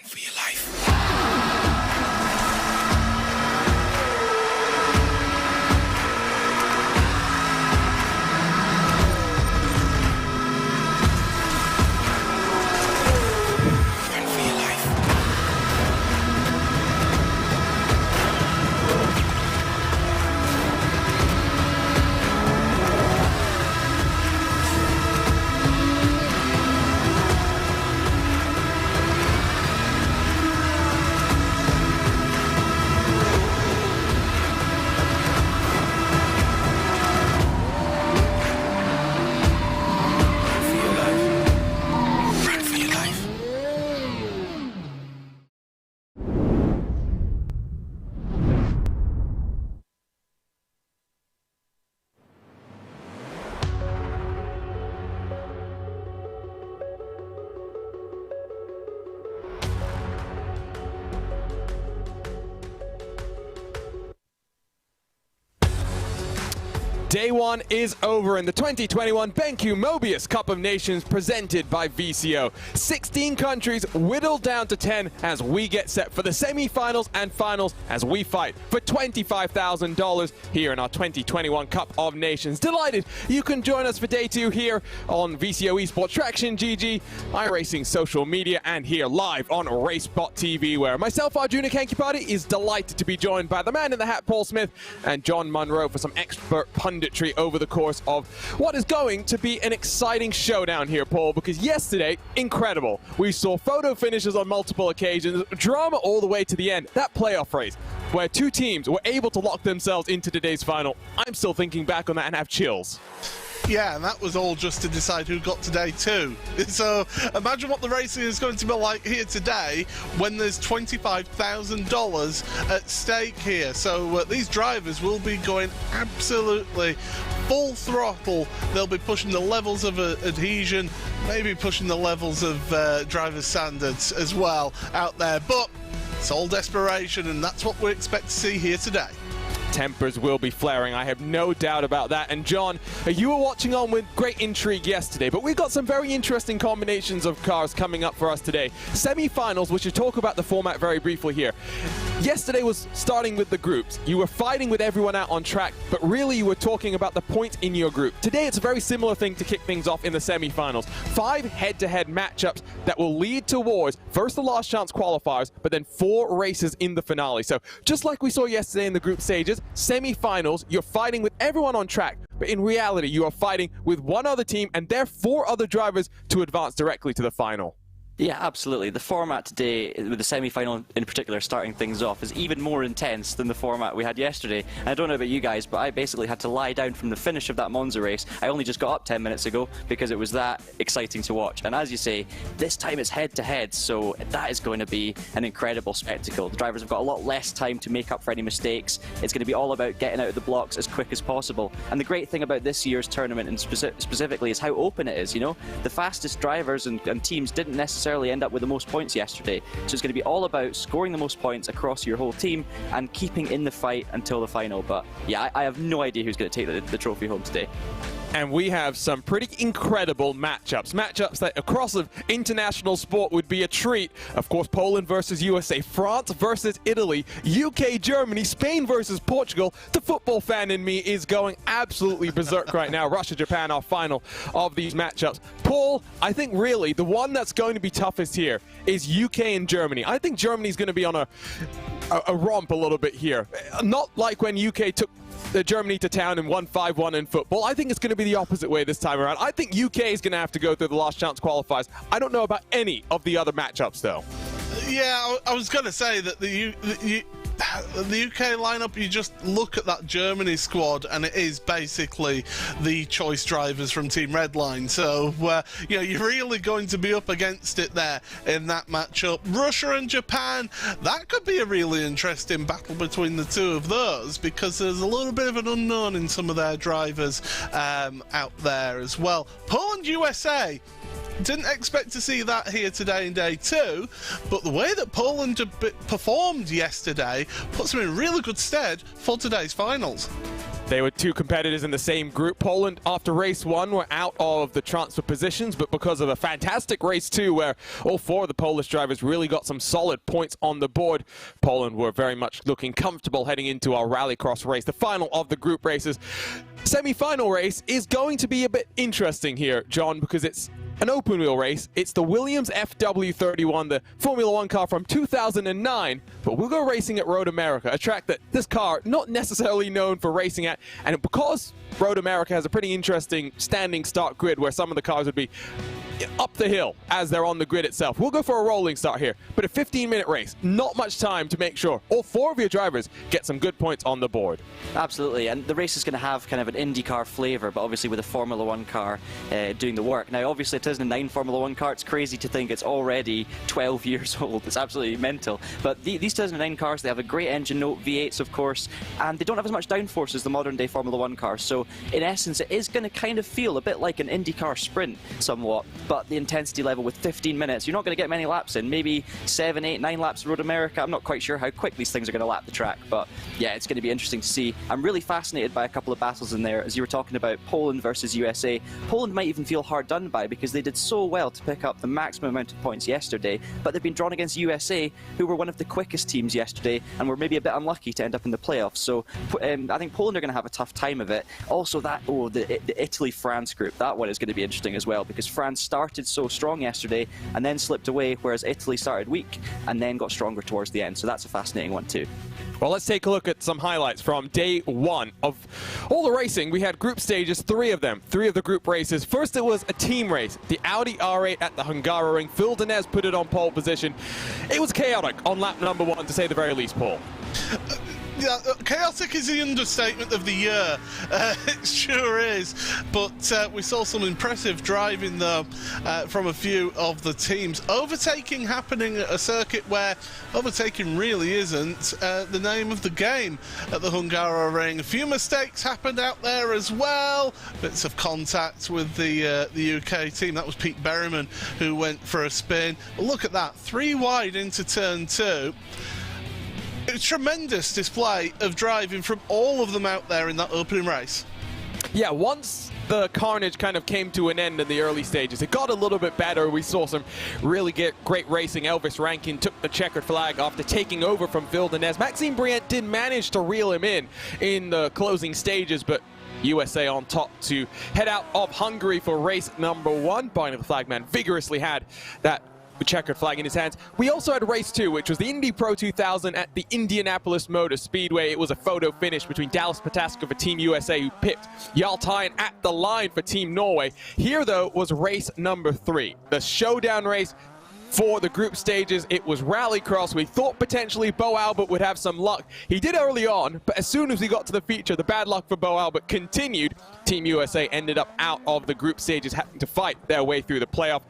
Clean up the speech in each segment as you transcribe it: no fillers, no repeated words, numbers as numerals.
For your life. Day one is over in the 2021 BenQ MOBIUZ Cup of Nations presented by VCO. 16 countries whittled down to 10 as we get set for the semi-finals and finals as we fight for $25,000 here in our 2021 Cup of Nations. Delighted you can join us for day two here on VCO Esports Traction GG, iRacing social media, and here live on RaceBot TV, where myself, Arjuna Kankipati, is delighted to be joined by the man in the hat, Paul Smith, and John Munro for some expert punditry over the course of what is going to be an exciting showdown here, Paul, because yesterday, incredible. We saw photo finishes on multiple occasions, drama all the way to the end. That playoff race, where two teams were able to lock themselves into today's final. I'm still thinking back on that and have chills. Yeah, and that was all just to decide who got to day two. So imagine what the racing is going to be like here today when there's $25,000 at stake here. So these drivers will be going absolutely full throttle. They'll be pushing the levels of adhesion, maybe pushing the levels of driver standards as well out there. But it's all desperation, and that's what we expect to see here today. Tempers will be flaring, I have no doubt about that. And John, you were watching on with great intrigue yesterday, but we've got some very interesting combinations of cars coming up for us today. Semi-finals, we should talk about the format very briefly here. Yesterday was starting with the groups. You were fighting with everyone out on track, but really you were talking about the points in your group. Today it's a very similar thing to kick things off in the semi-finals. 5 head-to-head matchups that will lead towards first the last chance qualifiers, but then 4 races in the finale. So just like we saw yesterday in the group stages, semi-finals, you're fighting with everyone on track, but in reality you are fighting with one other team and their 4 other drivers to advance directly to the final. Yeah, absolutely. The format today, with the semi-final in particular starting things off, is even more intense than the format we had yesterday. And I don't know about you guys, but I basically had to lie down from the finish of that Monza race. I only just got up 10 minutes ago because it was that exciting to watch. And as you say, this time it's head-to-head, so that is going to be an incredible spectacle. The drivers have got a lot less time to make up for any mistakes. It's going to be all about getting out of the blocks as quick as possible. And the great thing about this year's tournament, and specifically, is how open it is. You know, the fastest drivers and teams didn't necessarily end up with the most points yesterday. So it's going to be all about scoring the most points across your whole team and keeping in the fight until the final. But yeah, I have no idea who's going to take the trophy home today. And we have some pretty incredible matchups that across of international sport would be a treat. Of course, Poland versus USA, France versus Italy, UK, Germany, Spain versus Portugal. The football fan in me is going absolutely berserk right now. Russia, Japan, our final of these matchups. Paul, I think really the one that's going to be toughest here is UK and Germany. I think Germany's going to be on a romp a little bit here. Not like when UK took Germany to town and won 5-1 in football. I think it's going to be the opposite way this time around. I think UK is going to have to go through the last chance qualifiers. I don't know about any of the other matchups, though. Yeah, I was going to say that the UK lineup, you just look at that Germany squad and it is basically the choice drivers from Team Redline. So, you know, you're really going to be up against it there in that matchup. Russia and Japan, that could be a really interesting battle between the two of those, because there's a little bit of an unknown in some of their drivers out there as well. Poland, USA. Didn't expect to see that here today in day 2, but the way that Poland performed yesterday puts them in really good stead for today's finals. They were two competitors in the same group. Poland, after race 1, were out of the transfer positions, but because of a fantastic race 2, where all 4 of the Polish drivers really got some solid points on the board, Poland were very much looking comfortable heading into our rallycross race, the final of the group races. Semi-final race is going to be a bit interesting here, John, because it's an open wheel race. It's the Williams FW31, the Formula 1 car from 2009, but we'll go racing at Road America, a track that this car not necessarily known for racing at, and because Road America has a pretty interesting standing start grid where some of the cars would be up the hill as they're on the grid itself. We'll go for a rolling start here, but a 15-minute race. Not much time to make sure all 4 of your drivers get some good points on the board. Absolutely, and the race is going to have kind of an IndyCar flavour, but obviously with a Formula 1 car doing the work. Now, obviously, a 2009 Formula 1 car, it's crazy to think it's already 12 years old. It's absolutely mental. But these 2009 cars, they have a great engine note, V8s, of course, and they don't have as much downforce as the modern-day Formula 1 cars. So, in essence, it is going to kind of feel a bit like an IndyCar sprint, somewhat. But the intensity level with 15 minutes, you're not going to get many laps in. Maybe 7, 8, 9 laps of Road America. I'm not quite sure how quick these things are going to lap the track, but yeah, it's going to be interesting to see. I'm really fascinated by a couple of battles in there. As you were talking about Poland versus USA, Poland might even feel hard done by because they did so well to pick up the maximum amount of points yesterday, but they've been drawn against USA, who were one of the quickest teams yesterday and were maybe a bit unlucky to end up in the playoffs. So I think Poland are going to have a tough time of it. Also, the Italy-France group, that one is going to be interesting as well, because France started so strong yesterday and then slipped away, whereas Italy started weak and then got stronger towards the end. So that's a fascinating one too. Well, let's take a look at some highlights from day 1 of all the racing. We had group stages, 3 of them, 3 of the group races. First, it was a team race, the Audi R8 at the Hungaroring. Phil Denez put it on pole position. It was chaotic on lap number 1, to say the very least, Paul. Yeah, chaotic is the understatement of the year. It sure is. But we saw some impressive driving, though, from a few of the teams. Overtaking happening at a circuit where overtaking really isn't the name of the game at the Hungaroring. A few mistakes happened out there as well. Bits of contact with the UK team. That was Pete Berryman who went for a spin. Look at that, 3 wide into turn 2. A tremendous display of driving from all of them out there in that opening race. Yeah, once the carnage kind of came to an end in the early stages, it got a little bit better. We saw some really great racing. Elvis Rankin took the checkered flag after taking over from Phil Denez. Maxime Briant did manage to reel him in the closing stages, but USA on top to head out of Hungary for race number 1. Barney the Flagman vigorously had that checkered flag in his hands. We also had race 2, which was the Indy Pro 2000 at the Indianapolis Motor Speedway. It was a photo finish between Dallas Pataska for Team USA, who pipped Jarl Tyen at the line for Team Norway. Here, though, was race number 3, the showdown race for the group stages. It was rallycross. We thought potentially Bo Albert would have some luck. He did early on, but as soon as we got to the feature, the bad luck for Bo Albert continued. Team USA ended up out of the group stages, having to fight their way through the playoff.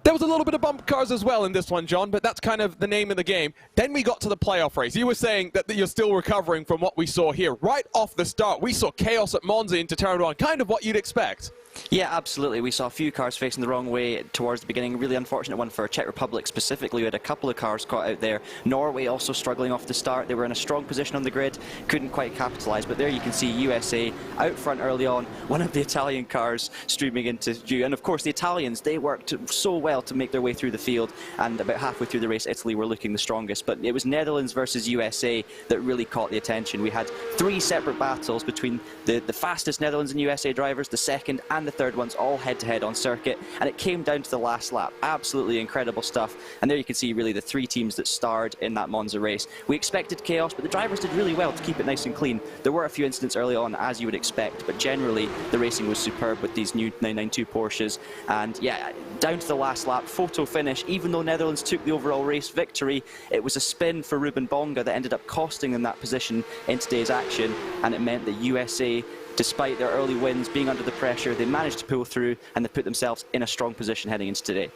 There was a little bit of bump cars as well in this one, John, but that's kind of the name of the game. Then we got to the playoff race. You were saying that you're still recovering from what we saw here. Right off the start, we saw chaos at Monza into turn 1, kind of what you'd expect. Yeah, absolutely. We saw a few cars facing the wrong way towards the beginning. Really unfortunate one for Czech Republic specifically. We had a couple of cars caught out there. Norway also struggling off the start. They were in a strong position on the grid, couldn't quite capitalise. But there you can see USA out front early on. One of the Italian cars streaming into view. And of course, the Italians, they worked so well to make their way through the field. And about halfway through the race, Italy were looking the strongest. But it was Netherlands versus USA that really caught the attention. We had 3 separate battles between the fastest Netherlands and USA drivers, the second and and the third ones all head-to-head on circuit, and it came down to the last lap. Absolutely incredible stuff. And there you can see really the three teams that starred in that Monza race. We expected chaos, but the drivers did really well to keep it nice and clean. There were a few incidents early on, as you would expect, but generally the racing was superb with these new 992 Porsches. And yeah, down to the last lap, photo finish. Even though Netherlands took the overall race victory, it was a spin for Ruben Bonga that ended up costing them that position in today's action, and it meant that USA, despite their early wins, being under the pressure, they managed to pull through and they put themselves in a strong position heading into today.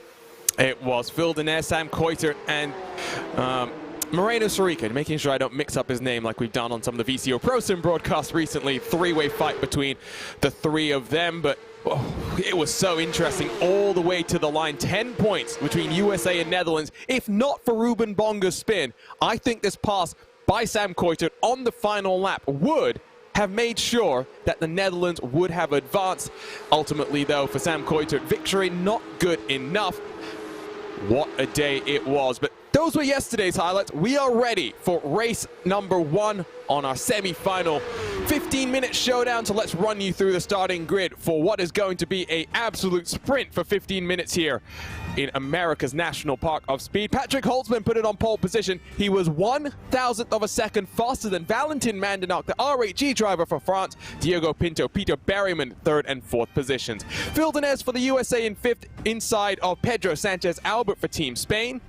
It was Phil Denaire, Sam Coitert, and Moreno Sorica, making sure I don't mix up his name like we've done on some of the VCO Pro Sim broadcasts recently. Three-way fight between the three of them, but it was so interesting all the way to the line. 10 points between USA and Netherlands. If not for Ruben Bonga's spin, I think this pass by Sam Coitert on the final lap would have made sure that the Netherlands would have advanced. Ultimately, though, for Sam Coitert, victory not good enough. What a day it was. But those were yesterday's highlights. We are ready for race number 1 on our semi-final 15-minute showdown. So let's run you through the starting grid for what is going to be an absolute sprint for 15 minutes here in America's National Park of Speed. Patrick Holtzman put it on pole position. He was 1,000th of a second faster than Valentin Mandinac, the RHG driver for France. Diego Pinto, Peter Berryman, 3rd and 4th positions. Phil Denaire for the USA in 5th, inside of Pedro Sanchez Albert for Team Spain.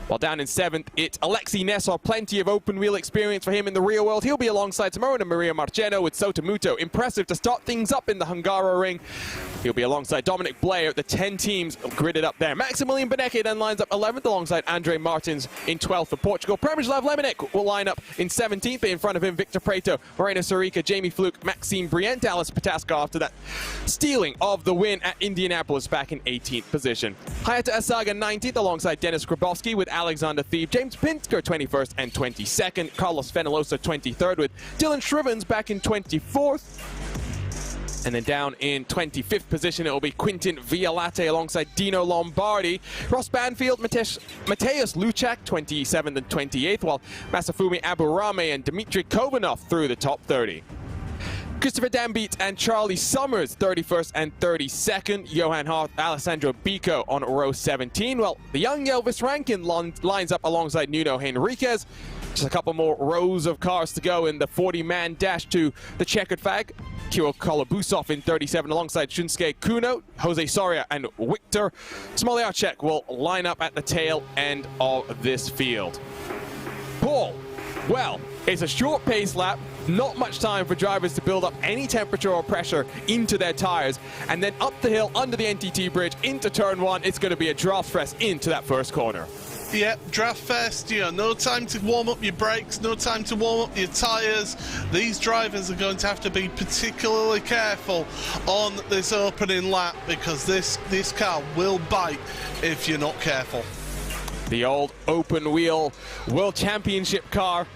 While down in 7th, it's Alexei Nessar. Plenty of open wheel experience for him in the real world. He'll be alongside Simona Maria Marcheno with Sotomuto. Impressive to start things up in the Hungaroring. He'll be alongside Dominic Blair. The 10 teams gridded up there. Maximilian Benecke then lines up 11th alongside Andre Martins in 12th for Portugal. Przemysław Lemonek will line up in 17th. In front of him, Victor Preto, Moreno Sorica, Jamie Fluke, Maxime Brient, Alice Pataska after that stealing of the win at Indianapolis back in 18th position. Hayata Asaga 19th alongside Dennis Grabowski with Alexander Thieb, James Pinsker 21st and 22nd, Carlos Fenelosa 23rd with Dylan Shrivens back in 24th. And then down in 25th position, it will be Quintin Vialate alongside Dino Lombardi. Ross Banfield, Mateusz Luchak, 27th and 28th, while Masafumi Aburame and Dmitry Kovanov through the top 30. Christopher Dambeat and Charlie Summers, 31st and 32nd. Johan Hart, Alessandro Bico on row 17. Well, the young Elvis Rankin lines up alongside Nuno Henriquez. Just a couple more rows of cars to go in the 40-man dash to the checkered flag. Kirill Kolobusov in 37 alongside Shunsuke Kuno, Jose Soria and Victor Smolyarchuk will line up at the tail end of this field. Paul, well, it's a short pace lap. Not much time for drivers to build up any temperature or pressure into their tires. And then up the hill, under the NTT bridge, into turn 1, it's going to be a draft fest into that first corner. Yeah, draft fest, you know, no time to warm up your brakes, no time to warm up your tyres. These drivers are going to have to be particularly careful on this opening lap because this car will bite if you're not careful. The old open wheel World Championship car.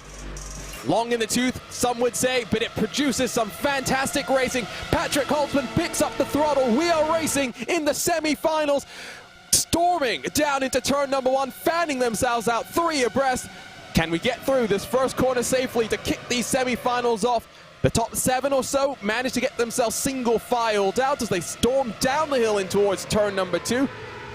Long in the tooth, some would say, but it produces some fantastic racing. Patrick Holtzman picks up the throttle. We are racing in the semi-finals, storming down into turn number 1, fanning themselves out 3 abreast. Can we get through this first corner safely to kick these semi-finals off? The top 7 or so managed to get themselves single-filed out as they storm down the hill in towards turn number 2.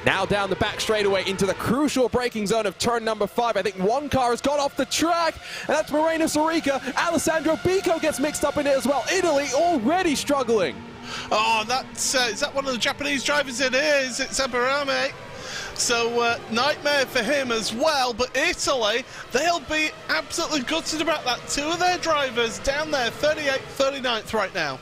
Now down the back straightaway into the crucial braking zone of turn number 5. I think one car has got off the track, and that's Moreno Sorica. Alessandro Bico gets mixed up in it as well. Italy already struggling. Oh, is that one of the Japanese drivers? It is. It's Aburame. So nightmare for him as well. But Italy, they'll be absolutely gutted about that. 2 of their drivers down there, 38th, 39th right now.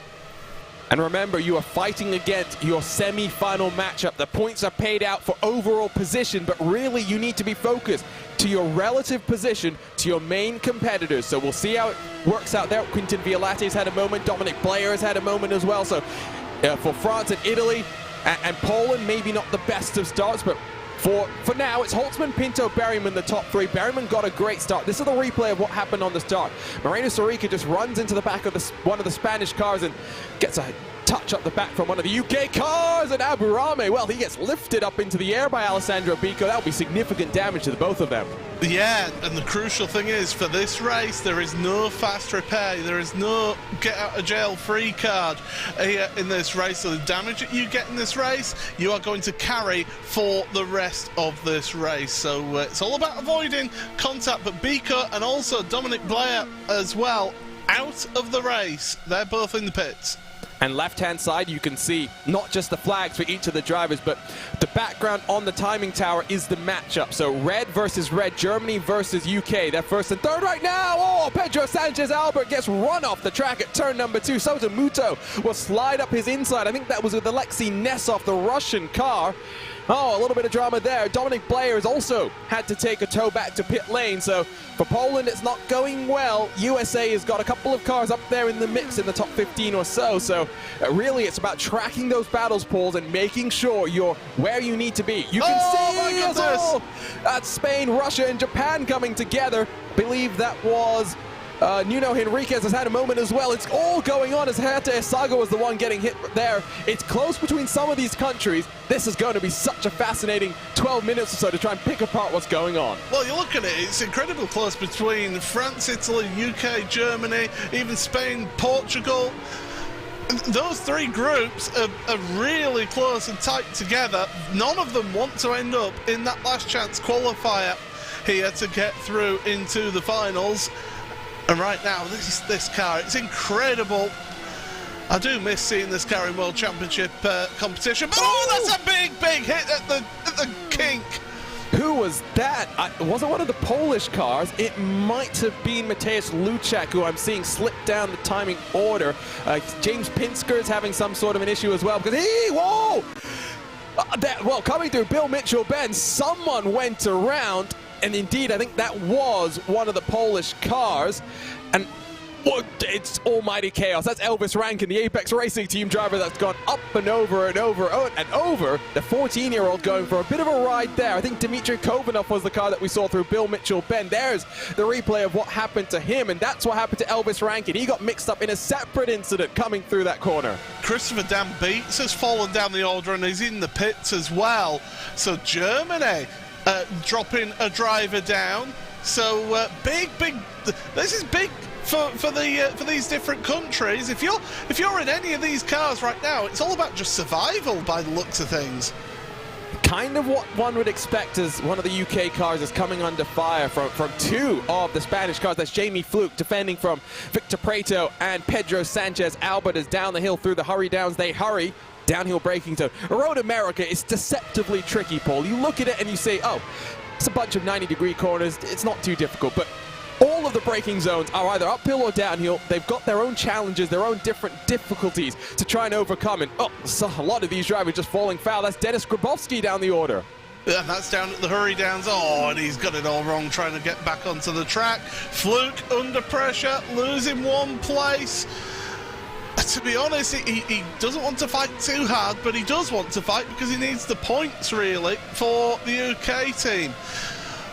And remember, you are fighting against your semi-final matchup. The points are paid out for overall position, but really you need to be focused to your relative position to your main competitors. So we'll see how it works out there. Quintin Vialate's had a moment. Dominic Blair has had a moment as well. So for France and Italy and Poland, maybe not the best of starts, but for now, it's Holtzman, Pinto, Berryman, the top 3. Berryman got a great start. This is the replay of what happened on the start. Moreno Sorica just runs into the back of one of the Spanish cars and gets a touch up the back from one of the UK cars, and Aburame, well, he gets lifted up into the air by Alessandro Bico. That will be significant damage to the both of them. Yeah, and the crucial thing is, for this race, there is no fast repair. There is no get-out-of-jail-free card here in this race. So the damage that you get in this race, you are going to carry for the rest of this race. So it's all about avoiding contact. But Bico and also Dominic Blair as well, out of the race. They're both in the pits. And left-hand side, you can see not just the flags for each of the drivers, but the background on the timing tower is the matchup. So red versus red, Germany versus UK. They're first and third right now. Oh, Pedro Sanchez Albert gets run off the track at turn number 2. Sota Muto will slide up his inside. I think that was with Alexei Nesov, the Russian car. Oh, a little bit of drama there. Dominic Blair has also had to take a tow back to pit lane. So for Poland, it's not going well. USA has got a couple of cars up there in the mix in the top 15 or so. So really, it's about tracking those battles, Pauls, and making sure you're where you need to be. You can see as well. That's Spain, Russia, and Japan coming together. I believe that was Nuno Henriquez has had a moment as well. It's all going on as Herta Esago was the one getting hit there. It's close between some of these countries. This is going to be such a fascinating 12 minutes or so to try and pick apart what's going on. Well, you look at it, it's incredibly close between France, Italy, UK, Germany, even Spain, Portugal. Those three groups are really close and tight together. None of them want to end up in that last chance qualifier here to get through into the finals. And right now, this car, it's incredible. I do miss seeing this car in World Championship competition. But that's a big hit at the kink. Who was that? It wasn't one of the Polish cars. It might have been Mateusz Luczak, who I'm seeing slip down the timing order. James Pinsker is having some sort of an issue as well because whoa! Well, coming through Bill Mitchell-Benz, someone went around. And indeed, I think that was one of the Polish cars. And it's almighty chaos. That's Elvis Rankin, the Apex Racing Team driver that's gone up and over and over and over. The 14-year-old going for a bit of a ride there. I think Dmitry Kovanov was the car that we saw through Bill Mitchell-Benz. There's the replay of what happened to him, and that's what happened to Elvis Rankin. He got mixed up in a separate incident coming through that corner. Christopher Dan Beets has fallen down the order, and he's in the pits as well. So Germany dropping a driver down. So this is big for these different countries. If you're in any of these cars right now, it's all about just survival by the looks of things. Kind of what one would expect as one of the UK cars is coming under fire from two of the Spanish cars. That's Jamie Fluke defending from Victor Prieto, and Pedro Sanchez Albert is down the hill through the hurry downs. They hurry. Downhill braking zone. Road America is deceptively tricky, Paul. You look at it and you say, oh, it's a bunch of 90-degree corners. It's not too difficult. But all of the braking zones are either uphill or downhill. They've got their own challenges, their own different difficulties to try and overcome. And so a lot of these drivers just falling foul. That's Dennis Grabowski down the order. And that's down at the hurry downs. Oh, and he's got it all wrong trying to get back onto the track. Fluke under pressure, losing one place. To be honest, he doesn't want to fight too hard, but he does want to fight because he needs the points, really, for the UK team.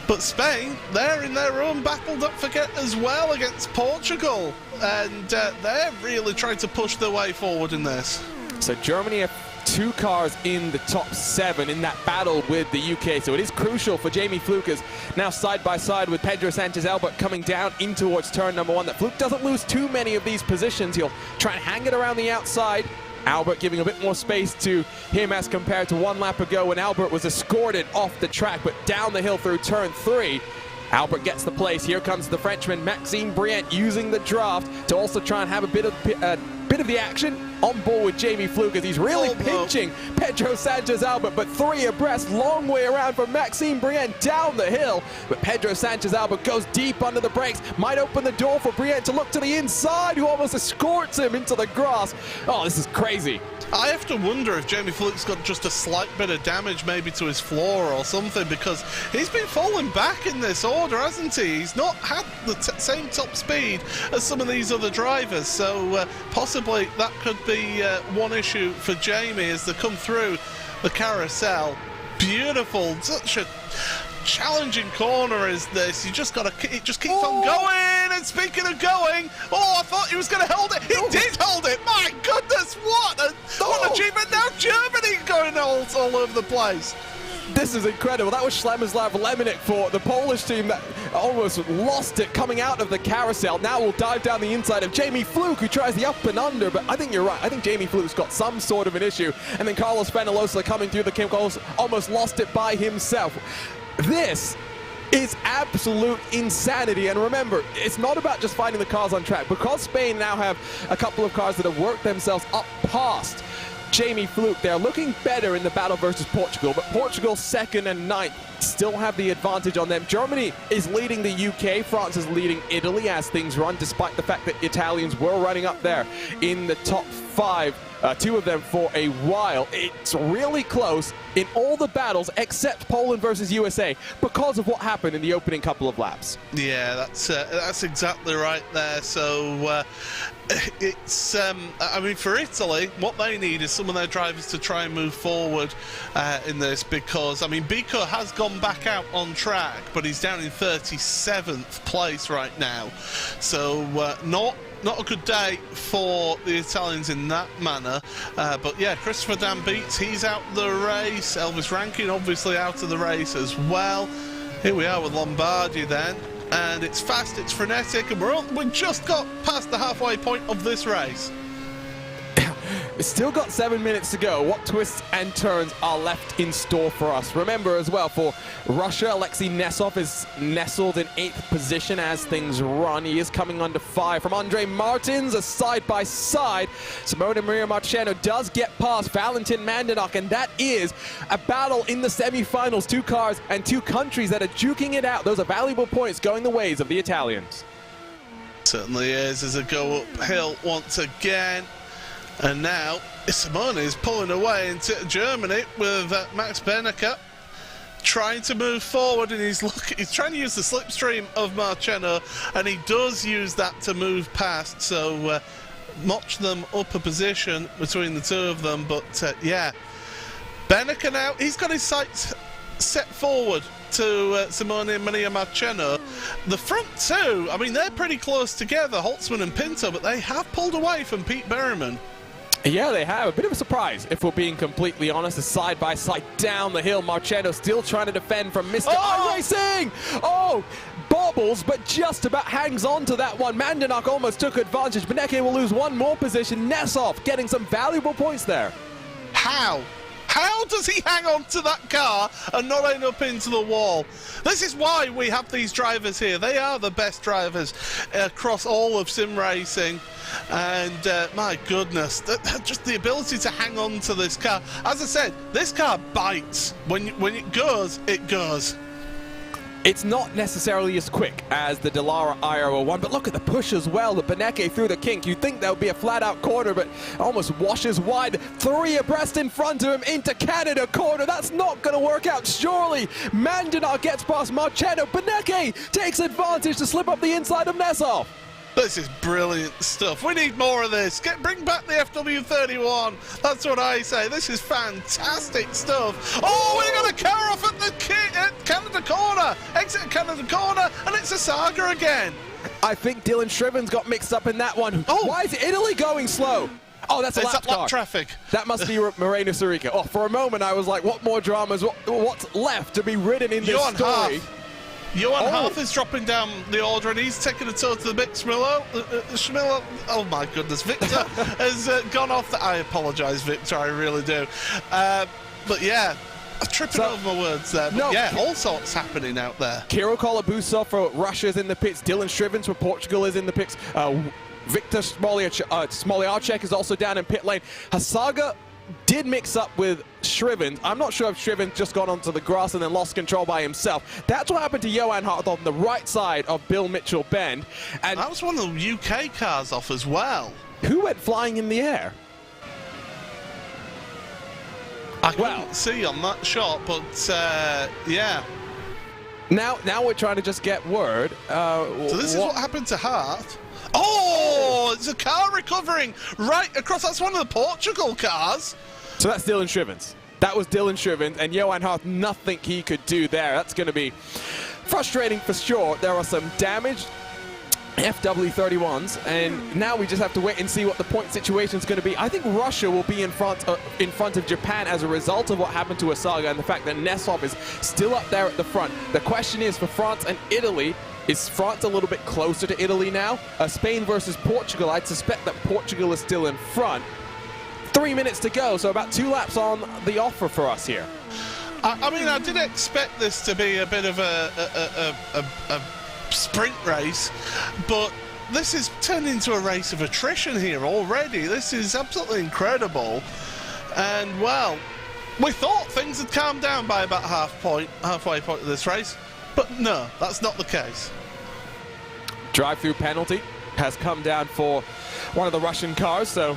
But Spain, they're in their own battle, don't forget, as well, against Portugal. And they're really trying to push their way forward in this. So Germany have two cars in the top 7 in that battle with the UK. So it is crucial for Jamie Fluke, is now side by side with Pedro Sanchez Albert coming down in towards turn number 1, that Fluke doesn't lose too many of these positions. He'll try and hang it around the outside. Albert giving a bit more space to him as compared to one lap ago when Albert was escorted off the track, but down the hill through turn 3. Albert gets the place. Here comes the Frenchman Maxime Briant using the draft to also try and have a bit of the action on board with Jamie Fluke as he's really pinching Pedro Sanchez Albert, but 3 abreast, long way around for Maxime Briant down the hill. But Pedro Sanchez Albert goes deep under the brakes, might open the door for Briant to look to the inside, who almost escorts him into the grass. Oh, this is crazy. I have to wonder if Jamie Fluke's got just a slight bit of damage maybe to his floor or something, because he's been falling back in this order, hasn't he? He's not had the same top speed as some of these other drivers, so possibly that could be one issue for Jamie as they come through the carousel. Beautiful, such a challenging corner is this. You just got to, it just keeps on going, going, and speaking of going, oh, I thought he was going to hold it. He did hold it. My goodness, what an achievement. Now Germany going all over the place. This is incredible. That was Ślemislav Lemenik for the Polish team that almost lost it coming out of the carousel. Now we'll dive down the inside of Jamie Fluke, who tries the up and under, but I think you're right. I think Jamie Fluke's got some sort of an issue. And then Carlos Fenalosa coming through the chemicals, almost lost it by himself. This is absolute insanity. And remember, it's not about just finding the cars on track. Because Spain now have a couple of cars that have worked themselves up past Jamie Fluke, they're looking better in the battle versus Portugal, but Portugal 2nd and 9th still have the advantage on them. Germany is leading the UK, France is leading Italy as things run, despite the fact that Italians were running up there in the top 5, 2 of them for a while. It's really close in all the battles except Poland versus USA because of what happened in the opening couple of laps. Yeah, that's exactly right there. So it's, I mean, for Italy, what they need is some of their drivers to try and move forward in this, because, I mean, BenQ has gone back out on track, but he's down in 37th place right now. So not a good day for the Italians in that manner. But yeah, Christopher Dan Beats, he's out of the race. Elvis Rankin obviously out of the race as well. Here we are with Lombardi then. And it's fast, it's frenetic, and we just got past the halfway point of this race. We've still got 7 minutes to go. What twists and turns are left in store for us? Remember as well, for Russia, Alexei Nesov is nestled in 8th position as things run. He is coming under fire from Andre Martins, a side-by-side. Simona Maria Marcheno does get past Valentin Mandanok, and that is a battle in the semi-finals. 2 cars and 2 countries that are duking it out. Those are valuable points going the ways of the Italians. Certainly is, as a go uphill once again. And now Simone is pulling away into Germany with Max Benecke trying to move forward, and he's trying to use the slipstream of Marcheno, and he does use that to move past, so notch them up a position between the 2 of them. But yeah, Benecke now, he's got his sights set forward to Simone Maria Marcheno. The front 2, I mean, they're pretty close together, Holtzman and Pinto, but they have pulled away from Pete Berryman. Yeah, they have. A bit of a surprise, if we're being completely honest. A side-by-side down the hill. Marcheno still trying to defend from Mr. iRacing! Oh, bobbles, but just about hangs on to that one. Mandanok almost took advantage. Benecke will lose 1 more position. Nesov getting some valuable points there. How? How does he hang on to that car and not end up into the wall? This is why we have these drivers here. They are the best drivers across all of sim racing. And my goodness, just the ability to hang on to this car. As I said, this car bites. When it goes, it goes. It's not necessarily as quick as the Dallara IR01, but look at the push as well. The Benecke through the kink. You'd think that would be a flat-out corner, but almost washes wide. 3 abreast in front of him into Canada corner. That's not going to work out, surely. Mandanok gets past Marcheno. Benecke takes advantage to slip up the inside of Nesov. This is brilliant stuff. We need more of this. Bring back the FW31. That's what I say. This is fantastic stuff. Oh, we got a car off at the Canada corner. Exit Canada corner, and it's a saga again. I think Dylan Shriven's got mixed up in that one. Oh, why is Italy going slow? Oh, that's a lap car. Traffic. That must be Moreno Sarica. Oh, for a moment I was like, what more dramas? What's left to be written in this story? Johan Half is dropping down the order, and he's taking a toe to the bit. Schmillo, oh my goodness, Victor has gone off. I apologise, Victor, I really do. But yeah, I'm tripping over my words there. But yeah, all sorts happening out there. Kiro Kolobusov for Russia is in the pits. Dylan Shrivens for Portugal is in the pits. Victor Smoliarczyk is also down in pit lane. Hasaga did mix up with Shriven. I'm not sure if Shriven just got onto the grass and then lost control by himself. That's what happened to Johan Hart on the right side of Bill Mitchell Bend. And that was one of the UK cars off as well. Who went flying in the air? I couldn't see on that shot, but yeah. Now we're trying to just get word. So this is what happened to Hart. Oh, it's a car recovering right across. That's one of the Portugal cars. So that's Dylan Shrivens. That was Dylan Shrivens, and Johan Hart, nothing he could do there. That's going to be frustrating for sure. There are some damaged FW31s, and now we just have to wait and see what the point situation is going to be. I think Russia will be in front of Japan as a result of what happened to Asaga and the fact that Nesov is still up there at the front. The question is for France and Italy, is France a little bit closer to Italy now? Spain versus Portugal, I'd suspect that Portugal is still in front. 3 minutes to go, so about 2 laps on the offer for us here. I mean, I did expect this to be a bit of a sprint race, but this is turned into a race of attrition here already. This is absolutely incredible. And well, we thought things had calmed down by about halfway point of this race, but no, that's not the case. Drive-through penalty has come down for one of the Russian cars, so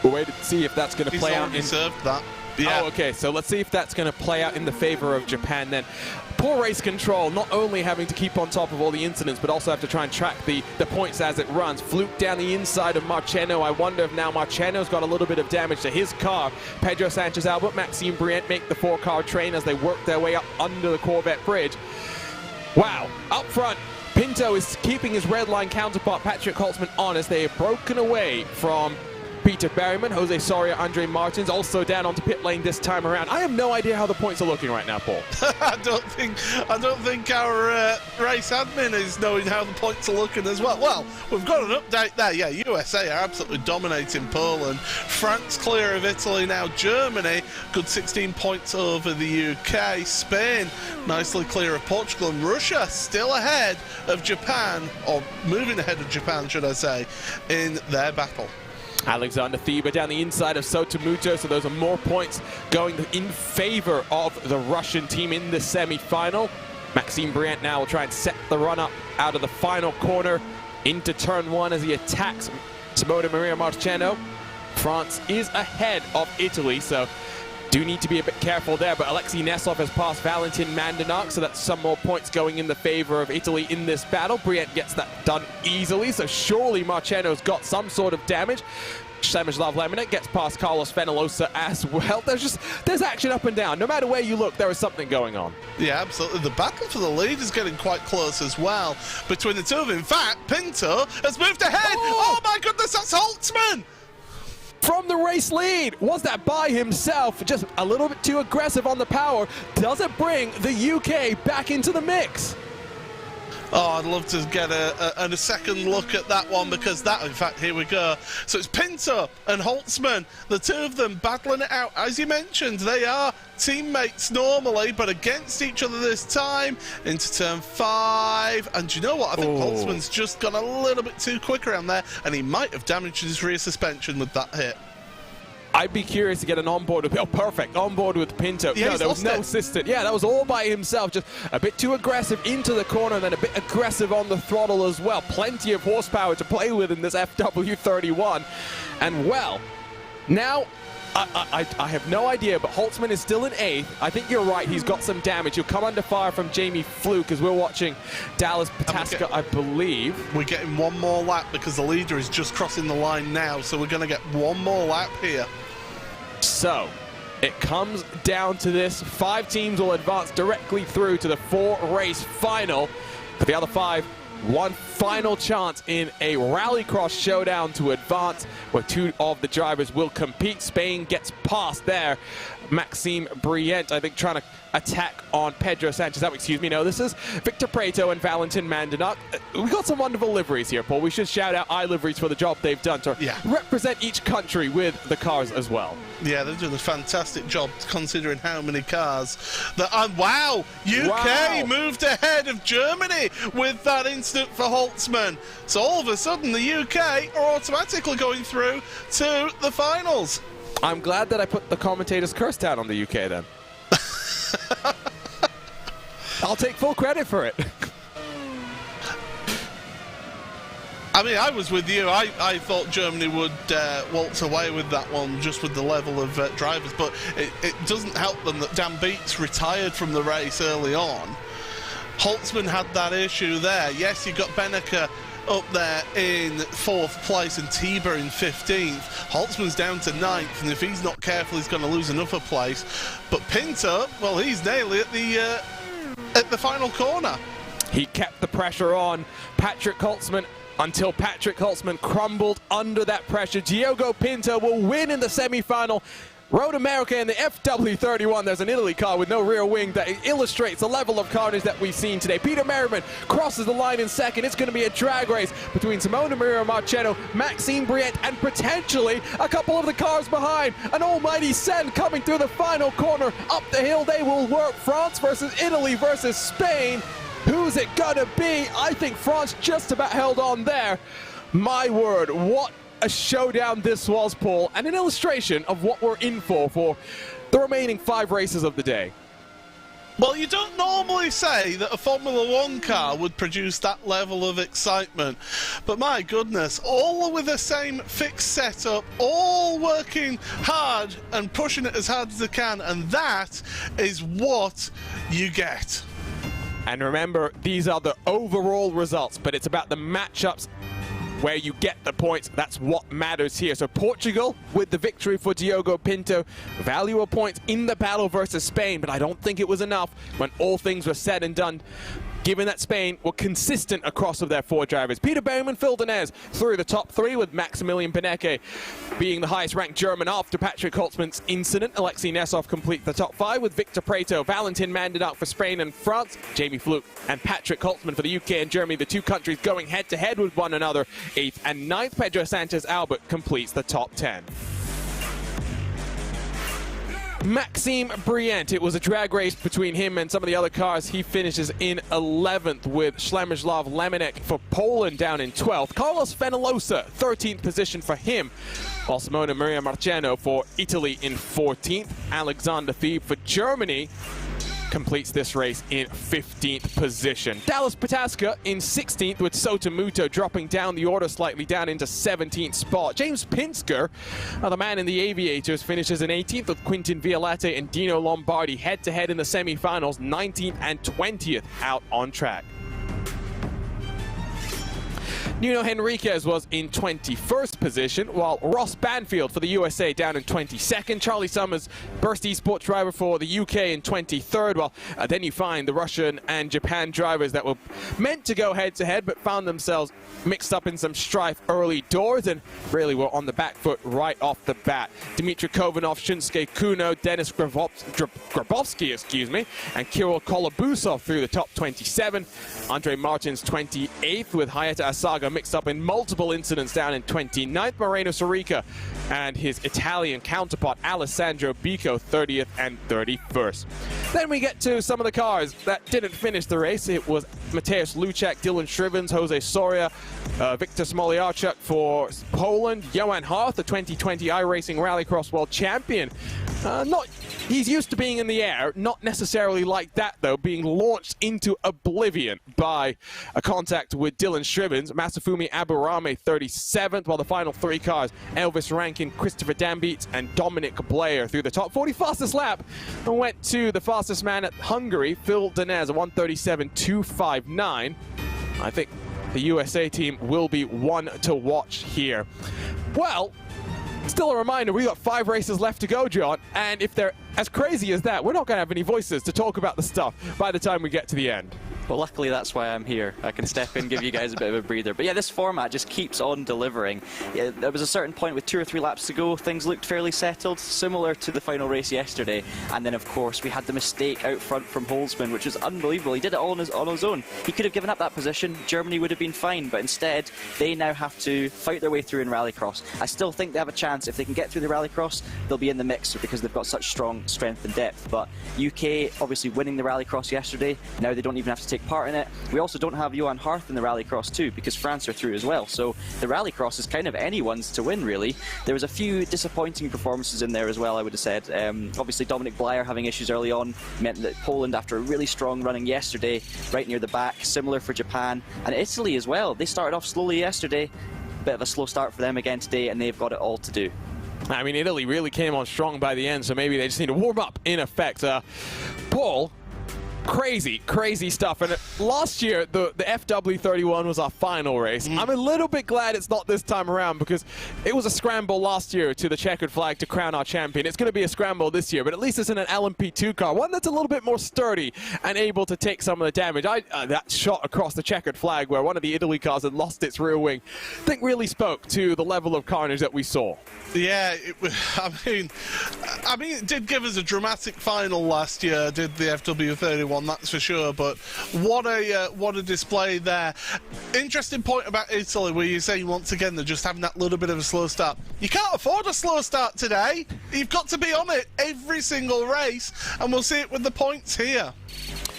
we'll wait to see if that's going to play out. He's served that. Yeah. Oh, okay, so let's see if that's going to play out in the favor of Japan then. Poor race control, not only having to keep on top of all the incidents, but also have to try and track the points as it runs. Fluke down the inside of Marcheno. I wonder if now Marcheno's got a little bit of damage to his car. Pedro Sanchez Albert, Maxime Brient make the 4-car train as they work their way up under the Corvette bridge. Wow, up front, Pinto is keeping his red line counterpart Patrick Holtzman honest. They have broken away from Peter Berryman, Jose Soria, Andre Martins, also down onto pit lane this time around. I have no idea how the points are looking right now, Paul. I don't think our race admin is knowing how the points are looking as well. Well, we've got an update there. Yeah, USA are absolutely dominating Poland. France clear of Italy now. Germany, good 16 points over the UK. Spain, nicely clear of Portugal. And Russia still ahead of Japan, or moving ahead of Japan, should I say, in their battle. Alexander Thieber down the inside of Sotomuto, so those are more points going in favor of the Russian team in the semi-final. Maxime Brient now will try and set the run-up out of the final corner into turn 1 as he attacks Simona Maria Marcheno. France is ahead of Italy, so do need to be a bit careful there, but Alexei Nesov has passed Valentin Mandanok, so that's some more points going in the favor of Italy in this battle. Brient gets that done easily, so surely Marcheno's got some sort of damage. Przemysław Lemonet gets past Carlos Fenolosa as well. There's action up and down. No matter where you look, there is something going on. Yeah, absolutely. The battle for the lead is getting quite close as well between the two of them. In fact, Pinto has moved ahead. Oh my goodness, that's Holtzman! From the race lead. Was that by himself? Just a little bit too aggressive on the power. Does it bring the UK back into the mix? Oh, I'd love to get a second look at that one, because that, in fact, here we go. So it's Pinto and Holtzman, the two of them battling it out. As you mentioned, they are teammates normally, but against each other this time into turn 5. And you know what? I think Holtzman's just gone a little bit too quick around there, and he might have damaged his rear suspension with that hit. I'd be curious to get an onboard with, perfect, onboard with Pinto. Yeah, no, there was no assistant. Yeah, that was all by himself. Just a bit too aggressive into the corner, and then a bit aggressive on the throttle as well. Plenty of horsepower to play with in this FW31. And well, now I have no idea, but Holtzman is still in 8th. I think you're right, he's got some damage. He'll come under fire from Jamie Fluke as we're watching Dallas Pataska, I believe. We're getting one more lap because the leader is just crossing the line now, so we're going to get one more lap here. So, it comes down to this. 5 teams will advance directly through to the 4-race final. For the other 5, one final chance in a rallycross showdown to advance, where 2 of the drivers will compete. Spain gets past there. Maxime Brient, I think, trying to attack on Pedro Sanchez. Excuse me, no, this is Victor Preto and Valentin Mandanok. We got some wonderful liveries here, Paul. We should shout out iLiveries for the job they've done to represent each country with the cars as well. Yeah, they're doing a fantastic job considering how many cars that are. Wow! UK moved ahead of Germany with that incident for Holtzman. So all of a sudden the UK are automatically going through to the finals. I'm glad that I put the commentator's curse down on the UK then. I'll take full credit for it. I mean, I was with you. I thought Germany would waltz away with that one, just with the level of drivers, but it doesn't help them that Dan Beats retired from the race early on. Holtzman had that issue there. Yes, you've got Beneke up there in 4th place and Tiber in 15th. Holtzman's down to 9th, and if he's not careful, he's going to lose another place. But Pinto, well, he's nearly at the final corner. He kept the pressure on Patrick Holtzman until Patrick Holtzman crumbled under that pressure. Diogo Pinto will win in the semi-final. Road America in the FW31. There's an Italy car with no rear wing that illustrates the level of carnage that we've seen today. Peter Merriman crosses the line in second. It's going to be a drag race between Simona Maria Marcheno, Maxime Briette, and potentially a couple of the cars behind. An almighty send coming through the final corner. Up the hill they will work. France versus Italy versus Spain. Who's it gonna be? I think France just about held on there. My word, what a showdown this was, Paul, and an illustration of what we're in for the remaining 5 races of the day. Well, you don't normally say that a Formula One car would produce that level of excitement, but my goodness, all with the same fixed setup, all working hard and pushing it as hard as they can, and that is what you get. And remember, these are the overall results, but it's about the matchups where you get the points. That's what matters here. So Portugal with the victory for Diogo Pinto. Valuable points in the battle versus Spain, but I don't think it was enough when all things were said and done, given that Spain were consistent across of their 4 drivers. Peter Baumann, Phil Denez through the top 3, with Maximilian Benecke being the highest ranked German after Patrick Holtzman's incident. Alexei Nesov complete the top 5 with Victor Preto, Valentin Mandanat for Spain and France, Jamie Fluke and Patrick Holtzman for the UK and Germany, the 2 countries going head to head with one another. 8th and 9th, Pedro Sanchez Albert completes the top 10. Maxime Briette, it was a drag race between him and some of the other cars. He finishes in 11th with Przemysław Lemonek for Poland down in 12th. Carlos Fenolosa, 13th position for him, while Simona Maria Marcheno for Italy in 14th. Alexander Thieb for Germany completes this race in 15th position. Dallas Pataska in 16th, with Sota Muto dropping down the order slightly down into 17th spot. James Pinsker, the man in the Aviators, finishes in 18th with Quintin Violette and Dino Lombardi head-to-head in the semi-finals, 19th and 20th out on track. Nuno Henriquez was in 21st position, while Ross Banfield for the USA down in 22nd. Charlie Summers, Burst Esports driver for the UK in 23rd. Well, then you find the Russian and Japan drivers that were meant to go head-to-head but found themselves mixed up in some strife early doors and really were on the back foot right off the bat. Dmitry Kovanov, Shunsuke Kuno, Denis Grabowski, and Kirill Kolobusov through the top 27. Andre Martins 28th, with Hayata Asaga mixed up in multiple incidents down in 29th. Moreno Sorica and his Italian counterpart Alessandro Bico 30th and 31st. Then we get to some of the cars that didn't finish the race. It was Mateusz Luczak, Dylan Shrivens, Jose Soria, Victor Smoliarchuk for Poland, Johan Harth, the 2020 iRacing Rallycross World Champion. He's used to being in the air, not necessarily like that though, being launched into oblivion by a contact with Dylan Shrivens. Masafumi Aburame 37th, while the final 3 cars, Elvis Rankin, Christopher Dambeats, and Dominic Blair through the top 40. Fastest lap went to the fastest man at Hungary, Phil Denez, 1:37.259. I think the USA team will be one to watch here. Well, still a reminder, we've got 5 races left to go, John, and if they're as crazy as that, we're not going to have any voices to talk about the stuff by the time we get to the end. Well, luckily that's why I'm here. I can step in, give you guys a bit of a breather. But yeah, this format just keeps on delivering. Yeah, there was a certain point with 2 or 3 laps to go, things looked fairly settled, similar to the final race yesterday. And then, of course, we had the mistake out front from Holtzman, which was unbelievable. He did it all on his own. He could have given up that position. Germany would have been fine, but instead, they now have to fight their way through in Rallycross. I still think they have a chance. If they can get through the Rallycross, they'll be in the mix because they've got such strong strength and depth. But UK, obviously winning the Rallycross yesterday, now they don't even have to take part in it. We also don't have Johan Harth in the Rallycross too, because France are through as well. So the Rallycross is kind of anyone's to win, really. There was a few disappointing performances in there as well, I would have said. Obviously Dominic Blair having issues early on meant that Poland, after a really strong running yesterday, right near the back, similar for Japan. And Italy as well. They started off slowly yesterday. Bit of a slow start for them again today, and they've got it all to do. I mean, Italy really came on strong by the end, so maybe they just need to warm up in effect. Paul, Crazy stuff. And last year, the FW31 was our final race. I'm a little bit glad it's not this time around because it was a scramble last year to the checkered flag to crown our champion. It's going to be a scramble this year, but at least it's in an LMP2 car, one that's a little bit more sturdy and able to take some of the damage. That shot across the checkered flag where one of the Italy cars had lost its rear wing, I think really spoke to the level of carnage that we saw. Yeah, I mean, it did give us a dramatic final last year, did the FW31, that's for sure, but what a display there. Interesting point about Italy, where you say once again they're just having that little bit of a slow start. You can't afford a slow start today. You've got to be on it every single race, and we'll see it with the points here.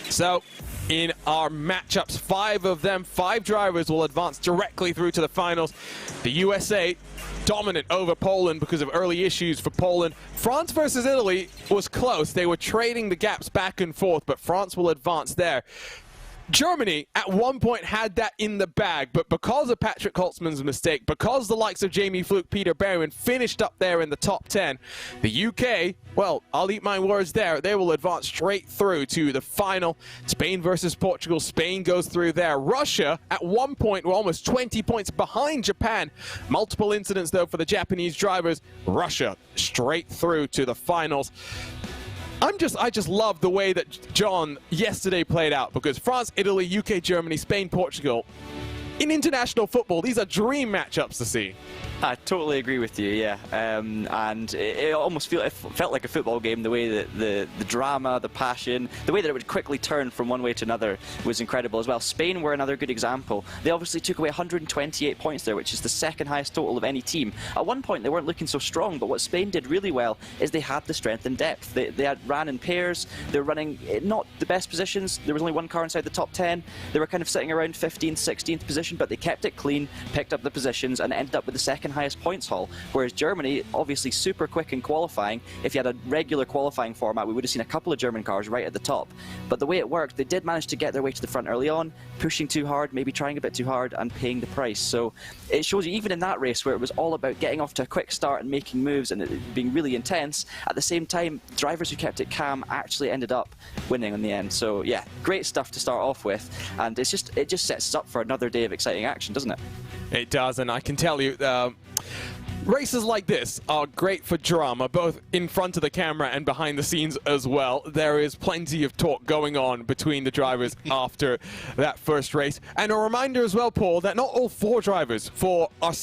So, in our matchups, 5 of them, 5 drivers will advance directly through to the finals. The USA dominant over Poland because of early issues for Poland. France versus Italy was close. They were trading the gaps back and forth, but France will advance there. Germany, at one point, had that in the bag, but because of Patrick Holtzman's mistake, because the likes of Jamie Fluke, Peter Berwin finished up there in the top 10, the UK, well, I'll eat my words there, they will advance straight through to the final. Spain versus Portugal, Spain goes through there. Russia, at one point, were almost 20 points behind Japan. Multiple incidents, though, for the Japanese drivers. Russia, straight through to the finals. I just love the way that John yesterday played out, because France, Italy, UK, Germany, Spain, Portugal, in international football, these are dream matchups to see. I totally agree with you, yeah. And it almost felt like a football game, the way that the drama, the passion, the way that it would quickly turn from one way to another was incredible as well. Spain were another good example. They obviously took away 128 points there, which is the second highest total of any team. At one point, they weren't looking so strong, but what Spain did really well is they had the strength and depth. They ran in pairs. They were running not the best positions. There was only one car inside the top 10. They were kind of sitting around 15th, 16th position, but they kept it clean, picked up the positions, and ended up with the second highest points haul, whereas Germany, obviously super quick in qualifying. If you had a regular qualifying format, we would have seen a couple of German cars right at the top. But the way it worked, they did manage to get their way to the front early on, pushing too hard, maybe trying a bit too hard, and paying the price. So it shows you, even in that race where it was all about getting off to a quick start and making moves and it being really intense, at the same time, drivers who kept it calm actually ended up winning in the end. So yeah, great stuff to start off with, and it just sets us up for another day of exciting action, doesn't it? It does, and I can tell you, races like this are great for drama, both in front of the camera and behind the scenes as well. There is plenty of talk going on between the drivers after that first race. And a reminder as well, Paul, that not all 4 drivers for our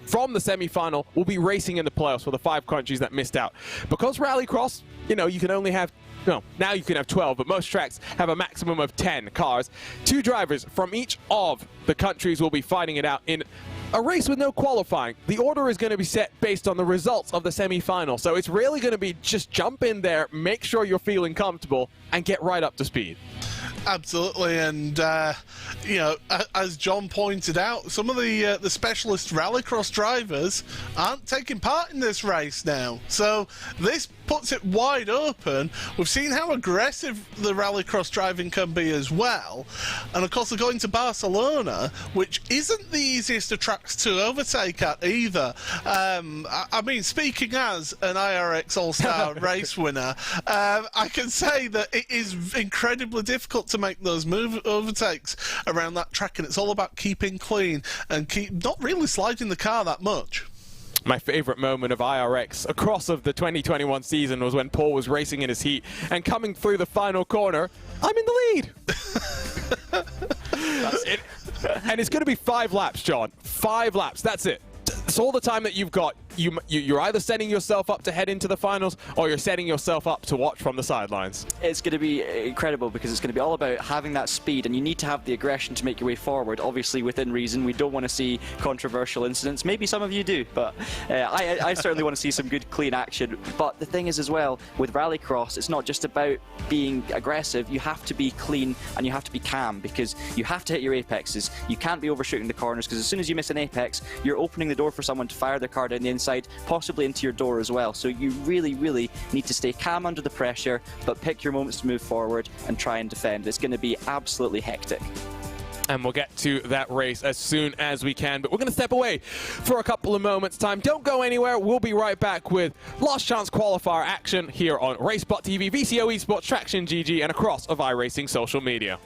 from the semi-final will be racing in the playoffs for the 5 countries that missed out. Because Rallycross, you know, you can only have, no, now you can have 12, but most tracks have a maximum of 10 cars. 2 drivers from each of the countries will be fighting it out in a race with no qualifying. The order is going to be set based on the results of the semi-final, so it's really going to be just jump in there, make sure you're feeling comfortable, and get right up to speed. Absolutely, and you know, as John pointed out, some of the specialist rallycross drivers aren't taking part in this race now, so this puts it wide open. We've seen how aggressive the rallycross driving can be as well, and of course they're going to Barcelona, which isn't the easiest of tracks to overtake at either. I mean, speaking as an IRX All-Star race winner, I can say that it is incredibly difficult to make those overtakes around that track, and it's all about keeping clean and not really sliding the car that much. My favorite moment of IRX across of the 2021 season was when Paul was racing in his heat and coming through the final corner, I'm in the lead. That's it. And it's going to be 5 laps, John. 5 laps, that's it. It's all the time that you've got. You're either setting yourself up to head into the finals, or you're setting yourself up to watch from the sidelines. It's going to be incredible, because it's going to be all about having that speed, and you need to have the aggression to make your way forward, obviously within reason. We don't want to see controversial incidents. Maybe some of you do, but I certainly want to see some good, clean action. But the thing is as well, with Rallycross, it's not just about being aggressive. You have to be clean and you have to be calm, because you have to hit your apexes. You can't be overshooting the corners, because as soon as you miss an apex, you're opening the door for someone to fire their car down the inside, possibly into your door as well. So you really, really need to stay calm under the pressure, but pick your moments to move forward and try and defend. It's going to be absolutely hectic. And we'll get to that race as soon as we can. But we're going to step away for a couple of moments' time. Don't go anywhere. We'll be right back with last chance qualifier action here on RaceBot TV, VCO Esports, Traction GG, and across of iRacing social media.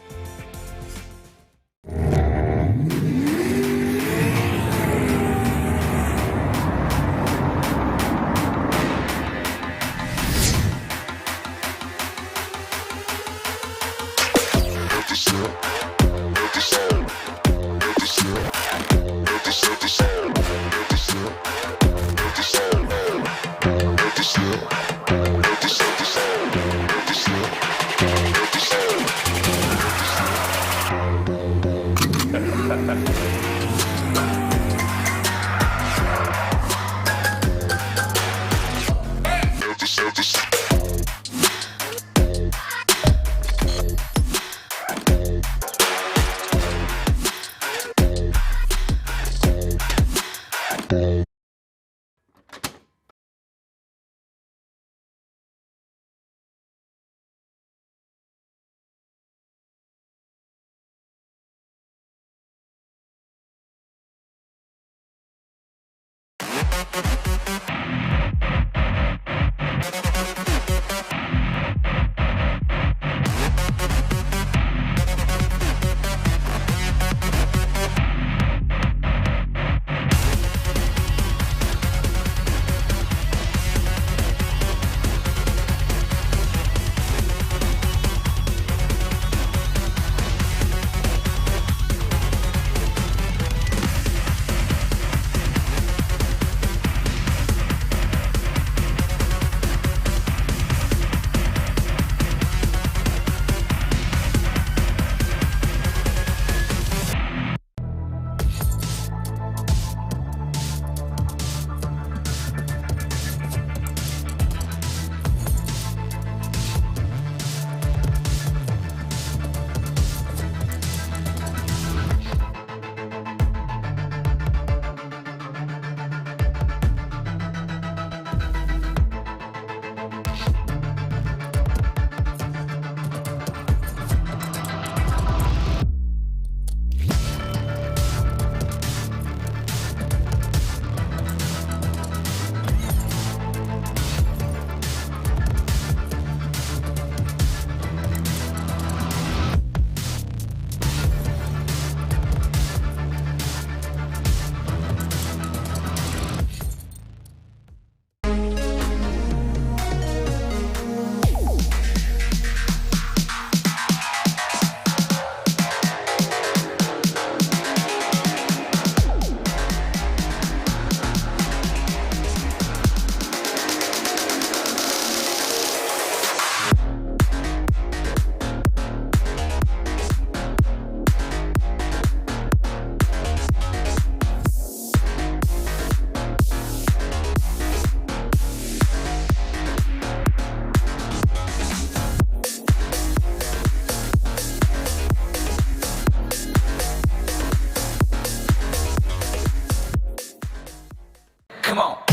Come on.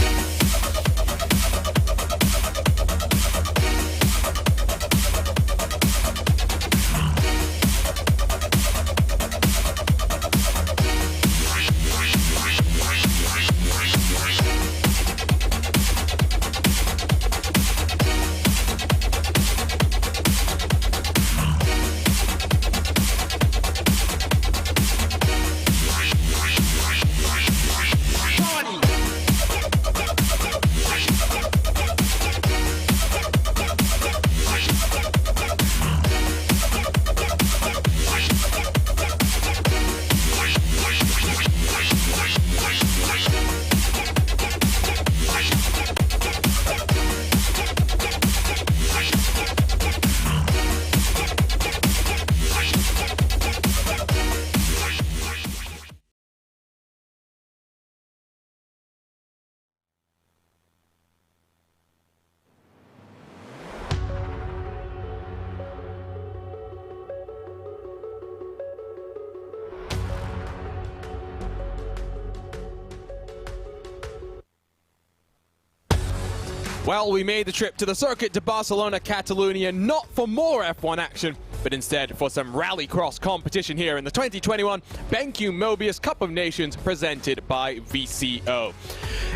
Well, we made the trip to the circuit to Barcelona, Catalonia, not for more F1 action, but instead for some rallycross competition here in the 2021 BenQ MOBIUZ Cup of Nations presented by VCO.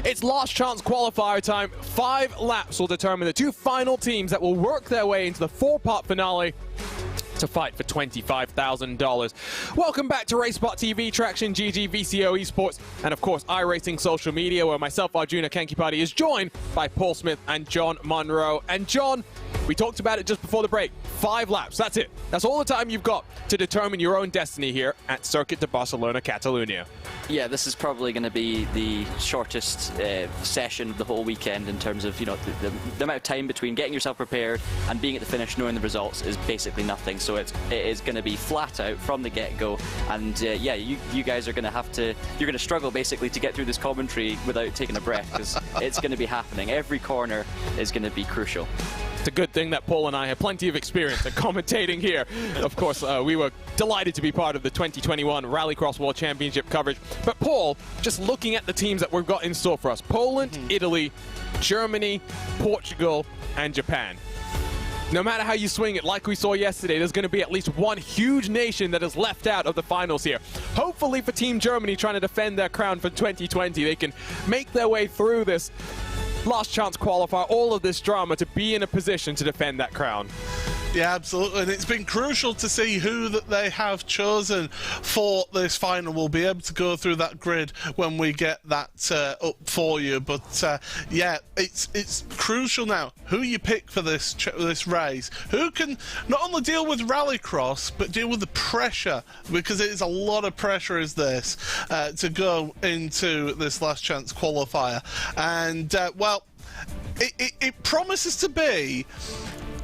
It's last chance qualifier time. 5 laps will determine the 2 final teams that will work their way into the 4-part finale to fight for $25,000. Welcome back to RaceBot TV, Traction, GG, VCO, Esports, and of course iRacing social media, where myself, Arjuna Kenkipati, is joined by Paul Smith and John Monroe. And John, we talked about it just before the break. 5 laps, that's it. That's all the time you've got to determine your own destiny here at Circuit de Barcelona, Catalunya. Yeah, this is probably going to be the shortest session of the whole weekend in terms of, you know, the amount of time between getting yourself prepared and being at the finish, knowing the results, is basically nothing. So it is going to be flat out from the get-go. And yeah, you guys are going to have to, you're going to struggle basically to get through this commentary without taking a breath, because it's going to be happening. Every corner is going to be crucial. It's a good thing that Paul and I have plenty of experience in commentating here. Of course, we were delighted to be part of the 2021 Rallycross World Championship coverage. But Paul, just looking at the teams that we've got in store for us: Poland, Italy, Germany, Portugal, and Japan. No matter how you swing it, like we saw yesterday, there's going to be at least one huge nation that is left out of the finals here. Hopefully for Team Germany, trying to defend their crown for 2020, they can make their way through this last chance qualifier, all of this drama, to be in a position to defend that crown. Yeah, absolutely, and it's been crucial to see who that they have chosen for this final. We'll be able to go through that grid when we get that up for you, but yeah, it's crucial now who you pick for this race, who can not only deal with rallycross but deal with the pressure, because it is a lot of pressure is this to go into this last chance qualifier. And well, it promises to be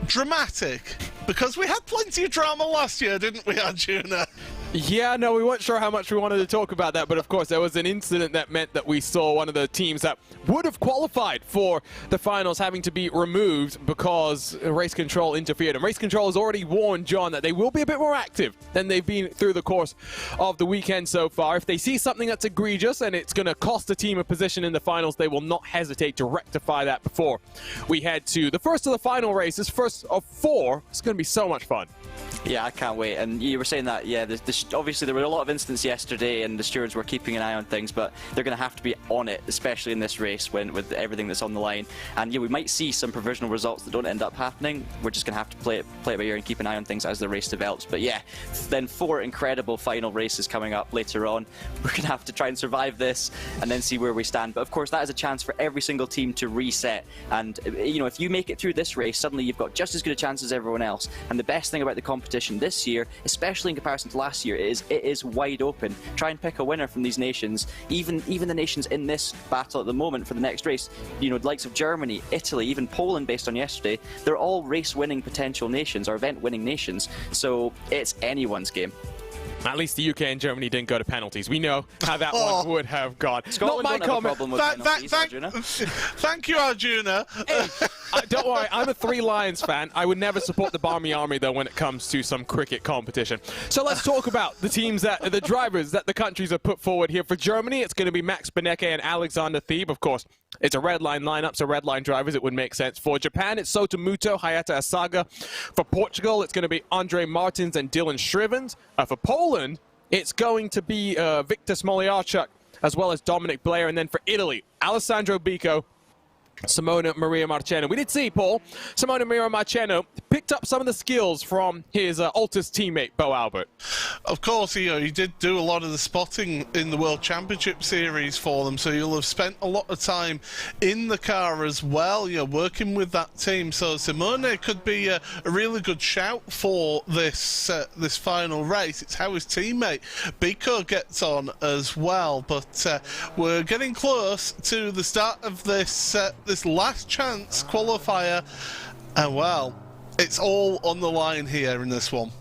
dramatic, because we had plenty of drama last year, didn't we, Arjuna? Yeah, no, we weren't sure how much we wanted to talk about that, but of course there was an incident that meant that we saw one of the teams that would have qualified for the finals having to be removed because Race Control interfered. And Race Control has already warned John that they will be a bit more active than they've been through the course of the weekend so far. If they see something that's egregious and it's going to cost the team a position in the finals, they will not hesitate to rectify that before we head to the first of the final races, first of 4. It's going to be so much fun. Yeah, I can't wait. And you were saying that, yeah, obviously there were a lot of incidents yesterday and the stewards were keeping an eye on things, but they're going to have to be on it, especially in this race with everything that's on the line. And yeah, we might see some provisional results that don't end up happening. We're just going to have to play it by ear and keep an eye on things as the race develops. But yeah, then 4 incredible final races coming up later on. We're going to have to try and survive this and then see where we stand. But of course, that is a chance for every single team to reset. And you know, if you make it through this race, suddenly you've got just as good a chance as everyone else. And the best thing about the competition this year, especially in comparison to last year, is it is wide open. Try and pick a winner from these nations. Even the nations in this battle at the moment for the next race, you know, the likes of Germany, Italy, even Poland, based on yesterday, they're all race-winning potential nations, or event-winning nations. So it's anyone's game. At least the UK and Germany didn't go to penalties. We know how that one would have gone. Scotland Not my don't have comment. a problem with penalties, Arjuna. Thank you, Arjuna. Hey, don't worry, I'm a 3 Lions fan. I would never support the Barmy Army, though, when it comes to some cricket competition. So let's talk about the teams the drivers that the countries have put forward here. For Germany, it's going to be Max Benecke and Alexander Thieb. Of course, it's a red line lineup, so red line drivers, it would make sense. For Japan, it's Sotomuto, Hayata Asaga. For Portugal, it's going to be Andre Martins and Dylan Shrivens. For Poland, it's going to be Victor Smoliarchuk, as well as Dominic Blair. And then for Italy, Alessandro Bico, Simona Maria Marcheno. We did see, Paul, Simona Maria Marcheno picked up some of the skills from his Altus teammate, Bo Albert. Of course, he did do a lot of the spotting in the World Championship Series for them, so you'll have spent a lot of time in the car as well, you know, working with that team. So Simone could be a really good shout for this this final race. It's how his teammate Bico gets on as well. But we're getting close to the start of this this last chance qualifier, and well, it's all on the line here in this one.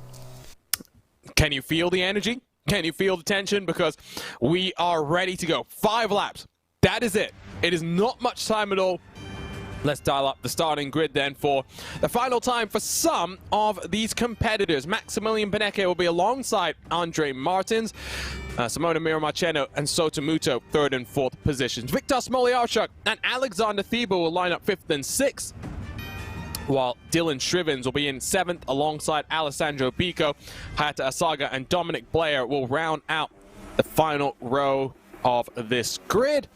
Can you feel the energy? Can you feel the tension? Because we are ready to go. 5 laps. That is it. It is not much time at all. Let's dial up the starting grid then for the final time for some of these competitors. Maximilian Benecke will be alongside Andre Martins. Simona Mira Marcheno and Sotomuto 3rd and 4th positions. Victor Smoliarchuk and Alexander Thieb will line up 5th and 6th. while Dylan Shrivens will be in 7th alongside Alessandro Bico. Hayata Asaga and Dominic Blair will round out the final row of this grid.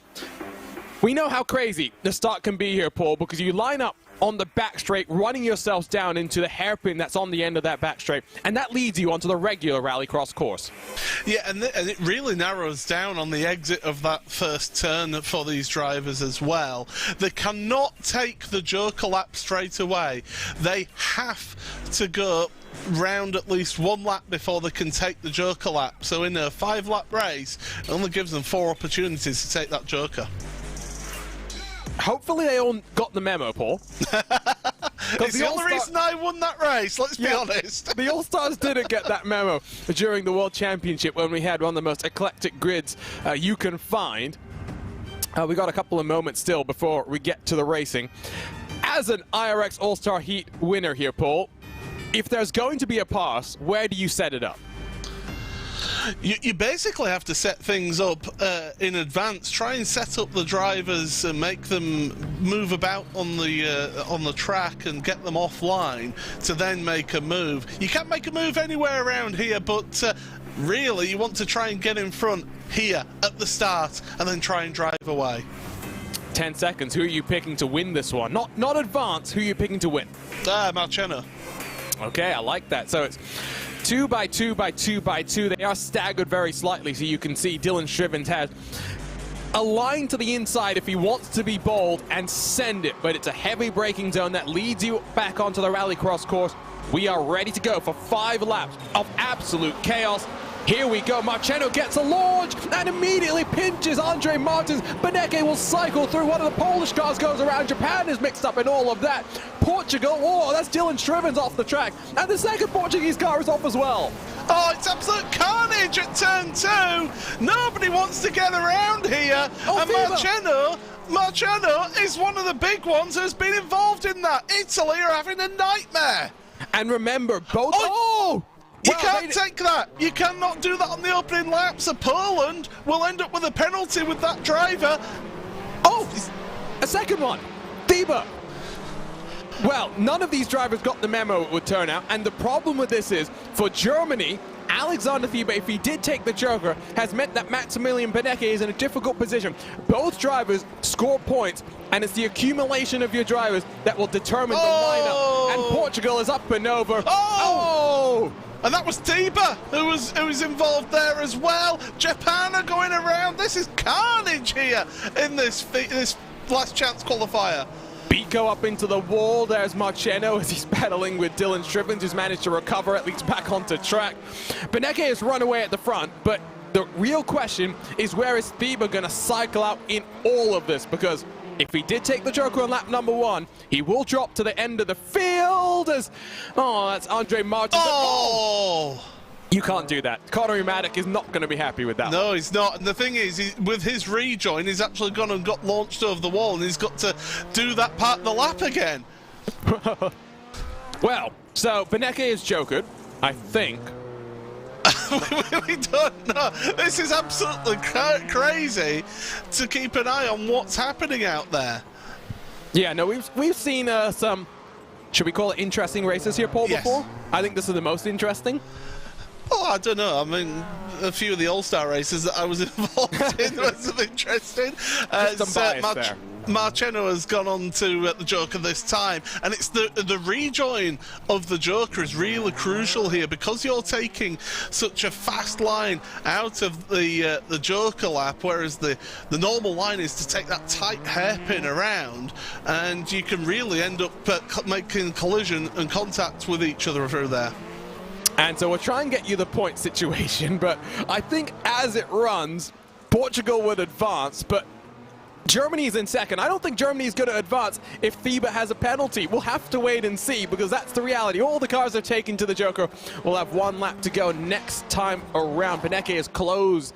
We know how crazy the start can be here, Paul, because you line up on the back straight, running yourselves down into the hairpin that's on the end of that back straight, and that leads you onto the regular rallycross course. Yeah, and it really narrows down on the exit of that first turn for these drivers as well. They cannot take the Joker lap straight away. They have to go round at least 1 lap before they can take the Joker lap. So in a 5-lap race, it only gives them 4 opportunities to take that Joker. Hopefully they all got the memo, Paul. It's the only reason I won that race, let's be honest. The All-Stars didn't get that memo during the World Championship when we had one of the most eclectic grids you can find. We got a couple of moments still before we get to the racing. As an IRX All-Star Heat winner here, Paul, if there's going to be a pass, where do you set it up? You basically have to set things up in advance. Try and set up the drivers and make them move about on the track and get them offline to then make a move. You can't make a move anywhere around here, but really you want to try and get in front here at the start and then try and drive away. 10 seconds. Who are you picking to win this one? Not advance. Who are you picking to win? Marchena. Okay, I like that. So it's 2 by 2 by 2 by 2. They are staggered very slightly, so you can see Dylan Shrivens has a line to the inside if he wants to be bold and send it, but it's a heavy braking zone that leads you back onto the rallycross course. We are ready to go for 5 laps of absolute chaos. Here we go. Marcheno gets a launch and immediately pinches Andre Martins. BenQ will cycle through. One of the Polish cars goes around. Japan is mixed up in all of that. Portugal, oh, that's Dylan Shrivens off the track. And the second Portuguese car is off as well. Oh, it's absolute carnage at turn 2. Nobody wants to get around here. Oh, and Marcheno is one of the big ones who's been involved in that. Italy are having a nightmare. And remember, both... You can't take that. You cannot do that on the opening laps. So Poland will end up with a penalty with that driver. Oh, a second one. Thiebe. Well, none of these drivers got the memo, it would turn out. And the problem with this is, for Germany, Alexander Thiebe, if he did take the Joker, has meant that Maximilian BenQ is in a difficult position. Both drivers score points, and it's the accumulation of your drivers that will determine the lineup. And Portugal is up and over. Oh! And that was Thiebe who was involved there as well. Japan are going around. This is carnage here in this last chance qualifier. Bico up into the wall. There's Marcheno as he's battling with Dylan Shrivens, who's managed to recover at least back onto track. BenQ has run away at the front, but the real question is, where is Thiebe going to cycle out in all of this? Because if he did take the Joker on lap number 1, he will drop to the end of the field as... Oh, that's Andre Martin. Oh! You can't do that. Conor Maddock is not going to be happy with that. No, he's not. And the thing is, with his rejoin, he's actually gone and got launched over the wall, and he's got to do that part of the lap again. Well, so BenQ is Jokered, I think. We don't know. This is absolutely crazy to keep an eye on what's happening out there. Yeah, no, we've seen some, should we call it interesting races here, Paul, before? I think this is the most interesting. Oh, I don't know. I mean, a few of the All-Star races that I was involved in was interesting. Marcheno has gone on to the Joker this time, and it's the rejoin of the Joker is really crucial here, because you're taking such a fast line out of the Joker lap, whereas the normal line is to take that tight hairpin around, and you can really end up making collision and contact with each other through there. And so we'll try and get you the point situation, but I think as it runs, Portugal would advance, but Germany's in second. I don't think Germany's going to advance if Thiebe has a penalty. We'll have to wait and see, because that's the reality. All the cars are taken to the Joker. We'll have 1 lap to go next time around. BenQ is closed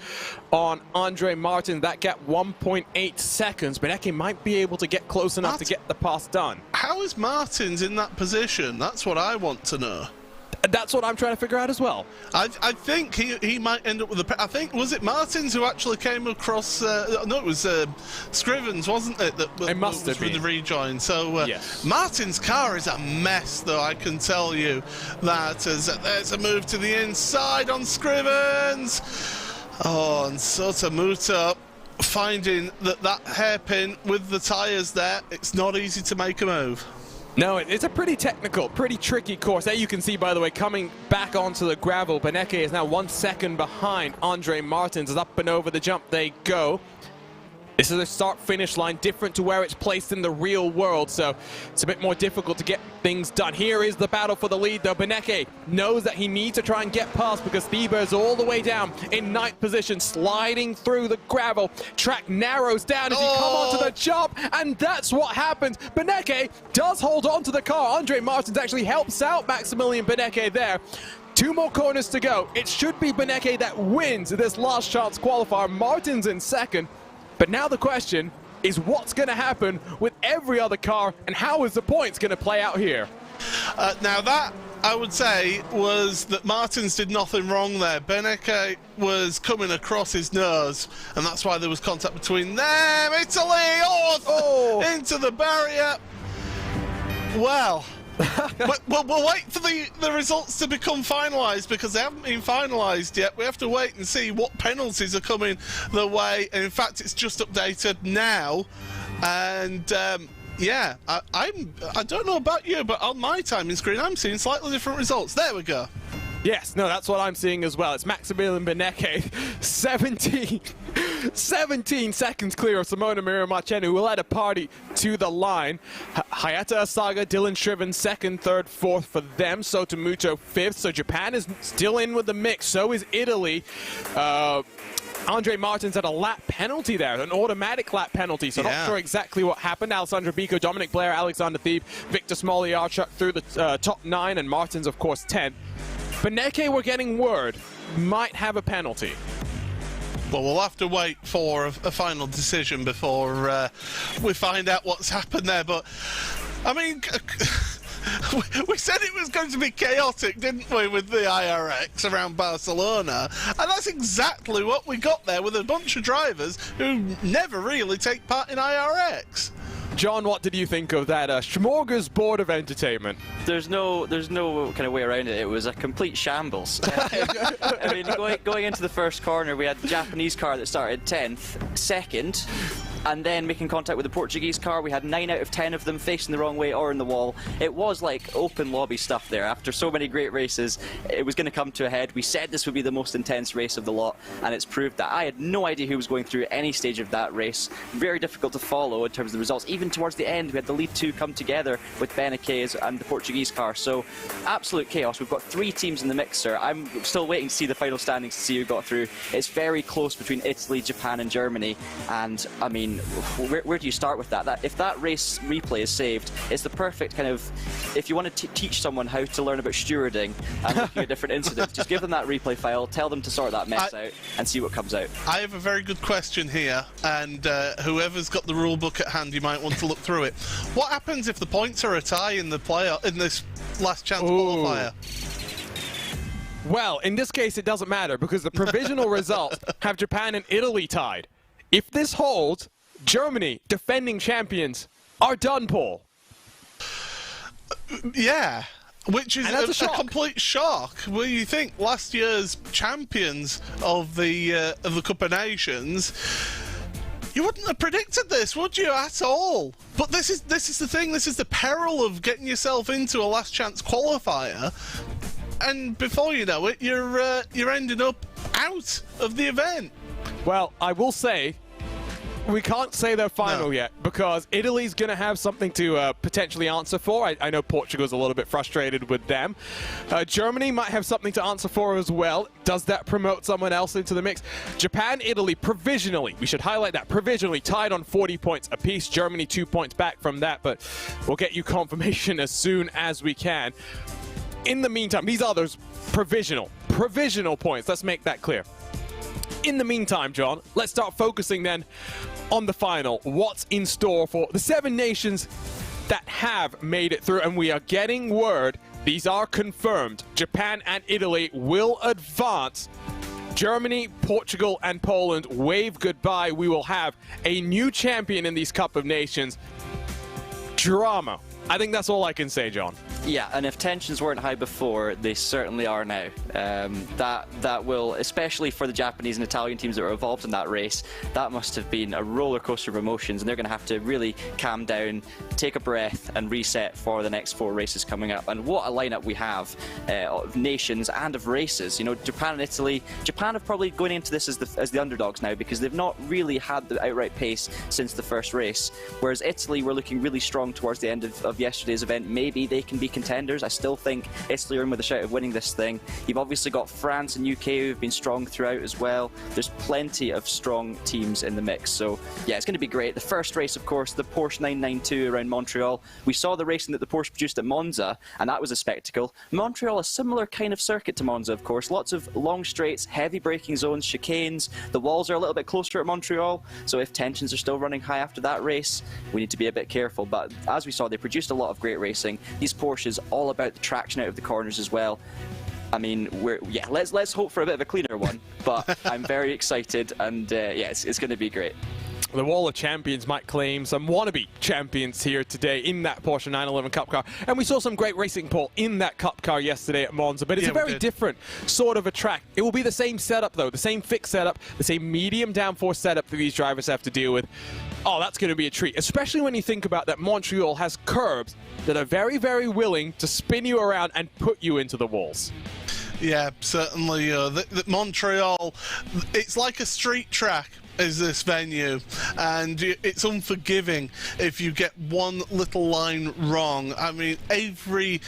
on Andre Martin. That gap 1.8 seconds. BenQ might be able to get close enough to get the pass done. How is Martins in that position? That's what I want to know. That's what I'm trying to figure out as well. I think he might end up with I think, was it Martins who actually came across, no, it was Scrivens, wasn't it? It must have been. The rejoin. So yes. Martin's car is a mess, though, I can tell you that. There's a move to the inside on Scrivens. Oh, and Sotomuto finding that hairpin with the tyres there, it's not easy to make a move. No, it's a pretty technical, pretty tricky course. There you can see, by the way, coming back onto the gravel, BenQ is now 1 second behind Andre Martins. As up and over the jump they go. This is a start-finish line different to where it's placed in the real world, so it's a bit more difficult to get things done. Here is the battle for the lead, though. BenQ knows that he needs to try and get past because Thieber is all the way down in 9th position, sliding through the gravel. Track narrows down as he come onto the jump, and that's what happens. BenQ does hold on to the car. Andre Martins actually helps out Maximilian BenQ there. 2 more corners to go. It should be BenQ that wins this last chance qualifier. Martins in 2nd. But now the question is what's going to happen with every other car and how is the points going to play out here? Now that, I would say, was that Martins did nothing wrong there. BenQ was coming across his nose, and that's why there was contact between them. Italy, into the barrier. Well, we'll wait for the results to become finalised because they haven't been finalised yet. We have to wait and see what penalties are coming the way. And in fact, it's just updated now. And yeah, I don't know about you, but on my timing screen, I'm seeing slightly different results. There we go. Yes, no, that's what I'm seeing as well. It's Maximilian BenQ, 17 seconds clear of Simona Miramarchenu, who will add a party to the line. Hayata Asaga, Dylan Shriven, 2nd, 3rd, 4th for them. Sotomuto, 5th. So Japan is still in with the mix. So is Italy. Andre Martins had a lap penalty there, an automatic lap penalty, so not sure exactly what happened. Alessandro Bico, Dominic Blair, Alexander Thebe, Victor Smoljarchuk through the top 9, and Martins, of course, 10. BenQ, we're getting word, might have a penalty. Well, we'll have to wait for a final decision before we find out what's happened there. But, I mean, we said it was going to be chaotic, didn't we, with the iRacing around Barcelona? And that's exactly what we got there, with a bunch of drivers who never really take part in iRacing. John, what did you think of that smorgasbord of entertainment? There's no kind of way around it. It was a complete shambles. I mean, going into the first corner, we had the Japanese car that started 10th, 2nd, and then making contact with the Portuguese car. We had 9 out of 10 of them facing the wrong way or in the wall. It was like open lobby stuff there. After so many great races, it was going to come to a head. We said this would be the most intense race of the lot, and it's proved that. I had no idea who was going through any stage of that race. Very difficult to follow in terms of the results. Even towards the end, we had the lead 2 come together with BenQ's and the Portuguese car. So absolute chaos. We've got 3 teams in the mixer. I'm still waiting to see the final standings to see who got through. It's very close between Italy, Japan and Germany. And I mean, where do you start with that? If that race replay is saved, it's the perfect kind of, if you want to teach someone how to learn about stewarding and looking at different incidents, just give them that replay file, tell them to sort that mess out and see what comes out. I have a very good question here, and whoever's got the rule book at hand, you might want to look through it. What happens if the points are a tie in the in this last chance qualifier? Well, in this case, it doesn't matter because the provisional results have Japan and Italy tied. If this holds, Germany, defending champions, are done, Paul. Yeah, which is a complete shock. Well, you think last year's champions of the Cup of Nations, you wouldn't have predicted this, would you, at all? But this is the thing. This is the peril of getting yourself into a last chance qualifier, and before you know it, you're ending up out of the event. Well, I will say, we can't say they're final yet because Italy's going to have something to potentially answer for. I know Portugal's a little bit frustrated with them. Germany might have something to answer for as well. Does that promote someone else into the mix? Japan, Italy, provisionally, we should highlight that, provisionally tied on 40 points apiece. Germany 2 points back from that, but we'll get you confirmation as soon as we can. In the meantime, these others, provisional points. Let's make that clear. In the meantime, John, let's start focusing then on the final. What's in store for the 7 nations that have made it through? And we are getting word these are confirmed. Japan and Italy will advance. Germany, Portugal, and Poland wave goodbye. We will have a new champion in these Cup of Nations. Drama. I think that's all I can say, John. Yeah, and if tensions weren't high before, they certainly are now. That will, especially for the Japanese and Italian teams that were involved in that race, that must have been a roller coaster of emotions, and they're going to have to really calm down, take a breath, and reset for the next 4 races coming up. And what a lineup we have of nations and of races. You know, Japan and Italy. Japan have probably going into this as the underdogs now because they've not really had the outright pace since the first race. Whereas Italy were looking really strong towards the end of yesterday's event. Maybe they can be contenders. I still think Italy are in with a shout of winning this thing. You've obviously got France and UK who've been strong throughout as well. There's plenty of strong teams in the mix. So yeah, it's going to be great. The first race, of course, the Porsche 992 around Montreal. We saw the racing that the Porsche produced at Monza, and that was a spectacle. Montreal, a similar kind of circuit to Monza, of course. Lots of long straights, heavy braking zones, chicanes. The walls are a little bit closer at Montreal, so if tensions are still running high after that race, we need to be a bit careful. But as we saw, they produced a lot of great racing. These Porsches all about the traction out of the corners as well. I mean, let's hope for a bit of a cleaner one, but I'm very excited, and yeah, it's going to be great. The Wall of Champions might claim some wannabe champions here today in that Porsche 911 Cup car. And we saw some great racing, Paul, in that Cup car yesterday at Monza. But it's a very different sort of a track. It will be the same setup, though, the same fixed setup, the same medium downforce setup that these drivers have to deal with. Oh, that's going to be a treat, especially when you think about that Montreal has curbs that are very, very willing to spin you around and put you into the walls. Yeah, certainly. Montreal, it's like a street track, is this venue, and it's unforgiving if you get one little line wrong. I mean, every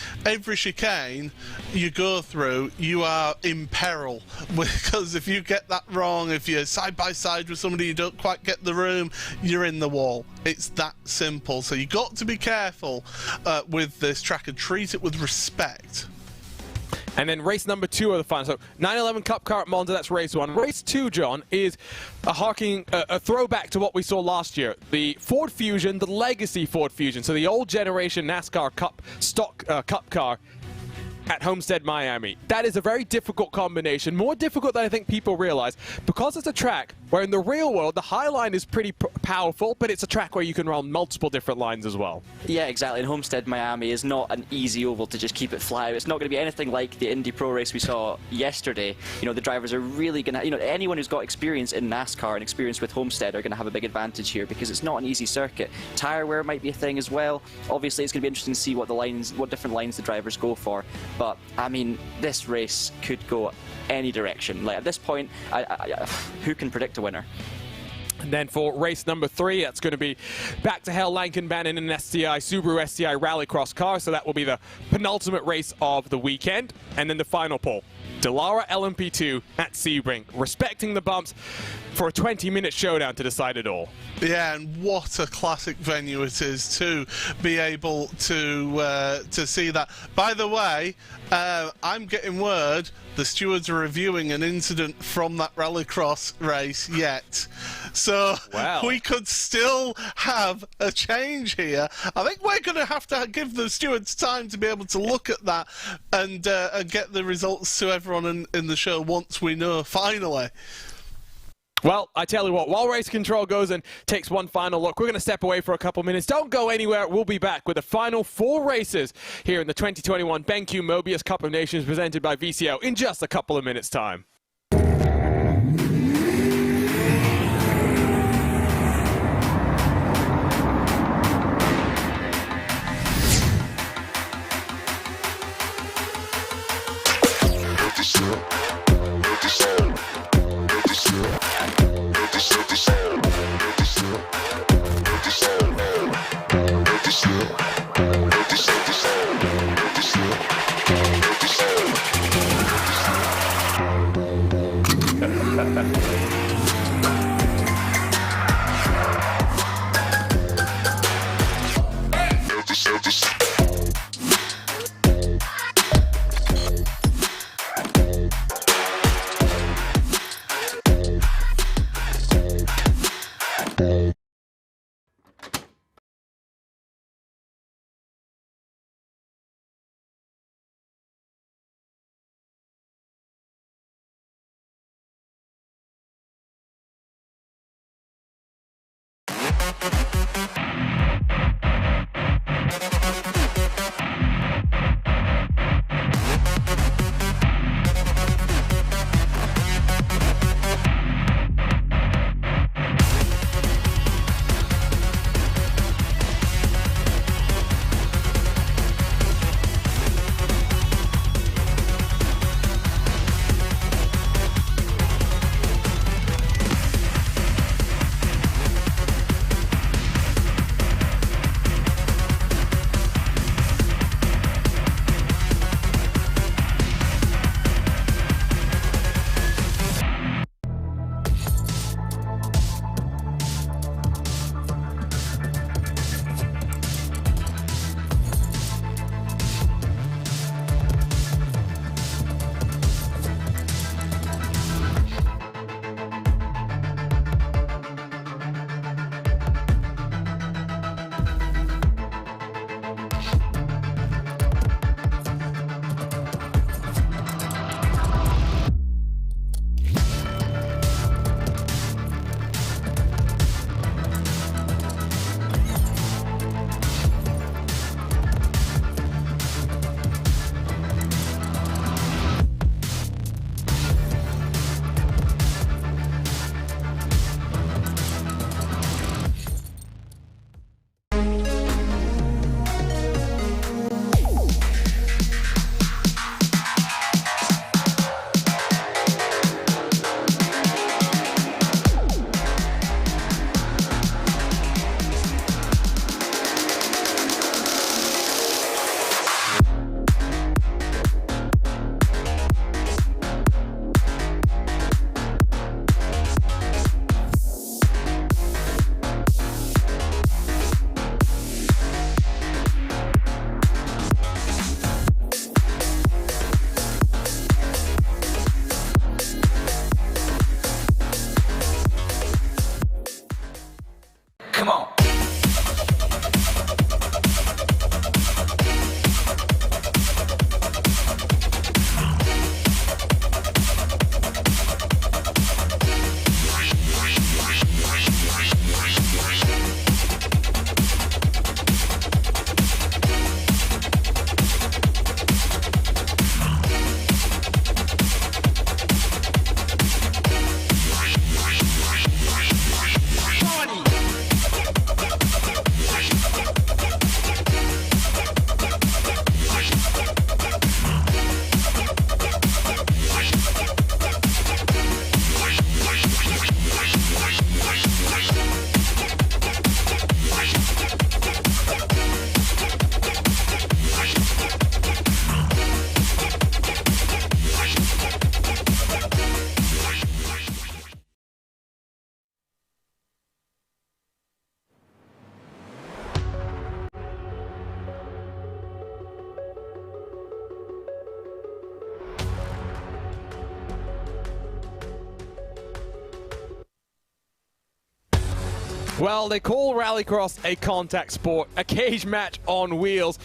chicane you go through, you are in peril, because if you get that wrong, if you're side by side with somebody, you don't quite get the room, you're in the wall. It's that simple. So you got to be careful with this track and treat it with respect. And then race number 2 of the final. So 911 Cup car at Monza, that's race 1. Race 2, John, is a throwback to what we saw last year. The Ford Fusion, the legacy Ford Fusion. So the old generation NASCAR Cup stock Cup car at Homestead, Miami. That is a very difficult combination, more difficult than I think people realize, because it's a track where in the real world the high line is pretty powerful, but it's a track where you can run multiple different lines as well. Yeah, exactly. And Homestead, Miami is not an easy oval to just keep it flat. It's not going to be anything like the Indy Pro race we saw yesterday. You know, the drivers are really going to, you know, anyone who's got experience in NASCAR and experience with Homestead are going to have a big advantage here because it's not an easy circuit. Tire wear might be a thing as well. Obviously, it's going to be interesting to see what different lines the drivers go for. But I mean, this race could go any direction. Like at this point, who can predict a winner? And then for race number 3, that's going to be back to hell Lankenbahn in an STI, Subaru STI Rallycross car. So that will be the penultimate race of the weekend. And then the final pole, Dallara LMP2 at Sebring, respecting the bumps for a 20-minute showdown to decide it all. Yeah, and what a classic venue it is to be able to see that. By the way, I'm getting word the stewards are reviewing an incident from that rallycross race yet. So we could still have a change here. I think we're going to have to give the stewards time to be able to look at that and get the results to everyone in the show once we know finally. Well, I tell you what, while race control goes and takes one final look, we're going to step away for a couple minutes. Don't go anywhere. We'll be back with the final 4 races here in the 2021 BenQ MOBIUZ Cup of Nations presented by VCO in just a couple of minutes' time. Come on. Well, they call rallycross a contact sport, a cage match on wheels,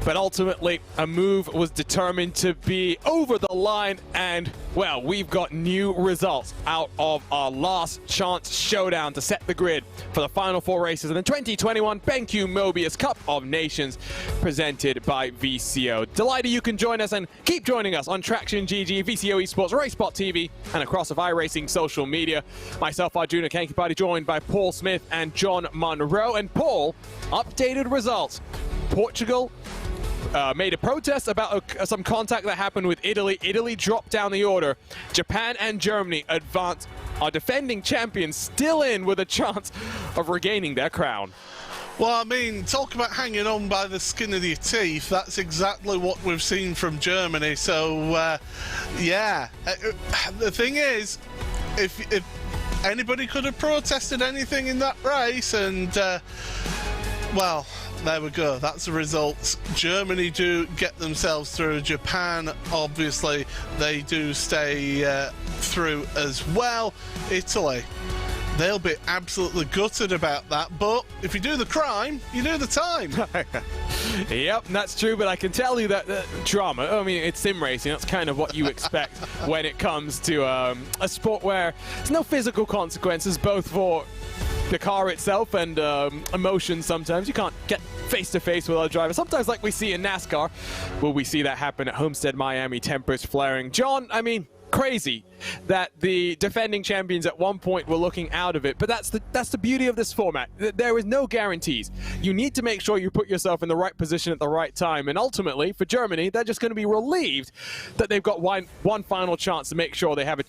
but ultimately a move was determined to be over the line, and well, we've got new results out of our last chance showdown to set the grid for the final four races in the 2021 BenQ MOBIUZ Cup of Nations presented by VCO. Delighted you can join us and keep joining us on Traction GG, VCO Esports, RaceSpot TV, and across of iRacing social media. Myself, Arjuna Kankipati, joined by Paul Smith and John Monroe. And Paul, updated results. Portugal made a protest about some contact that happened with Italy. Italy dropped down the order. Japan and Germany advanced. Our defending champions still in with a chance of regaining their crown. Well, I mean, talk about hanging on by the skin of your teeth. That's exactly what we've seen from Germany. So, yeah. The thing is, if anybody could have protested anything in that race, and, well, there we go. That's the results. Germany do get themselves through. Japan, obviously, they do stay through as well. Italy, they'll be absolutely gutted about that, but if you do the crime, you do the time. Yep, that's true, but I can tell you that drama, I mean, it's sim racing, that's kind of what you expect when it comes to a sport where there's no physical consequences, both for the car itself and emotions sometimes. You can't get face-to-face with other drivers. Sometimes, like we see in NASCAR, will we see that happen at Homestead, Miami, tempers flaring. John, I mean, crazy that the defending champions at one point were looking out of it, but that's the beauty of this format. There is no guarantees. You need to make sure you put yourself in the right position at the right time, and ultimately for Germany they're just going to be relieved that they've got one final chance to make sure they have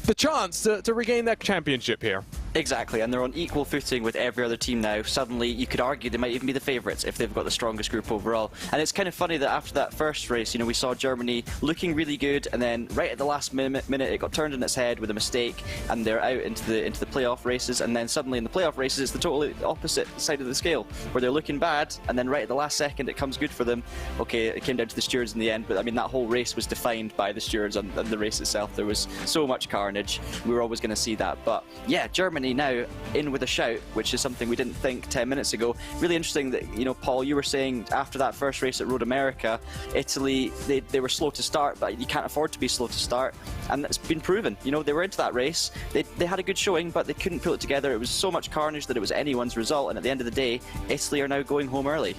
the chance to regain their championship here. Exactly, and they're on equal footing with every other team now. Suddenly, you could argue they might even be the favourites if they've got the strongest group overall. And it's kind of funny that after that first race, you know, we saw Germany looking really good, and then right at the last minute, it got turned on its head with a mistake, and they're out into the playoff races. And then suddenly in the playoff races, it's the totally opposite side of the scale, where they're looking bad, and then right at the last second, it comes good for them. Okay, it came down to the stewards in the end, but I mean that whole race was defined by the stewards and the race itself. There was so much carnage. We were always going to see that, but yeah, Germany now in with a shout, which is something we didn't think 10 minutes ago. Really interesting that, you know, Paul, you were saying after that first race at Road America, Italy, they were slow to start, but you can't afford to be slow to start, and it's been proven. You know, they were into that race, they had a good showing, but they couldn't pull it together. It was so much carnage that it was anyone's result, and at the end of the day, Italy are now going home early.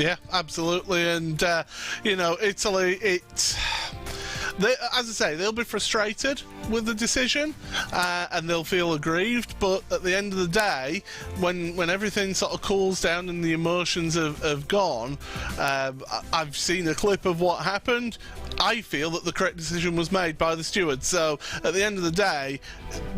Yeah, absolutely, and you know, Italy, as I say, they'll be frustrated with the decision and they'll feel aggrieved, but at the end of the day, when everything sort of cools down and the emotions have gone, I've seen a clip of what happened. I feel that the correct decision was made by the stewards. So at the end of the day,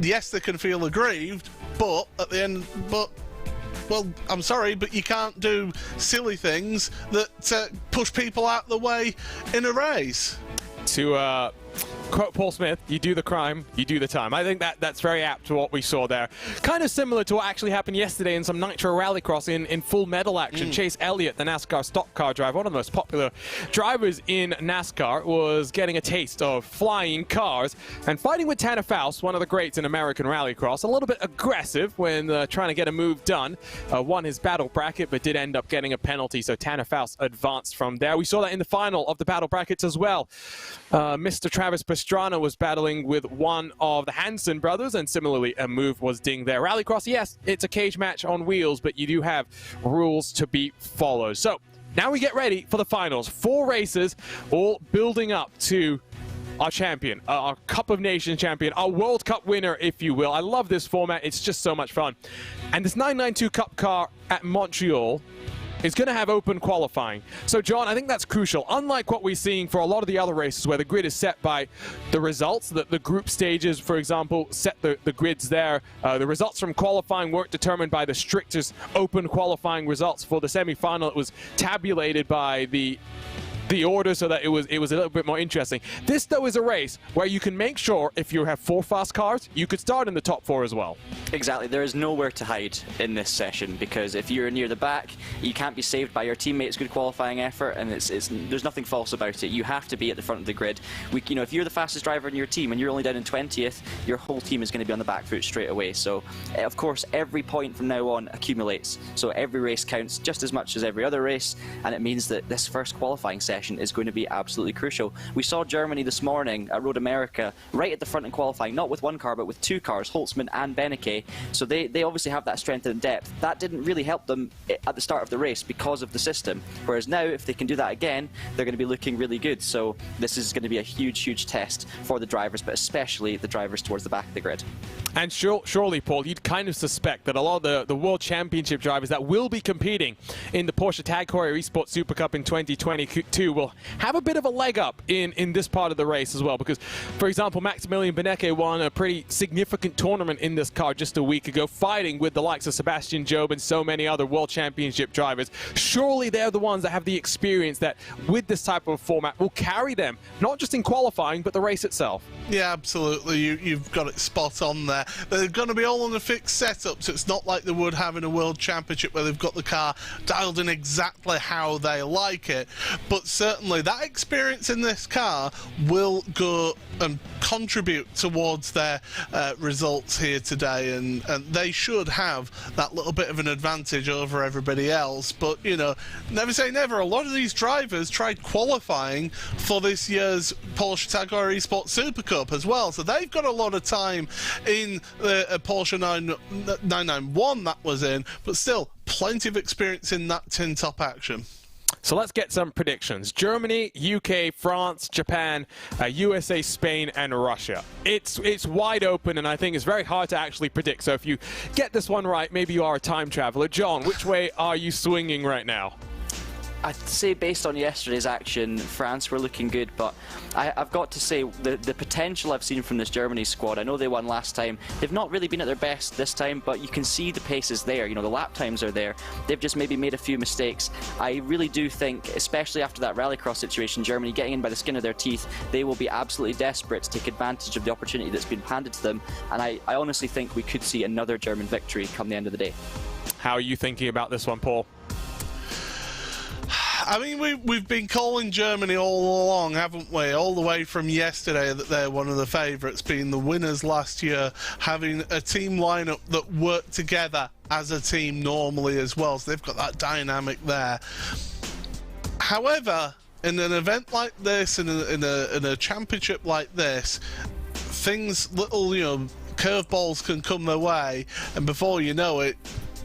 yes, they can feel aggrieved, but at the end, well, I'm sorry, but you can't do silly things that push people out the way in a race. To quote Paul Smith, you do the crime, you do the time. I think that's very apt to what we saw there. Kind of similar to what actually happened yesterday in some Nitro Rallycross in full medal action. Chase Elliott, the NASCAR stock car driver, one of the most popular drivers in NASCAR, was getting a taste of flying cars and fighting with Tanner Faust, one of the greats in American Rallycross. A little bit aggressive when trying to get a move done. Won his battle bracket, but did end up getting a penalty, so Tanner Faust advanced from there. We saw that in the final of the battle brackets as well. Mr. Travis Pastrana was battling with one of the Hansen brothers, and similarly a move was dinged there. Rallycross, yes, it's a cage match on wheels, but you do have rules to be followed. So now we get ready for the finals. 4 races, all building up to our champion, our Cup of Nations champion, our World Cup winner, if you will. I love this format. It's just so much fun. And this 992 Cup car at Montreal is going to have open qualifying. So, John, I think that's crucial. Unlike what we're seeing for a lot of the other races where the grid is set by the results, that the group stages, for example, set the grids there. The results from qualifying weren't determined by the strictest open qualifying results. For the semi-final, it was tabulated by the order so that it was a little bit more interesting. This, though, is a race where you can make sure if you have 4 fast cars, you could start in the top 4 as well. Exactly. There is nowhere to hide in this session, because if you're near the back, you can't be saved by your teammates' good qualifying effort, and there's nothing false about it. You have to be at the front of the grid. You know, if you're the fastest driver in your team and you're only down in 20th, your whole team is going to be on the back foot straight away. So, of course, every point from now on accumulates. So every race counts just as much as every other race, and it means that this first qualifying session is going to be absolutely crucial. We saw Germany this morning at Road America right at the front in qualifying, not with 1 car but with 2 cars, Holtzman and Beneke. So they obviously have that strength and depth. That didn't really help them at the start of the race because of the system. Whereas now, if they can do that again, they're going to be looking really good. So this is going to be a huge test for the drivers, but especially the drivers towards the back of the grid. And surely, Paul, you'd kind of suspect that a lot of the World Championship drivers that will be competing in the Porsche Tag Heuer Esports Super Cup in 2022 will have a bit of a leg up in this part of the race as well, because, for example, Maximilian Beneke won a pretty significant tournament in this car just a week ago, fighting with the likes of Sebastian Job and so many other World Championship drivers. Surely they're the ones that have the experience that, with this type of format, will carry them, not just in qualifying, but the race itself. Yeah, absolutely. You've got it spot on there. They're going to be all on a fixed setup, so it's not like they would have in a World Championship where they've got the car dialed in exactly how they like it. But certainly that experience in this car will go and contribute towards their results here today, and they should have that little bit of an advantage over everybody else. But, you know, never say never. A lot of these drivers tried qualifying for this year's Porsche Tagore Esports Super Cup as well, so they've got a lot of time in the Porsche 991 that was in, but still plenty of experience in that tin top action. So let's get some predictions. Germany, UK, France, Japan, USA, Spain, and Russia. It's wide open, and I think it's very hard to actually predict. So if you get this one right, maybe you are a time traveler. John, which way are you swinging right now? I'd say based on yesterday's action, France were looking good, but I've got to say the potential I've seen from this Germany squad, I know they won last time, they've not really been at their best this time, but you can see the pace is there, you know, the lap times are there, they've just maybe made a few mistakes. I really do think, especially after that rallycross situation, Germany getting in by the skin of their teeth, they will be absolutely desperate to take advantage of the opportunity that's been handed to them, and I honestly think we could see another German victory come the end of the day. How are you thinking about this one, Paul? I mean, we've been calling Germany all along, haven't we? All the way from yesterday that they're one of the favourites, being the winners last year, having a team lineup that worked together as a team normally as well. So they've got that dynamic there. However, in an event like this, in a championship like this, things, little, you know, curveballs can come their way, and before you know it,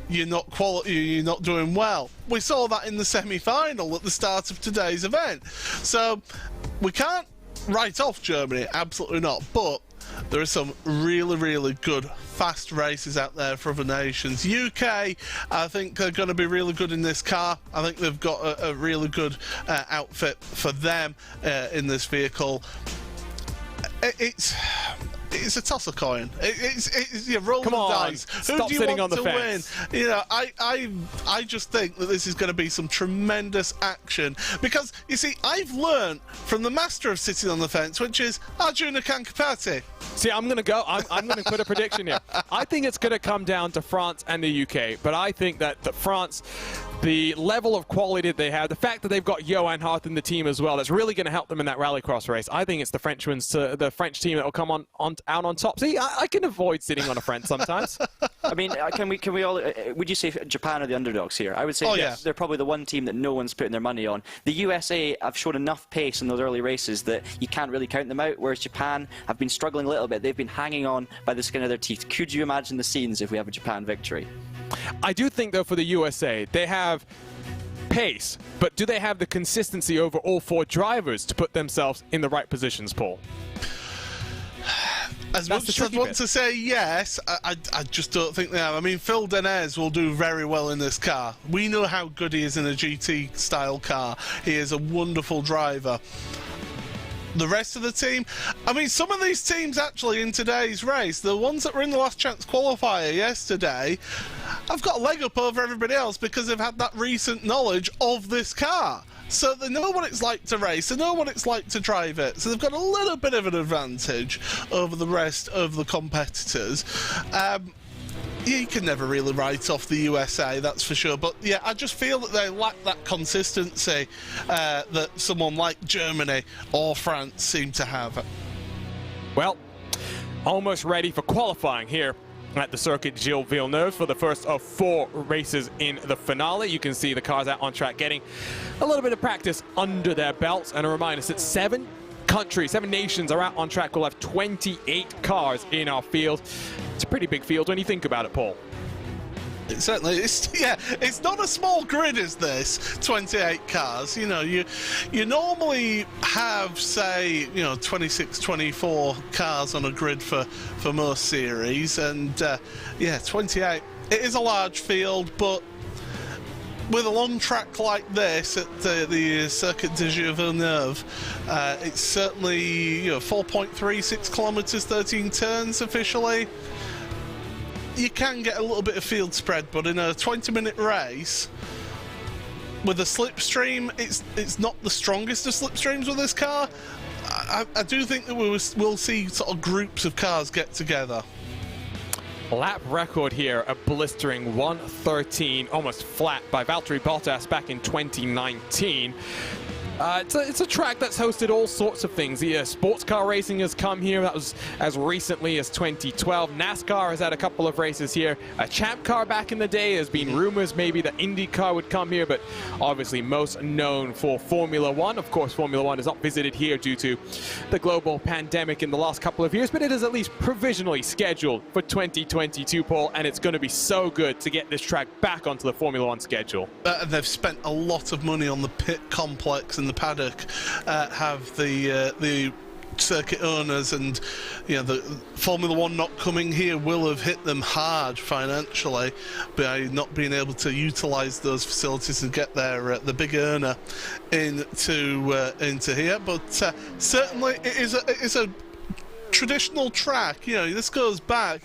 you're not doing well. We saw that in the semi-final at the start of today's event. So we can't write off Germany, absolutely not, but there are some really, really good fast races out there for other nations. UK, I think they're going to be really good in this car. I think they've got a really good outfit for them in this vehicle. It's a toss a coin. It's you roll the dice. Who do you want to win? You know, I just think that this is going to be some tremendous action, because you see, I've learned from the master of sitting on the fence, which is Arjuna Kankapati. See, I'm going to go. I'm going to put a prediction here. I think it's going to come down to France and the UK, but I think that France, the level of quality that they have, the fact that they've got Johan Hart in the team as well, that's really going to help them in that rallycross race. I think it's the French team that will come out on top. See, I can avoid sitting on a French sometimes. I mean, can we all? Would you say Japan are the underdogs here? I would say they're probably the one team that no one's putting their money on. The USA have shown enough pace in those early races that you can't really count them out, whereas Japan have been struggling a little bit. They've been hanging on by the skin of their teeth. Could you imagine the scenes if we have a Japan victory? I do think, though, for the USA, they have pace, but do they have the consistency over all four drivers to put themselves in the right positions, Paul? As much as I'd want to say yes, I just don't think they have. I mean, Phil Denez will do very well in this car. We know how good he is in a GT-style car. He is a wonderful driver. The rest of the team, I mean, some of these teams actually in today's race, the ones that were in the last chance qualifier yesterday, have got a leg up over everybody else because they've had that recent knowledge of this car. So they know what it's like to race, they know what it's like to drive it, so they've got a little bit of an advantage over the rest of the competitors. You can never really write off the USA, that's for sure, but yeah, I just feel that they lack that consistency that someone like Germany or France seem to have. Well, almost ready for qualifying here at the Circuit Gilles Villeneuve for the first of 4 races in the finale. You can see the cars out on track getting a little bit of practice under their belts, and a reminder that 7 nations are out on track. We'll have 28 cars in our field. It's a pretty big field when you think about it, Paul. It certainly is. Yeah, it's not a small grid, is this? 28 cars. You know, you normally have, say, you know, 26, 24 cars on a grid for most series, and yeah, 28. It is a large field, but with a long track like this at the Circuit de Gilles Villeneuve, it's certainly, you know, 4.36 kilometers, 13 turns officially. You can get a little bit of field spread, but in a 20-minute race with a slipstream, it's not the strongest of slipstreams with this car. I do think that we'll see sort of groups of cars get together. Lap record here, a blistering 1:13, almost flat, by Valtteri Bottas back in 2019. It's a track that's hosted all sorts of things. Sports car racing has come here. That was as recently as 2012. NASCAR has had a couple of races here. A Champ Car back in the day. There's been rumors maybe that IndyCar would come here, but obviously most known for Formula One. Of course, Formula One is not visited here due to the global pandemic in the last couple of years, but it is at least provisionally scheduled for 2022, Paul, and it's going to be so good to get this track back onto the Formula One schedule. They've spent a lot of money on the pit complex and the paddock. Have the circuit owners, and the Formula One not coming here will have hit them hard financially by not being able to utilise those facilities and get the big earner into here. But certainly it is a traditional track. This goes back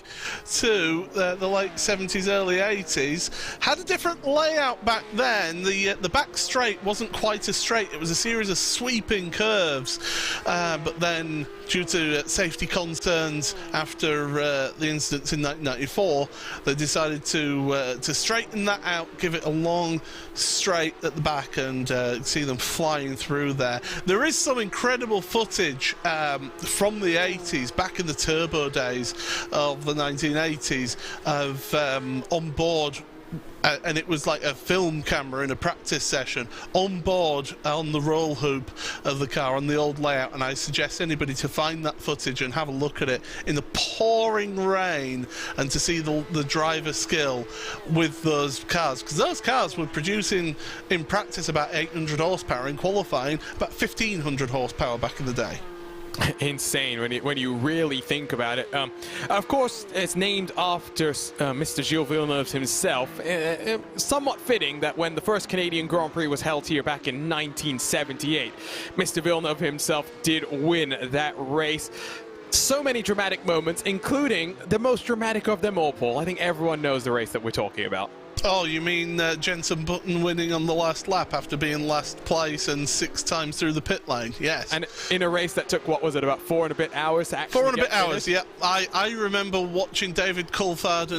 to the late 70s, early 80s. Had a different layout back then. The back straight wasn't quite as straight. It was a series of sweeping curves, but then due to safety concerns after the incidents in 1994, they decided to straighten that out, give it a long straight at the back, and see them flying through there. There is some incredible footage from the 80s, back in the turbo days of the 1980s, of on board, and it was like a film camera in a practice session on board on the roll hoop of the car on the old layout, and I suggest anybody to find that footage and have a look at it in the pouring rain and to see the driver skill with those cars, because those cars were producing in practice about 800 horsepower, in qualifying about 1500 horsepower back in the day. Insane when you really think about it. Of course, it's named after Mr. Gilles Villeneuve himself. Somewhat fitting that when the first Canadian Grand Prix was held here back in 1978, Mr. Villeneuve himself did win that race. So many dramatic moments, including the most dramatic of them all, Paul. I think everyone knows the race that we're talking about. Oh, you mean Jenson Button winning on the last lap after being last place and 6 times through the pit lane? Yes. And in a race that took, what was it, about 4 and a bit hours to actually 4 and a bit hours, yeah. I remember watching David Coulthard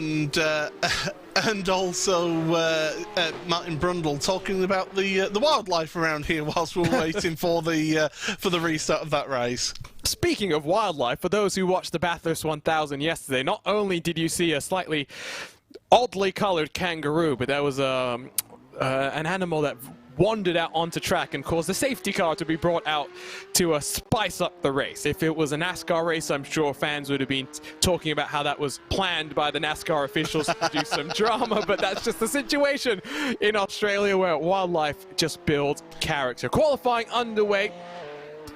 and also Martin Brundle talking about the wildlife around here whilst we were waiting for the restart of that race. Speaking of wildlife, for those who watched the Bathurst 1000 yesterday, not only did you see a slightly oddly colored kangaroo, but there was an animal that wandered out onto track and caused the safety car to be brought out to spice up the race. If it was a NASCAR race, I'm sure fans would have been talking about how that was planned by the NASCAR officials to produce some drama, but that's just the situation in Australia where wildlife just builds character. Qualifying underway.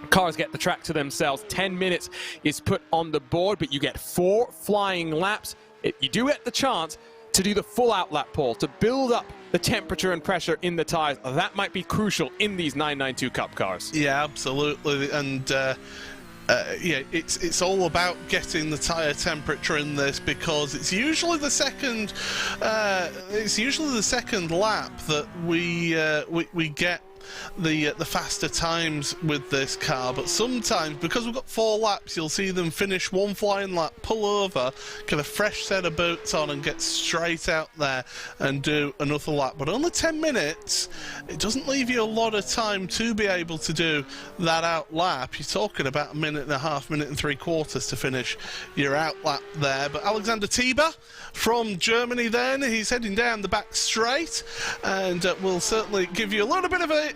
Cars get the track to themselves. 10 minutes is put on the board, but you get 4 flying laps. You do get the chance to do the full out lap, Paul, to build up the temperature and pressure in the tyres. That might be crucial in these 992 Cup cars. Yeah, absolutely. And yeah, it's all about getting the tyre temperature in this, because it's usually the second lap that we get the faster times with this car. But sometimes, because we've got 4 laps, you'll see them finish 1 flying lap, pull over, get a fresh set of boots on and get straight out there and do another lap. But only 10 minutes, it doesn't leave you a lot of time to be able to do that out lap. You're talking about 1.5 minutes, 1.75 minutes to finish your out lap there. But Alexander Tieber from Germany then, he's heading down the back straight, and will certainly give you a little bit of a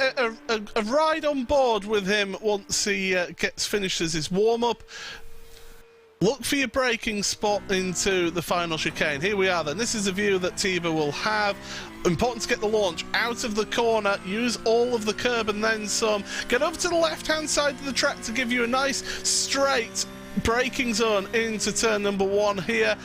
ride on board with him once he gets finished as his warm-up. Look for your braking spot into the final chicane. Here we are then. This is the view that Tieber will have. Important to get the launch out of the corner, use all of the curb and then some. Get over to the left-hand side of the track to give you a nice straight braking zone into turn number 1 here.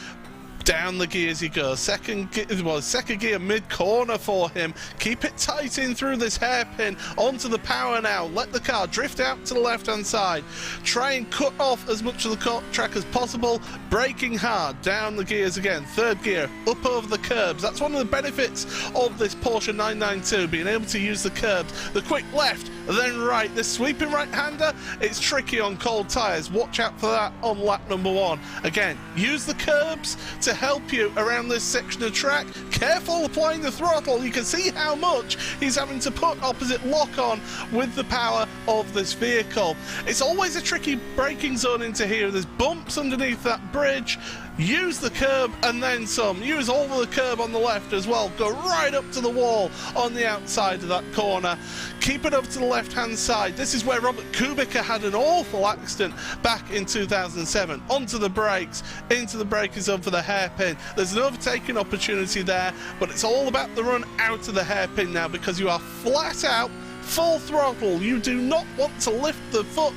Down the gears he goes. Second gear mid-corner for him. Keep it tight in through this hairpin. Onto the power now. Let the car drift out to the left-hand side. Try and cut off as much of the track as possible. Braking hard. Down the gears again. Third gear. Up over the curbs. That's one of the benefits of this Porsche 992. Being able to use the curbs. The quick left, then right. This sweeping right-hander, it's tricky on cold tyres. Watch out for that on lap number 1. Again, use the curbs to to help you around this section of track. Careful applying the throttle. You can see how much he's having to put opposite lock on with the power of this vehicle. It's always a tricky braking zone into here. There's bumps underneath that bridge. Use the curb and then some. Use all of the curb on the left as well. Go right up to the wall on the outside of that corner. Keep it up to the left-hand side. This is where Robert Kubica had an awful accident back in 2007. Onto the brakes, into the braking zone for the hairpin. There's an overtaking opportunity there, but it's all about the run out of the hairpin now because you are flat out full throttle. You do not want to lift the foot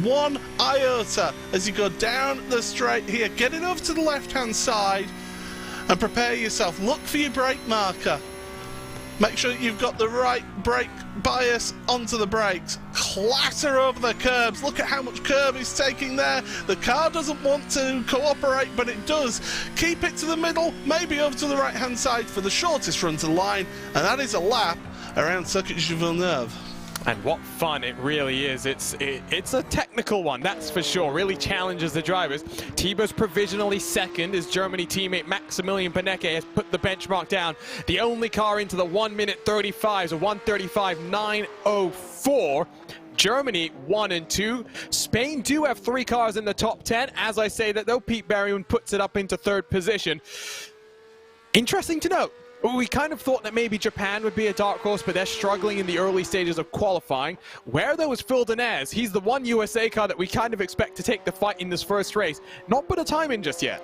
one iota as you go down the straight here. Get it over to the left-hand side and prepare yourself. Look for your brake marker. Make sure that you've got the right brake bias onto the brakes. Clatter over the curbs. Look at how much curb he's taking there. The car doesn't want to cooperate, but it does. Keep it to the middle, maybe over to the right-hand side for the shortest run to the line, and that is a lap around Circuit de Villeneuve. And what fun it really is. It's a technical one, that's for sure. Really challenges the drivers. Thibaut's provisionally second. His Germany teammate Maximilian Benecke has put the benchmark down. The only car into the 1 minute 35, so 1:35.904. Germany 1 and 2. Spain do have 3 cars in the top 10. As I say that though, Pete Berryman puts it up into 3rd position. Interesting to note. We kind of thought that maybe Japan would be a dark horse, but they're struggling in the early stages of qualifying. Where there was Phil Denez, he's the one USA car that we kind of expect to take the fight in this first race. Not put a time in just yet.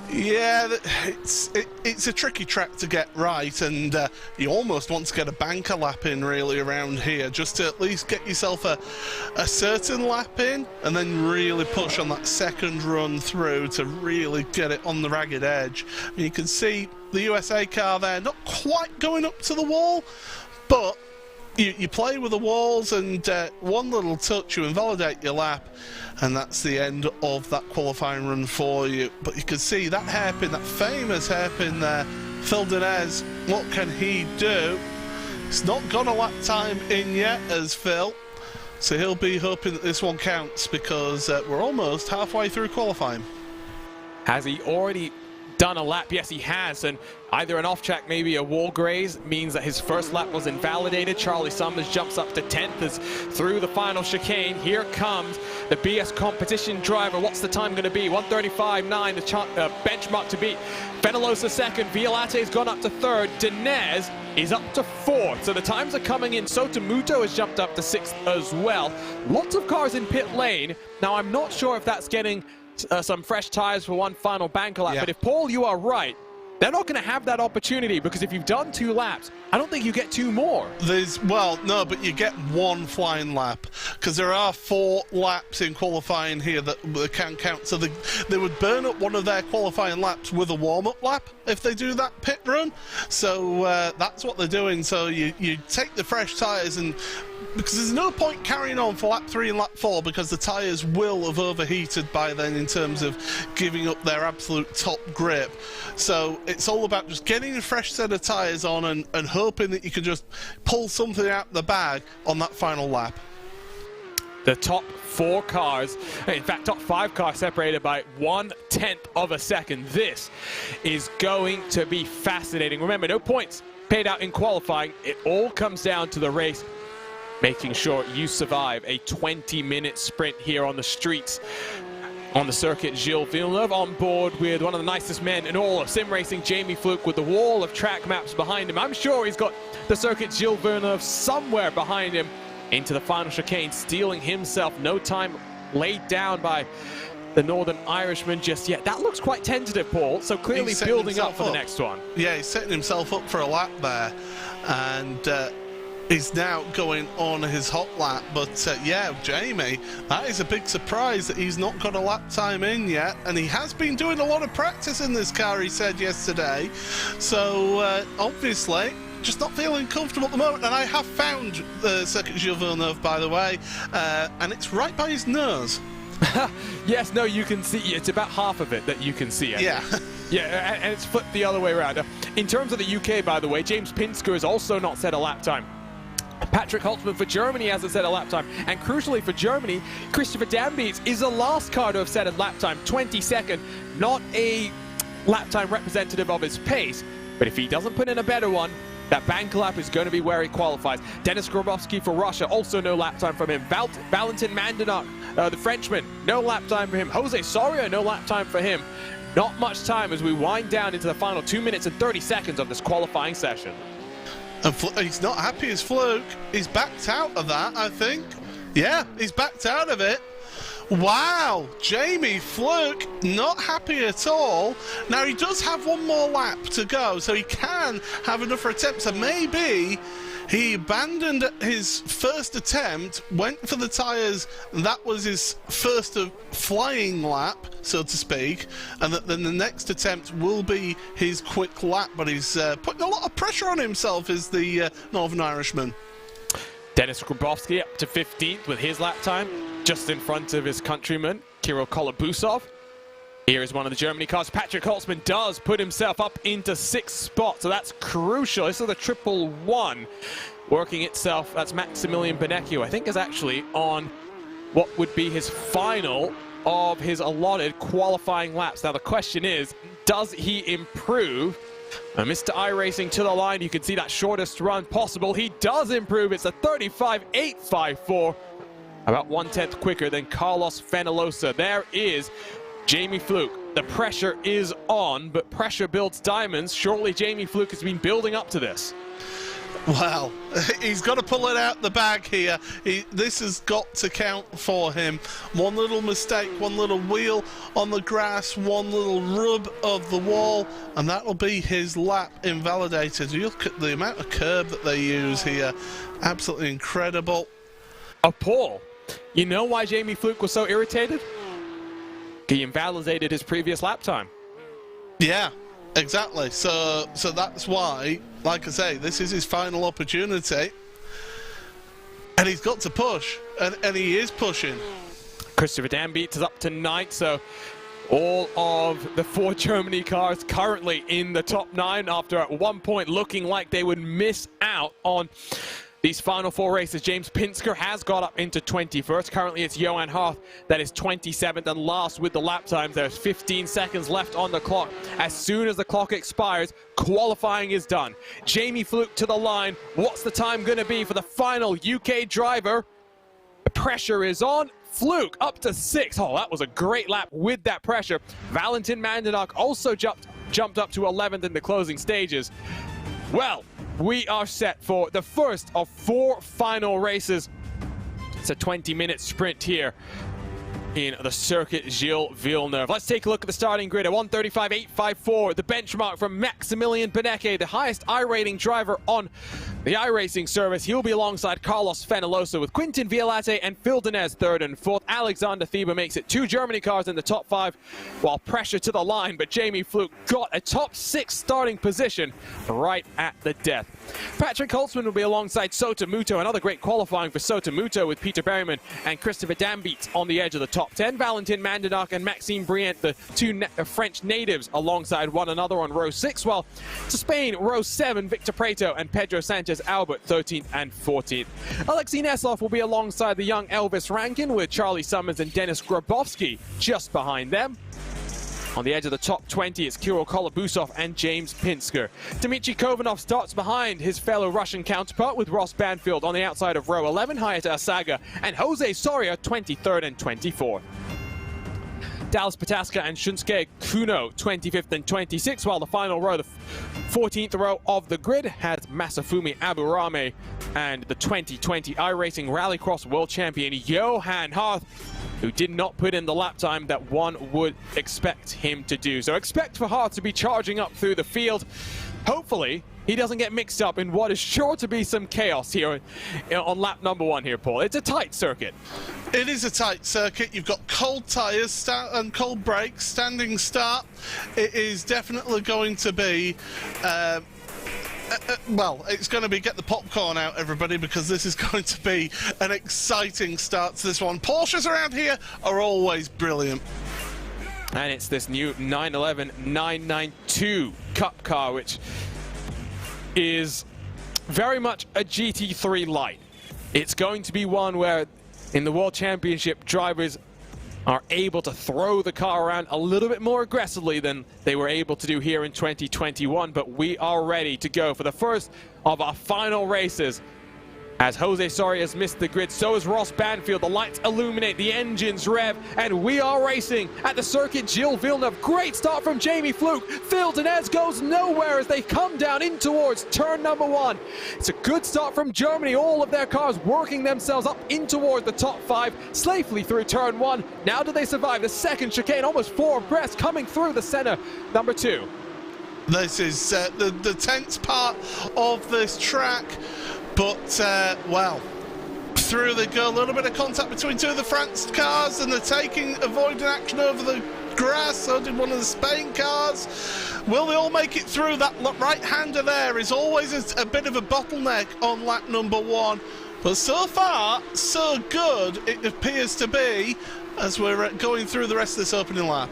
Yeah, it's a tricky track to get right, and you almost want to get a banker lap in really around here, just to at least get yourself a certain lap in, and then really push on that second run through to really get it on the ragged edge. And you can see the USA car there, not quite going up to the wall, but you play with the walls, and one little touch, you invalidate your lap, and that's the end of that qualifying run for you. But you can see that hairpin, that famous hairpin there, Phil Denez, what can he do? He's not got a lap time in yet as Phil, so he'll be hoping that this one counts, because we're almost halfway through qualifying. Has he already done a lap? Yes, he has, and either an off-track, maybe a wall graze, means that his first lap was invalidated. Charlie Summers jumps up to 10th as through the final chicane. Here comes the BS competition driver. What's the time going to be? 1:35.9, the benchmark to beat. Fenelosa second, Violate's gone up to 3rd, Denez is up to 4th. So the times are coming in. Sotomuto has jumped up to 6th as well. Lots of cars in pit lane. Now, I'm not sure if that's getting some fresh tires for one final banker lap, but if Paul, you are right, they're not going to have that opportunity, because if you've done 2 laps, I don't think you get 2 more. Well, no, but you get 1 flying lap, because there are 4 laps in qualifying here that can count. So they would burn up one of their qualifying laps with a warm-up lap if they do that pit run. So that's what they're doing. So you take the fresh tyres, and because there's no point carrying on for lap 3 and lap 4, because the tyres will have overheated by then in terms of giving up their absolute top grip. So it's all about just getting a fresh set of tyres on and hoping that you can just pull something out of the bag on that final lap. The top 4 cars, in fact top 5 cars, separated by 1/10 of a second. This is going to be fascinating. Remember, no points paid out in qualifying. It all comes down to the race, making sure you survive a 20-minute sprint here on the streets on the circuit. Gilles Villeneuve on board with one of the nicest men in all of sim racing, Jamie Fluke, with the wall of track maps behind him. I'm sure he's got the circuit Gilles Villeneuve somewhere behind him into the final chicane, stealing himself. No time laid down by the Northern Irishman just yet. That looks quite tentative, Paul, so clearly building up for the next one. Yeah, he's setting himself up for a lap there, and he's now going on his hot lap. But yeah, Jamie, that is a big surprise that he's not got a lap time in yet, and he has been doing a lot of practice in this car, he said yesterday. So obviously just not feeling comfortable at the moment. And I have found the circuit Gilles Villeneuve, by the way, and it's right by his nose. Yes, no, you can see, it's about half of it that you can see. Yeah. Yeah, and it's flipped the other way around. In terms of the UK, by the way, James Pinsker has also not set a lap time. Patrick Holtzman for Germany hasn't set a lap time. And crucially for Germany, Christopher Dambeats is the last car to have set a lap time, 22nd. Not a lap time representative of his pace, but if he doesn't put in a better one, that BenQ lap is going to be where he qualifies. Denis Grabowski for Russia, also no lap time from him. Valentin Mandanuk, the Frenchman, no lap time for him. Jose Soria, no lap time for him. Not much time as we wind down into the final 2 minutes and 30 seconds of this qualifying session. And he's not happy as Fluke. He's backed out of that, I think. Yeah, he's backed out of it. Wow, Jamie Fluke not happy at all. Now he does have one more lap to go, so he can have another attempt. So maybe he abandoned his first attempt, went for the tyres, that was his first flying lap, so to speak, and then the next attempt will be his quick lap, but he's putting a lot of pressure on himself as the Northern Irishman. Denis Grabowski up to 15th with his lap time, just in front of his countryman, Kirill Kolobusov. Here is one of the Germany cars. Patrick Holtzman does put himself up into 6th spot, so that's crucial. This is the 111 working itself. That's Maximilian Benecki, who I think is actually on what would be his final of his allotted qualifying laps. Now the question is, does he improve? Mr. iRacing to the line. You can see that shortest run possible. He does improve. It's a 35.854. About 1/10 quicker than Carlos Fenellosa. There is Jamie Fluke. The pressure is on, but pressure builds diamonds. Shortly, Jamie Fluke has been building up to this. Well, he's got to pull it out the bag here. This has got to count for him. One little mistake, one little wheel on the grass, one little rub of the wall, and that'll be his lap invalidated. You look at the amount of curb that they use here. Absolutely incredible. Paul, you know why Jamie Fluke was so irritated? He invalidated his previous lap time. Yeah. Exactly, so that's why, like I say, this is his final opportunity, and he's got to push, and he is pushing. Christopher Dambeats is up to 9th, so all of the 4 Germany cars currently in the top 9 after at one point looking like they would miss out on these final 4 races. James Pinsker has got up into 21st. Currently it's Johan Harth that is 27th and last with the lap times. There's 15 seconds left on the clock. As soon as the clock expires, qualifying is done. Jamie Fluke to the line. What's the time going to be for the final UK driver? The pressure is on. Fluke up to 6th. Oh, that was a great lap with that pressure. Valentin Mandanuk also jumped up to 11th in the closing stages. Well, we are set for the first of 4 final races. It's a 20-minute sprint here in the circuit Gilles Villeneuve. Let's take a look at the starting grid. At 1:35.854, the benchmark from Maximilian Benecki, the highest I-rating driver on the iRacing service. He'll be alongside Carlos Fenellosa with Quintin Violate and Phil Denez 3rd and 4th. Alexander Thieber makes it 2 Germany cars in the top 5, while pressure to the line, but Jamie Fluke got a top 6 starting position right at the death. Patrick Holtzman will be alongside Sota Muto. Another great qualifying for Sota Muto with Peter Berryman and Christopher Dambeats on the edge of the top 10. Valentin Mandanuk and Maxime Briant, the 2 French natives, alongside one another on row 6. While to Spain, row 7, Victor Preto and Pedro Sanchez Albert 13th and 14th. Alexei Neslov will be alongside the young Elvis Rankin with Charlie Summers and Denis Grabowski just behind them. On the edge of the top 20, it's Kirill Kolobusov and James Pinsker. Dmitry Kovanov starts behind his fellow Russian counterpart with Ross Banfield on the outside of row 11, Hayata Asaga and Jose Soria 23rd and 24th. Dallas Pataska and Shunsuke Kuno 25th and 26th, while the final row, the 14th row of the grid, has Masafumi Aburame and the 2020 iRacing Rallycross World Champion Johan Harth, who did not put in the lap time that one would expect him to do. So expect for Harth to be charging up through the field. Hopefully, he doesn't get mixed up in what is sure to be some chaos here on lap number 1 here, Paul. It's a tight circuit. It is a tight circuit. You've got cold tyres and cold brakes, standing start. It is definitely going to be... well, it's going to be get the popcorn out, everybody, because this is going to be an exciting start to this one. Porsches around here are always brilliant. And it's this new 911 992 Cup car, which is very much a GT3 light. It's going to be one where in the World Championship, drivers are able to throw the car around a little bit more aggressively than they were able to do here in 2021, but we are ready to go for the first of our final races. As Jose Soria has missed the grid, so is Ross Banfield. The lights illuminate, the engines rev, and we are racing at the circuit. Gilles Villeneuve, great start from Jamie Fluke. Phil Denez goes nowhere as they come down in towards turn number 1. It's a good start from Germany. All of their cars working themselves up in towards the top 5, safely through turn 1. Now do they survive the second chicane, almost 4 abreast, coming through the center, number 2. This is the tense part of this track. But, well, through they go. A little bit of contact between 2 of the France cars, and they're avoiding action over the grass. So did one of the Spain cars. Will they all make it through? That right-hander there is always a bit of a bottleneck on lap number 1. But so far, so good it appears to be as we're going through the rest of this opening lap.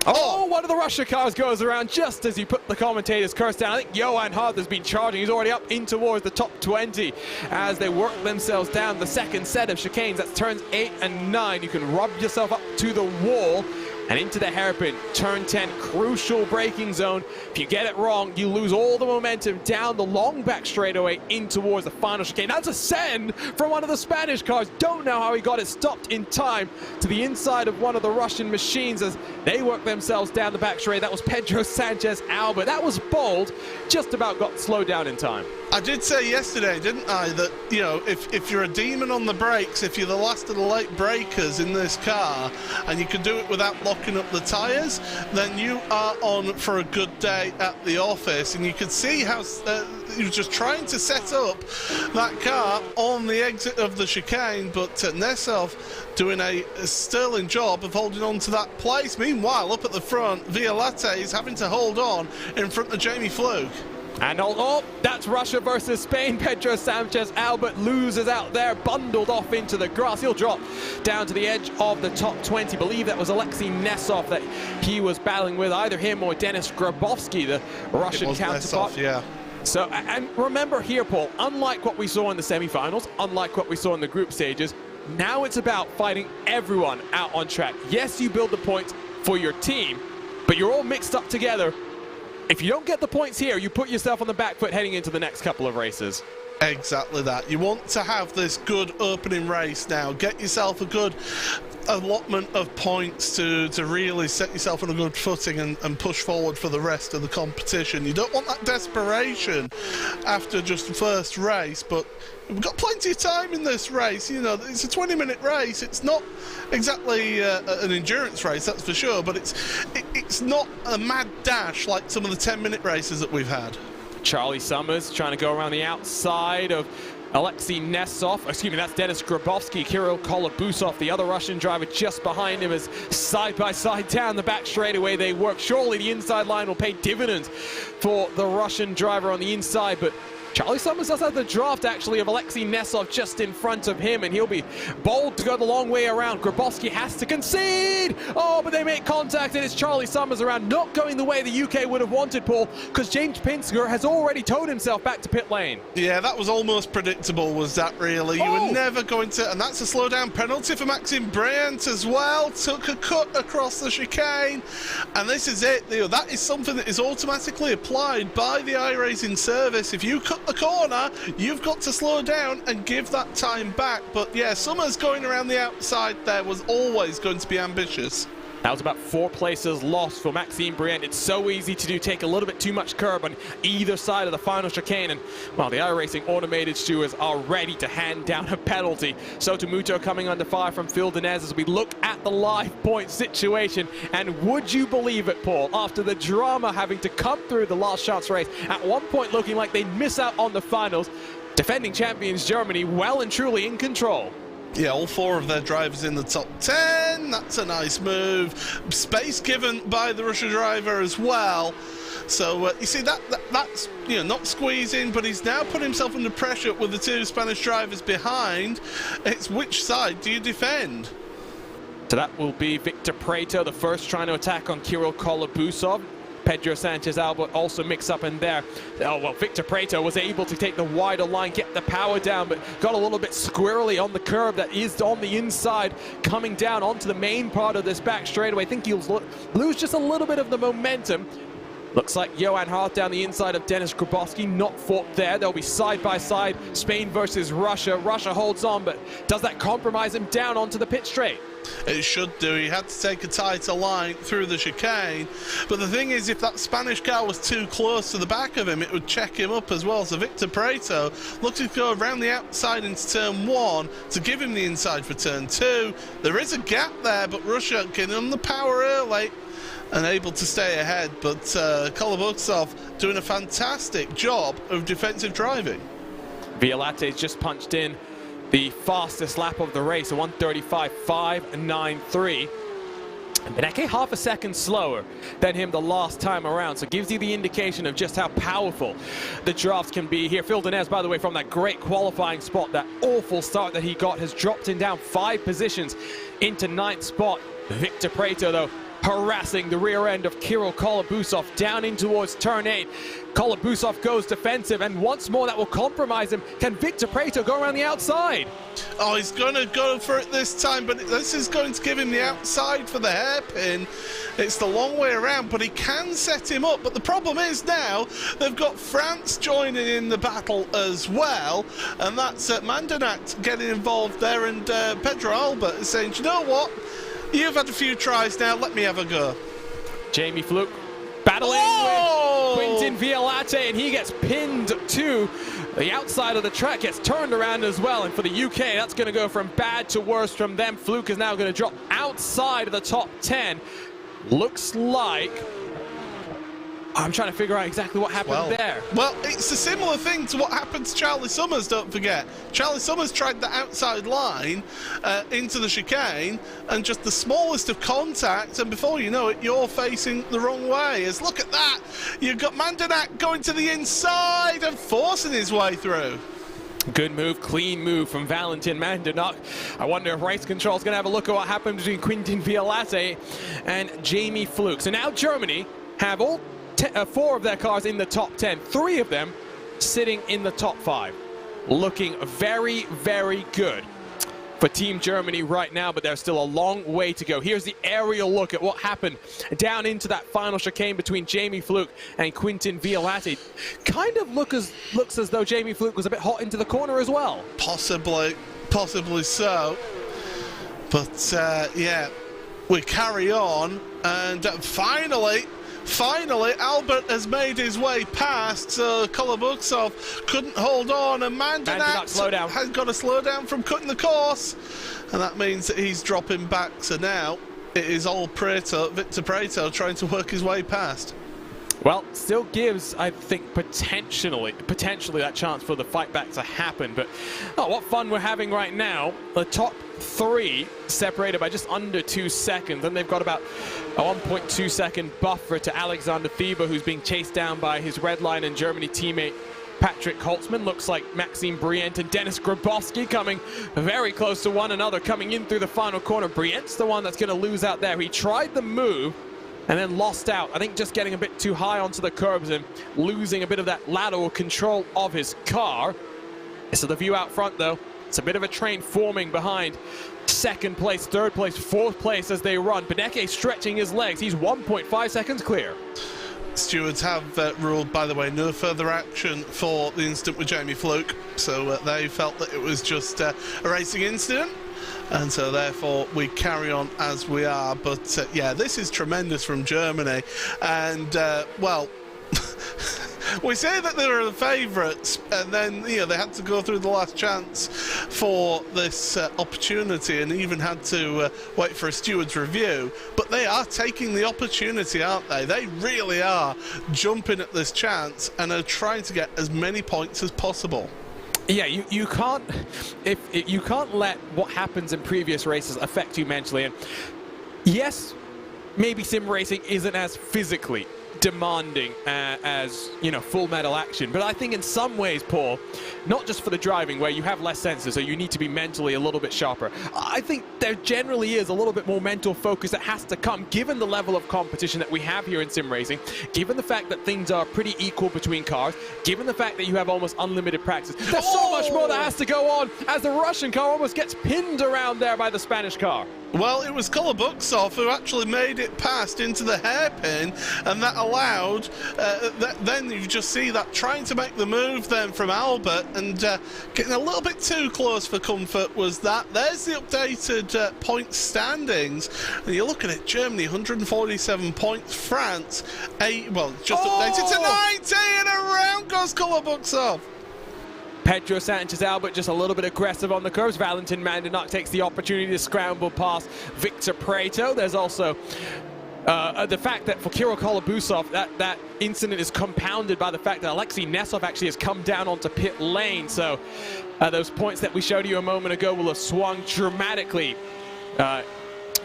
Oh, one of the Russia cars goes around just as he put the commentator's curse down. I think Johan Hart has been charging. He's already up in towards the top 20 as they work themselves down the second set of chicanes. That's turns 8 and 9. You can rub yourself up to the wall and into the hairpin. Turn 10, crucial braking zone. If you get it wrong, you lose all the momentum down the long back straightaway in towards the final chicane. That's a send from one of the Spanish cars. Don't know how he got it stopped in time to the inside of one of the Russian machines as they work themselves down the back straight. That was Pedro Sanchez Albert. That was bold. Just about got slowed down in time. I did say yesterday, didn't I, that, you know, if you're a demon on the brakes, if you're the last of the late breakers in this car, and you can do it without locking up the tyres, then you are on for a good day at the office. And you can see how he was just trying to set up that car on the exit of the chicane, but Nesov doing a sterling job of holding on to that place. Meanwhile, up at the front, Violate is having to hold on in front of Jamie Fluke. And oh, that's Russia versus Spain. Pedro Sanchez Albert loses out there, bundled off into the grass. He'll drop down to the edge of the top 20. Believe that was Alexei Nesov that he was battling with, either him or Denis Grabowski, the Russian counterpart. Nesov, yeah. So, and remember here, Paul, unlike what we saw in the semi-finals, unlike what we saw in the group stages, now it's about fighting everyone out on track. Yes, you build the points for your team, but you're all mixed up together. If you don't get the points here, you put yourself on the back foot heading into the next couple of races. Exactly that. You want to have this good opening race now. Get yourself a good allotment of points to really set yourself on a good footing and push forward for the rest of the competition. You don't want that desperation after just the first race, but we've got plenty of time in this race. You know, it's a 20-minute race. It's not exactly an endurance race, that's for sure, but it's not a mad dash like some of the 10-minute races that we've had. Charlie Summers trying to go around the outside of Alexei Nesov. Excuse me, that's Denis Grabowski. Kirill Kolobusov, the other Russian driver, just behind him, as side by side down the back straightaway they work. Surely the inside line will pay dividends for the Russian driver on the inside, but Charlie Summers does have the draft, actually, of Alexei Nesov just in front of him, and he'll be bold to go the long way around. Grabowski has to concede. Oh, but they make contact, and it's Charlie Summers around, not going the way the UK would have wanted, Paul, because James Pinsker has already towed himself back to pit lane. Yeah, that was almost predictable, was that really? You were never going to, and that's a slowdown penalty for Maxime Briant as well. Took a cut across the chicane, and this is it. You know, that is something that is automatically applied by the iRacing service. If you cut the corner, you've got to slow down and give that time back. But yeah, Summers going around the outside there was always going to be ambitious. That was about 4 places lost for Maxime Briant. It's so easy to do, take a little bit too much curb on either side of the final chicane, and well, the iRacing automated stewards are ready to hand down a penalty. Sotomuto coming under fire from Phil Denez as we look at the live point situation, and would you believe it, Paul, after the drama having to come through the last chance race, at one point looking like they'd miss out on the finals, defending champions Germany well and truly in control. Yeah, all 4 of their drivers in the top 10. That's a nice move. Space given by the Russian driver as well. So you see that's, you know, not squeezing, but he's now put himself under pressure with the 2 Spanish drivers behind. It's which side do you defend? So that will be Victor Preto, the first trying to attack on Kirill Kolobusov. Pedro Sanchez Albert also mixed up in there. Oh, well, Victor Prieto was able to take the wider line, get the power down, but got a little bit squirrely on the curve that is on the inside, coming down onto the main part of this back straightaway. I think he'll lose just a little bit of the momentum. Looks like Johan Hart down the inside of Denis Grabowski, not fought there. They'll be side by side, Spain versus Russia. Russia holds on, but does that compromise him down onto the pit straight? It should do. He had to take a tighter line through the chicane. But the thing is, if that Spanish car was too close to the back of him, it would check him up as well. So Victor Prieto looking to go around the outside into turn 1 to give him the inside for turn 2. There is a gap there, but Russia getting on the power early and able to stay ahead. But Kolobuksov doing a fantastic job of defensive driving. Violate's just punched in the fastest lap of the race, a 1:35.593. BenQ half a second slower than him the last time around, so it gives you the indication of just how powerful the drafts can be here. Phil Denez, by the way, from that great qualifying spot, that awful start that he got, has dropped him down 5 positions into 9th spot. Victor Prieto, though, harassing the rear end of Kirill Kolobusov down in towards turn 8. Kolobusov goes defensive, and once more that will compromise him. Can Victor Prieto go around the outside? Oh, he's going to go for it this time, but this is going to give him the outside for the hairpin. It's the long way around, but he can set him up. But the problem is now they've got France joining in the battle as well, and that's Mandanat getting involved there, and Pedro Albert is saying, you know what? You've had a few tries now, let me have a go. Jamie Fluke battling with Quintin Violate, and he gets pinned to the outside of the track, gets turned around as well. And for the UK, that's going to go from bad to worse from them. Fluke is now going to drop outside of the top 10. Looks like... I'm trying to figure out exactly what happened there. Well, it's a similar thing to what happened to Charlie Summers, don't forget. Charlie Summers tried the outside line into the chicane, and just the smallest of contact, and before you know it, you're facing the wrong way. As look at that, you've got Mandanat going to the inside and forcing his way through. Good move, clean move from Valentin Mandanat. I wonder if race control is going to have a look at what happened between Quintin Violate and Jamie Fluke. So now Germany have all 4 of their cars in the top 10, 3 of them sitting in the top 5. Looking very, very good for Team Germany right now, but there's still a long way to go. Here's the aerial look at what happened down into that final chicane between Jamie Fluke and Quintin Violate. Kind of looks as though Jamie Fluke was a bit hot into the corner as well. Possibly so. But yeah, we carry on, and finally, Albert has made his way past, so Kolobuksov couldn't hold on, and Mandanat has got to slow down from cutting the course, and that means that he's dropping back. So now it is all Victor Prieto trying to work his way past. Well, still gives, I think, potentially that chance for the fight back to happen. But oh, what fun we're having right now. The top 3 separated by just under 2 seconds, and they've got about a 1.2 second buffer to Alexander Thieber, who's being chased down by his Red Line and Germany teammate Patrick Holtzman. Looks like Maxime Brient and Denis Grabowski coming very close to one another, coming in through the final corner. Brient's the one that's going to lose out there. He tried the move and then lost out. I think just getting a bit too high onto the curbs and losing a bit of that lateral control of his car. So the view out front, though, it's a bit of a train forming behind 2nd place, 3rd place, 4th place as they run. BenQ stretching his legs. He's 1.5 seconds clear. Stewards have ruled, by the way, no further action for the incident with Jamie Fluke. So they felt that it was just a racing incident, and so therefore we carry on as we are. But yeah, this is tremendous from Germany, and well, we say that they were the favourites, and then they had to go through the last chance for this opportunity, and even had to wait for a steward's review. But they are taking the opportunity, aren't they? They really are jumping at this chance and are trying to get as many points as possible. Yeah, you can't you can't let what happens in previous races affect you mentally. And yes, maybe sim racing isn't as physically demanding as, you know, full metal action. But I think in some ways, Paul, not just for the driving where you have less senses, so you need to be mentally a little bit sharper. I think there generally is a little bit more mental focus that has to come given the level of competition that we have here in sim racing, given the fact that things are pretty equal between cars, given the fact that you have almost unlimited practice. There's so much more that has to go on as the Russian car almost gets pinned around there by the Spanish car. Well, it was Kolobuksov who actually made it past into the hairpin, and that allowed, then you just see that trying to make the move then from Albert, and getting a little bit too close for comfort was that. There's the updated point standings, and you're looking at Germany, 147 points, France, just updated to 90, and around goes Kolobuksov. Pedro Sanchez Albert just a little bit aggressive on the curves. Valentin Mandinok takes the opportunity to scramble past Victor Prieto. There's also the fact that for Kirill Kolobusov, that incident is compounded by the fact that Alexei Nesov actually has come down onto pit lane. So those points that we showed you a moment ago will have swung dramatically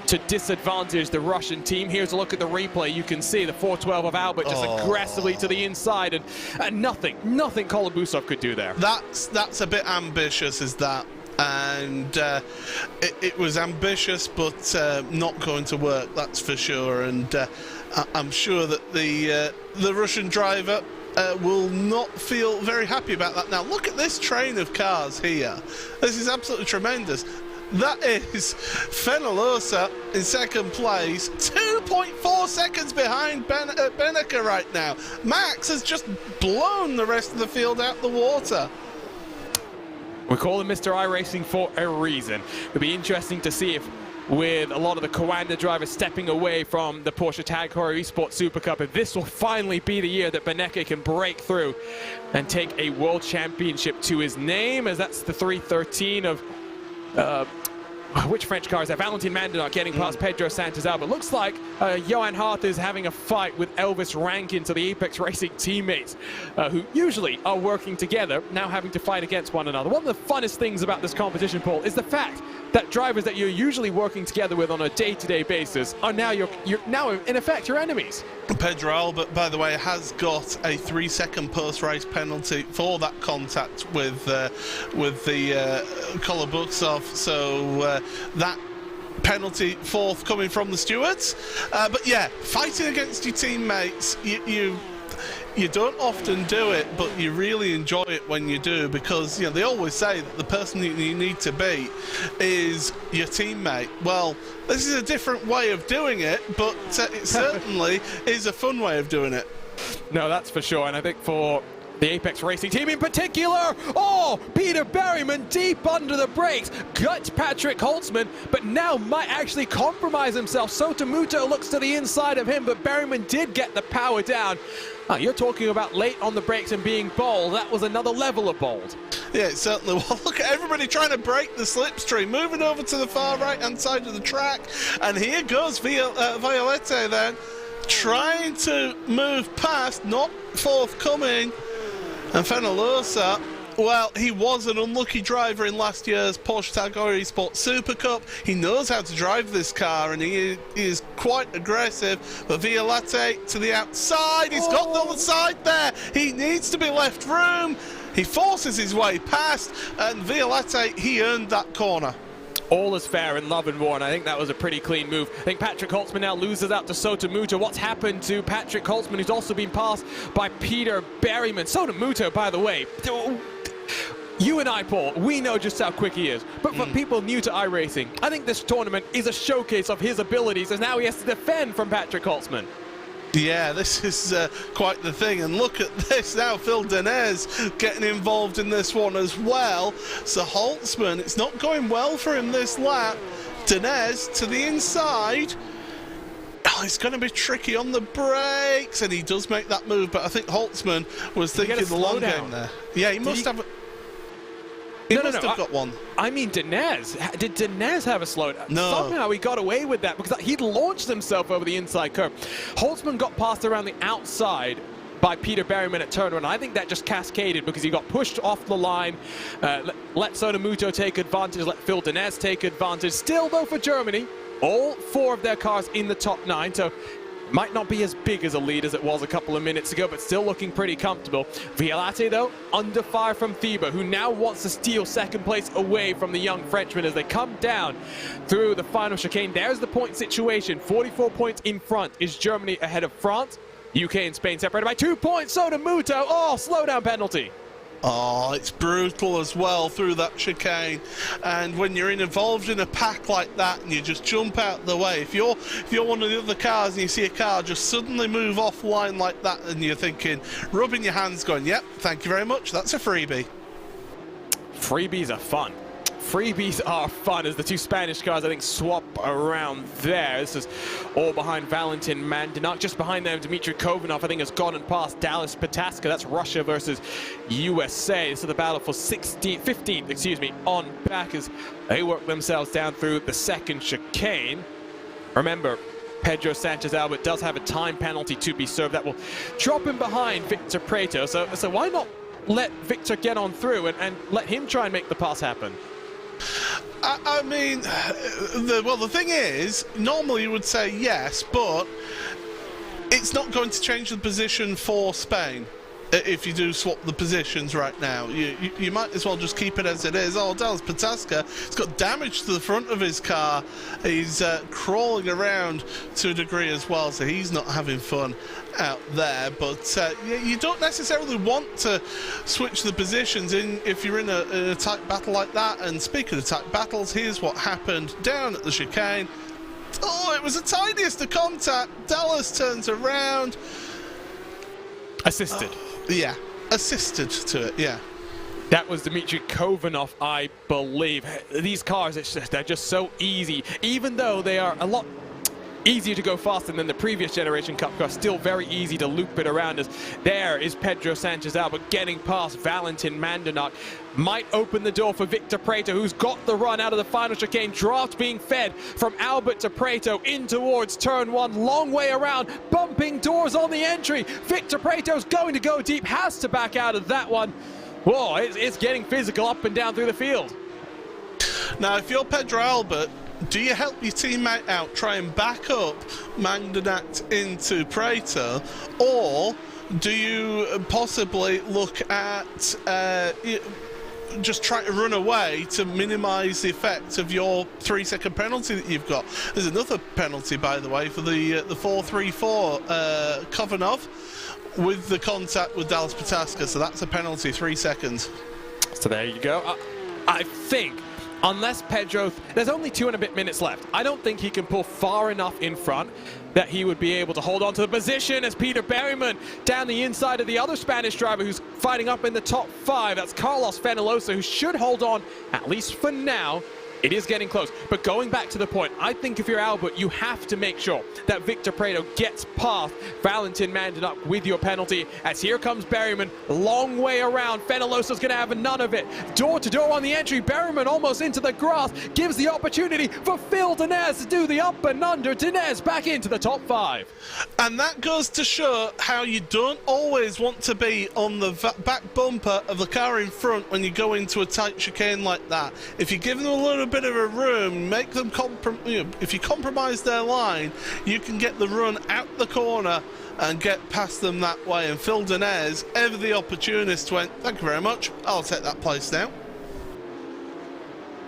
to disadvantage the Russian team. Here's a look at the replay. You can see the 412 of Albert just aggressively to the inside, and nothing Kolobusov could do there. That's a bit ambitious, is that? And it was ambitious, but not going to work, that's for sure. And I'm sure that the Russian driver will not feel very happy about that. Now look at this train of cars here. This is absolutely tremendous. That is Fenalosa in second place, 2.4 seconds behind Beneka right now. Max has just blown the rest of the field out the water. We call him Mr. iRacing for a reason. It'll be interesting to see if, with a lot of the Coanda drivers stepping away from the Porsche Tag Heuer Esports Super Cup, if this will finally be the year that Beneka can break through and take a world championship to his name, as that's the 313 of which French car is that? Valentin Mandinok getting past Pedro Sanchez Albert. Looks like Johan Hart is having a fight with Elvis Rankin, so the Apex Racing teammates who usually are working together, now having to fight against one another. One of the funnest things about this competition, Paul, is the fact that drivers that you're usually working together with on a day-to-day basis are now you're now in effect your enemies. Pedro Albert, by the way, has got a 3-second post-race penalty for that contact with the Kolobuksov, so that penalty forthcoming from the stewards. But yeah, fighting against your teammates, you don't often do it, but you really enjoy it when you do, because you know they always say that the person you need to beat is your teammate. Well, this is a different way of doing it, but it certainly is a fun way of doing it. No, that's for sure, and I think for the Apex Racing team in particular, Peter Berryman deep under the brakes, guts Patrick Holtzman, but now might actually compromise himself. Sotomuto looks to the inside of him, but Berryman did get the power down. You're talking about late on the brakes and being bold. That was another level of bold. Yeah, it certainly was. Look at everybody trying to break the slipstream, moving over to the far right-hand side of the track, and here goes Violette then, trying to move past, not forthcoming. And Fenalosa, well, he was an unlucky driver in last year's Porsche Tag Heuer Esports Super Cup. He knows how to drive this car, and he is quite aggressive. But Violette to the outside. He's got the other side there. He needs to be left room. He forces his way past, and Violette, he earned that corner. All is fair in love and war, and I think that was a pretty clean move. I think Patrick Holtzman now loses out to Sotomuto. What's happened to Patrick Holtzman, who's also been passed by Peter Berryman? Sotomuto, by the way, you and I, Paul, we know just how quick he is. But for people new to iRacing, I think this tournament is a showcase of his abilities, as now he has to defend from Patrick Holtzman. Yeah, this is quite the thing, and look at this now, Phil Denez getting involved in this one as well. So Holtzman, it's not going well for him this lap. Denez to the inside. Oh, it's going to be tricky on the brakes, and he does make that move, but I think Holtzman was thinking the long game there. Yeah, he must have... He must have got one. I mean, Denez. Did Denez have a slowdown? No. Somehow he got away with that because he'd launched himself over the inside curve. Holtzman got passed around the outside by Peter Berryman at turn one. I think that just cascaded because he got pushed off the line. Let Sotomuto take advantage, let Phil Denez take advantage. Still, though, for Germany, all four of their cars in the top 9. So Might not be as big as a lead as it was a couple of minutes ago, but still looking pretty comfortable. Violate, though, under fire from Thiba, who now wants to steal second place away from the young Frenchman as they come down through the final chicane. There's the point situation. 44 points in front is Germany ahead of France. UK and Spain separated by 2 points. So to Muto. Oh, slowdown penalty. Oh, it's brutal as well through that chicane, and when you're involved in a pack like that and you just jump out the way, if you're one of the other cars and you see a car just suddenly move offline like that, and you're thinking, rubbing your hands going, yep, thank you very much, that's a freebie. Freebies are fun. Freebies are fun as the two Spanish cars, I think, swap around there. This is all behind Valentin Mandinak. Just behind them, Dmitry Kovanov, I think, has gone and passed Dallas Pataska. That's Russia versus USA. This is the battle for 15th, on back as they work themselves down through the second chicane. Remember, Pedro Sanchez Albert does have a time penalty to be served. That will drop him behind Victor Prieto. So why not let Victor get on through and let him try and make the pass happen? I mean, the thing is, normally you would say yes, but it's not going to change the position for Spain. If you do swap the positions right now, you might as well just keep it as it is. Oh, Dallas Pataska, he's got damage to the front of his car. He's crawling around to a degree as well, so he's not having fun out there. But you don't necessarily want to switch the positions if you're in a tight battle like that. And speaking of tight battles, here's what happened down at the chicane. Oh, it was the tiniest of contact. Dallas turns around. Assisted. Yeah, assisted to it, yeah. That was Dmitry Kovanov, I believe. These cars, they're just so easy. Even though they are a lot easier to go faster than the previous generation Cup car, still very easy to loop it around us. There is Pedro Sanchez Albert getting past Valentin Mandinak. Might open the door for Victor Prieto, who's got the run out of the final chicane. Draft being fed from Albert to Prieto in towards turn one. Long way around, bumping doors on the entry. Victor Prieto's going to go deep, has to back out of that one. Whoa, it's getting physical up and down through the field. Now, if you're Pedro Albert, do you help your teammate out, try and back up Mandinak into Prieto, or do you possibly look at just try to run away to minimise the effect of your 3-second penalty that you've got? There's another penalty, by the way, for the 4-3-4 Kovanov with the contact with Dallas Pataska, so that's a penalty, 3 seconds. So there you go. I think, unless Pedro, there's only 2 and a bit minutes left. I don't think he can pull far enough in front that he would be able to hold on to the position as Peter Berryman down the inside of the other Spanish driver who's fighting up in the top 5. That's Carlos Fenelosa, who should hold on, at least for now. It is getting close, but going back to the point, I think if you're Albert, you have to make sure that Victor Prieto gets past Valentin Mandinak with your penalty, as here comes Berryman, long way around. Fenelosa's going to have none of it. Door to door on the entry, Berryman almost into the grass, gives the opportunity for Phil Dinez to do the up and under. Dinez back into the top 5. And that goes to show how you don't always want to be on the back bumper of the car in front when you go into a tight chicane like that. If you give them a little bit of a room, make them if you compromise their line, you can get the run out the corner and get past them that way. And Phil Dinez, ever the opportunist, went, thank you very much, I'll take that place now.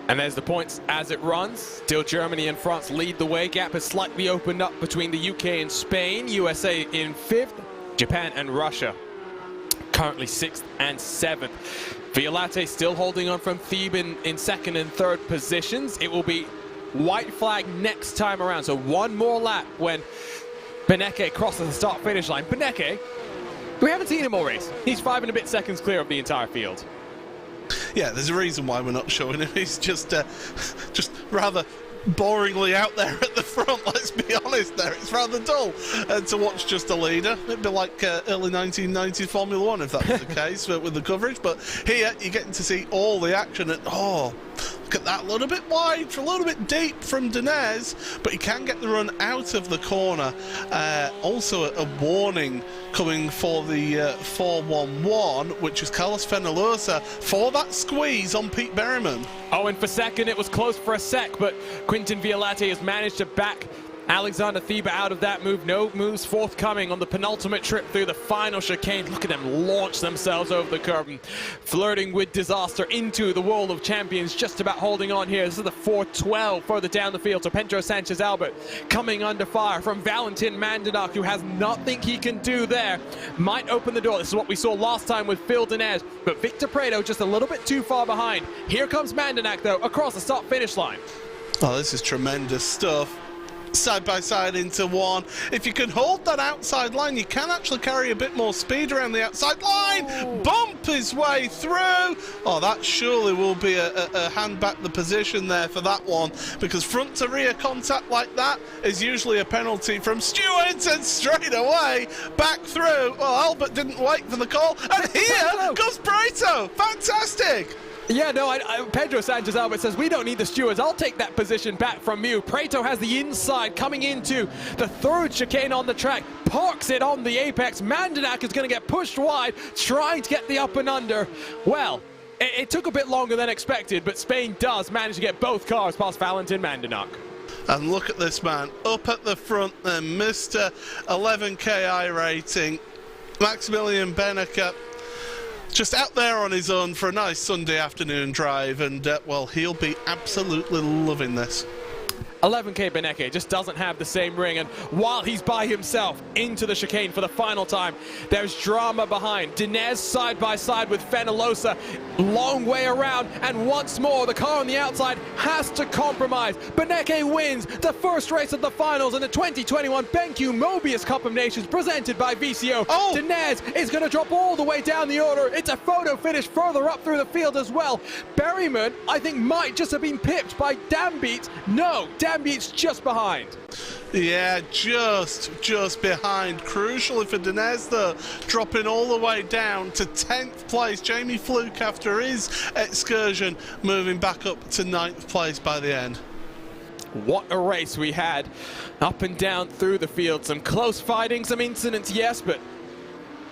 And there's the points as it runs. Still Germany and France lead the way. Gap has slightly opened up between the UK and Spain. USA in 5th. Japan and Russia currently 6th and 7th. Violate still holding on from Theben in 2nd and 3rd positions. It will be white flag next time around. So one more lap when BenQ crosses the start-finish line. BenQ, we haven't seen him all race. He's 5 and a bit seconds clear of the entire field. Yeah, there's a reason why we're not showing him. He's just rather boringly out there at the front, let's be honest there. It's rather dull to watch just a leader. It'd be like early 1990s Formula 1 if that was the case with the coverage. But here, you're getting to see all the action. And, oh, look at that, a little bit wide, a little bit deep from Dinez, but he can get the run out of the corner. Also a warning coming for the 4-1-1, which is Carlos Fenelosa for that squeeze on Pete Berryman. Oh, and for second, it was close for a sec, but Quintin Violate has managed to back Alexander Thieber out of that move. No moves forthcoming on the penultimate trip through the final chicane. Look at them launch themselves over the curb and flirting with disaster into the World of Champions. Just about holding on here. This is the 412 further down the field. So Pedro Sanchez Albert coming under fire from Valentin Mandanak, who has nothing he can do there. Might open the door. This is what we saw last time with Phil Dinez, but Victor Prado just a little bit too far behind. Here comes Mandanak, though, across the start-finish line. Oh, this is tremendous stuff. Side by side into one. If you can hold that outside line, you can actually carry a bit more speed around the outside line. Oh. Bump his way through. Oh, that surely will be a hand back the position there for that one, because front to rear contact like that is usually a penalty from Stewart, and straight away back through. Well, Albert didn't wait for the call, and here comes Brito. Fantastic. Yeah, no, Pedro Sanchez Albert says, we don't need the stewards. I'll take that position back from you. Prato has the inside coming into the third chicane on the track. Parks it on the apex. Mandanak is going to get pushed wide, trying to get the up and under. Well, it took a bit longer than expected, but Spain does manage to get both cars past Valentin Mandanak. And look at this man, up at the front then, Mr. 11K iRacing, Maximilian Beneke. Just out there on his own for a nice Sunday afternoon drive, and well, he'll be absolutely loving this. 11K Beneke just doesn't have the same ring, and while he's by himself into the chicane for the final time, there's drama behind. Dinez side by side with Fenalosa, long way around, and once more the car on the outside has to compromise. Beneke wins the first race of the finals in the 2021 BenQ MOBIUZ Cup of Nations presented by VCO. Oh. Dinez is going to drop all the way down the order. It's a photo finish further up through the field as well. Berryman, I think, might just have been pipped by Dambeats. No, Dambeats just behind. Yeah, just behind. Crucially for Dinez, though, dropping all the way down to 10th place. Jamie Fluke, after his excursion, moving back up to 9th place by the end. What a race we had, up and down through the field. Some close fighting, some incidents, yes, but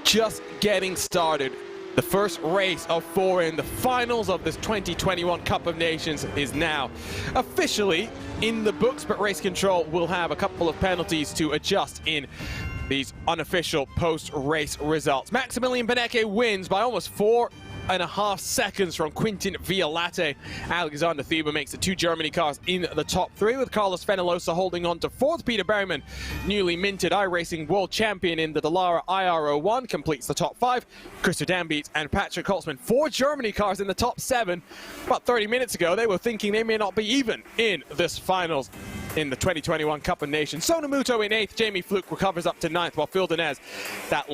just getting started. The first race of 4 in the finals of this 2021 Cup of Nations is now officially in the books, but Race Control will have a couple of penalties to adjust in these unofficial post-race results. Maximilian Beneke wins by almost 4.5 seconds from Quintin Vialate. Alexander Thieber makes the 2 Germany cars in the top 3, with Carlos Fenalosa holding on to 4th. Peter Berryman, newly minted iRacing world champion in the Dallara IR01, completes the top 5. Christopher Dambeats and Patrick Holtzman, 4 Germany cars in the top 7. About 30 minutes ago, they were thinking they may not be even in this finals in the 2021 Cup of Nations. Sonomuto in 8th, Jamie Fluke recovers up to 9th, while Phil Dinez, that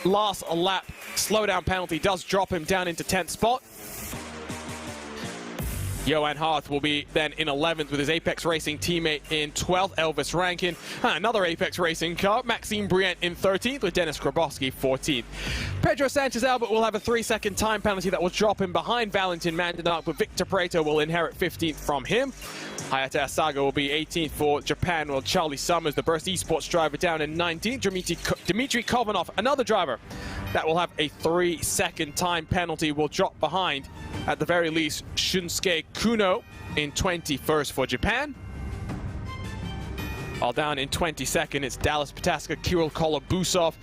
last lap slowdown penalty does drop him down into 10th spot. Johan Harth will be then in 11th with his Apex Racing teammate in 12th, Elvis Rankin. Another Apex Racing car, Maxime Brient in 13th with Dennis Grabowski 14th. Pedro Sanchez Albert will have a 3-second time penalty that will drop him behind Valentin Mandanak, but Victor Prado will inherit 15th from him. Hayata Asaga will be 18th for Japan, while Charlie Summers, the Burst Esports driver, down in 19th. Dmitry Kovanov, another driver that will have a 3-second time penalty, will drop behind, at the very least, Shunsuke Kuno in 21st for Japan. All down in 22nd, it's Dallas Pataska, Kirill Kolobusov,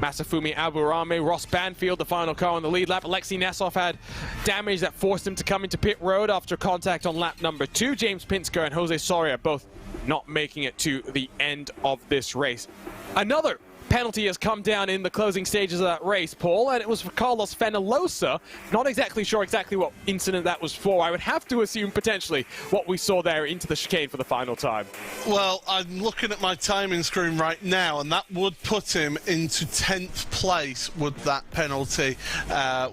Masafumi Aburame, Ross Banfield, the final car on the lead lap. Alexei Nesov had damage that forced him to come into pit road after contact on lap number 2. James Pinsker and Jose Soria both not making it to the end of this race. Another penalty has come down in the closing stages of that race, Paul, and it was for Carlos Fenalosa. Not exactly sure exactly what incident that was for. I would have to assume potentially what we saw there into the chicane for the final time. Well, I'm looking at my timing screen right now, and that would put him into 10th place with that penalty,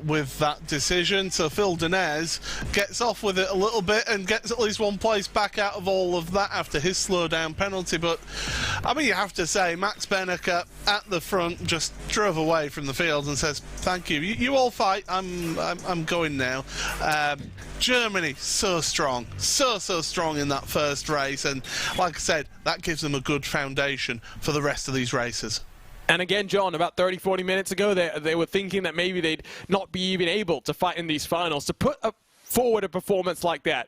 with that decision. So Phil Dinez gets off with it a little bit and gets at least 1 place back out of all of that after his slowdown penalty. But, I mean, you have to say, Max Beneke at the front just drove away from the field and says, thank you, you all fight, I'm going now. Germany, so strong, so strong in that first race, and like I said, that gives them a good foundation for the rest of these races. And again, John, about 30-40 minutes ago, they were thinking that maybe they'd not be even able to fight in these finals. To put forward a performance like that,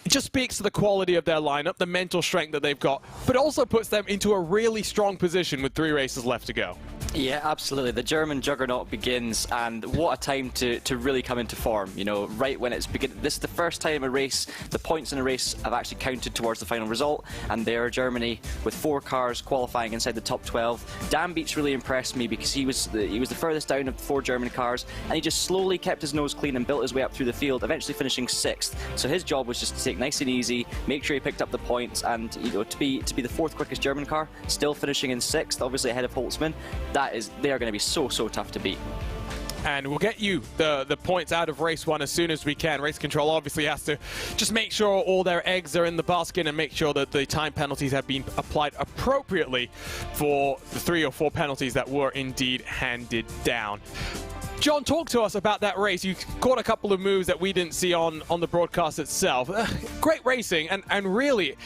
It just speaks to the quality of their lineup, the mental strength that they've got, but also puts them into a really strong position with 3 races left to go. Yeah, absolutely. The German juggernaut begins, and what a time to really come into form. You know, right when it's beginning. This is the first time a race, the points in a race have actually counted towards the final result, and there Germany with 4 cars qualifying inside the top 12. Dan Beats really impressed me because he was the furthest down of the 4 German cars, and he just slowly kept his nose clean and built his way up through the field, eventually finishing 6th. So his job was just to take nice and easy, make sure he picked up the points, and you know, to be the 4th quickest German car, still finishing in 6th, obviously ahead of Holtzmann. They are going to be so tough to beat. And we'll get you the points out of race 1 as soon as we can. Race Control obviously has to just make sure all their eggs are in the basket and make sure that the time penalties have been applied appropriately for the 3 or 4 penalties that were indeed handed down. John, talk to us about that race. You caught a couple of moves that we didn't see on the broadcast itself. Great racing, and really,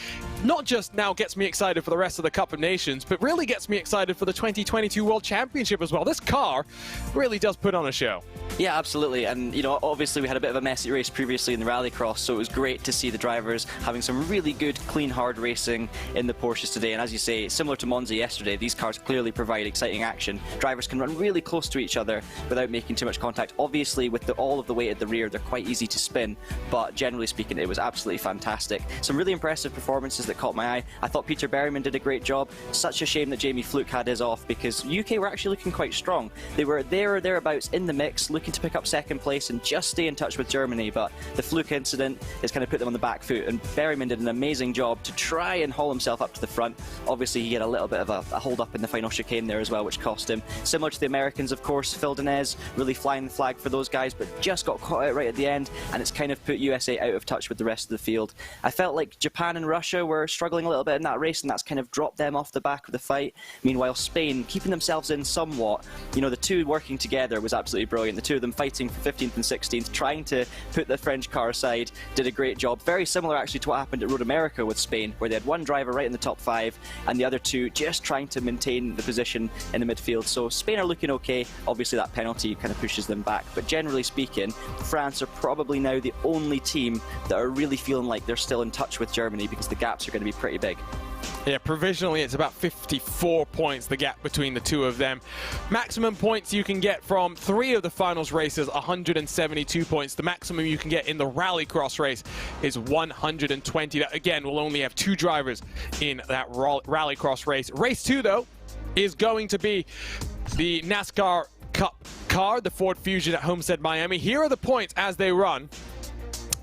not just now gets me excited for the rest of the Cup of Nations, but really gets me excited for the 2022 World Championship as well. This car really does put on a show. Yeah, absolutely. And, you know, obviously we had a bit of a messy race previously in the Rallycross, so it was great to see the drivers having some really good, clean, hard racing in the Porsches today. And as you say, similar to Monza yesterday, these cars clearly provide exciting action. Drivers can run really close to each other without making too much contact. Obviously, with all of the weight at the rear, they're quite easy to spin, but generally speaking, it was absolutely fantastic. Some really impressive performances that caught my eye. I thought Peter Berryman did a great job. Such a shame that Jamie Fluke had his off, because UK were actually looking quite strong. They were there or thereabouts in the mix, looking to pick up 2nd place and just stay in touch with Germany, but the Fluke incident has kind of put them on the back foot, and Berryman did an amazing job to try and haul himself up to the front. Obviously, he had a little bit of a hold up in the final chicane there as well, which cost him. Similar to the Americans, of course, Phil Dinez really flying the flag for those guys, but just got caught out right at the end, and it's kind of put USA out of touch with the rest of the field. I felt like Japan and Russia were struggling a little bit in that race, and that's kind of dropped them off the back of the fight. Meanwhile, Spain keeping themselves in somewhat. You know, the 2 working together was absolutely brilliant. The 2 of them fighting for 15th and 16th, trying to put the French car aside, did a great job. Very similar actually to what happened at Road America with Spain, where they had 1 driver right in the top 5 and the other 2 just trying to maintain the position in the midfield. So Spain are looking okay. Obviously that penalty kind of pushes them back, but generally speaking, France are probably now the only team that are really feeling like they're still in touch with Germany, because the gaps are going to be pretty big. Yeah, provisionally it's about 54 points, the gap between the 2 of them. Maximum points you can get from 3 of the finals races, 172 points. The maximum you can get in the Rallycross race is 120. That, again, will only have 2 drivers in that Rallycross race. Race 2, though, is going to be the NASCAR Cup car, the Ford Fusion at Homestead, Miami. Here are the points as they run.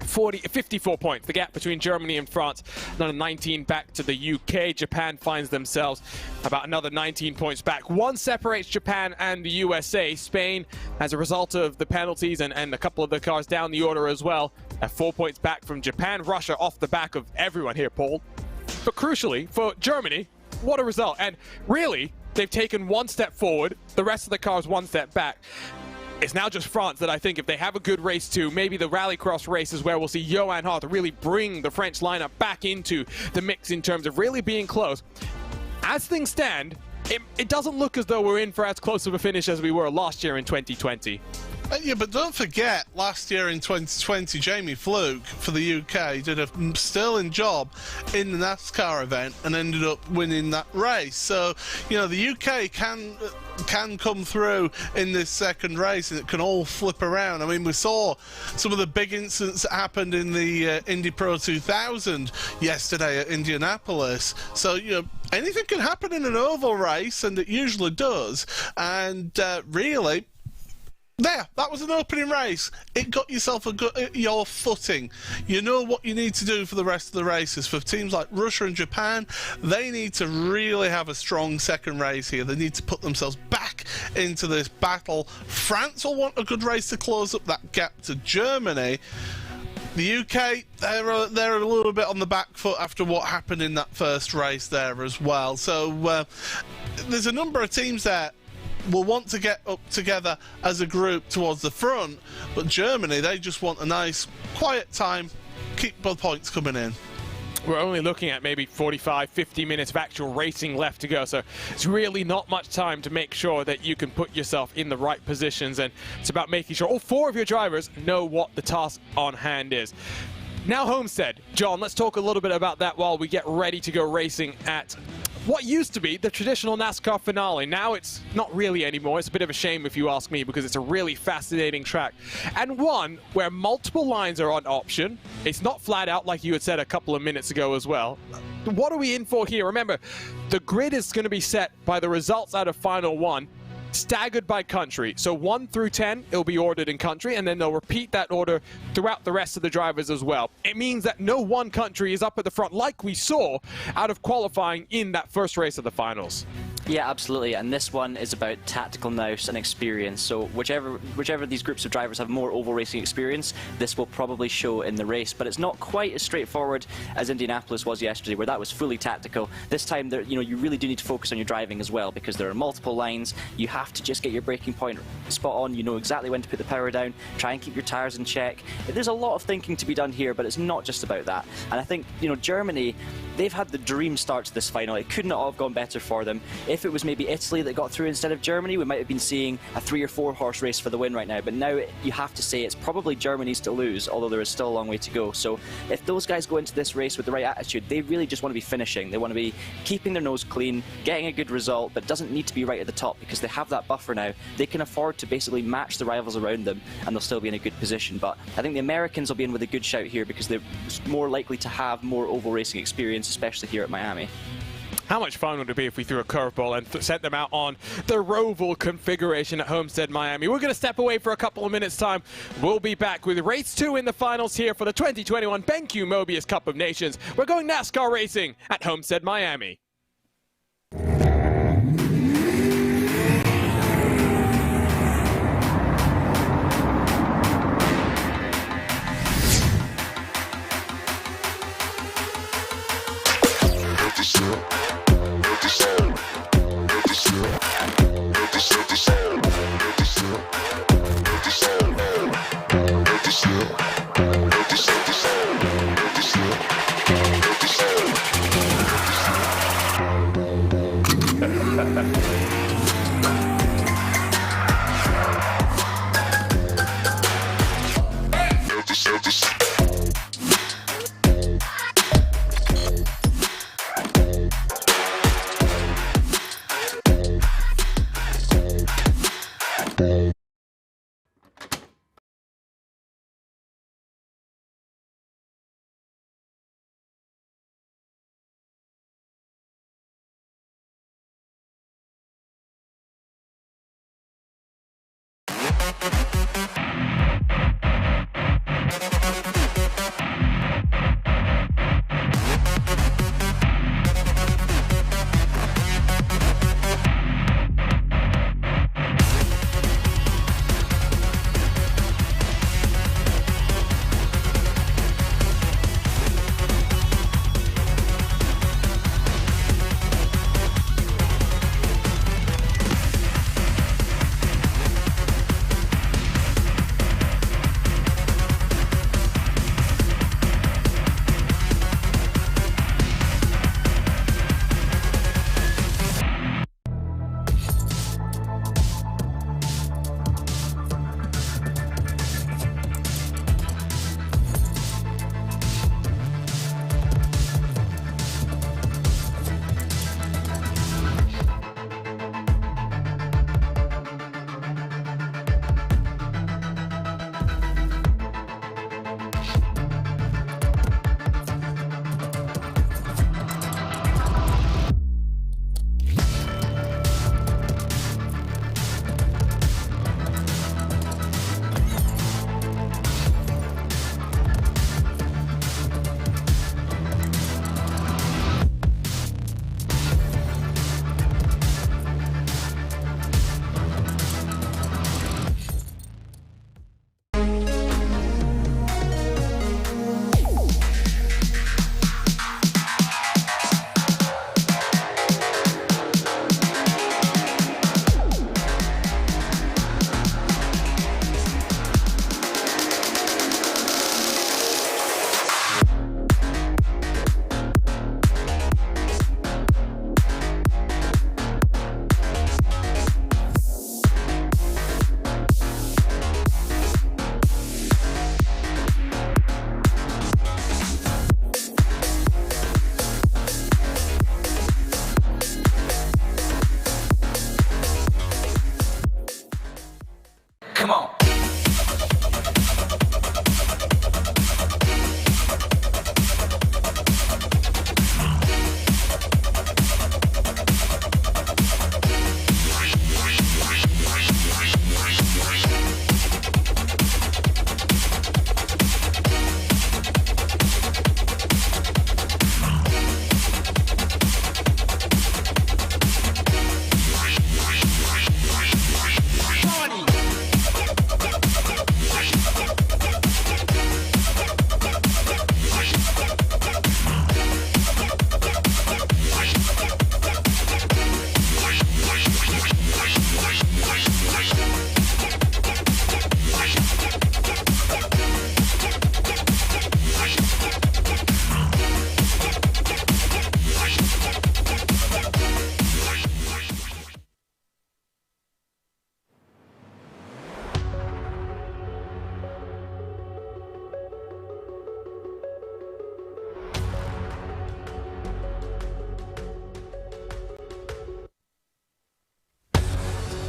54 points, the gap between Germany and France. Another 19 back to the UK. Japan finds themselves about another 19 points back. 1 separates Japan and the USA. Spain, as a result of the penalties and a couple of the cars down the order as well, have 4 points back from Japan. Russia off the back of everyone here, Paul. But crucially, for Germany, what a result. And really, they've taken 1 step forward, the rest of the cars 1 step back. It's now just France that I think if they have a good race too, maybe the Rallycross race is where we'll see Johan Hart really bring the French lineup back into the mix in terms of really being close. As things stand, it doesn't look as though we're in for as close of a finish as we were last year in 2020. Yeah, but don't forget, last year in 2020, Jamie Fluke for the UK did a sterling job in the NASCAR event and ended up winning that race. So, you know, the UK can come through in this second race, and it can all flip around. I mean, we saw some of the big incidents that happened in the Indy Pro 2000 yesterday at Indianapolis. So, you know, anything can happen in an oval race, and it usually does. And really, there, that was an opening race. It got yourself your footing. You know what you need to do for the rest of the races. For teams like Russia and Japan, they need to really have a strong second race here. They need to put themselves back into this battle. France will want a good race to close up that gap to Germany. The UK, they're a little bit on the back foot after what happened in that first race there as well. So there's a number of teams there will want to get up together as a group towards the front, but Germany, they just want a nice quiet time, keep both points coming in. We're only looking at maybe 45, 50 minutes of actual racing left to go, so it's really not much time to make sure that you can put yourself in the right positions, and it's about making sure all 4 of your drivers know what the task on hand is. Now Homestead. John, let's talk a little bit about that while we get ready to go racing at what used to be the traditional NASCAR finale. Now it's not really anymore. It's a bit of a shame if you ask me, because it's a really fascinating track. And one where multiple lines are on option. It's not flat out like you had said a couple of minutes ago as well. What are we in for here? Remember, the grid is going to be set by the results out of Final 1, staggered by country. So 1 through 10, it'll be ordered in country, and then they'll repeat that order throughout the rest of the drivers as well. It means that no one country is up at the front like we saw out of qualifying in that first race of the finals. Yeah, absolutely, and this one is about tactical nous and experience. So whichever these groups of drivers have more oval racing experience, this will probably show in the race. But it's not quite as straightforward as Indianapolis was yesterday, where that was fully tactical. This time, you really do need to focus on your driving as well, because there are multiple lines. You have to just get your braking point spot on. You know exactly when to put the power down. Try and keep your tires in check. There's a lot of thinking to be done here, but it's not just about that. And I think Germany, they've had the dream start to this final. It could not have gone better for them. If it was maybe Italy that got through instead of Germany, we might have been seeing a 3 or 4 horse race for the win right now. But now you have to say it's probably Germany's to lose, although there is still a long way to go. So if those guys go into this race with the right attitude, they really just want to be finishing. They want to be keeping their nose clean, getting a good result, but doesn't need to be right at the top, because they have that buffer now. They can afford to basically match the rivals around them, and they'll still be in a good position. But I think the Americans will be in with a good shout here, because they're more likely to have more oval racing experience, especially here at Miami. How much fun would it be if we threw a curveball and sent them out on the Roval configuration at Homestead, Miami? We're going to step away for a couple of minutes' time. We'll be back with race 2 in the finals here for the 2021 BenQ MOBIUZ Cup of Nations. We're going NASCAR racing at Homestead, Miami.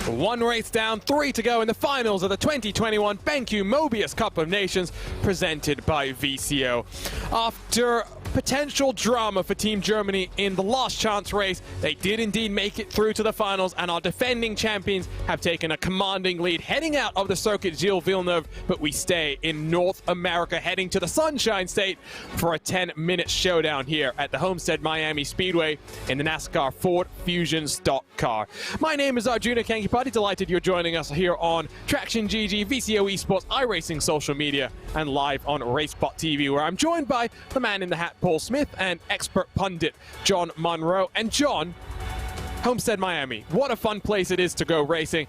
One race down, 3 to go in the finals of the 2021 BenQ MOBIUZ Cup of Nations presented by VCO. After potential drama for Team Germany in the last chance race, they did indeed make it through to the finals, and our defending champions have taken a commanding lead heading out of the circuit Gilles Villeneuve, but we stay in North America heading to the Sunshine State for a 10-minute showdown here at the Homestead Miami Speedway in the NASCAR Ford Fusion stock car. My name is Arjuna Kankipati, delighted you're joining us here on Traction GG, VCO Esports, iRacing social media, and live on RaceBot TV, where I'm joined by the man in the hat, Paul Smith, and expert pundit John Monroe. And John, Homestead Miami, what a fun place it is to go racing.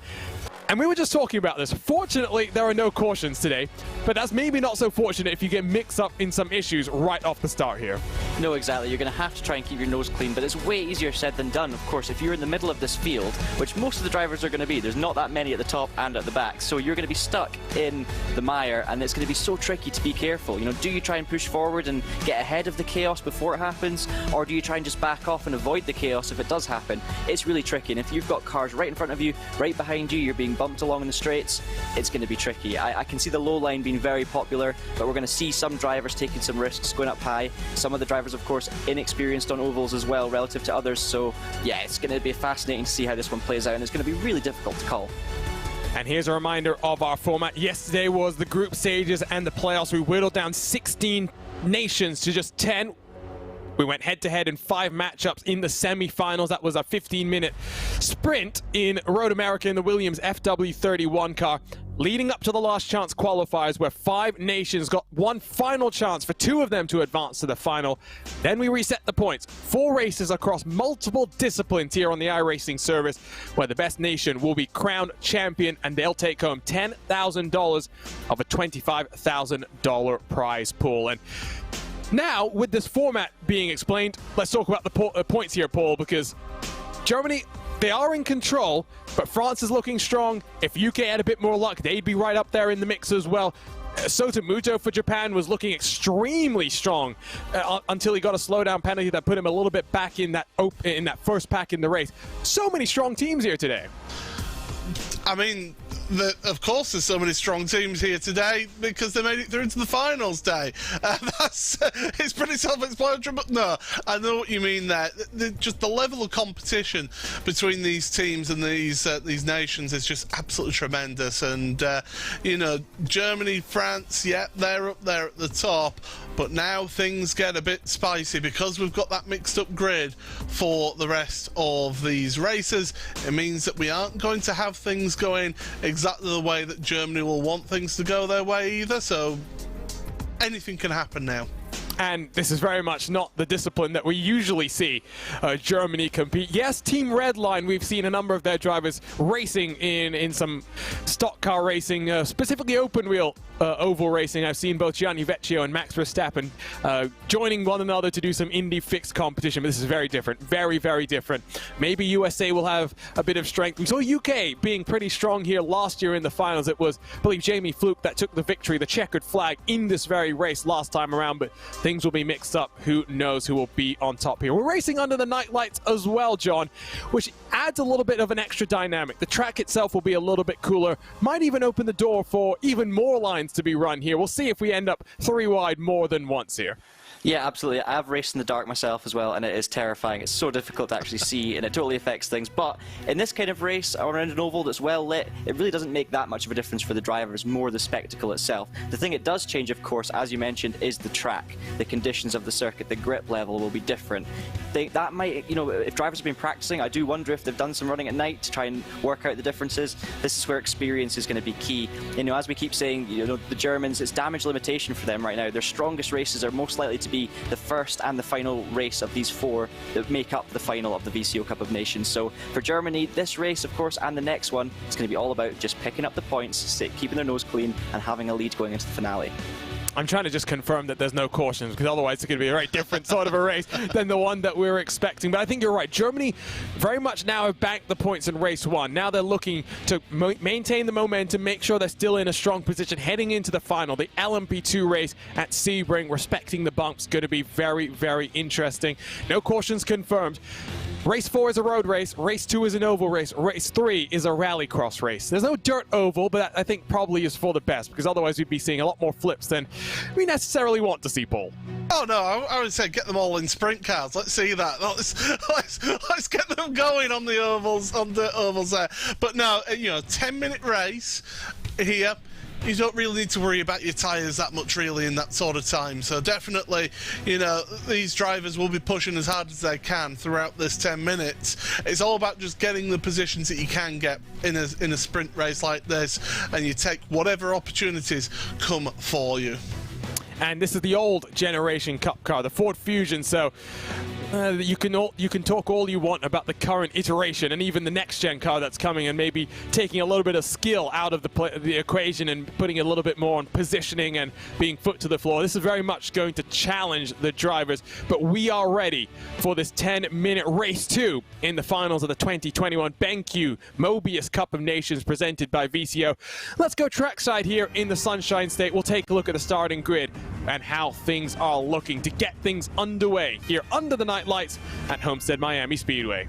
And we were just talking about this. Fortunately, there are no cautions today, but that's maybe not so fortunate if you get mixed up in some issues right off the start here. No, exactly. You're going to have to try and keep your nose clean, but it's way easier said than done. Of course, if you're in the middle of this field, which most of the drivers are going to be, there's not that many at the top and at the back, so you're going to be stuck in the mire, and it's going to be so tricky to be careful. You know, do you try and push forward and get ahead of the chaos before it happens, or do you try and just back off and avoid the chaos if it does happen? It's really tricky, and if you've got cars right in front of you, right behind you, you're being bumped along in the straights, it's going to be tricky. I can see the low line being very popular, but we're going to see some drivers taking some risks, going up high. Some of the drivers, of course, inexperienced on ovals as well relative to others, so yeah, it's going to be fascinating to see how this one plays out, and it's going to be really difficult to call. And here's a reminder of our format. Yesterday was the group stages and the playoffs. We whittled down 16 nations to just 10. We went head-to-head in 5 matchups in the semi-finals. That was a 15-minute sprint in Road America in the Williams FW31 car, leading up to the last chance qualifiers, where 5 nations got one final chance for 2 of them to advance to the final. Then we reset the points. 4 races across multiple disciplines here on the iRacing service, where the best nation will be crowned champion, and they'll take home $10,000 of a $25,000 prize pool. And now, with this format being explained, let's talk about the points here, Paul, because Germany, they are in control, but France is looking strong. If UK had a bit more luck, they'd be right up there in the mix as well. Sotomuto for Japan was looking extremely strong until he got a slowdown penalty that put him a little bit back in that first pack in the race. So many strong teams here today. I mean, of course there's so many strong teams here today because they made it through into the finals day. It's pretty self-explanatory, but no, I know what you mean there. Just the level of competition between these teams and these nations is just absolutely tremendous. And, you know, Germany, France, yeah, they're up there at the top. But now things get a bit spicy because we've got that mixed up grid for the rest of these races. It means that we aren't going to have things going exactly the way that Germany will want things to go their way either, so anything can happen now. And this is very much not the discipline that we usually see Germany compete. Yes, Team Redline, we've seen a number of their drivers racing in some stock car racing, specifically open wheel oval racing. I've seen both Gianni Vecchio and Max Verstappen joining one another to do some Indy fixed competition, but this is very different, very, very different. Maybe USA will have a bit of strength. We saw UK being pretty strong here last year in the finals. It was, I believe, Jamie Fluke that took the victory, the checkered flag, in this very race last time around, but things will be mixed up. Who knows who will be on top here? We're racing under the night lights as well, John, which adds a little bit of an extra dynamic. The track itself will be a little bit cooler, might even open the door for even more lines to be run here. We'll see if we end up 3 wide more than once here. Yeah, absolutely. I've raced in the dark myself as well, and it is terrifying. It's so difficult to actually see, and it totally affects things. But in this kind of race, around an oval that's well lit, it really doesn't make that much of a difference for the drivers, more the spectacle itself. The thing it does change, of course, as you mentioned, is the track. The conditions of the circuit, the grip level will be different. That might, you know, if drivers have been practicing, I do wonder if they've done some running at night to try and work out the differences. This is where experience is going to be key. You know, as we keep saying, you know, the Germans, it's damage limitation for them right now. Their strongest races are most likely to be the first and the final race of these 4 that make up the final of the VCO Cup of Nations. So for Germany, this race, of course, and the next one, it's going to be all about just picking up the points, keeping their nose clean, and having a lead going into the finale. I'm trying to just confirm that there's no cautions, because otherwise it's going to be a very different sort of a race than the one that we're expecting. But I think you're right. Germany very much now have banked the points in race 1. Now they're looking to maintain the momentum, make sure they're still in a strong position heading into the final. The LMP2 race at Sebring, respecting the bumps, going to be very, very interesting. No cautions confirmed. Race 4 is a road race, Race 2 is an oval race, Race 3 is a rallycross race. There's no dirt oval, but that I think probably is for the best, because otherwise we'd be seeing a lot more flips than we necessarily want to see, Paul. Oh no, I would say get them all in sprint cars. Let's see that. Let's get them going on the ovals, there. But no, 10-minute race here. You don't really need to worry about your tyres that much really in that sort of time. So definitely, these drivers will be pushing as hard as they can throughout this 10 minutes. It's all about just getting the positions that you can get in a sprint race like this, and you take whatever opportunities come for you. And this is the old generation Cup car, the Ford Fusion, so you can talk all you want about the current iteration and even the next gen car that's coming, and maybe taking a little bit of skill out of the equation and putting a little bit more on positioning and being foot to the floor. This is very much going to challenge the drivers, but we are ready for this 10-minute race 2 in the finals of the 2021 BenQ MOBIUZ Cup of Nations presented by VCO. Let's go trackside here in the Sunshine State. We'll take a look at the starting grid and how things are looking to get things underway here under the night lights at Homestead Miami Speedway.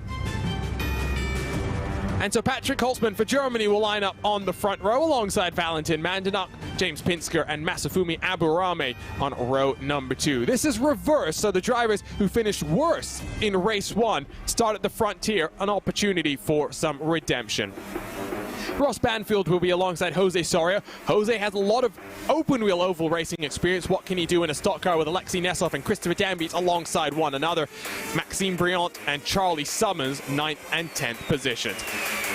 And so Patrick Holtzman for Germany will line up on the front row alongside Valentin Mandanuk, James Pinsker and Masafumi Aburame on row number 2. This is reverse, so the drivers who finished worse in race 1 start at the frontier, an opportunity for some redemption. Ross Banfield will be alongside Jose Soria. Jose has a lot of open-wheel oval racing experience. What can he do in a stock car with Alexei Nesov and Christopher Dambies alongside one another? Maxime Briant and Charlie Summers, 9th and 10th positions.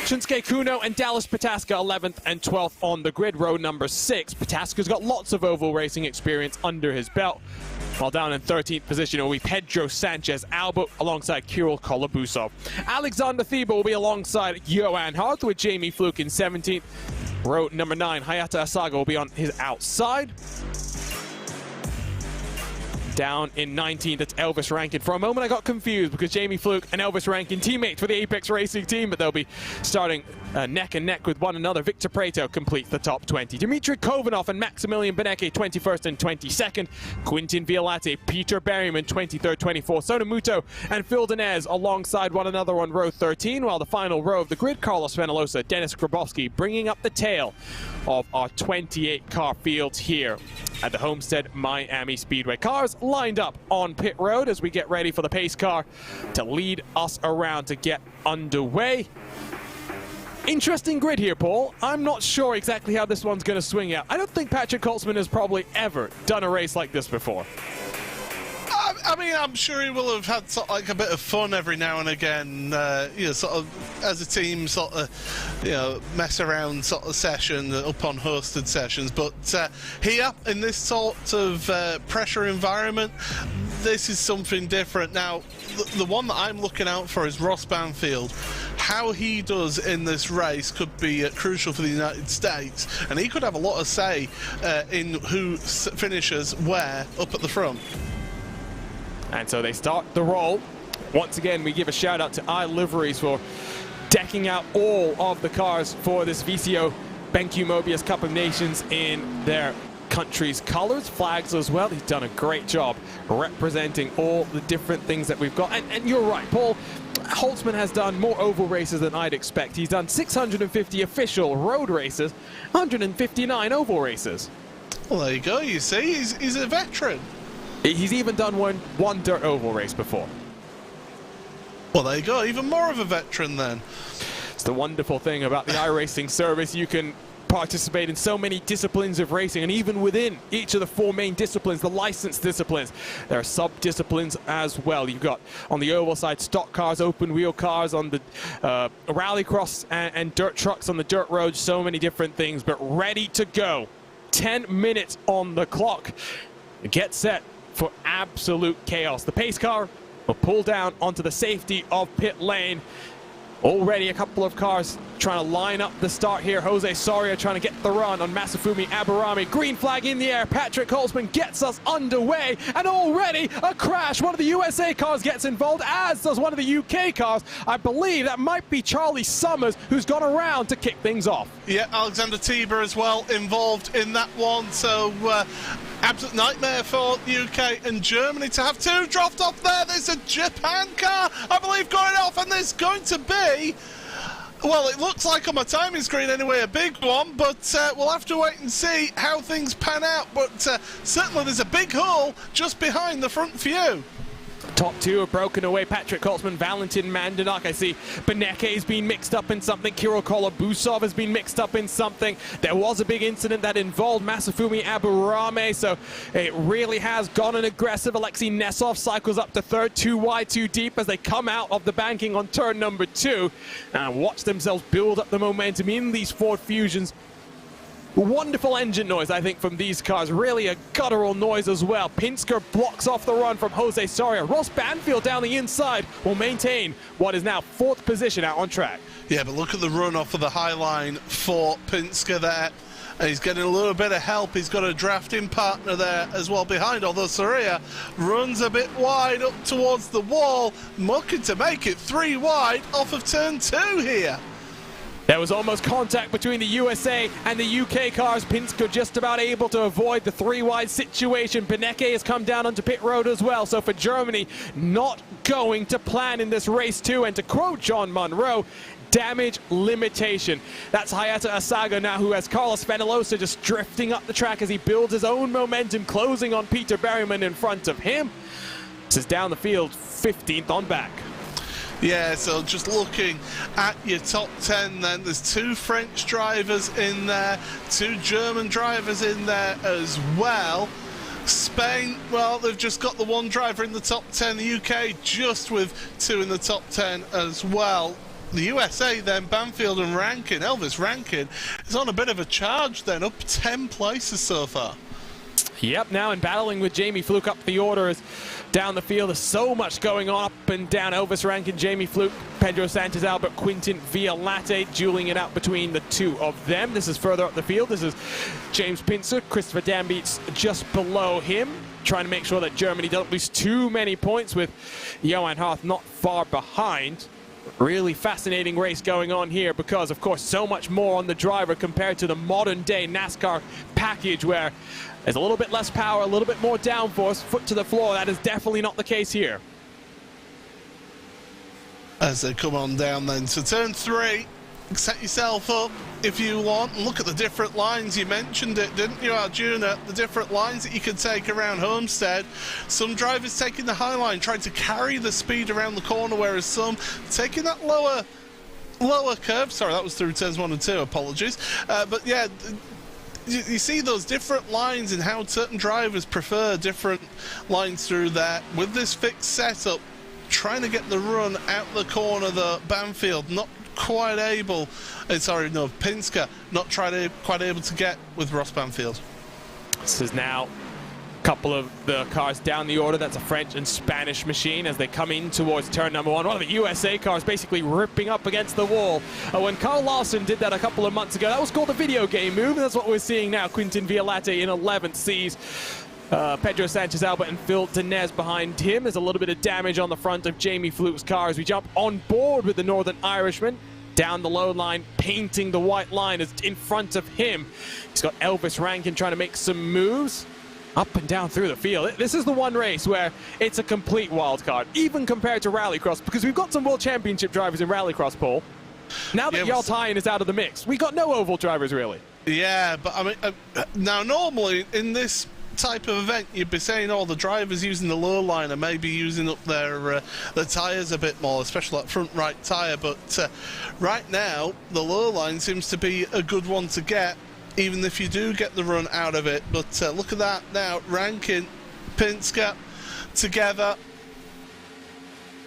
Shinsuke Kuno and Dallas Pataska, 11th and 12th on the grid, row number 6. Pataska's got lots of oval racing experience under his belt. While down in 13th position will be Pedro Sanchez Albert alongside Kirill Kolobusov. Alexander Thieber will be alongside Johan Hart with Jamie Fluke in 17th. Row number 9, Hayata Asaga will be on his outside. Down in 19th, it's Elvis Rankin. For a moment I got confused because Jamie Fluke and Elvis Rankin, teammates for the Apex Racing team, but they'll be starting neck and neck with one another. Victor Preto completes the top 20. Dmitry Kovanov and Maximilian Benecke, 21st and 22nd. Quintin Violate, Peter Berryman, 23rd, 24th. Sonamuto and Phil Denez alongside one another on row 13, while the final row of the grid, Carlos Fenalosa, Dennis Grabowski, bringing up the tail of our 28-car field here at the Homestead Miami Speedway. Cars lined up on pit road as we get ready for the pace car to lead us around to get underway. Interesting grid here, Paul. I'm not sure exactly how this one's going to swing out. I don't think Patrick Holtzman has probably ever done a race like this before. I mean, I'm sure he will have had sort of like a bit of fun every now and again, sort of as a team, sort of, mess around sort of session, up on hosted sessions. But here, in this sort of pressure environment, this is something different. Now, the one that I'm looking out for is Ross Banfield. How he does in this race could be crucial for the United States, and he could have a lot of say in who finishes where up at the front. And so they start the roll. Once again, we give a shout out to iLiveries for decking out all of the cars for this VCO BenQ MOBIUZ Cup of Nations in their country's colors, flags as well. He's done a great job representing all the different things that we've got. And you're right, Paul. Holtzman has done more oval races than I'd expect. He's done 650 official road races, 159 oval races. Well, there you go. You see, he's a veteran. He's even done one dirt oval race before. Well, there you go. Even more of a veteran then. It's the wonderful thing about the iRacing service. You can participate in so many disciplines of racing, and even within each of the 4 main disciplines, the licensed disciplines, there are sub-disciplines as well. You've got on the oval side stock cars, open wheel cars, on the rallycross and dirt trucks on the dirt roads, so many different things, but ready to go. 10 minutes on the clock. Get set for absolute chaos. The pace car will pull down onto the safety of pit lane. Already a couple of cars trying to line up the start here. Jose Soria trying to get the run on Masafumi Aburame. Green flag in the air. Patrick Holtzman gets us underway. And already a crash. One of the USA cars gets involved, as does one of the UK cars. I believe that might be Charlie Summers, who's gone around to kick things off. Yeah, Alexander Thieber as well involved in that one. So Absolute nightmare for UK and Germany to have two dropped off there. There's a Japan car, I believe, going off, and there's going to be, well, it looks like on my timing screen anyway, a big one, but we'll have to wait and see how things pan out. But certainly there's a big hole just behind the front few. Top two have broken away. Patrick Holtzman, Valentin Mandanuk. I see BenQ has been mixed up in something. Kirill Kolobusov has been mixed up in something. There was a big incident that involved Masafumi Aburame, so it really has gotten aggressive. Alexei Nesov cycles up to third, too wide, too deep as they come out of the banking on turn number 2 and watch themselves build up the momentum in these Ford Fusions. Wonderful engine noise, I think, from these cars. Really a guttural noise as well. Pinsker blocks off the run from Jose Soria. Ross Banfield down the inside will maintain what is now 4th position out on track. Yeah, but look at the run off of the high line for Pinsker there. And he's getting a little bit of help. He's got a drafting partner there as well behind, although Soria runs a bit wide up towards the wall, looking to make it 3 wide off of turn 2 here. There was almost contact between the USA and the UK cars. Pinsker just about able to avoid the 3-wide situation. BenQ has come down onto pit road as well. So for Germany, not going to plan in this race too. And to quote John Monroe, damage limitation. That's Hayata Asago now, who has Carlos Fenelosa just drifting up the track as he builds his own momentum, closing on Peter Berryman in front of him. This is down the field, 15th on back. Yeah, so just looking at your top 10 then, there's 2 French drivers in there, 2 German drivers in there as well. Spain, well, they've just got the 1 driver in the top 10. The UK just with 2 in the top 10 as well. The USA then, Banfield and Rankin, Elvis Rankin, is on a bit of a charge then, up 10 places so far. Yep, now in battling with Jamie Fluke up the order is down the field. There's so much going on up and down. Elvis Rankin, Jamie Fluke, Pedro Sanchez, Albert Quintin, Violate, dueling it out between the 2 of them. This is further up the field. This is James Pinsker, Christopher Dambeats just below him, trying to make sure that Germany doesn't lose too many points, with Johan Harth not far behind. Really fascinating race going on here because, of course, so much more on the driver compared to the modern-day NASCAR package where there's a little bit less power, a little bit more downforce, foot to the floor. That is definitely not the case here. As they come on down then to turn 3, set yourself up if you want, and look at the different lines. You mentioned it, didn't you, Arjuna? The different lines that you can take around Homestead. Some drivers taking the high line, trying to carry the speed around the corner, whereas some taking that lower curve. Sorry, that was through turns 1 and 2, apologies. But yeah, you see those different lines and how certain drivers prefer different lines through there. With this fixed setup, trying to get the run out the corner, the Banfield not quite able, Pinsker not quite able to get with Ross Banfield. This is now a couple of the cars down the order. That's a French and Spanish machine as they come in towards turn number 1. One of the USA cars basically ripping up against the wall. When Carl Lawson did that a couple of months ago, that was called a video game move. That's what we're seeing now. Quintin Violate in 11th sees Pedro Sanchez Albert and Phil Denez behind him. There's a little bit of damage on the front of Jamie Fluke's car as we jump on board with the Northern Irishman. Down the low line, painting the white line is in front of him. He's got Elvis Rankin trying to make some moves up and down through the field. This is the one race where it's a complete wild card, even compared to Rallycross, because we've got some World Championship drivers in Rallycross, Paul. Now that Yaltayan is out of the mix, we got no oval drivers really. Yeah, but I mean, now normally in this type of event you'd be saying, oh, the drivers using the low line are maybe using up their tyres a bit more, especially that front right tyre, but right now the low line seems to be a good one to get, even if you do get the run out of it. But look at that now, Rankin, Pinsker together,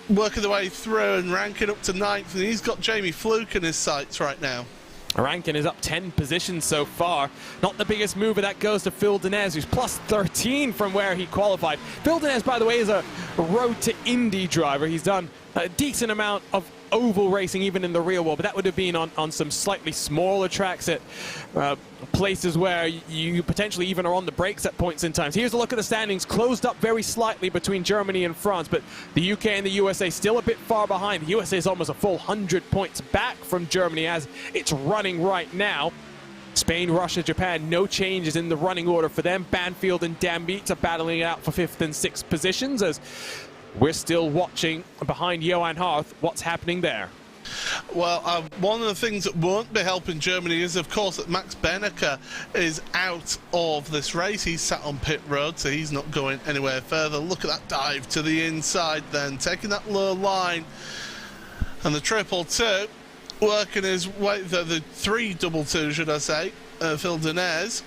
working their way through, and Rankin up to 9th, and he's got Jamie Fluke in his sights right now. Rankin is up 10 positions so far. Not the biggest mover. That goes to Phil Denez, who's plus 13 from where he qualified. Phil Denez, by the way, is a road to Indy driver. He's done a decent amount of oval racing even in the real world, but that would have been on some slightly smaller tracks at places where you potentially even are on the brakes at points in times. Here's a look at the standings, closed up very slightly between Germany and France, but the UK and the USA still a bit far behind. The USA is almost a full 100 points back from Germany as it's running right now. Spain, Russia, Japan, no changes in the running order for them. Banfield and Dambeats are battling it out for 5th and 6th positions as we're still watching behind Johan Harth what's happening there. Well, one of the things that won't be helping Germany is, of course, that Max Benneker is out of this race. He's sat on pit road, so he's not going anywhere further. Look at that dive to the inside then, taking that low line. And the 222, working his way, the 322, should I say, Phil Denez,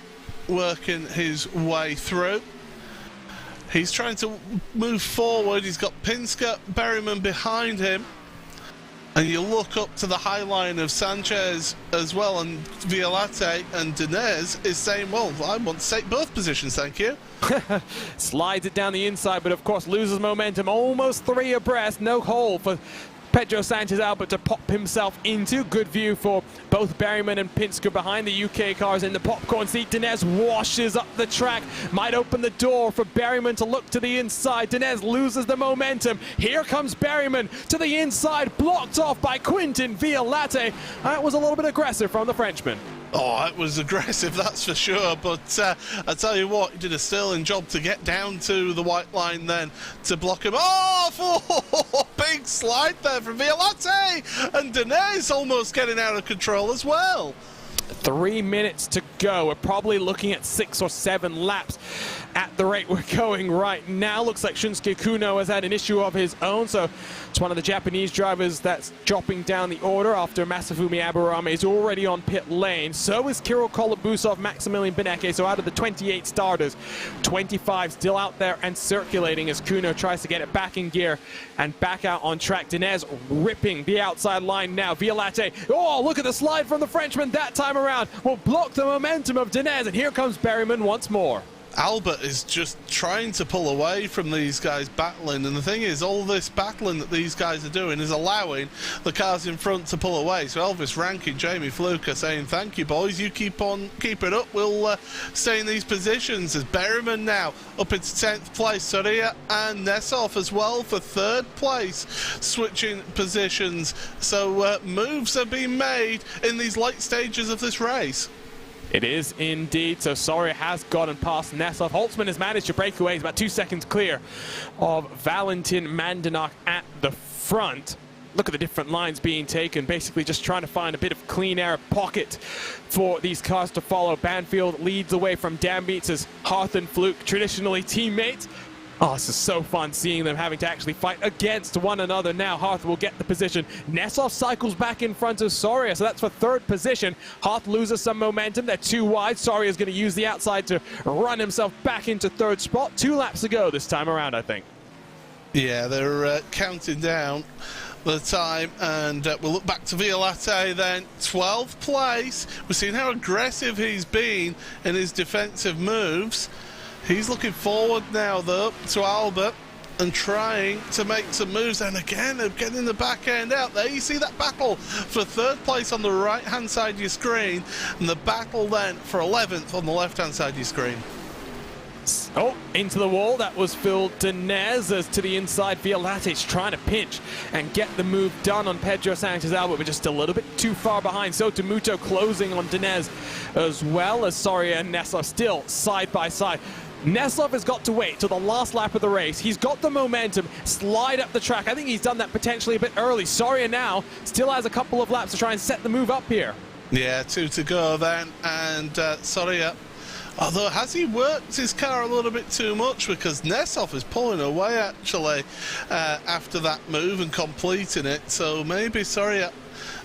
working his way through. He's trying to move forward. He's got Pinsker, Berryman behind him. And you look up to the high line of Sanchez as well, and Violate and Denez is saying, well, I want to take both positions, thank you. Slides it down the inside, but of course loses momentum. Almost 3 abreast, no hole for Pedro Sanchez Albert to pop himself into. Good view for both Berryman and Pinsker behind the UK cars in the popcorn seat. Denez washes up the track, might open the door for Berryman to look to the inside. Denez loses the momentum. Here comes Berryman to the inside, blocked off by Quintin Violate. That was a little bit aggressive from the Frenchman. Oh, it was aggressive, that's for sure, but I tell you what, he did a sterling job to get down to the white line then to block him off. Oh, big slide there from Violate, and Denez almost getting out of control as well. 3 minutes to go. We're probably looking at 6 or 7 laps at the rate we're going right now. Looks like Shunsuke Kuno has had an issue of his own, so it's one of the Japanese drivers that's dropping down the order after Masafumi Aburame is already on pit lane. So is Kirill Kolobusov, Maximilian Beneke. So out of the 28 starters, 25 still out there and circulating as Kuno tries to get it back in gear and back out on track. Denez ripping the outside line now. Violate, oh, look at the slide from the Frenchman that time around. Will block the momentum of Denez, and here comes Berryman once more. Albert is just trying to pull away from these guys battling, and the thing is, all this battling that these guys are doing is allowing the cars in front to pull away. So Elvis Rankin, Jamie Fluker saying, thank you boys, you keep it up, we'll stay in these positions. As Berryman now up into 10th place, Soria and Nesov as well for 3rd place, switching positions. So moves are being made in these late stages of this race. It is indeed. So Soria has gotten past Nesov. Holtzman has managed to break away. He's about 2 seconds clear of Valentin Mandanok at the front. Look at the different lines being taken. Basically just trying to find a bit of clean air pocket for these cars to follow. Banfield leads away from Dambeats as Harth and Fluke, traditionally teammates. Oh, this is so fun seeing them having to actually fight against one another. Now Harth will get the position. Nesov cycles back in front of Soria, so that's for 3rd position. Harth loses some momentum. They're too wide. Soria is going to use the outside to run himself back into 3rd spot. 2 laps to go this time around, I think. Yeah, they're counting down the time, and we'll look back to Violate then. 12th place. We've seen how aggressive he's been in his defensive moves. He's looking forward now, though, to Albert and trying to make some moves. And again, they're getting the back end out there. You see that battle for 3rd place on the right-hand side of your screen, and the battle then for 11th on the left-hand side of your screen. Oh, into the wall. That was Phil Denez as to the inside. Violate's trying to pinch and get the move done on Pedro Sanchez Albert, but just a little bit too far behind. Sotomuto closing on Denez as well as Soria and Nesov still side by side. Nesov has got to wait till the last lap of the race. He's got the momentum, slide up the track. I think he's done that potentially a bit early. Soria now still has a couple of laps to try and set the move up here. Yeah, 2 to go then, and Soria, although has he worked his car a little bit too much, because Nesov is pulling away actually after that move and completing it, so maybe Soria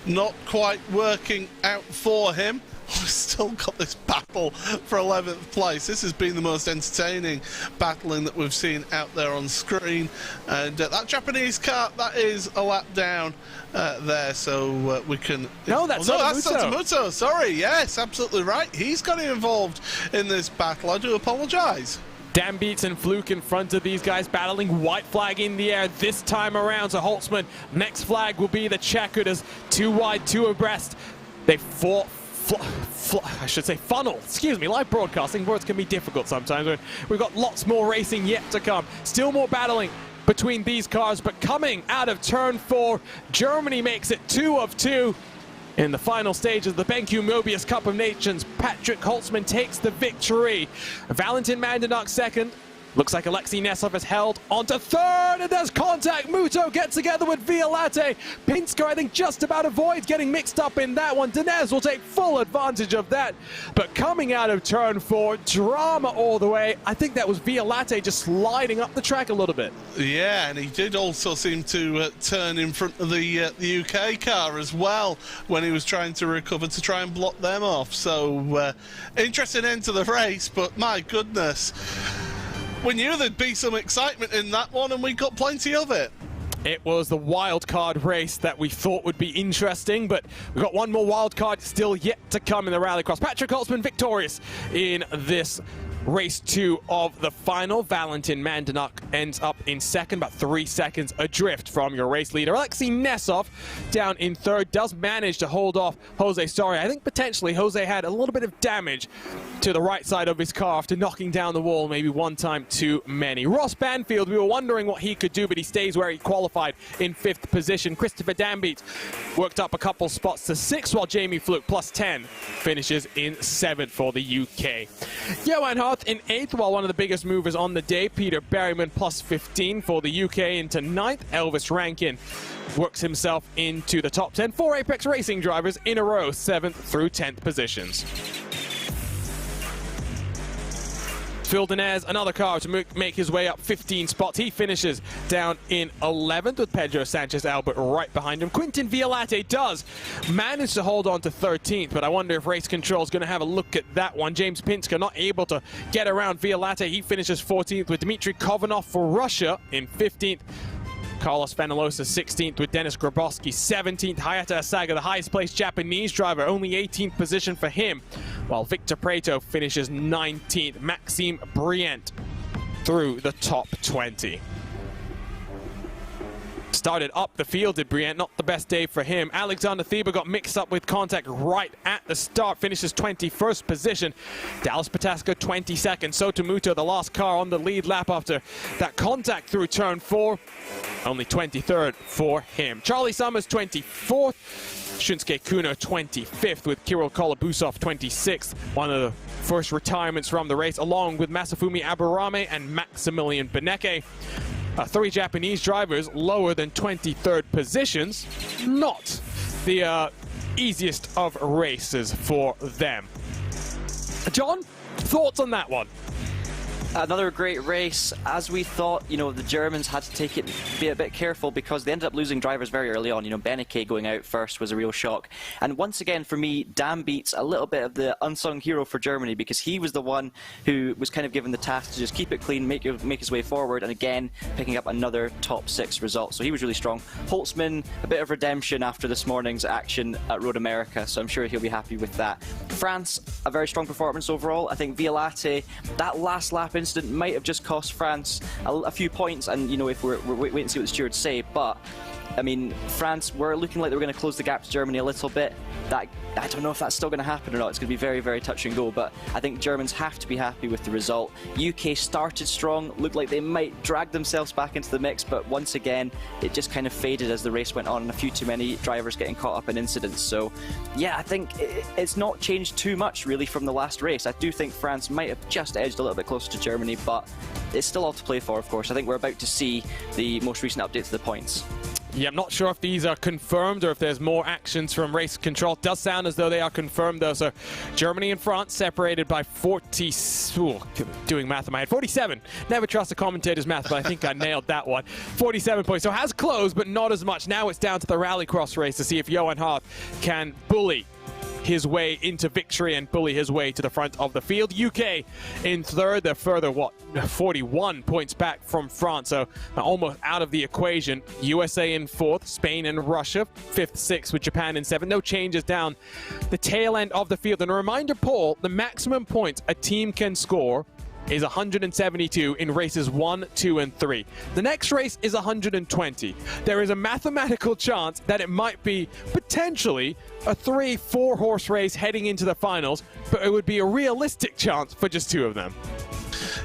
not quite working out for him. We've still got this battle for 11th place. This has been the most entertaining battling that we've seen out there on screen. And that Japanese car, that is a lap down there, so we can... No, that's that's Sotomuto. Sorry, yes, absolutely right. He's got involved in this battle. I do apologise. Dambeats and Fluke in front of these guys battling. White flag in the air this time around. So Holtzman, next flag will be the checkered as 2 wide, 2 abreast. They fought. I should say funnel. Excuse me, live broadcasting, words can be difficult sometimes. We've got lots more racing yet to come. Still more battling between these cars, but coming out of turn 4, Germany makes it 2 of 2. In the final stage of the BenQ MOBIUZ Cup of Nations, Patrick Holtzman takes the victory. Valentin Mandanuk second. Looks like Alexei Nesov has held onto third, and there's contact. Muto gets together with Violate. Pinsker, I think, just about avoids getting mixed up in that one. Dinez will take full advantage of that. But coming out of turn 4, drama all the way. I think that was Violate just sliding up the track a little bit. Yeah, and he did also seem to turn in front of the UK car as well when he was trying to recover to try and block them off. So, interesting end to the race, but my goodness. We knew there'd be some excitement in that one, and we got plenty of it. It was the wild card race that we thought would be interesting, but we've got one more wild card still yet to come in the Rallycross. Patrick Holtzman victorious in this race 2 of the final. Valentin Mandanuk ends up in second, about 3 seconds adrift from your race leader. Alexei Nesov down in third, does manage to hold off Jose Soria. I think potentially Jose had a little bit of damage to the right side of his car after knocking down the wall maybe one time too many. Ross Banfield, we were wondering what he could do, but he stays where he qualified in 5th position. Christopher Dambeat worked up a couple spots to 6th, while Jamie Fluke plus 10 finishes in 7th for the UK. Johan Hart in 8th, while one of the biggest movers on the day, Peter Berryman plus 15 for the UK into 9th. Elvis Rankin works himself into the top 10. 4 Apex Racing drivers in a row, 7th through 10th positions. Phil Dinez, another car to make his way up 15 spots. He finishes down in 11th with Pedro Sanchez Albert right behind him. Quintin Violate does manage to hold on to 13th, but I wonder if Race Control is going to have a look at that one. James Pinsker not able to get around Violate. He finishes 14th with Dmitry Kovanov for Russia in 15th. Carlos Fenellosa 16th with Denis Grabowski 17th. Hayata Asaga, the highest placed Japanese driver, only 18th position for him, while Victor Preto finishes 19th. Maxime Brient through the top 20. Started up the field, did Brient, not the best day for him. Alexander Thieber got mixed up with contact right at the start, finishes 21st position. Dallas Pataska 22nd. Sotomuto, the last car on the lead lap after that contact through turn 4. Only 23rd for him. Charlie Summers 24th. Shunsuke Kuno 25th with Kirill Kolobusov 26th. One of the first retirements from the race, along with Masafumi Aburame and Maximilian Beneke. 3 Japanese drivers lower than 23rd positions. Not the easiest of races for them. John, thoughts on that one? Another great race. As we thought, the Germans had to be a bit careful because they ended up losing drivers very early on. Beneke going out first was a real shock. And once again, for me, Dambeat's a little bit of the unsung hero for Germany because he was the one who was kind of given the task to just keep it clean, make his way forward, and again, picking up another top 6 result. So he was really strong. Holtzman, a bit of redemption after this morning's action at Road America, so I'm sure he'll be happy with that. France, a very strong performance overall. I think Violate, that last lap incident might have just cost France a few points, and if we're waiting to see what the stewards say, but I mean, France were looking like they were going to close the gap to Germany a little bit. I don't know if that's still going to happen or not. It's going to be very, very touch and go, but I think Germans have to be happy with the result. UK started strong, looked like they might drag themselves back into the mix, but once again, it just kind of faded as the race went on, and a few too many drivers getting caught up in incidents. So, yeah, I think it's not changed too much, really, from the last race. I do think France might have just edged a little bit closer to Germany, but it's still all to play for, of course. I think we're about to see the most recent update to the points. Yeah, I'm not sure if these are confirmed or if there's more actions from Race Control. It does sound as though they are confirmed, though. So Germany and France separated by 40... Ooh, doing math in my head. 47. Never trust a commentator's math, but I think I nailed that one. 47 points. So it has closed, but not as much. Now it's down to the Rallycross race to see if Johan Hart can bully his way into victory and bully his way to the front of the field. UK in third. They're further, 41 points back from France, so almost out of the equation. USA in 4th, Spain and Russia 5th, 6th, with Japan in 7th. No changes down the tail end of the field. And a reminder, Paul, the maximum points a team can score is 172 in races 1, 2, and 3. The next race is 120. There is a mathematical chance that it might be potentially a 3-4 horse race heading into the finals, but it would be a realistic chance for just 2 of them.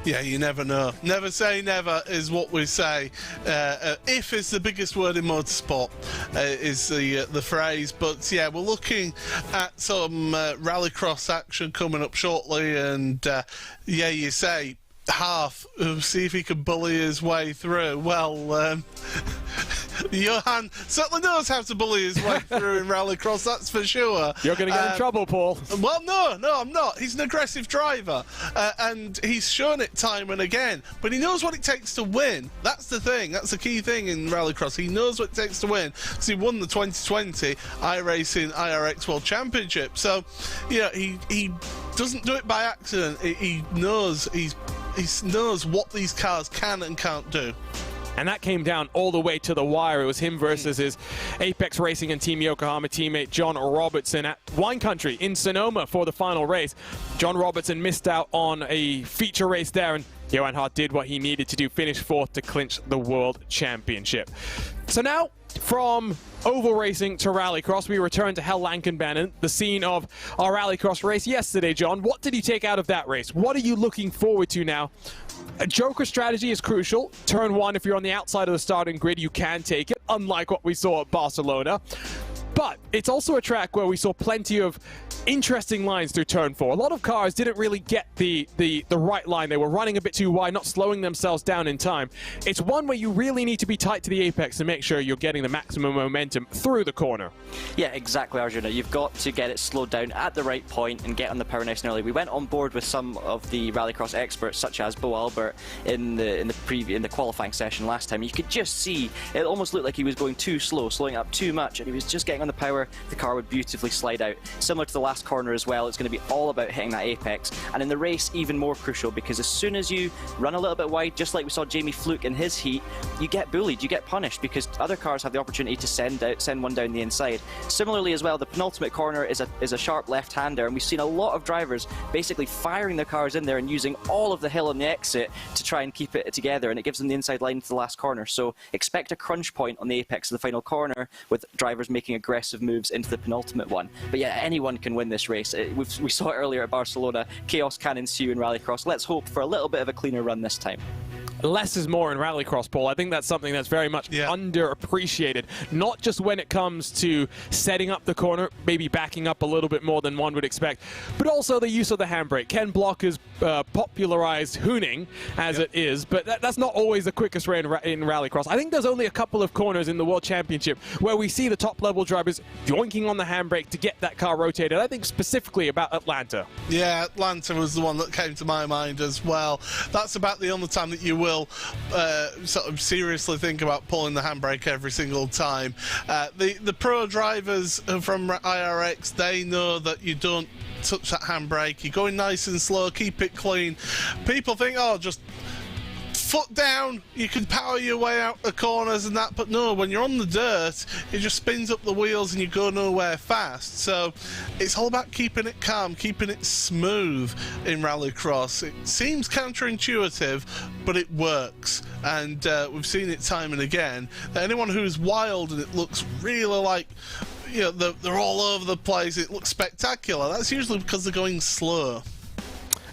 Yeah, you never know. Never say never is what we say. If is the biggest word in motorsport, is the phrase. But yeah, we're looking at some rallycross action coming up shortly, and yeah, you say half, see if he can bully his way through. Well, Johan certainly knows how to bully his way through in rallycross, that's for sure. You're going to get in trouble, Paul. Well, no, I'm not. He's an aggressive driver, and he's shown it time and again. But he knows what it takes to win. That's the thing. That's the key thing in rallycross. He knows what it takes to win. So he won the 2020 iRacing IRX World Championship. So, yeah, he doesn't do it by accident. He knows he knows what these cars can and can't do. And that came down all the way to the wire. It was him versus his Apex Racing and Team Yokohama teammate John Robertson at Wine Country in Sonoma for the final race. John Robertson missed out on a feature race there, and Johan Hart did what he needed to do, finish fourth to clinch the World Championship. So now, from oval racing to rallycross, we return to Hell Lankenbanen, the scene of our rallycross race yesterday. John, what did you take out of that race? What are you looking forward to now? A Joker strategy is crucial. Turn one, if you're on the outside of the starting grid, you can take it, unlike what we saw at Barcelona. But it's also a track where we saw plenty of interesting lines through turn four. A lot of cars didn't really get the right line. They were running a bit too wide, not slowing themselves down in time. It's one where you really need to be tight to the apex to make sure you're getting the maximum momentum through the corner. Yeah, exactly, Arjuna. You've got to get it slowed down at the right point and get on the power nice and early. We went on board with some of the rallycross experts, such as Bo Albert, in the qualifying session last time. You could just see it almost looked like he was going too slow, slowing up too much, and he was just getting on the power. The car would beautifully slide out. Similar to the last corner as well, it's going to be all about hitting that apex, and in the race even more crucial, because as soon as you run a little bit wide, just like we saw Jamie Fluke in his heat, you get bullied, you get punished, because other cars have the opportunity to send one down the inside. Similarly as well, the penultimate corner is a sharp left-hander, and we've seen a lot of drivers basically firing their cars in there and using all of the hill on the exit to try and keep it together, and it gives them the inside line to the last corner. So expect a crunch point on the apex of the final corner, with drivers making aggressive moves into the penultimate one. But yeah, anyone can win this race. We saw it earlier at Barcelona. Chaos can ensue in rallycross. Let's hope for a little bit of a cleaner run this time. Less is more in rallycross, Paul. I think that's something that's very much underappreciated. Not just when it comes to setting up the corner, maybe backing up a little bit more than one would expect, but also the use of the handbrake. Ken Block has popularized hooning as it is, but that's not always the quickest way in rallycross. I think there's only a couple of corners in the World Championship where we see the top-level drivers yoinking on the handbrake to get that car rotated. I think specifically about Atlanta. Yeah, Atlanta was the one that came to my mind as well. That's about the only time that you will sort of seriously think about pulling the handbrake every single time. The pro drivers from IRX, they know that you don't touch that handbrake. You're going nice and slow, keep it clean. People think, oh, just foot down, you can power your way out the corners and that, but no, when you're on the dirt, it just spins up the wheels and you go nowhere fast. So it's all about keeping it calm, keeping it smooth in rallycross. It seems counterintuitive, but it works, and we've seen it time and again. Anyone who's wild and it looks really like, you know, they're all over the place, it looks spectacular, that's usually because they're going slow.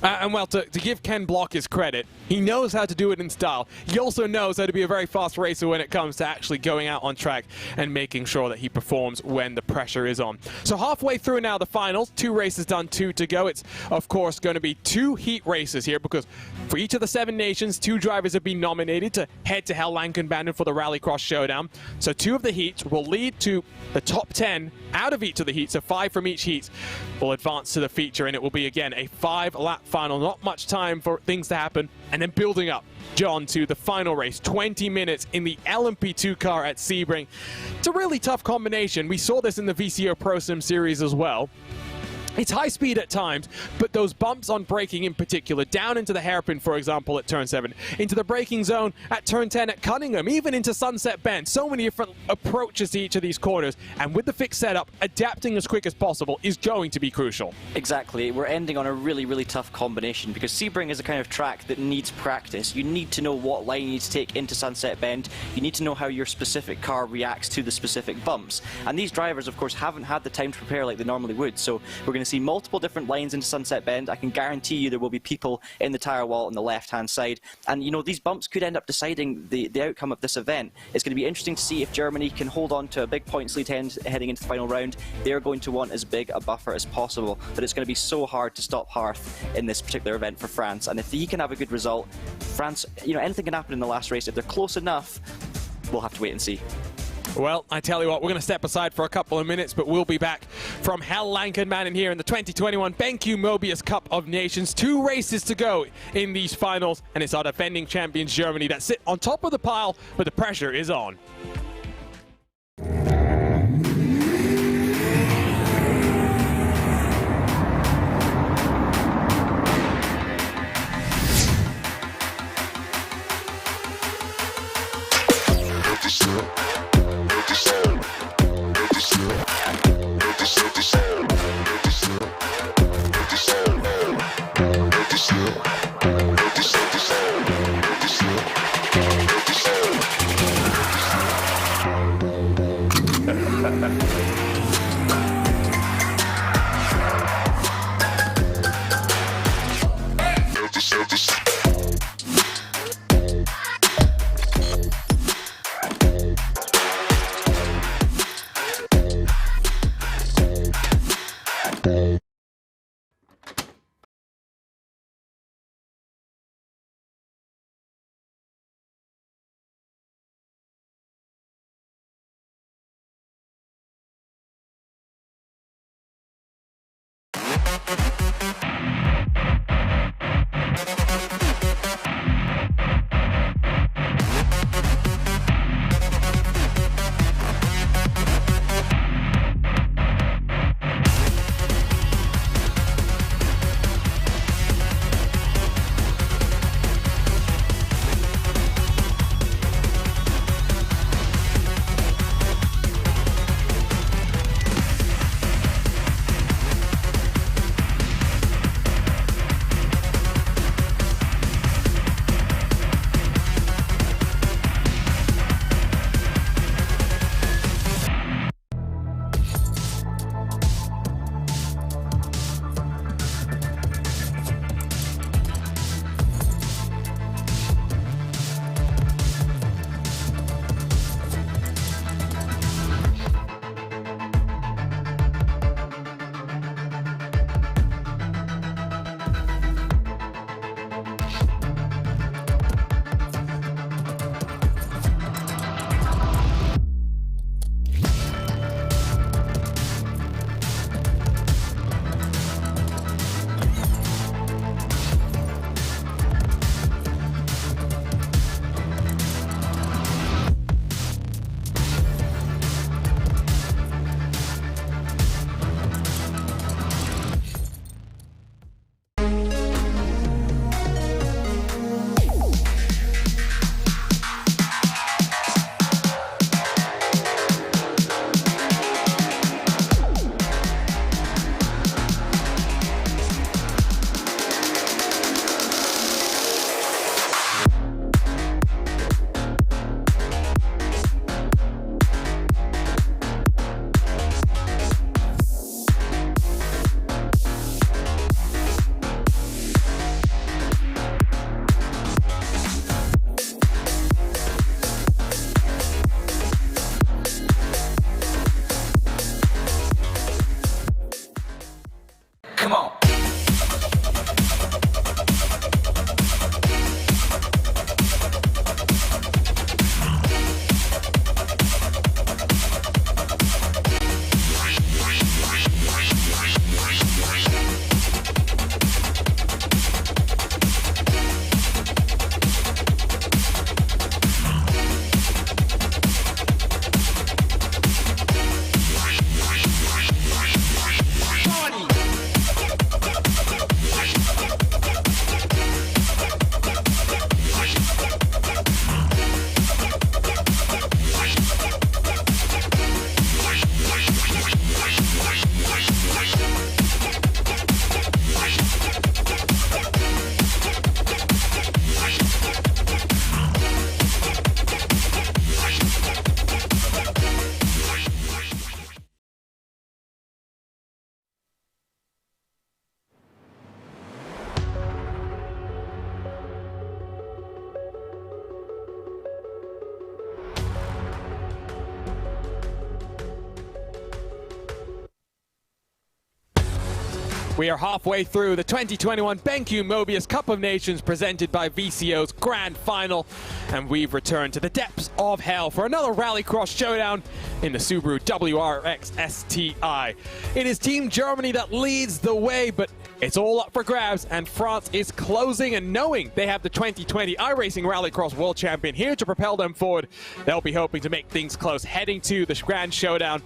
And well, to give Ken Block his credit, he knows how to do it in style. He also knows how to be a very fast racer when it comes to actually going out on track and making sure that he performs when the pressure is on. So halfway through now the finals, 2 races done, 2 to go. It's, of course, going to be 2 heat races here, because for each of the 7 nations, 2 drivers have been nominated to head to Hell Lankenbanen for the Rallycross Showdown. So 2 of the heats will lead to the top 10 out of each of the heats, so 5 from each heat will advance to the feature, and it will be, again, a 5-lap final. Not much time for things to happen, and then building up, John, to the final race. 20 minutes in the LMP2 car at Sebring. It's a really tough combination. We saw this in the VCO Pro Sim series as well. It's high speed at times, but those bumps on braking in particular, down into the hairpin, for example, at turn 7, into the braking zone at turn 10 at Cunningham, even into Sunset Bend. So many different approaches to each of these corners, and with the fixed setup, adapting as quick as possible is going to be crucial. Exactly. We're ending on a really, really tough combination, because Sebring is a kind of track that needs practice. You need to know what line you need to take into Sunset Bend. You need to know how your specific car reacts to the specific bumps. And these drivers, of course, haven't had the time to prepare like they normally would, so we're going going to see multiple different lines into Sunset Bend. I can guarantee you there will be people in the tyre wall on the left-hand side. And, you know, these bumps could end up deciding the outcome of this event. It's going to be interesting to see if Germany can hold on to a big points lead heading into the final round. They're going to want as big a buffer as possible, but it's going to be so hard to stop Harth in this particular event for France. And if he can have a good result, France, you know, anything can happen in the last race. If they're close enough, we'll have to wait and see. Well, I tell you what, we're going to step aside for a couple of minutes, but we'll be back from Hell Lankenmannen here in the 2021 BenQ MOBIUZ Cup of Nations. 2 races to go in these finals, and it's our defending champions Germany that sit on top of the pile, but the pressure is on. We are halfway through the 2021 BenQ MOBIUZ Cup of Nations presented by VCO's Grand Final, and we've returned to the depths of hell for another rallycross showdown in the Subaru WRX STI. It is Team Germany that leads the way, but it's all up for grabs, and France is closing, and knowing they have the 2020 iRacing Rallycross World Champion here to propel them forward, they'll be hoping to make things close, heading to the Grand Showdown.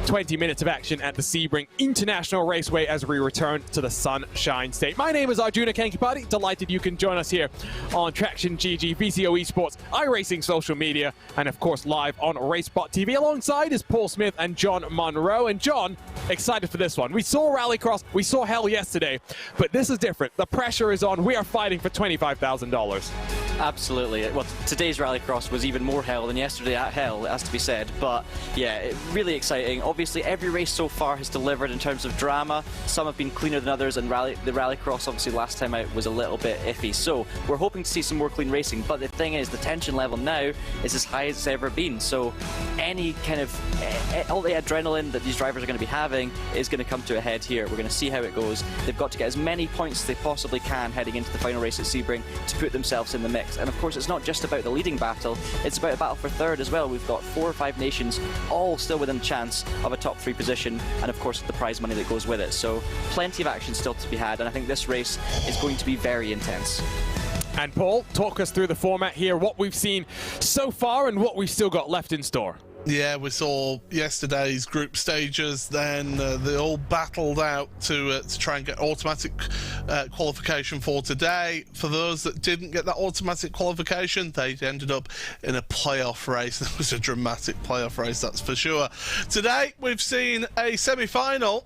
20 minutes of action at the Sebring International Raceway as we return to the Sunshine State. My name is Arjuna Kankipati. Delighted you can join us here on Traction GG, VCO Esports, iRacing social media, and of course live on RaceBot TV. Alongside is Paul Smith and John Monroe. And John, excited for this one. We saw Rallycross, we saw hell yesterday, but this is different. The pressure is on. We are fighting for $25,000. Absolutely. Well, today's Rallycross was even more hell than yesterday at hell, it has to be said. But yeah, really exciting. Obviously, every race so far has delivered in terms of drama. Some have been cleaner than others, and the Rallycross, obviously, last time out was a little bit iffy. So we're hoping to see some more clean racing. But the thing is, the tension level now is as high as it's ever been. So any kind of all the adrenaline that these drivers are going to be having is going to come to a head here. We're going to see how it goes. They've got to get as many points as they possibly can heading into the final race at Sebring to put themselves in the mix. And of course, it's not just about the leading battle, it's about a battle for third as well. We've got 4 or 5 nations all still within chance of a top 3 position, and of course the prize money that goes with it. So plenty of action still to be had, and I think this race is going to be very intense. And Paul, talk us through the format here, what we've seen so far and what we've still got left in store. Yeah, we saw yesterday's group stages, then they all battled out to try and get automatic qualification for today. For those that didn't get that automatic qualification, they ended up in a playoff race. It was a dramatic playoff race, that's for sure. Today, we've seen a semi-final.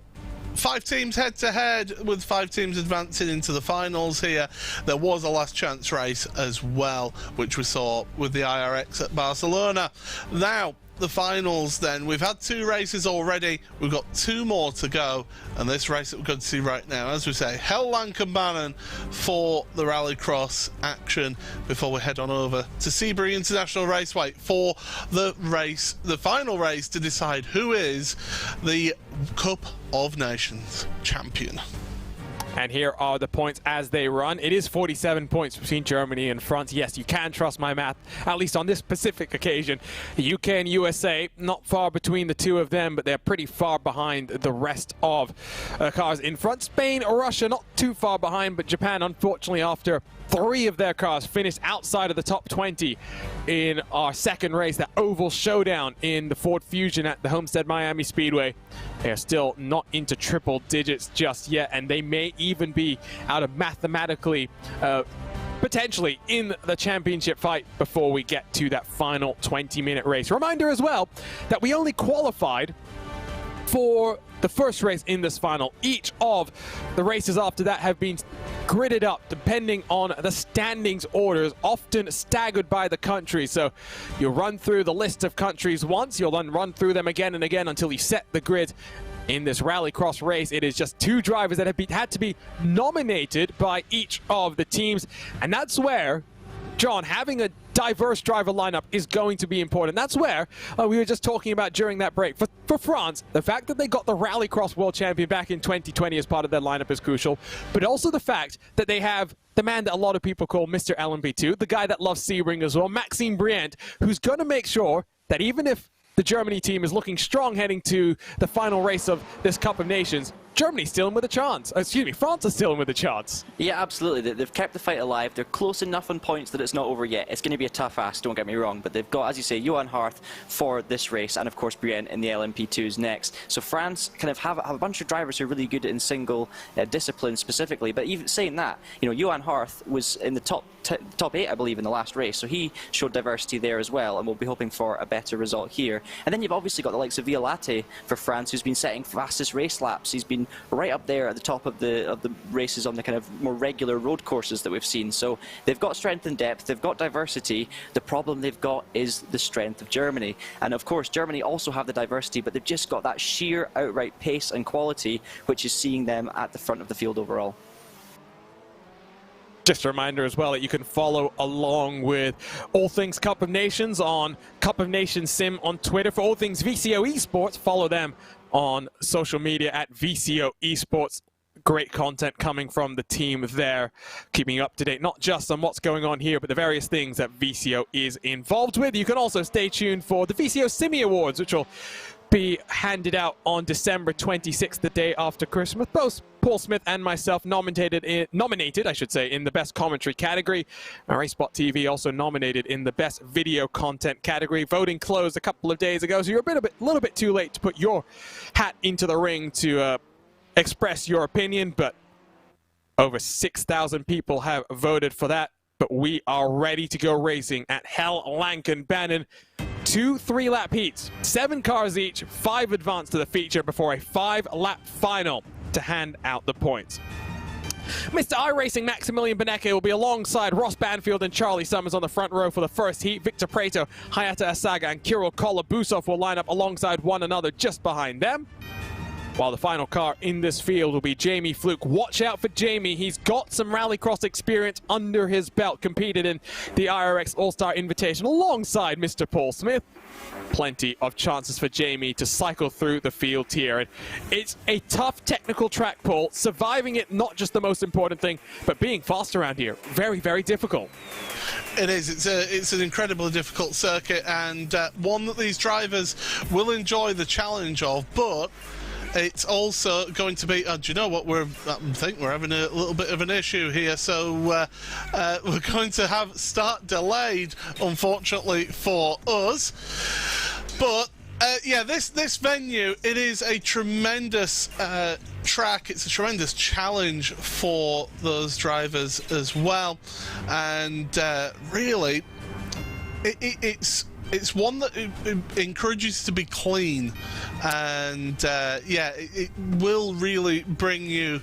5 teams head-to-head, with 5 teams advancing into the finals here. There was a last chance race as well, which we saw with the IRX at Barcelona. Now, the finals then. We've had 2 races already. We've got 2 more to go. And this race that we're going to see right now, as we say, Hell Lankenbanen for the Rallycross action before we head on over to Sebring International Raceway for the race, the final race to decide who is the Cup of Nations champion. And here are the points as they run. It is 47 points between Germany and France. Yes, you can trust my math, at least on this specific occasion. The UK and USA, not far between the two of them, but they're pretty far behind the rest of cars in front. Spain or Russia, not too far behind, but Japan, unfortunately, after 3 of their cars finished outside of the top 20 in our second race, that oval showdown in the Ford Fusion at the Homestead Miami Speedway. They are still not into triple digits just yet, and they may even be out of mathematically potentially in the championship fight before we get to that final 20-minute race. Reminder as well that we only qualified for the first race in this final. Each of the races after that have been gridded up depending on the standings orders, often staggered by the country. So you'll run through the list of countries once, you'll then run through them again and again until you set the grid. In this Rallycross race, it is just 2 drivers that have had to be nominated by each of the teams, and that's where, John, having a diverse driver lineup is going to be important. That's where we were just talking about during that break. For France, the fact that they got the Rallycross World Champion back in 2020 as part of their lineup is crucial, but also the fact that they have the man that a lot of people call Mr. LMP2, the guy that loves Sebring as well, Maxime Briand, who's going to make sure that even if the Germany team is looking strong heading to the final race of this Cup of Nations, Germany's still in with a chance. Excuse me, France is still in with a chance. Yeah, absolutely. They've kept the fight alive. They're close enough on points that it's not over yet. It's going to be a tough ask, don't get me wrong, but they've got, as you say, Johan Harth for this race, and of course Brienne in the LMP2s next. So France kind of have a bunch of drivers who are really good in single disciplines specifically, but even saying that, you know, Johan Harth was in the top 8, I believe, in the last race, so he showed diversity there as well, and we'll be hoping for a better result here. And then you've obviously got the likes of Violate for France, who's been setting fastest race laps. He's been right up there at the top of the races on the kind of more regular road courses that we've seen. So they've got strength and depth, they've got diversity. The problem they've got is the strength of Germany. And of course, Germany also have the diversity, but they've just got that sheer outright pace and quality, which is seeing them at the front of the field overall. Just a reminder as well that you can follow along with all things Cup of Nations on Cup of Nations Sim on Twitter. For all things VCO Esports, follow them on social media at VCO Esports. great content coming from the team there, keeping you up to date, not just on what's going on here, but the various things that VCO is involved with. You can also stay tuned for the VCO Simi Awards, which will be handed out on December 26th, the day after Christmas. Both Paul Smith and myself nominated, I should say, in the best commentary category. RaceSpot TV also nominated in the best video content category. Voting closed a couple of days ago, so you're a little bit too late to put your hat into the ring to express your opinion, but over 6,000 people have voted for that. But we are ready to go racing at Hell Lankan-Bannon. 2 3-lap heats, 7 cars each, 5 advance to the feature before a 5-lap final to hand out the points. Mr. iRacing Maximilian Beneke will be alongside Ross Banfield and Charlie Summers on the front row for the first heat. Victor Preto, Hayata Asaga, and Kirill Kolobusov will line up alongside one another just behind them. While the final car in this field will be Jamie Fluke. Watch out for Jamie. He's got some rallycross experience under his belt. Competed in the IRX All-Star Invitation alongside Mr. Paul Smith. Plenty of chances for Jamie to cycle through the field here. And it's a tough technical track, Paul. Surviving it, not just the most important thing, but being fast around here. Very, very difficult. It is. It's an incredibly difficult circuit, and one that these drivers will enjoy the challenge of, but it's also going to be, do you know what, I think we're having a little bit of an issue here, so we're going to have start delayed, unfortunately for us. But yeah, this venue, it is a tremendous track. It's a tremendous challenge for those drivers as well, and really it's one that encourages to be clean, and yeah, it will really bring you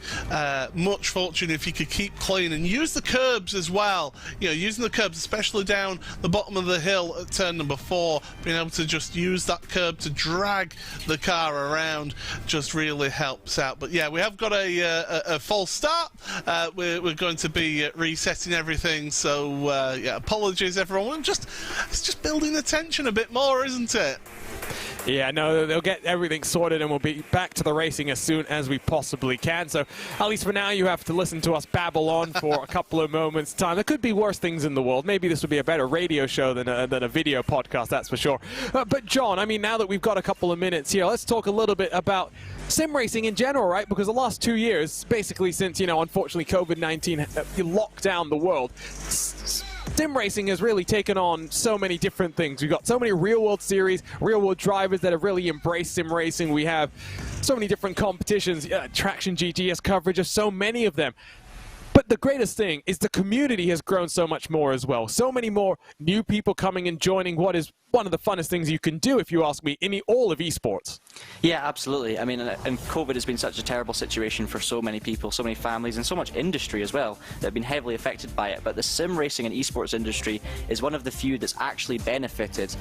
much fortune if you could keep clean and use the curbs as well. You know, using the curbs, especially down the bottom of the hill at turn number 4, being able to just use that curb to drag the car around just really helps out. But yeah, we have got a false start. We're going to be resetting everything, so yeah, apologies everyone. It's just building the tension a bit more, isn't it? Yeah, no, they'll get everything sorted and we'll be back to the racing as soon as we possibly can. So at least for now, you have to listen to us babble on for a couple of moments' time. There could be worse things in the world. Maybe this would be a better radio show than a video podcast, that's for sure. But John, I mean, now that we've got a couple of minutes here, let's talk a little bit about sim racing in general, right? Because the last 2 years, basically since, you know, unfortunately COVID-19 locked down the world, sim racing has really taken on so many different things. We've got so many real-world series, real-world drivers that have really embraced sim racing. We have so many different competitions, Traction GTS coverage of so many of them. But the greatest thing is the community has grown so much more as well. So many more new people coming and joining what is one of the funnest things you can do, if you ask me, in all of esports. Yeah, absolutely. I mean, and COVID has been such a terrible situation for so many people, so many families, and so much industry as well that have been heavily affected by it. But the sim racing and esports industry is one of the few that's actually benefited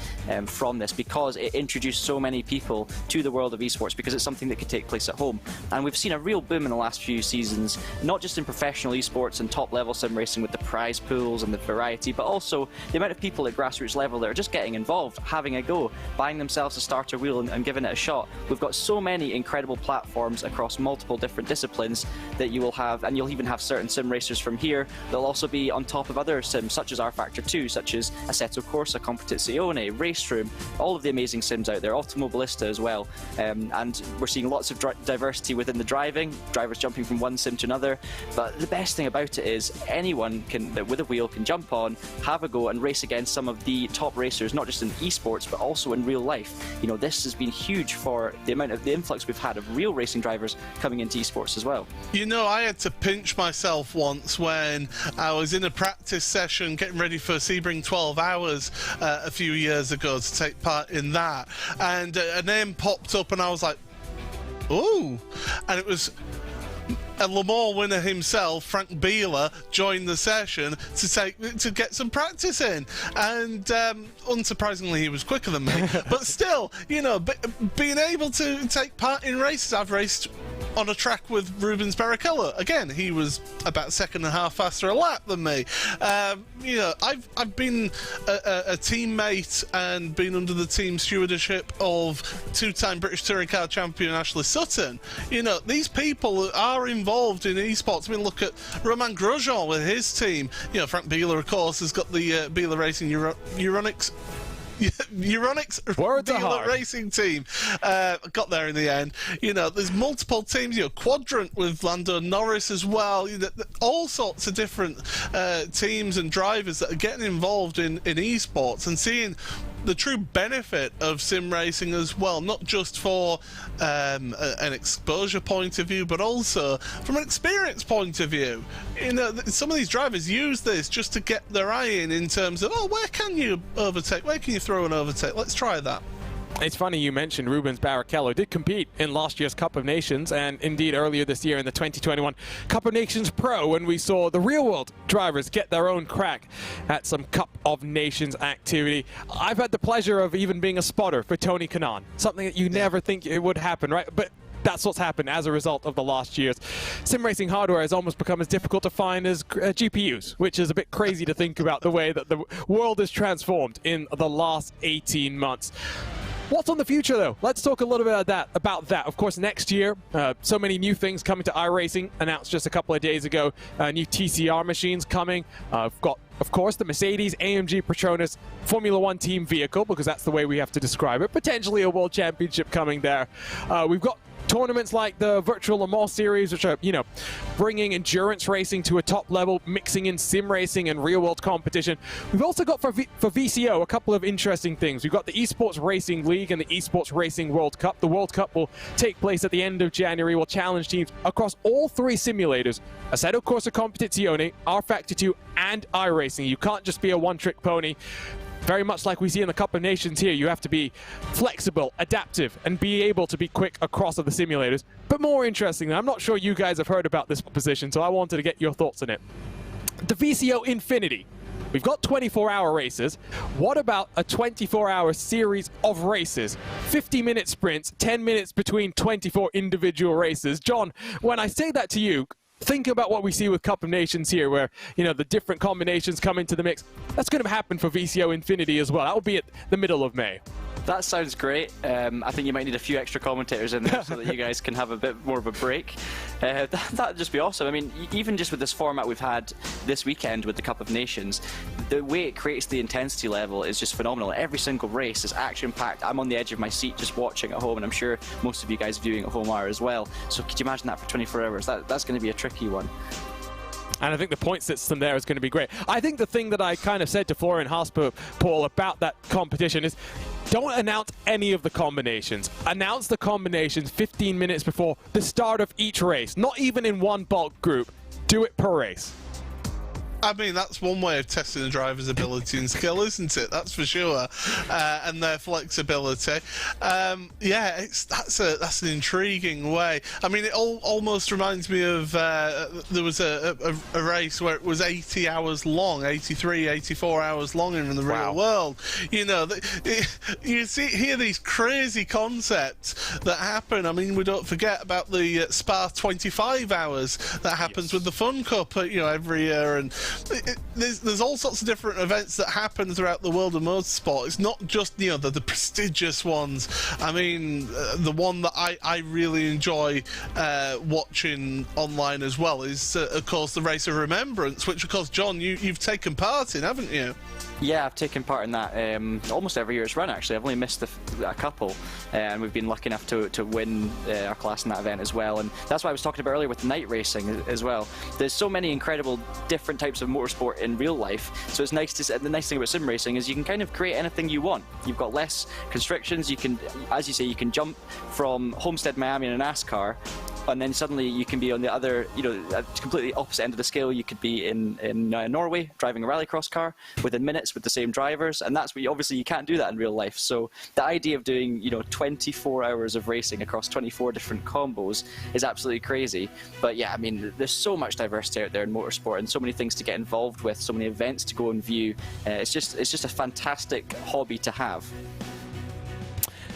from this, because it introduced so many people to the world of esports, because it's something that could take place at home. And we've seen a real boom in the last few seasons, not just in professional esports and top-level sim racing with the prize pools and the variety, but also the amount of people at grassroots level that are just getting involved, having a go, buying themselves a starter wheel and giving it a shot. We've got so many incredible platforms across multiple different disciplines that you will have, and you'll even have certain sim racers from here. They'll also be on top of other sims such as R-Factor 2, such as Assetto Corsa, Competizione, Race Room, all of the amazing sims out there, Automobilista as well. And we're seeing lots of diversity within the driving, drivers jumping from one sim to another. But the best thing about it is anyone can, with a wheel, can jump on, have a go and race against some of the top racers, not just in esports but also in real life. You know, this has been huge for the amount of the influx we've had of real racing drivers coming into esports as well. You know, I had to pinch myself once when I was in a practice session getting ready for Sebring 12 Hours a few years ago to take part in that, and a name popped up and I was like, ooh, and it was a Le Mans winner himself, Frank Bieler, joined the session to get some practice in, and unsurprisingly he was quicker than me. But still, you know, being able to take part in races, I've raced on a track with Rubens Barrichello. Again, he was about a second and a half faster a lap than me. You know, I've been a teammate and been under the team stewardship of two-time British Touring Car champion Ashley Sutton. You know, these people are involved in esports. I mean, look at Romain Grosjean with his team. You know, Frank Bieler, of course, has got the Bieler Racing Euronics Dealer Racing team. Got there in the end. You know, there's multiple teams. You know, Quadrant with Lando Norris as well. You know, all sorts of different teams and drivers that are getting involved in esports and seeing the true benefit of sim racing as well, not just for an exposure point of view, but also from an experience point of view. You know, some of these drivers use this just to get their eye in terms of, oh, where can you overtake? Where can you throw an overtake? Let's try that. It's funny you mentioned Rubens Barrichello did compete in last year's Cup of Nations and indeed earlier this year in the 2021 Cup of Nations Pro, when we saw the real world drivers get their own crack at some Cup of Nations activity. I've had the pleasure of even being a spotter for Tony Kanaan, something that you never think it would happen, right? But that's what's happened as a result of the last years. Sim racing hardware has almost become as difficult to find as GPUs, which is a bit crazy to think about the way that the world has transformed in the last 18 months. What's on the future, though? Let's talk a little bit about that. Of course, next year, so many new things coming to iRacing, announced just a couple of days ago. New TCR machines coming. We've got, of course, the Mercedes AMG Petronas Formula One team vehicle, because that's the way we have to describe it. Potentially a World Championship coming there. We've got tournaments like the Virtual Le Mans Series, which are, you know, bringing endurance racing to a top level, mixing in sim racing and real-world competition. We've also got for VCO a couple of interesting things. We've got the Esports Racing League and the Esports Racing World Cup. The World Cup will take place at the end of January. We'll challenge teams across all three simulators: Assetto Corsa Competizione, rFactor 2, and iRacing. You can't just be a one-trick pony. Very much like we see in the Cup of Nations here, you have to be flexible, adaptive, and be able to be quick across the simulators. But more interestingly, I'm not sure you guys have heard about this position, so I wanted to get your thoughts on it. The VCO Infinity. We've got 24-hour races. What about a 24-hour series of races? 50-minute sprints, 10 minutes between 24 individual races. John, when I say that to you, think about what we see with Cup of Nations here, where, you know, the different combinations come into the mix. That's going to happen for VCO Infinity as well. That will be at the middle of May. That sounds great. I think you might need a few extra commentators in there so that you guys can have a bit more of a break. That'd just be awesome. I mean, even just with this format we've had this weekend with the Cup of Nations, the way it creates the intensity level is just phenomenal. Every single race is action-packed. I'm on the edge of my seat just watching at home, and I'm sure most of you guys viewing at home are as well. So could you imagine that for 24 hours? That's going to be a tricky one. And I think the point system there is going to be great. I think the thing that I kind of said to Florian Hasper, Paul, about that competition is, don't announce any of the combinations. Announce the combinations 15 minutes before the start of each race, not even in one bulk group. Do it per race. I mean, that's one way of testing the driver's ability and skill, isn't it? That's for sure. And their flexibility. Yeah, that's an intriguing way. I mean, it almost reminds me of there was a race where it was 80 hours long, 83, 84 hours long in the real world. You know, you hear these crazy concepts that happen. I mean, we don't forget about the Spa 25 hours that happens with the Fun Cup, you know, every year, and there's all sorts of different events that happen throughout the world of motorsport. It's not just, you know, the prestigious ones. I mean, the one that I really enjoy watching online as well is, of course, the Race of Remembrance, which, of course, John, you've taken part in, haven't you? Yeah, I've taken part in that almost every year it's run, actually. I've only missed a couple, and we've been lucky enough to win our class in that event as well. And that's what I was talking about earlier with night racing as well. There's so many incredible different types of motorsport in real life, so it's nice to. The nice thing about sim racing is you can kind of create anything you want. You've got less constrictions. You can, as you say, you can jump from Homestead Miami in a NASCAR, and then suddenly you can be on the other, you know, completely opposite end of the scale. You could be in Norway driving a rallycross car within minutes with the same drivers, and that's what obviously you can't do that in real life. So the idea of doing, you know, 24 hours of racing across 24 different combos is absolutely crazy. But yeah, I mean, there's so much diversity out there in motorsport and so many things to get involved with, so many events to go and view. It's just a fantastic hobby to have.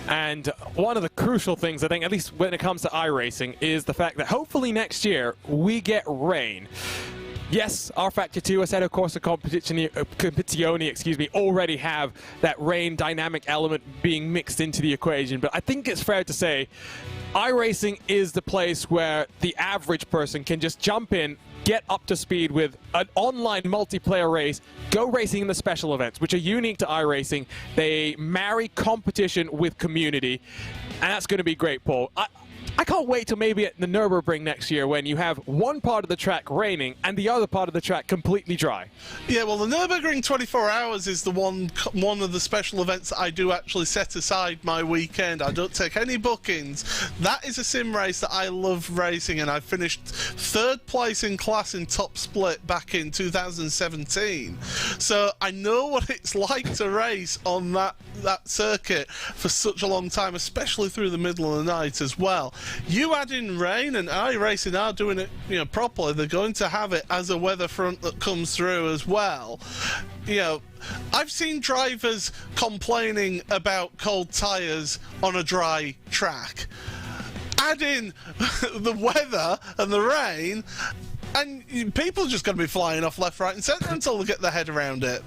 And one of the crucial things, I think, at least when it comes to iRacing, is the fact that hopefully next year we get rain. Yes, our Factor 2, Assetto Corsa Competizione, already have that rain dynamic element being mixed into the equation, but I think it's fair to say iRacing is the place where the average person can just jump in, get up to speed with an online multiplayer race, go racing in the special events, which are unique to iRacing. They marry competition with community, and that's going to be great, Paul. I can't wait till maybe at the Nürburgring next year when you have one part of the track raining and the other part of the track completely dry. Yeah, well, the Nürburgring 24 Hours is the one of the special events that I do actually set aside my weekend. I don't take any bookings. That is a sim race that I love racing, and I finished 3rd place in class in top split back in 2017. So I know what it's like to race on that circuit for such a long time, especially through the middle of the night as well. You add in rain, and iRacing are doing it, properly. They're going to have it as a weather front that comes through as well. I've seen drivers complaining about cold tyres on a dry track. Add in the weather and the rain, and people are just going to be flying off left, right and centre until they get their head around it.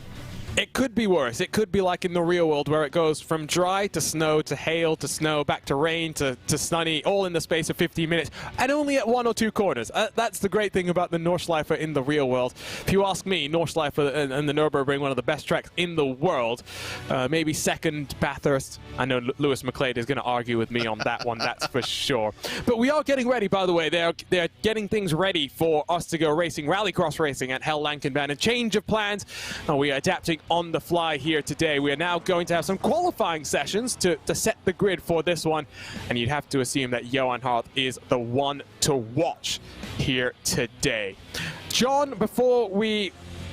It could be worse. It could be like in the real world where it goes from dry to snow to hail to snow, back to rain to sunny, all in the space of 15 minutes, and only at 1 or 2 corners. That's the great thing about the Nordschleife in the real world. If you ask me, Nordschleife and the Nürburgring, one of the best tracks in the world. Maybe second Bathurst. I know Lewis McLeod is going to argue with me on that one, that's for sure. But we are getting ready, by the way. They're getting things ready for us to go racing, rallycross racing at Hell Lankenbahn. A change of plans. We are adapting on the fly here today. We are now going to have some qualifying sessions to set the grid for this one, and you'd have to assume that Johan Hart is the one to watch here today. John, before we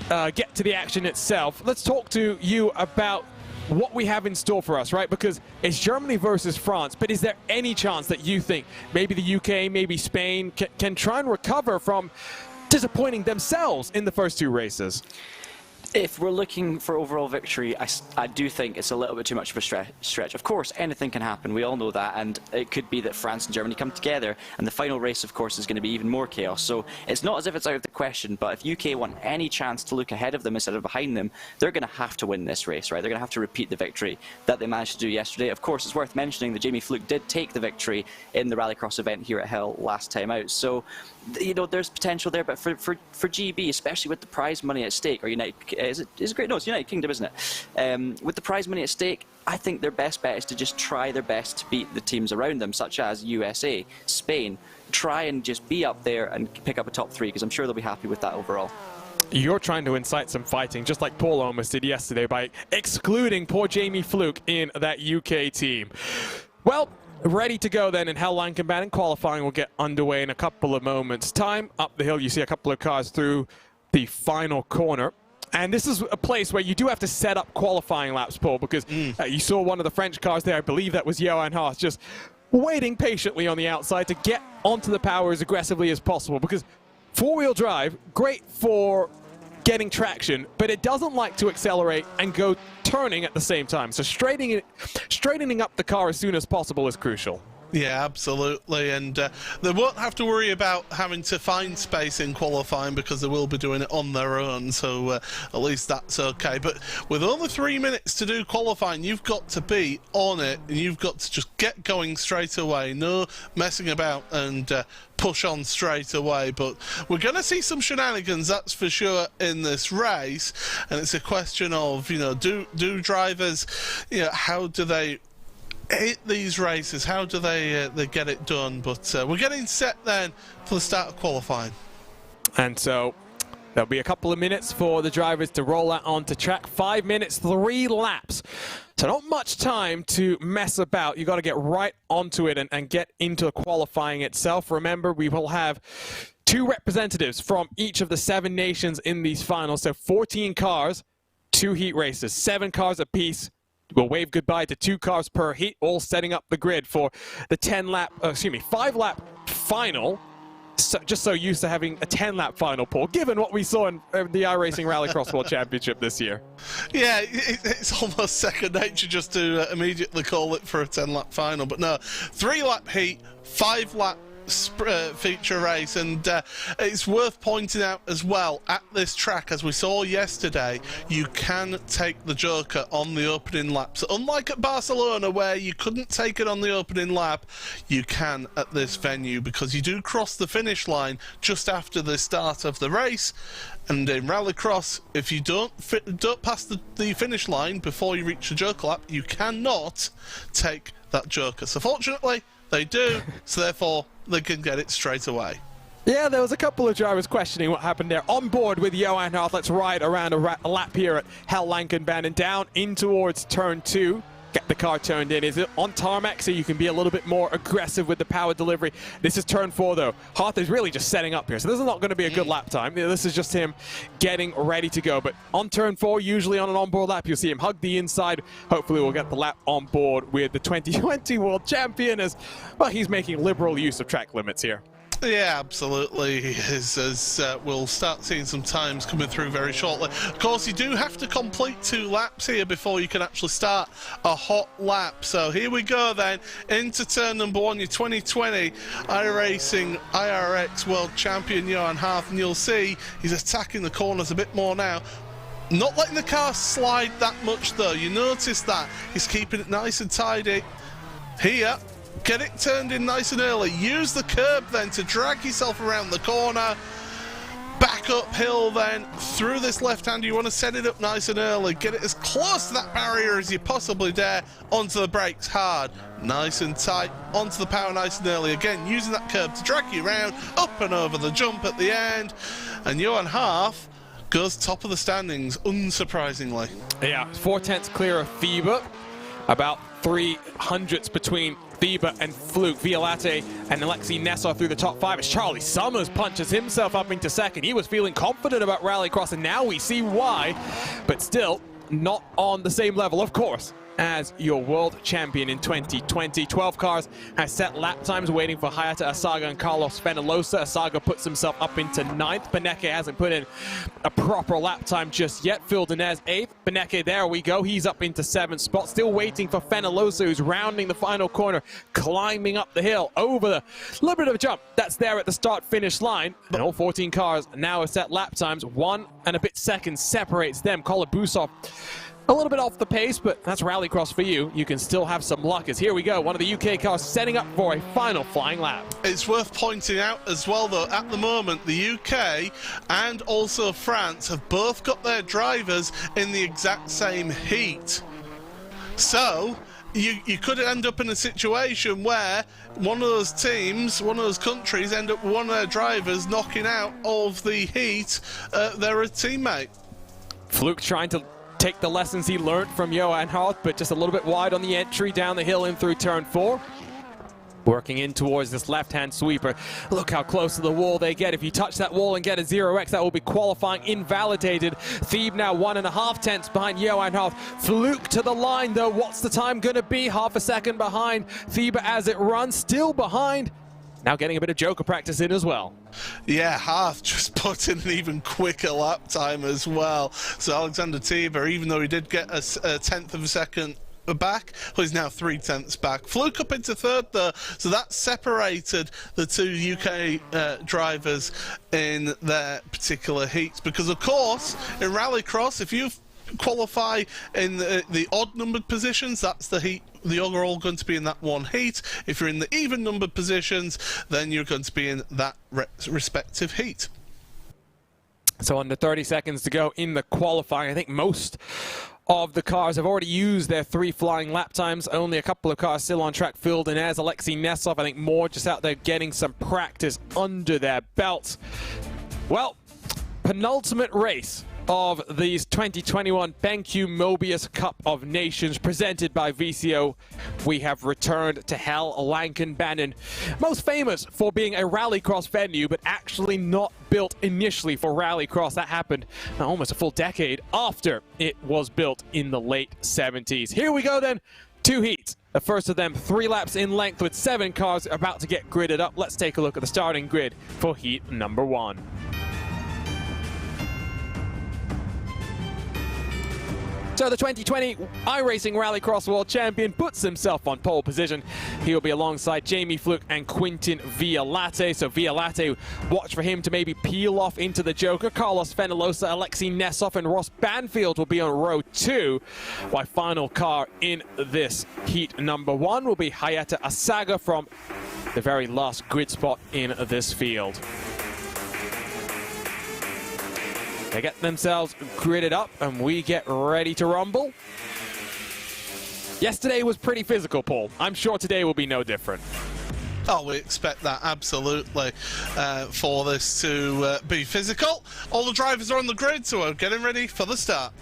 get to the action itself, let's talk to you about what we have in store for us, right? Because it's Germany versus France, but is there any chance that you think maybe the UK, maybe Spain can try and recover from disappointing themselves in the first 2 races? If we're looking for overall victory, I do think it's a little bit too much of a stretch. Of course, anything can happen. We all know that, and it could be that France and Germany come together, and the final race, of course, is going to be even more chaos. So it's not as if it's out of the question, but if UK want any chance to look ahead of them instead of behind them, they're going to have to win this race, right? They're going to have to repeat the victory that they managed to do yesterday. Of course, it's worth mentioning that Jamie Fluke did take the victory in the Rallycross event here at Hell last time out. So, there's potential there, but for GB, especially with the prize money at stake, or United, is it great? No, it's United Kingdom, isn't it? With the prize money at stake, I think their best bet is to just try their best to beat the teams around them, such as USA, Spain. Try and just be up there and pick up a top 3, because I'm sure they'll be happy with that overall. You're trying to incite some fighting, just like Paul almost did yesterday by excluding poor Jamie Fluke in that UK team. Well, ready to go then in Hell Lankenbahn, and qualifying will get underway in a couple of moments' time. Up the hill, you see a couple of cars through the final corner. And this is a place where you do have to set up qualifying laps, Paul, because you saw one of the French cars there. I believe that was Johan Haas, just waiting patiently on the outside to get onto the power as aggressively as possible, because 4-wheel drive, great for getting traction, but it doesn't like to accelerate and go turning at the same time. So straightening up the car as soon as possible is crucial. Yeah, absolutely, and they won't have to worry about having to find space in qualifying because they will be doing it on their own, so at least that's okay. But with only 3 minutes to do qualifying, you've got to be on it, and you've got to just get going straight away, no messing about, and push on straight away. But we're going to see some shenanigans, that's for sure, in this race, and it's a question of, do drivers, how do they hit these races, how do they get it done? But we're getting set then for the start of qualifying. And so there'll be a couple of minutes for the drivers to roll out onto track. 5 minutes, 3 laps. So not much time to mess about. You've got to get right onto it and get into qualifying itself. Remember, we will have 2 representatives from each of the 7 nations in these finals. So 14 cars, 2 heat races, 7 cars apiece. We'll wave goodbye to 2 cars per heat, all setting up the grid for the 5-lap final just so used to having a 10-lap final, Paul, given what we saw in the iRacing Rallycross World Championship this year. Yeah, it's almost second nature just to immediately call it for a 10-lap final. But no, 3-lap heat, 5-lap feature race, and it's worth pointing out as well, at this track, as we saw yesterday, you can take the Joker on the opening lap. So unlike at Barcelona, where you couldn't take it on the opening lap, you can at this venue, because you do cross the finish line just after the start of the race. And in Rallycross, if you don't pass the finish line before you reach the Joker lap, you cannot take that Joker. So fortunately, they do, so therefore they can get it straight away. Yeah, there was a couple of drivers questioning what happened there. On board with Johan Harth, let's ride around a lap here at Hell Lankenbahn and down in towards turn 2. Get the car turned in. Is it on tarmac, so you can be a little bit more aggressive with the power delivery? This is turn 4 though. Harth is really just setting up here, so this is not going to be a good lap time. This is just him getting ready to go. But on turn 4, usually on an onboard lap, you'll see him hug the inside. Hopefully we'll get the lap on board with the 2020 world champion, as well, he's making liberal use of track limits here. Yeah, absolutely. As we'll start seeing some times coming through very shortly. Of course, you do have to complete 2 laps here before you can actually start a hot lap. So here we go then, into turn number 1, your 2020 iRacing IRX World Champion Johan Harth, and you'll see he's attacking the corners a bit more now. Not letting the car slide that much though. You notice that he's keeping it nice and tidy here. Get it turned in nice and early. Use the curb then to drag yourself around the corner. Back uphill then, through this left-hander. You want to set it up nice and early. Get it as close to that barrier as you possibly dare. Onto the brakes hard. Nice and tight. Onto the power nice and early. Again, using that curb to drag you around. Up and over the jump at the end. And Johan Harth goes top of the standings, unsurprisingly. Yeah, 4/10 clear of Thieber. About 300ths between Thieber and Fluke. Violate and Alexei Nessar through the top 5 as Charlie Summers punches himself up into second. He was feeling confident about Rallycross, and now we see why, but still not on the same level, of course, as your world champion in 2020. 12 cars has set lap times waiting for Hayata Asaga and Carlos Fenalosa. Asaga puts himself up into 9th. Beneke hasn't put in a proper lap time just yet. Phil Dinez 8th. Beneke, there we go. He's up into 7th spot. Still waiting for Fenalosa, who's rounding the final corner, climbing up the hill over the little bit of a jump that's there at the start-finish line. And all 14 cars now have set lap times. 1 and a bit seconds separates them. Colin Busov a little bit off the pace, but that's Rallycross for you. You can still have some luck, as here we go. One of the UK cars setting up for a final flying lap. It's worth pointing out as well, though, at the moment, the UK and also France have both got their drivers in the exact same heat. So you could end up in a situation where one of those teams, one of those countries, end up with one of their drivers knocking out of the heat their teammate. Fluke trying to take the lessons he learned from Johan Harth, but just a little bit wide on the entry down the hill in through turn 4. Working in towards this left-hand sweeper. Look how close to the wall they get. If you touch that wall and get a 0x, that will be qualifying invalidated. Thebe now 1.5 tenths behind Johan Harth. Fluke to the line though. What's the time going to be? Half a second behind. Thebe as it runs, still behind. Now getting a bit of Joker practice in as well. Yeah, Harth just put in an even quicker lap time as well. So Alexander Thieber, even though he did get a tenth of a second back, well, he's now 3/10 back. Fluke up into 3rd though, so that separated the 2 UK drivers in their particular heats. Because of course, in Rallycross, if you qualify in the odd numbered positions, that's the heat. You're all going to be in that one heat. If you're in the even numbered positions, then you're going to be in that respective heat. So under 30 seconds to go in the qualifying. I think most of the cars have already used their 3 flying lap times. Only a couple of cars still on track. Phil Dinez, Alexei Nessov, I think more just out there getting some practice under their belts. Well, penultimate race of these 2021 BenQ MOBIUZ Cup of Nations presented by VCO. We have returned to Hell Lankenbahn, most famous for being a rallycross venue, but actually not built initially for rallycross. That happened almost a full decade after it was built in the late 70s. Here we go then Two heats. The first of them 3 laps in length with 7 cars about to get gridded up. Let's take a look at the starting grid for heat number 1. So the 2020 iRacing Rallycross World Champion puts himself on pole position. He'll be alongside Jamie Fluke and Quintin Vialate. So Vialate, watch for him to maybe peel off into the Joker. Carlos Fenalosa, Alexei Nesov, and Ross Banfield will be on row 2. While final car in this heat number 1 will be Hayata Asaga from the very last grid spot in this field. They get themselves gridded up and we get ready to rumble. Yesterday was pretty physical, Paul. I'm sure today will be no different. Oh, we expect that absolutely for this to be physical. All the drivers are on the grid, so we're getting ready for the start.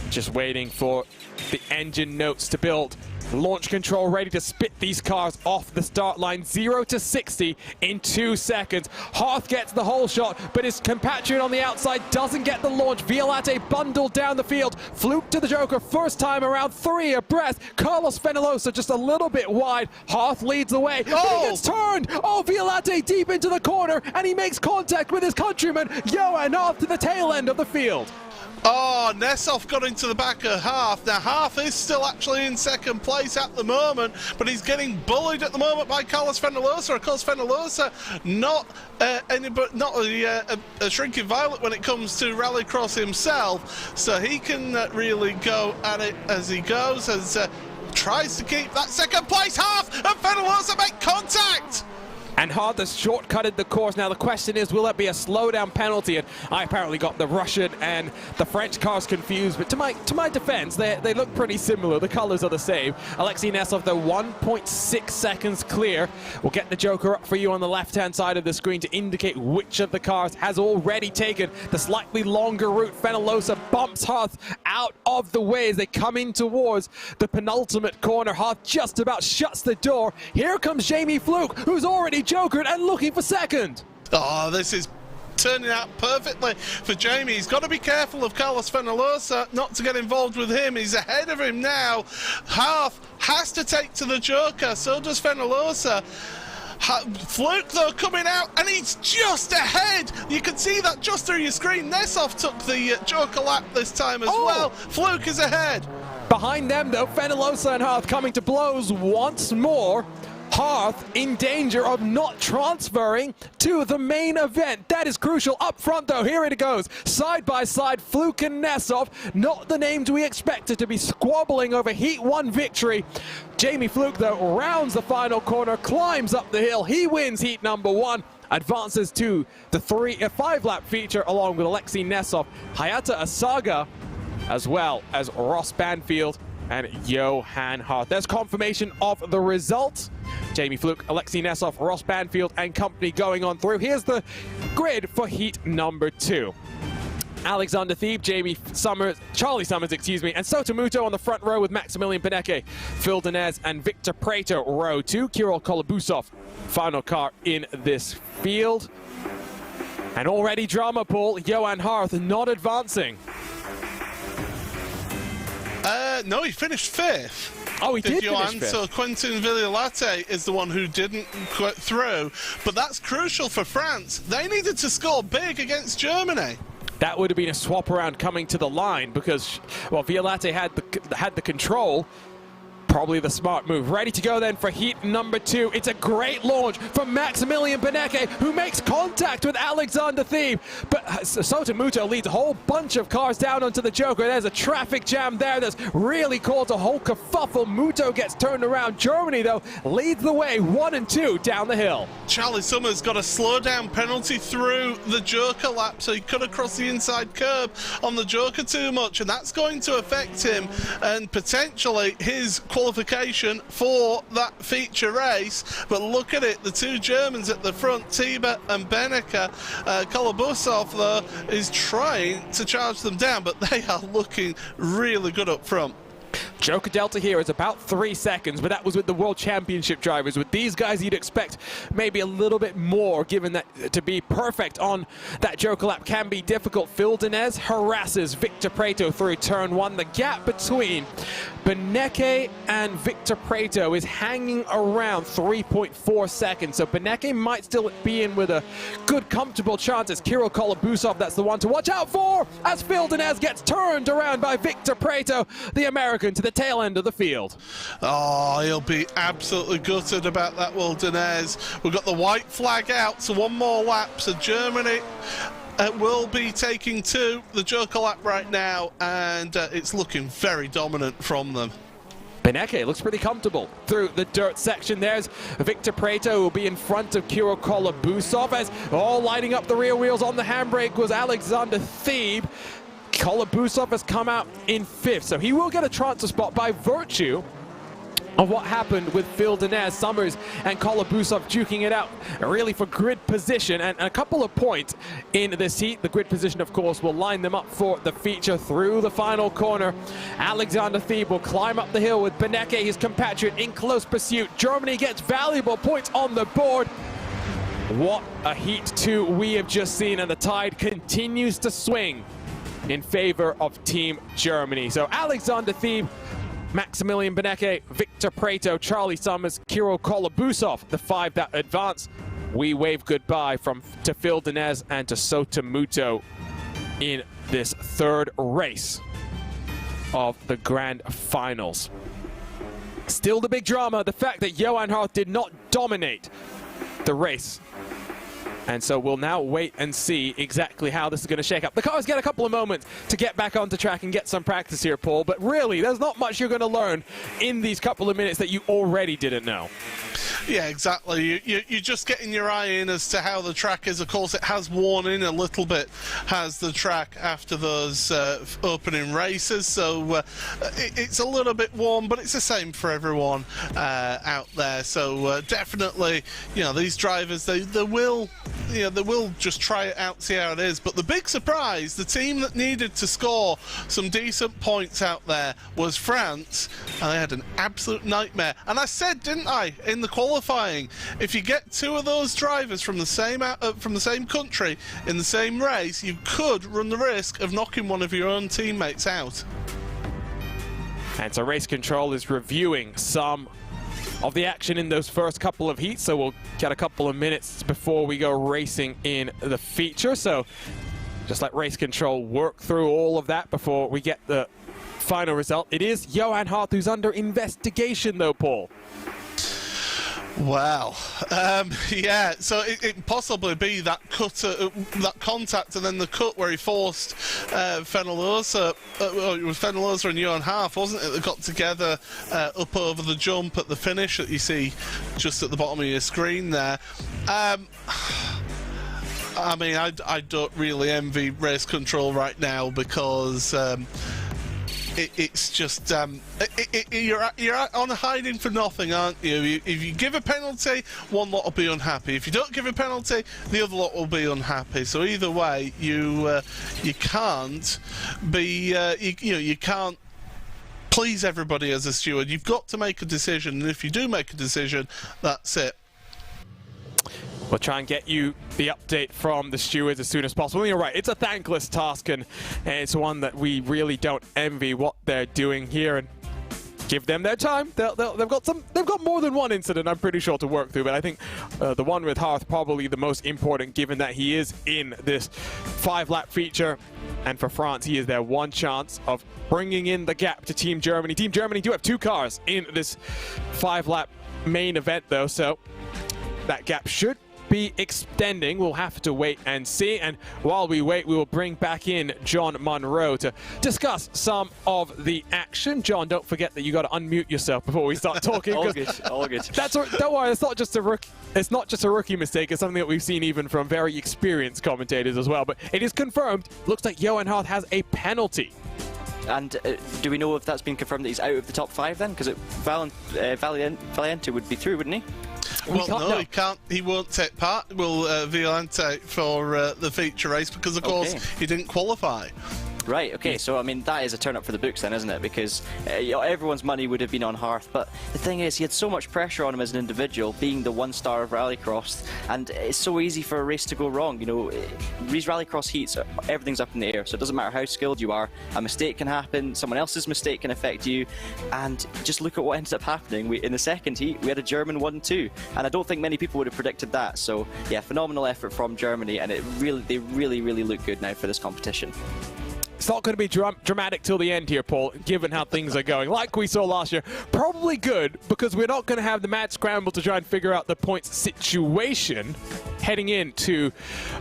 Just waiting for the engine notes to build. Launch control ready to spit these cars off the start line. 0 to 60 in 2 seconds. Hearth gets the whole shot, but his compatriot on the outside doesn't get the launch. Vialate bundled down the field. Fluke to the Joker first time around, 3 abreast. Carlos Fenalosa just a little bit wide. Hearth leads the way. But he gets turned. Oh, Vialate deep into the corner, and he makes contact with his countryman, Johan Hearth, to the tail end of the field. Oh, Nesov got into the back of Hearth. Now, Hearth is still actually in second place at the moment, but he's getting bullied at the moment by Carlos Fenalosa. Of course, Fenalosa not a shrinking violet when it comes to Rallycross himself, so he can really go at it as he goes, as tries to keep that second place. Hearth and Fenalosa make contact! And Hearth has shortcutted the course. Now the question is, will that be a slowdown penalty? And I apparently got the Russian and the French cars confused, but to my defense, they look pretty similar. The colors are the same. Alexei Nesov, though, 1.6 seconds clear. We'll get the Joker up for you on the left-hand side of the screen to indicate which of the cars has already taken the slightly longer route. Fenalosa bumps Hearth out of the way as they come in towards the penultimate corner. Hearth just about shuts the door. Here comes Jamie Fluke, who's already jokered and looking for second. Oh, this is turning out perfectly for Jamie. He's got to be careful of Carlos Fenalosa not to get involved with him. He's ahead of him now. Hearth has to take to the Joker, so does Fenalosa. Fluke, though, coming out, and he's just ahead. You can see that just through your screen. Nesov took the Joker lap this time as well. Fluke is ahead. Behind them, though, Fenalosa and Hearth coming to blows once more. Hearth in danger of not transferring to the main event. That is crucial. Up front, though, here it goes. Side by side, Fluke and Nesov. Not the names we expected to be squabbling over Heat 1 victory. Jamie Fluke, though, rounds the final corner, climbs up the hill. He wins Heat number 1. Advances to the 5-lap feature along with Alexei Nesov, Hayata Asaga, as well as Ross Banfield and Johan Hearth. There's confirmation of the result. Jamie Fluke, Alexei Nesov, Ross Banfield and company going on through. Here's the grid for heat number 2. Alexander Thieb, Charlie Summers, and Sotomuto on the front row with Maximilian Beneke, Phil Denez and Victor Prater, row 2. Kirill Kolobusov, final car in this field. And already drama, Paul. Johan Hearth not advancing. No, he finished 5th. Oh, he did finish 5th. So Quintin Vialate is the one who didn't get through. But that's crucial for France. They needed to score big against Germany. That would have been a swap around coming to the line because, well, Vialate had the control. Probably the smart move. Ready to go then for heat number 2. It's a great launch from Maximilian Beneke, who makes contact with Alexander Thieb. But Sotomuto leads a whole bunch of cars down onto the Joker. There's a traffic jam there that's really caused a whole kerfuffle. Muto gets turned around. Germany, though, leads the way 1 and 2 down the hill. Charlie Summers got a slowdown penalty through the Joker lap, so he could have crossed the inside curb on the Joker too much, and that's going to affect him and potentially his qualification for that feature race. But look at it, the 2 Germans at the front, Tiber and Beneke. Kolobusov, though, is trying to charge them down, but they are looking really good up front. Joker Delta here is about 3 seconds, but that was with the World Championship drivers. With these guys, you'd expect maybe a little bit more, given that to be perfect on that Joker lap can be difficult. Phil Dinez harasses Victor Preto through turn 1. The gap between BenQ and Victor Preto is hanging around 3.4 seconds, so BenQ might still be in with a good, comfortable chance. It's Kirill Kolobusov that's the one to watch out for, as Phil Dinez gets turned around by Victor Preto, the American, to the tail end of the field. Oh, he'll be absolutely gutted about that, Will Dinez. We've got the white flag out, so one more lap. So Germany will be taking the Joker lap right now, and it's looking very dominant from them. BenQ looks pretty comfortable through the dirt section. There's Victor Preto, who will be in front of Kirill Kolobusov, as all lighting up the rear wheels on the handbrake was Alexander Thebe. Kolobusov has come out in 5th, so he will get a transfer spot by virtue of what happened with Phil Dinez, Summers, and Kolobusov duking it out really for grid position and a couple of points in this heat. The grid position, of course, will line them up for the feature through the final corner. Alexander Thebe will climb up the hill with BenQ, his compatriot, in close pursuit. Germany gets valuable points on the board. What a heat 2 we have just seen, and the tide continues to swing in favor of Team Germany. So Alexander Thebe, Maximilian BenQ, Victor Preto, Charlie Summers, Kirill Kolobusov, the 5 that advance. We wave goodbye to Phil Dinez and to Sotomuto in this 3rd race of the Grand Finals. Still the big drama, the fact that Johan Hart did not dominate the race. And so we'll now wait and see exactly how this is going to shake up. The cars get a couple of moments to get back onto track and get some practice here, Paul, but really, there's not much you're going to learn in these couple of minutes that you already didn't know. Yeah, exactly. You're just getting your eye in as to how the track is. Of course, it has worn in a little bit, has the track, after those opening races. So it's a little bit warm, but it's the same for everyone out there. So definitely, you know, these drivers, they will just try it out, see how it is. But the big surprise, the team that needed to score some decent points out there was France, and they had an absolute nightmare. And I said, didn't I, in the qualifying, if you get 2 of those drivers from the same country in the same race, you could run the risk of knocking one of your own teammates out. And so Race Control is reviewing some of the action in those first couple of heats, so we'll get a couple of minutes before we go racing in the feature. So just let Race Control work through all of that before we get the final result. It is Johan Hart who's under investigation, though, Paul. Well, yeah, so it possibly be that cut, that contact, and then the cut where he forced Fenalosa, it was Fenalosa and Johan Hart, wasn't it, that got together up over the jump at the finish that you see just at the bottom of your screen there. I mean, I don't really envy Race Control right now, because it's just you're on hiding for nothing, aren't you? If you give a penalty, one lot will be unhappy. If you don't give a penalty, the other lot will be unhappy. So either way, you can't be you can't please everybody as a steward. You've got to make a decision, and if you do make a decision, that's it. We'll try and get you the update from the stewards as soon as possible. You're right, it's a thankless task, and it's one that we really don't envy what they're doing here. And give them their time. They've got more than one incident, I'm pretty sure, to work through. But I think the one with Hearth probably the most important, given that he is in this 5-lap feature. And for France, he is their one chance of bringing in the gap to Team Germany. Team Germany do have 2 cars in this 5-lap main event, though, so that gap should be extending. We'll have to wait and see, and while we wait, we will bring back in John Monroe to discuss some of the action. John, don't forget that you got to unmute yourself before we start talking. All good. Don't worry, it's not just a rookie mistake. It's something that we've seen even from very experienced commentators as well. But it is confirmed. Looks like Johan Hart has a penalty. And do we know if that's been confirmed that he's out of the top 5 then? Because Valiente would be through, wouldn't he? Well, no, he can't. He won't take part. Will Violante for the feature race, because of course he didn't qualify. Right, okay, so I mean that is a turn up for the books then, isn't it? Because you know, everyone's money would have been on Hearth, but the thing is, he had so much pressure on him as an individual, being the one star of Rallycross, and it's so easy for a race to go wrong. You know, these Rallycross heats, everything's up in the air, so it doesn't matter how skilled you are, a mistake can happen, someone else's mistake can affect you, and just look at what ended up happening. In the second heat, we had a German 1-2, and I don't think many people would have predicted that. So yeah, phenomenal effort from Germany, and they really look good now for this competition. It's not going to be dramatic till the end here, Paul, given how things are going. Like we saw last year, probably good, because we're not going to have the mad scramble to try and figure out the points situation heading into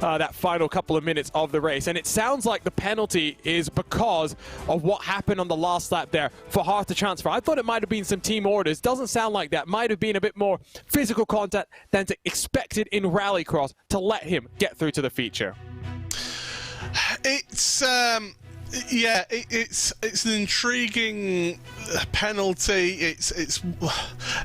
that final couple of minutes of the race. And it sounds like the penalty is because of what happened on the last lap there for Hearth to transfer. I thought it might have been some team orders. Doesn't sound like that. Might have been a bit more physical contact than expected in Rallycross to let him get through to the feature. It's yeah, it's an intriguing penalty. It's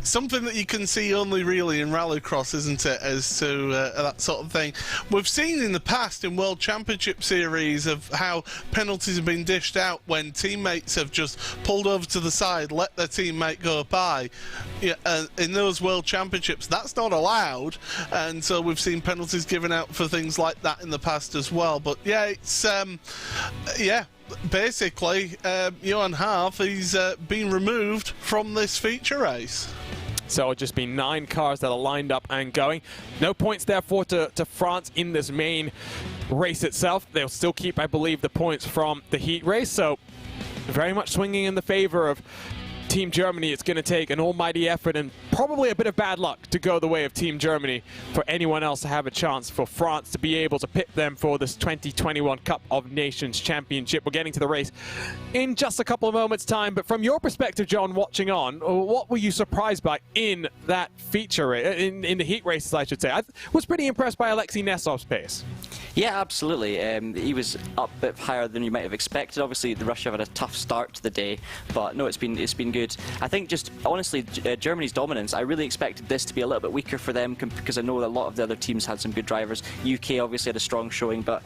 something that you can see only really in Rallycross, isn't it, as to that sort of thing. We've seen in the past in World Championship Series of how penalties have been dished out when teammates have just pulled over to the side, let their teammate go by. Yeah, in those World Championships, that's not allowed, and so we've seen penalties given out for things like that in the past as well. But yeah, it's yeah. Basically, Johan Hearth, he's been removed from this feature race. So it'll just be 9 cars that are lined up and going. No points, therefore, to France in this main race itself. They'll still keep, I believe, the points from the heat race. So very much swinging in the favor of Team Germany. It's going to take an almighty effort and probably a bit of bad luck to go the way of Team Germany for anyone else to have a chance for France to be able to pick them for this 2021 Cup of Nations Championship. We're getting to the race in just a couple of moments' time, but from your perspective, John, watching on, what were you surprised by in that feature, in the heat races, I should say? I was pretty impressed by Alexei Nesov's pace. Yeah, absolutely. He was up a bit higher than you might have expected. Obviously, the Russia had a tough start to the day, but no, it's been good. I think just honestly, Germany's dominance, I really expected this to be a little bit weaker for them because I know that a lot of the other teams had some good drivers. UK obviously had a strong showing, but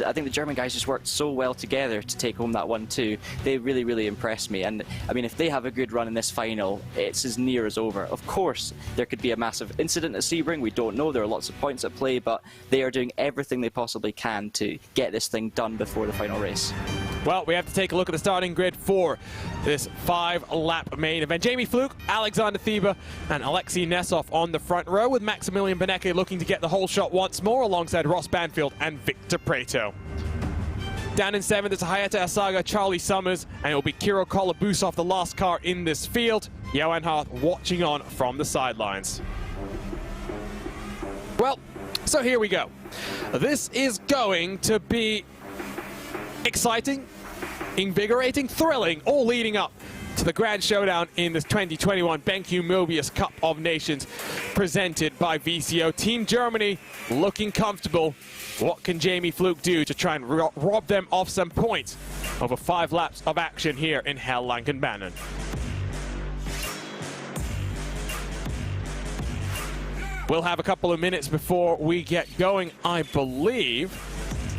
I think the German guys just worked so well together to take home that 1-2. They really impressed me. And I mean, if they have a good run in this final, it's as near as over. Of course, there could be a massive incident at Sebring. We don't know. There are lots of points at play, but they are doing everything they possibly can to get this thing done before the final race. Well, we have to take a look at the starting grid for this 5-lap main event. Jamie Fluke, Alexander Thieber, and Alexei Nesov on the front row, with Maximilian Benecke looking to get the whole shot once more alongside Ross Banfield and Victor Preto. Down in 7th, it's Hayata Asaga, Charlie Summers, and it will be Kiro Kolobusov, the last car in this field. Johan Hearth watching on from the sidelines. Well, so here we go. This is going to be exciting, invigorating, thrilling, all leading up to the grand showdown in this 2021 BenQ MOBIUZ Cup of Nations presented by VCO. Team Germany looking comfortable. What can Jamie Fluke do to try and rob them of some points over 5 laps of action here in Hell-Lankenbanen? We'll have a couple of minutes before we get going, I believe.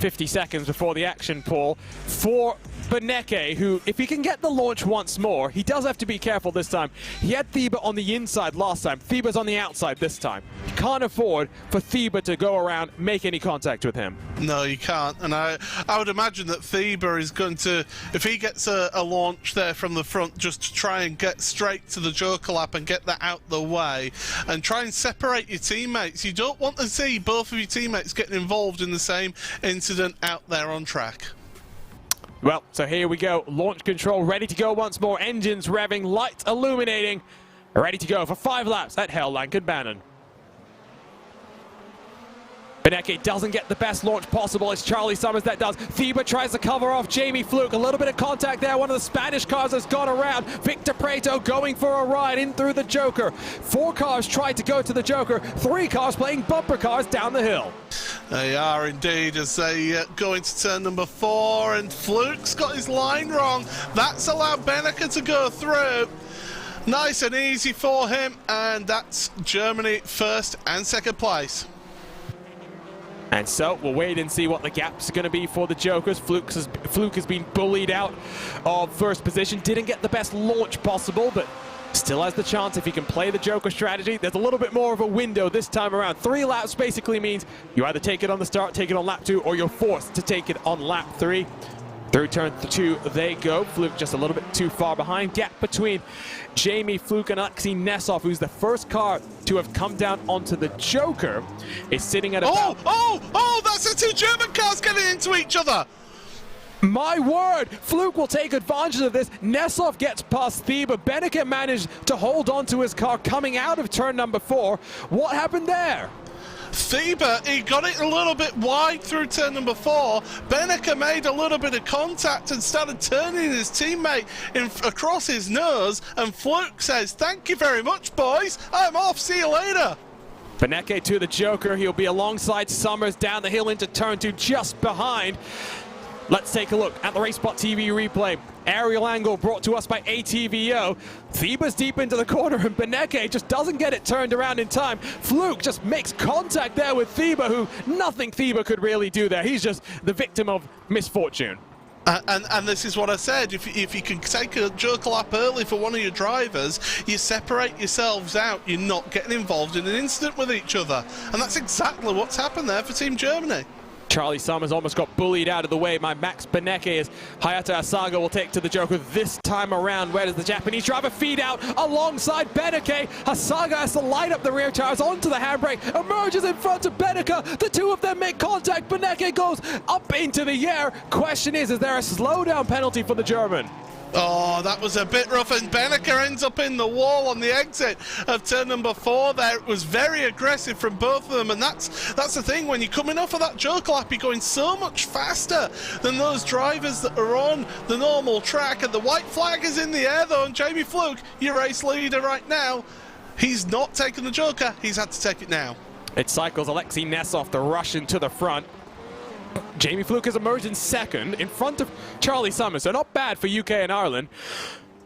50 seconds before the action, Paul, for Benecke, who, if he can get the launch once more, he does have to be careful this time. He had Thieber on the inside last time. Thieber's on the outside this time. You can't afford for Thieber to go around, make any contact with him. No, you can't. And I would imagine that Thieber is going to, if he gets a launch there from the front, just to try and get straight to the Joker lap and get that out the way and try and separate your teammates. You don't want to see both of your teammates getting involved in the same incident out there on track. Well, so here we go. Launch control ready to go once more. Engines revving, lights illuminating. Ready to go for 5 laps at Hell-Lankenbanen. Benecke doesn't get the best launch possible. It's Charlie Summers that does. Thieber tries to cover off Jamie Fluke. A little bit of contact there. One of the Spanish cars has gone around. Victor Preto going for a ride in through the Joker. 4 cars tried to go to the Joker. 3 cars playing bumper cars down the hill. They are indeed, as they go into turn number 4, and Fluke's got his line wrong. That's allowed Benecke to go through. Nice and easy for him, and that's Germany first and second place. And so we'll wait and see what the gaps are going to be for the Jokers. Fluke has been bullied out of first position. Didn't get the best launch possible, but still has the chance if he can play the Joker strategy. There's a little bit more of a window this time around. 3 laps basically means you either take it on the start, take it on lap 2, or you're forced to take it on lap 3. Through turn 2 they go. Fluke just a little bit too far behind. Gap between Jamie, Fluke, and Alexei Nesov, who's the first car to have come down onto the Joker, is sitting at about... Oh, that's the 2 German cars getting into each other! My word! Fluke will take advantage of this. Nesov gets past Thieber. BenQ managed to hold on to his car coming out of turn number 4. What happened there? Thieber, he got it a little bit wide through turn number 4. BenQ made a little bit of contact and started turning his teammate across his nose, and Fluke says, "Thank you very much, boys. I'm off. See you later." BenQ to the Joker. He'll be alongside Summers down the hill into turn 2, just behind. Let's take a look at the RaceSpot TV replay. Aerial angle brought to us by ATVO. Thieber's deep into the corner, and BenQ just doesn't get it turned around in time. Fluke just makes contact there with Thieber, who nothing Thieber could really do there. He's just the victim of misfortune. And this is what I said, if you can take a Joker lap early for one of your drivers, you separate yourselves out, you're not getting involved in an incident with each other. And that's exactly what's happened there for Team Germany. Charlie Summers almost got bullied out of the way by Max BenQ as Hayata Asaga will take to the Joker this time around. Where does the Japanese driver feed out alongside BenQ? Asaga has to light up the rear tires onto the handbrake, emerges in front of BenQ. The 2 of them make contact. BenQ goes up into the air. Question is there a slowdown penalty for the German? Oh, that was a bit rough, and BenQ ends up in the wall on the exit of turn number 4 there. It was very aggressive from both of them, and that's the thing. When you're coming off of that Joker lap, you're going so much faster than those drivers that are on the normal track, and the white flag is in the air though, and Jamie Fluke, your race leader right now, he's not taking the Joker, he's had to take it now. It cycles Alexei Nesov, the Russian, to the front. Jamie Fluke has emerged in second in front of Charlie Summers, so not bad for UK and Ireland.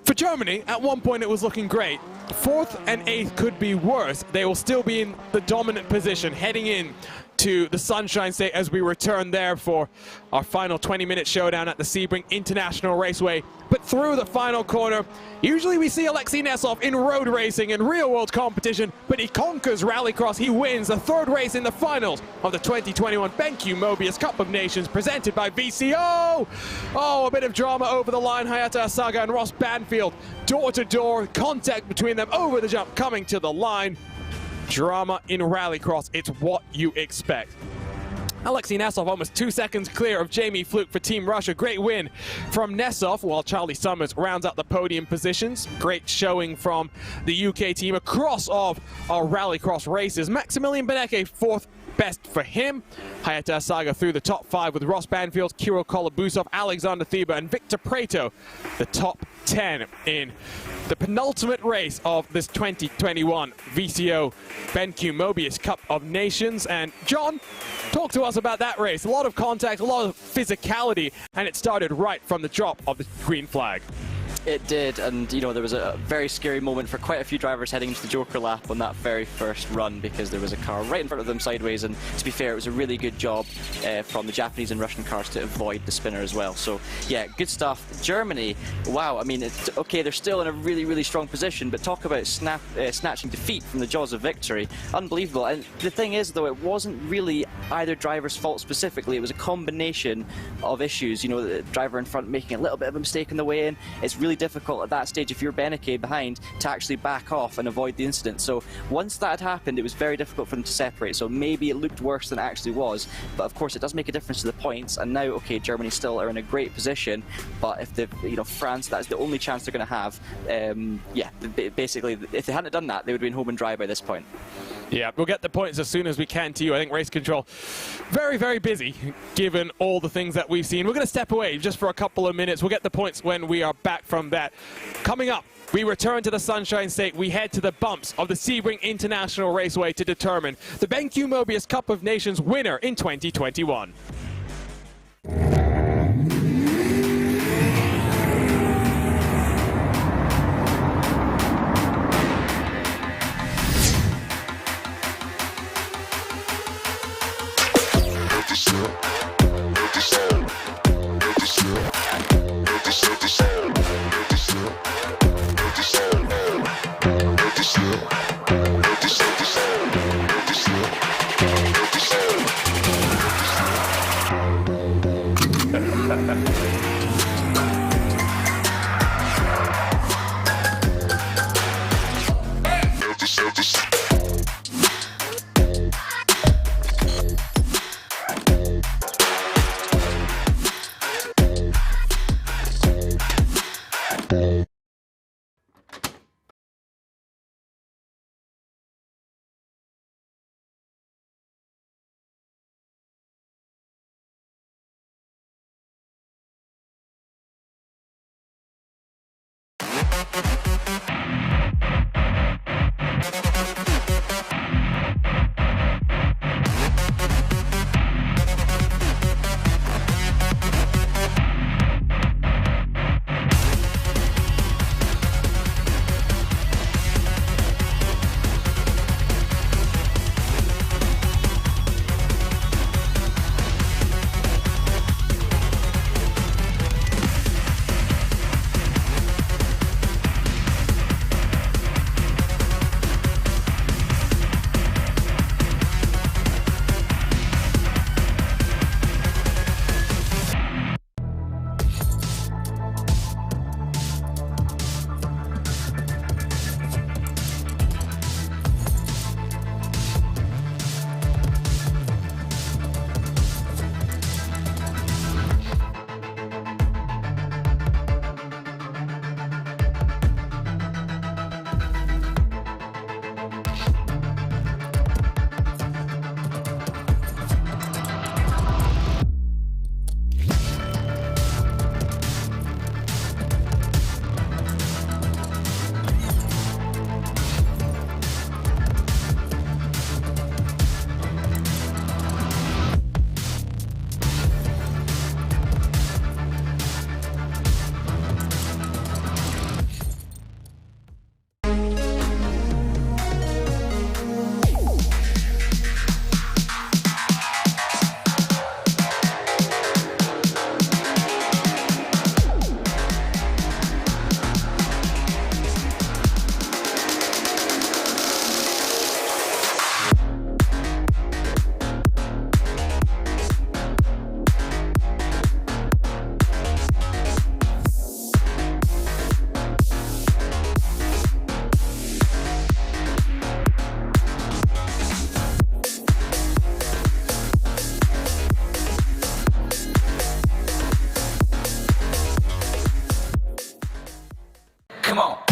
For Germany, at one point it was looking great. 4th and 8th could be worse. They will still be in the dominant position heading in to the Sunshine State as we return there for our final 20-minute showdown at the Sebring International Raceway. But through the final corner, usually we see Alexei Nesov in road racing and real-world competition, but he conquers Rallycross. He wins the 3rd race in the finals of the 2021 BenQ MOBIUZ Cup of Nations presented by VCO. Oh, a bit of drama over the line. Hayata Asaga and Ross Banfield, door-to-door, contact between them over the jump, coming to the line. Drama in Rallycross, it's what you expect. Alexei Nesov almost 2 seconds clear of Jamie Fluke for Team Russia. Great win from Nesov, while Charlie Summers rounds out the podium positions. Great showing from the UK team across of our Rallycross races. Maximilian BenQ, 4th best for him. Hayata Asaga through the top 5 with Ross Banfield, Kirill Kolobusov, Alexander Thieber, and Victor Preto, the top 10 in the penultimate race of this 2021 VCO BenQ MOBIUZ Cup of Nations. And John, talk to us about that race. A lot of contact, a lot of physicality, and it started right from the drop of the green flag. It did, and you know, there was a very scary moment for quite a few drivers heading into the Joker lap on that very first run, because there was a car right in front of them sideways, and to be fair, it was a really good job from the Japanese and Russian cars to avoid the spinner as well. So yeah, good stuff. Germany, wow, I mean, it's okay, they're still in a really, really strong position, but talk about snatching defeat from the jaws of victory. Unbelievable. And the thing is, though, it wasn't really either driver's fault specifically. It was a combination of issues. You know, the driver in front making a little bit of a mistake on the way in. It's really difficult at that stage, if you're BenQ behind, to actually back off and avoid the incident. So once that had happened, it was very difficult for them to separate. So maybe it looked worse than it actually was, but of course it does make a difference to the points. And now, okay, Germany still are in a great position, but if the, you know, France, that's the only chance they're going to have. Yeah, basically, if they hadn't done that, they would have been home and dry by this point. Yeah, we'll get the points as soon as we can to you. I think Race Control very, very busy, given all the things that we've seen. We're going to step away just for a couple of minutes. We'll get the points when we are back from that. Coming up, we return to the Sunshine State. We head to the bumps of the Sebring International Raceway to determine the BenQ MOBIUZ Cup of Nations winner in 2021. Come on.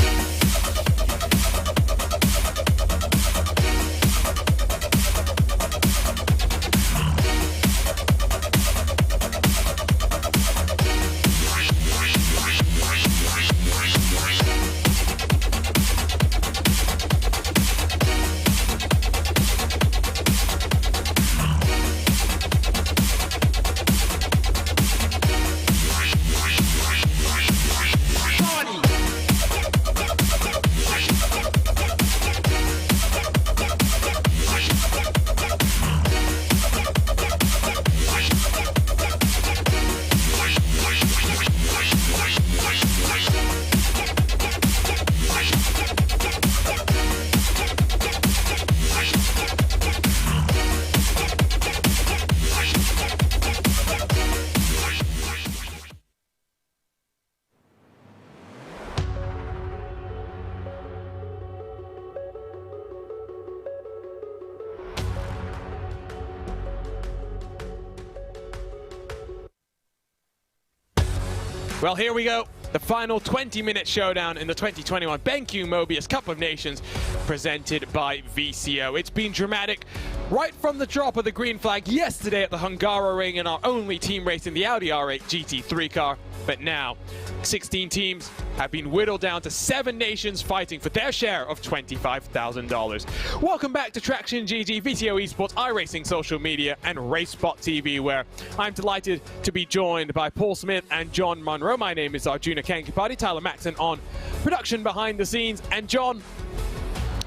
Well, here we go. The final 20-minute showdown in the 2021 BenQ MOBIUZ Cup of Nations presented by VCO. It's been dramatic right from the drop of the green flag yesterday at the Hungaroring in our only team race in the Audi R8 GT3 car. But now, 16 teams have been whittled down to 7 nations fighting for their share of $25,000. Welcome back to Traction GG, VCO Esports, iRacing social media, and RaceSpot TV, where I'm delighted to be joined by Paul Smith and John Munro. My name is Arjuna Kankipati, Tyler Maxon on production behind the scenes. And John,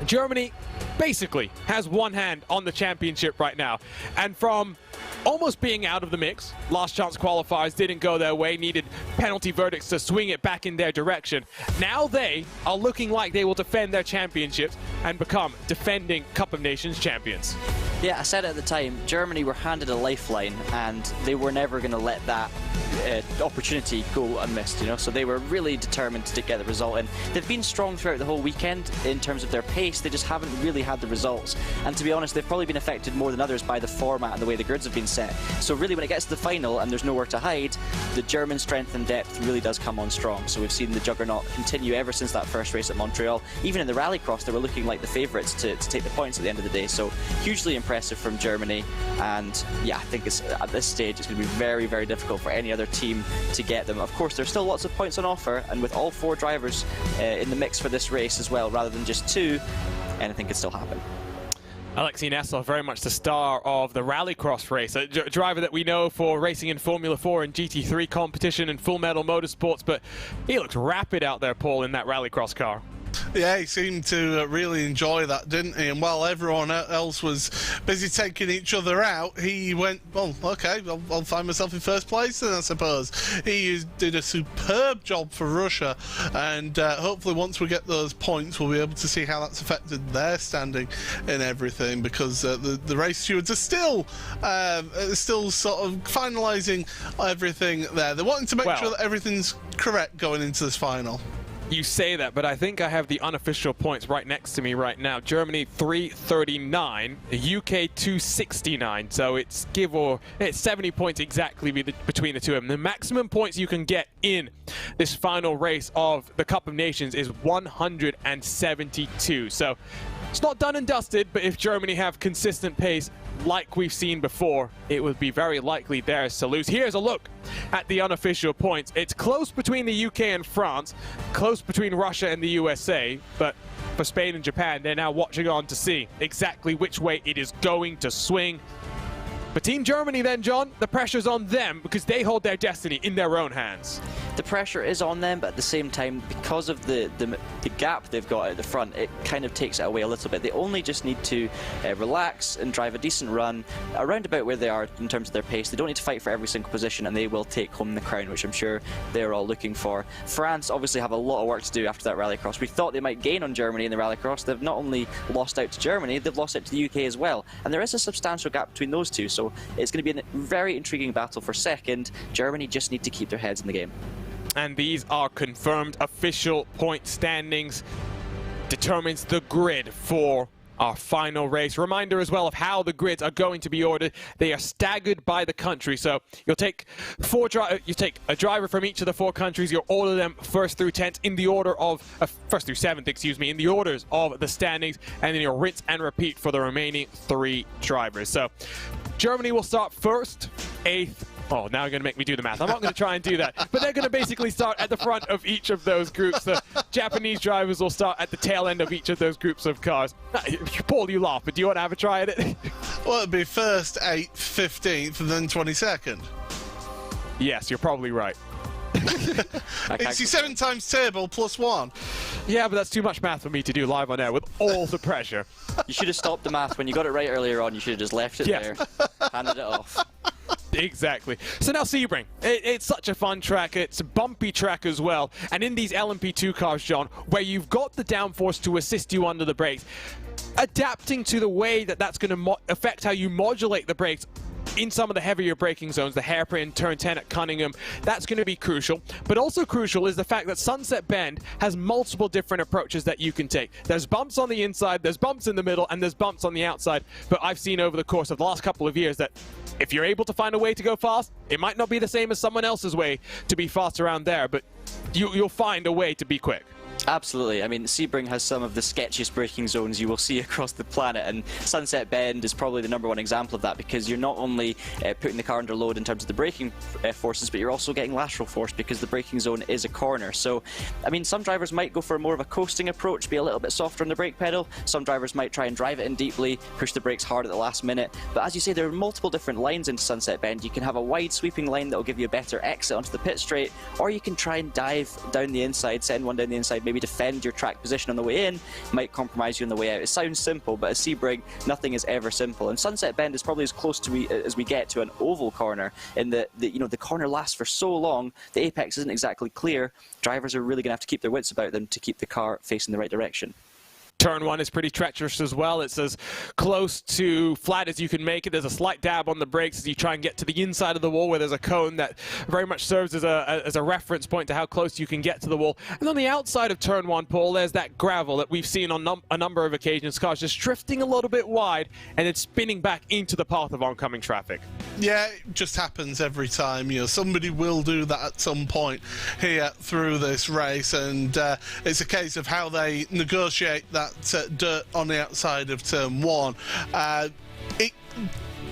Germany basically has one hand on the championship right now. And from almost being out of the mix, last chance qualifiers didn't go their way, needed penalty verdicts to swing it back in their direction. Now they are looking like they will defend their championships and become defending Cup of Nations champions. Yeah, I said at the time, Germany were handed a lifeline and they were never going to let that opportunity go unmissed, you know, so they were really determined to get the result, and they've been strong throughout the whole weekend in terms of their pace. They just haven't really had the results, and to be honest, they've probably been affected more than others by the format and the way the grids have been set. So really, when it gets to the final and there's nowhere to hide, the German strength and depth really does come on strong. So we've seen the juggernaut continue ever since that first race at Montreal. Even in the rallycross, they were looking like the favourites to take the points at the end of the day. So hugely impressive from Germany, and yeah, I think at this stage it's going to be very, very difficult for any other team to get them. Of course, there's still lots of points on offer, and with all 4 drivers in the mix for this race as well, rather than just 2, anything could still happen. Alexei Nessel, very much the star of the rallycross race, a driver that we know for racing in Formula 4 and GT3 competition and Full Metal Motorsports, but he looks rapid out there, Paul, in that rallycross car. Yeah, he seemed to really enjoy that, didn't he? And while everyone else was busy taking each other out, he went, well, okay, I'll find myself in first place then, I suppose. He did a superb job for Russia, and hopefully once we get those points, we'll be able to see how that's affected their standing and everything, because the race stewards are still sort of finalising everything there. They're wanting to make sure that everything's correct going into this final. You say that, but I think I have the unofficial points right next to me right now. Germany 339, UK 269. So it's it's 70 points exactly between the two of them. The maximum points you can get in this final race of the Cup of Nations is 172. So it's not done and dusted, but if Germany have consistent pace like we've seen before, it would be very likely theirs to lose. Here's a look at the unofficial points. It's close between the UK and France, close between Russia and the USA, but for Spain and Japan, they're now watching on to see exactly which way it is going to swing. But Team Germany then, John, the pressure's on them because they hold their destiny in their own hands. The pressure is on them, but at the same time, because of the gap they've got at the front, it kind of takes it away a little bit. They only just need to relax and drive a decent run around about where they are in terms of their pace. They don't need to fight for every single position, and they will take home the crown, which I'm sure they're all looking for. France obviously have a lot of work to do after that rallycross. We thought they might gain on Germany in the rallycross. They've not only lost out to Germany, they've lost out to the UK as well. And there is a substantial gap between those two, so it's going to be a very intriguing battle for second. Germany just need to keep their heads in the game. And these are confirmed official point standings. Determines the grid for our final race. Reminder as well of how the grids are going to be ordered. They are staggered by the country. So you'll take a driver from each of the 4 countries. You'll order them 1st through 10th in the order of 1st through 7th, excuse me, in the orders of the standings, and then you'll rinse and repeat for the remaining 3 drivers. So Germany will start 1st, 8th. Oh, now you're going to make me do the math. I'm not going to try and do that. But they're going to basically start at the front of each of those groups. The Japanese drivers will start at the tail end of each of those groups of cars. Paul, you laugh, but do you want to have a try at it? Well, it'd be 1st, 8th, 15th, and then 22nd. Yes, you're probably right. It's your 7 times table plus 1. Yeah, but that's too much math for me to do live on air with all the pressure. You should have stopped the math. When you got it right earlier on, you should have just left it there, handed it off. Exactly. So now Sebring, it's such a fun track. It's a bumpy track as well. And in these LMP2 cars, John, where you've got the downforce to assist you under the brakes, adapting to the way that that's going to affect how you modulate the brakes in some of the heavier braking zones, the hairpin, turn 10 at Cunningham, that's going to be crucial. But also crucial is the fact that Sunset Bend has multiple different approaches that you can take. There's bumps on the inside, there's bumps in the middle, and there's bumps on the outside. But I've seen over the course of the last couple of years that if you're able to find a way to go fast, it might not be the same as someone else's way to be fast around there, but you'll find a way to be quick. Absolutely. I mean, Sebring has some of the sketchiest braking zones you will see across the planet, and Sunset Bend is probably the #1 example of that, because you're not only putting the car under load in terms of the braking forces, but you're also getting lateral force because the braking zone is a corner. So, I mean, some drivers might go for more of a coasting approach, be a little bit softer on the brake pedal. Some drivers might try and drive it in deeply, push the brakes hard at the last minute. But as you say, there are multiple different lines into Sunset Bend. You can have a wide sweeping line that will give you a better exit onto the pit straight, or you can try and dive down the inside, send one down the inside, maybe defend your track position on the way in, might compromise you on the way out. It sounds simple, but at Sebring, nothing is ever simple. And Sunset Bend is probably as close to as we get to an oval corner, in that the corner lasts for so long, the apex isn't exactly clear. Drivers are really going to have to keep their wits about them to keep the car facing the right direction. Turn 1 is pretty treacherous as well. It's as close to flat as you can make it. There's a slight dab on the brakes as you try and get to the inside of the wall where there's a cone that very much serves as a reference point to how close you can get to the wall. And on the outside of Turn 1, Paul, there's that gravel that we've seen on a number of occasions. Cars just drifting a little bit wide and then spinning back into the path of oncoming traffic. Yeah, it just happens every time. You know, somebody will do that at some point here through this race, and it's a case of how they negotiate that dirt on the outside of Turn 1.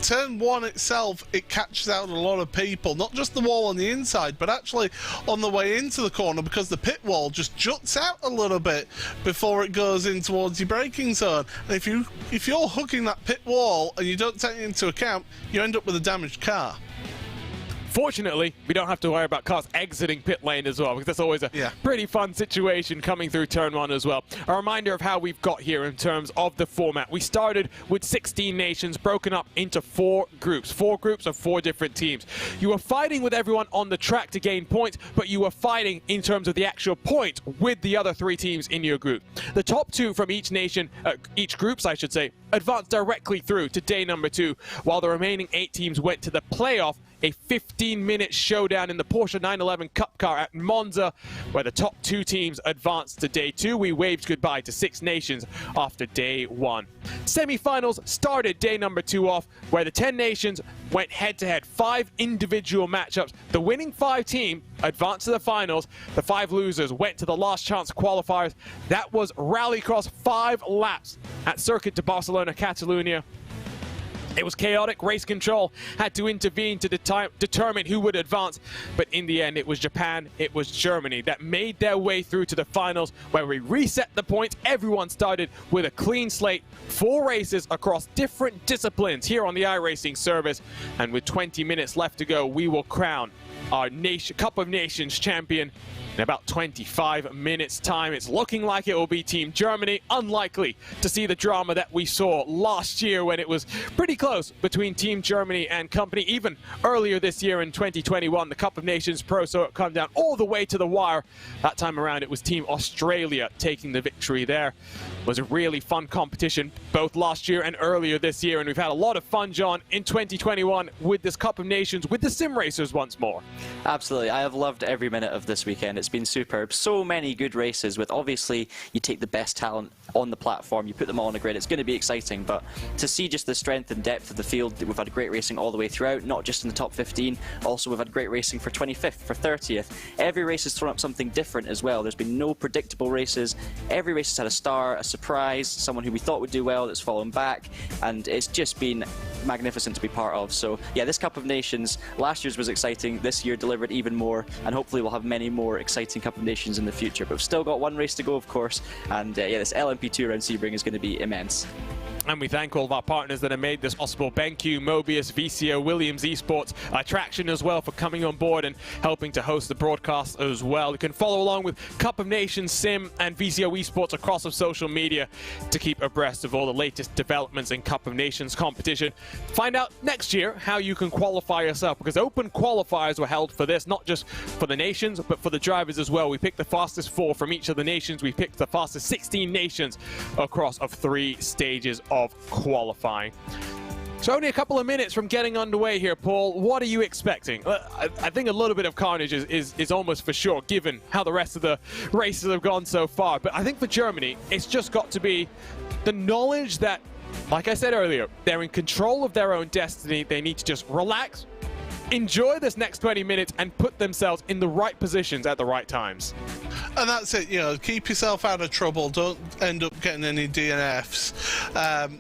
Turn 1 itself, it catches out a lot of people, not just the wall on the inside, but actually on the way into the corner, because the pit wall just juts out a little bit before it goes in towards your braking zone. And if you're hooking that pit wall and you don't take it into account, you end up with a damaged car. Fortunately, we don't have to worry about cars exiting pit lane as well, because that's always a pretty fun situation coming through Turn 1 as well. A reminder of how we've got here in terms of the format. We started with 16 nations broken up into 4 groups. 4 groups of 4 different teams. You were fighting with everyone on the track to gain points, but you were fighting in terms of the actual point with the other 3 teams in your group. The top 2 from each nation, each groups I should say, advanced directly through to day number 2, while the remaining 8 teams went to the playoff, a 15-minute showdown in the Porsche 911 Cup car at Monza, where the top 2 teams advanced to day 2. We waved goodbye to 6 nations after day 1. Semi-finals started day number 2 off, where the 10 nations went head-to-head. 5 individual matchups. The winning 5 team advanced to the finals. The 5 losers went to the last chance qualifiers. That was Rallycross 5 laps at Circuit de Barcelona, Catalunya. It was chaotic. Race control had to intervene to determine who would advance, but in the end it was Japan, it was Germany that made their way through to the finals, where we reset the points. Everyone started with a clean slate, 4 races across different disciplines here on the iRacing service, and with 20 minutes left to go, we will crown our Cup of Nations champion in about 25 minutes time. It's looking like it will be Team Germany. Unlikely to see the drama that we saw last year when it was pretty close between Team Germany and company. Even earlier this year in 2021, the Cup of Nations Pro saw it come down all the way to the wire. That time around it was Team Australia taking the victory there. It was a really fun competition both last year and earlier this year, and we've had a lot of fun, John, in 2021 with this Cup of Nations, with the sim racers once more. Absolutely. I have loved every minute of this weekend. It's been superb. So many good races with, obviously, you take the best talent on the platform, you put them all on a grid. It's going to be exciting, but to see just the strength and depth of the field, we've had great racing all the way throughout, not just in the top 15. Also, we've had great racing for 25th, for 30th. Every race has thrown up something different as well. There's been no predictable races. Every race has had a star, a surprise, someone who we thought would do well that's fallen back, and it's just been magnificent to be part of. So yeah, this Cup of Nations, last year's was exciting, this year delivered even more, and hopefully we'll have many more exciting Cup of Nations in the future. But we've still got 1 race to go, of course, and yeah, this LMP2 around Sebring is going to be immense. And we thank all of our partners that have made this possible. BenQ, MOBIUZ, VCO, Williams Esports, Traction as well for coming on board and helping to host the broadcast as well. You can follow along with Cup of Nations Sim and VCO Esports across of social media to keep abreast of all the latest developments in Cup of Nations competition. Find out next year how you can qualify yourself, because open qualifiers were held for this, not just for the nations, but for the drivers as well. We picked the fastest 4 from each of the nations. We picked the fastest 16 nations across of 3 stages of qualifying. So only a couple of minutes from getting underway here, Paul. What are you expecting? I think a little bit of carnage is almost for sure, given how the rest of the races have gone so far. But I think for Germany, it's just got to be the knowledge that, like I said earlier, they're in control of their own destiny. They need to just relax, enjoy this next 20 minutes, and put themselves in the right positions at the right times. And that's it, you know, keep yourself out of trouble, don't end up getting any DNFs.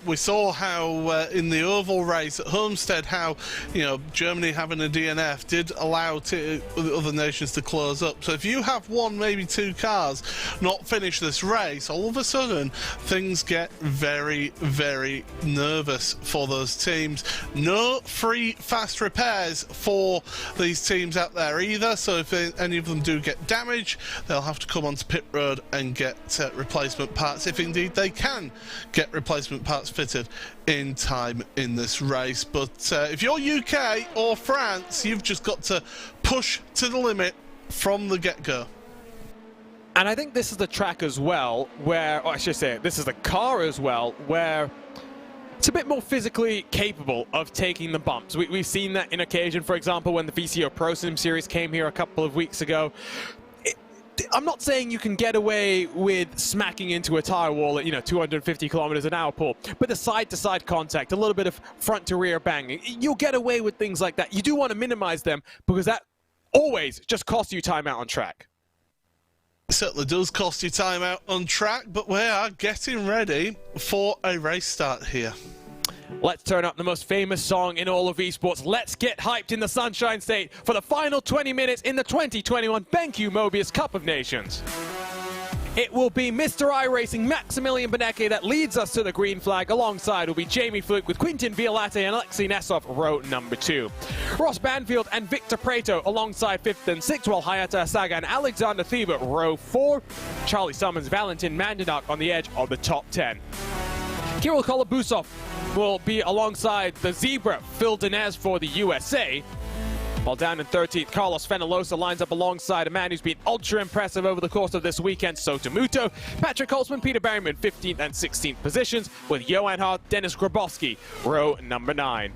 We saw how in the oval race at Homestead, how, you know, Germany having a DNF did allow other nations to close up. So if you have 1, maybe 2 cars not finish this race, all of a sudden things get very, very nervous for those teams. No free fast repairs for these teams out there either, so if any of them do get damaged, they'll have to come onto pit road and get replacement parts, if indeed they can get replacement parts fitted in time in this race. But if you're UK or France, you've just got to push to the limit from the get-go. And I think this is the track as well where, or I should say, this is the car as well, where it's a bit more physically capable of taking the bumps. We've seen that in occasion, for example, when the VCO Pro Sim Series came here a couple of weeks ago. I'm not saying you can get away with smacking into a tire wall at, 250 kilometers an hour, Paul, but the side-to-side contact, a little bit of front-to-rear banging, you'll get away with things like that. You do want to minimize them because that always just costs you time out on track. It certainly does cost you time out on track, but we are getting ready for a race start here. Let's turn up the most famous song in all of esports. Let's get hyped in the Sunshine State for the final 20 minutes in the 2021 BenQ MOBIUZ Cup of Nations. It will be Mr. iRacing Maximilian BenQ that leads us to the green flag. Alongside will be Jamie Fluke with Quintin Violate and Alexei Nesov, row number 2. Ross Banfield and Victor Prato alongside 5th and 6th, while Hayata Saga and Alexander Thieber, row 4. Charlie Summons, Valentin Mandanak on the edge of the top 10. Kirill Kolobusov will be alongside the Zebra, Phil Dinez for the USA. While down in 13th, Carlos Fenalosa lines up alongside a man who's been ultra impressive over the course of this weekend, Sota Muto. Patrick Holtzman, Peter Berryman, 15th and 16th positions, with Johan Hart, Dennis Grabowski, row number 9.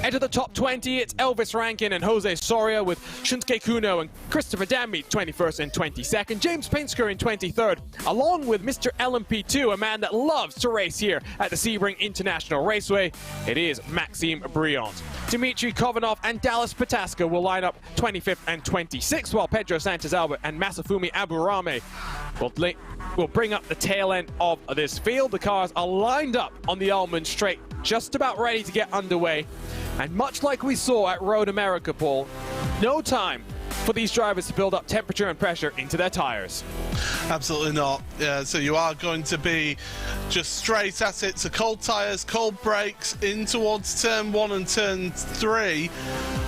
Enter the top 20, it's Elvis Rankin and Jose Soria with Shunsuke Kuno and Christopher Danby, 21st and 22nd. James Pinsker in 23rd, along with Mr. LMP2, a man that loves to race here at the Sebring International Raceway. It is Maxime Briand. Dmitry Kovanov and Dallas Pataska will line up 25th and 26th, while Pedro Santos Albert and Masafumi Aburame will bring up the tail end of this field. The cars are lined up on the Almond Straight, just about ready to get underway. And much like we saw at Road America, Paul, no time for these drivers to build up temperature and pressure into their tires. Absolutely not. Yeah, so you are going to be just straight at it. So cold tyres, cold brakes, in towards turn 1 and turn 3.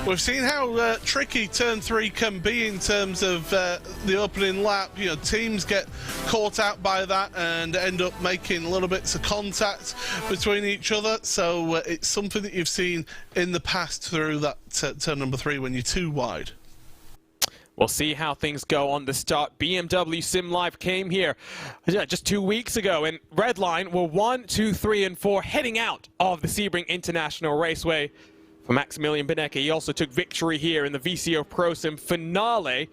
We've seen how tricky turn 3 can be in terms of the opening lap. Teams get caught out by that and end up making little bits of contact between each other. So it's something that you've seen in the past through that turn number 3 when you're too wide. We'll see how things go on the start. BMW Sim Live came here just 2 weeks ago, and red line were 1, 2, 3, and 4 heading out of the Sebring International Raceway. For Maximilian BenQ, he also took victory here in the VCO Pro Sim finale,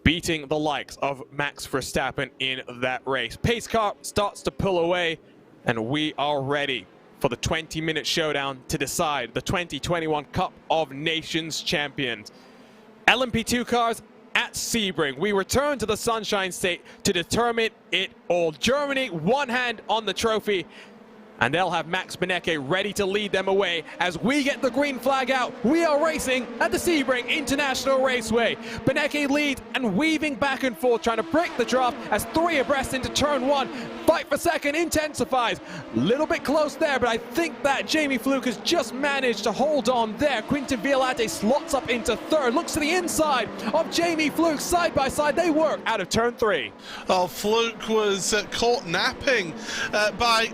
beating the likes of Max Verstappen in that race. Pace car starts to pull away, and we are ready for the 20-minute showdown to decide the 2021 Cup of Nations champions. LMP2 cars at Sebring. We return to the Sunshine State to determine it all. Germany, one hand on the trophy, and they'll have Max BenQ ready to lead them away as we get the green flag out. We are racing at the Sebring International Raceway. BenQ leads and weaving back and forth, trying to break the draft as 3 abreast into turn 1. Fight for second intensifies. Little bit close there, but I think that Jamie Fluke has just managed to hold on there. Quintin Violate slots up into 3rd, looks to the inside of Jamie Fluke. Side by side, they work out of turn 3. Oh, Fluke was caught napping by...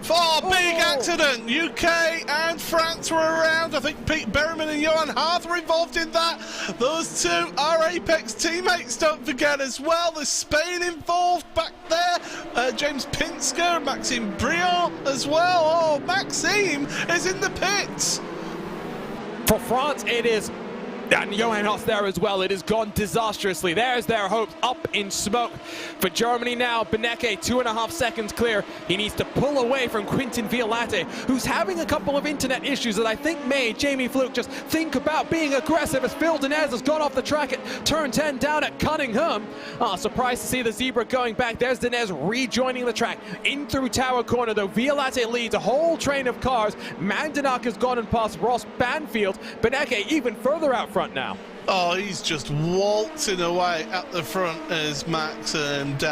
big accident! UK and France were around. I think Pete Berryman and Johan Hart were involved in that. Those two are Apex teammates, don't forget as well. There's Spain involved back there. James Pinsker, Maxime Briand as well. Oh, Maxime is in the pits. For France, it is, and Johan Hart there as well, it has gone disastrously. There's their hopes up in smoke. For Germany now, BenQ 2.5 seconds clear. He needs to pull away from Quintin Violate, who's having a couple of internet issues that I think made Jamie Fluke just think about being aggressive as Phil Dinez has gone off the track at turn 10 down at Cunningham. Surprised to see the Zebra going back. There's Dinez rejoining the track. In through Tower Corner, though, Violate leads a whole train of cars. Mandanak has gone and passed Ross Banfield. BenQ even further out front now. Oh, he's just waltzing away at the front as Max, and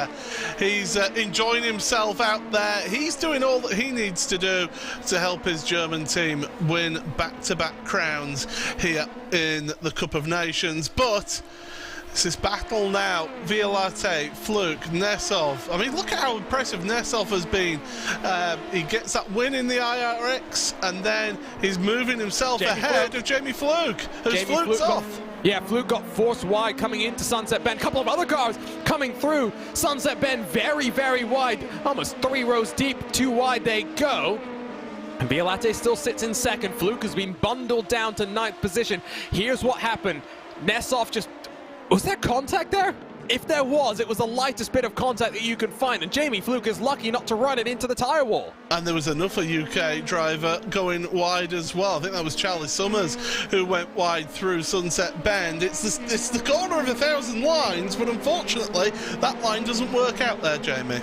he's enjoying himself out there. He's doing all that he needs to do to help his German team win back-to-back crowns here in the Cup of Nations. But it's this battle now. Violate, Fluke, Nesov. I mean, look at how impressive Nesov has been. He gets that win in the IRX, and then he's moving himself ahead of Jamie Fluke, who's Fluke's off. Yeah, Fluke got forced wide coming into Sunset Bend. A couple of other cars coming through. Sunset Bend very, very wide. Almost 3 rows deep. 2 wide they go. And Violate still sits in second. Fluke has been bundled down to 9th position. Here's what happened. Nessoff just... Was there contact there? If there was, it was the lightest bit of contact that you could find, and Jamie Fluke is lucky not to run it into the tyre wall. And there was another UK driver going wide as well. I think that was Charlie Summers who went wide through Sunset Bend. It's the corner of 1,000 lines, but unfortunately that line doesn't work out there, Jamie.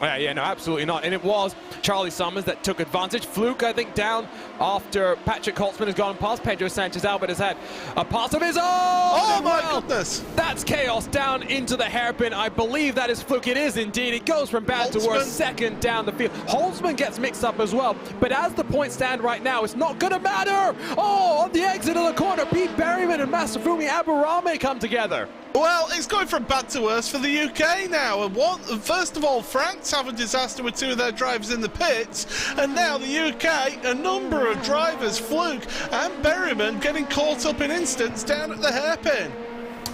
Yeah, no, absolutely not. And it was Charlie Summers that took advantage. Fluke, I think, down after Patrick Holtzman has gone past. Pedro Sanchez-Albert has had a pass of his own. Oh, my goodness. That's chaos down into the hairpin. I believe that is Fluke. It is indeed. It goes from bad to worse. Second down the field. Holtzman gets mixed up as well. But as the points stand right now, it's not going to matter. Oh, on the exit of the corner, Pete Berryman and Masafumi Aburame come together. Well, it's going from bad to worse for the UK now. First of all, France have a disaster with 2 of their drivers in the pits, and now the UK, a number of drivers, Fluke and Berryman, getting caught up in instants down at the hairpin.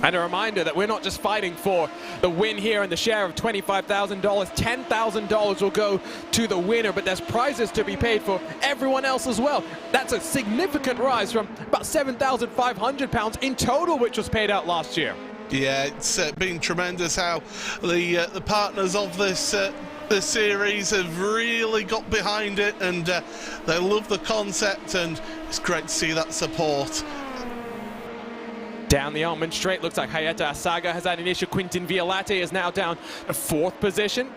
And a reminder that we're not just fighting for the win here and the share of $25,000. $10,000 will go to the winner, but there's prizes to be paid for everyone else as well. That's a significant rise from about £7,500 in total, which was paid out last year. Yeah, it's been tremendous how the partners of this series have really got behind it, and they love the concept, and it's great to see that support. Down the Almond Straight, looks like Hayata Asaga has had an issue. Quintin Violate is now down to 4th position.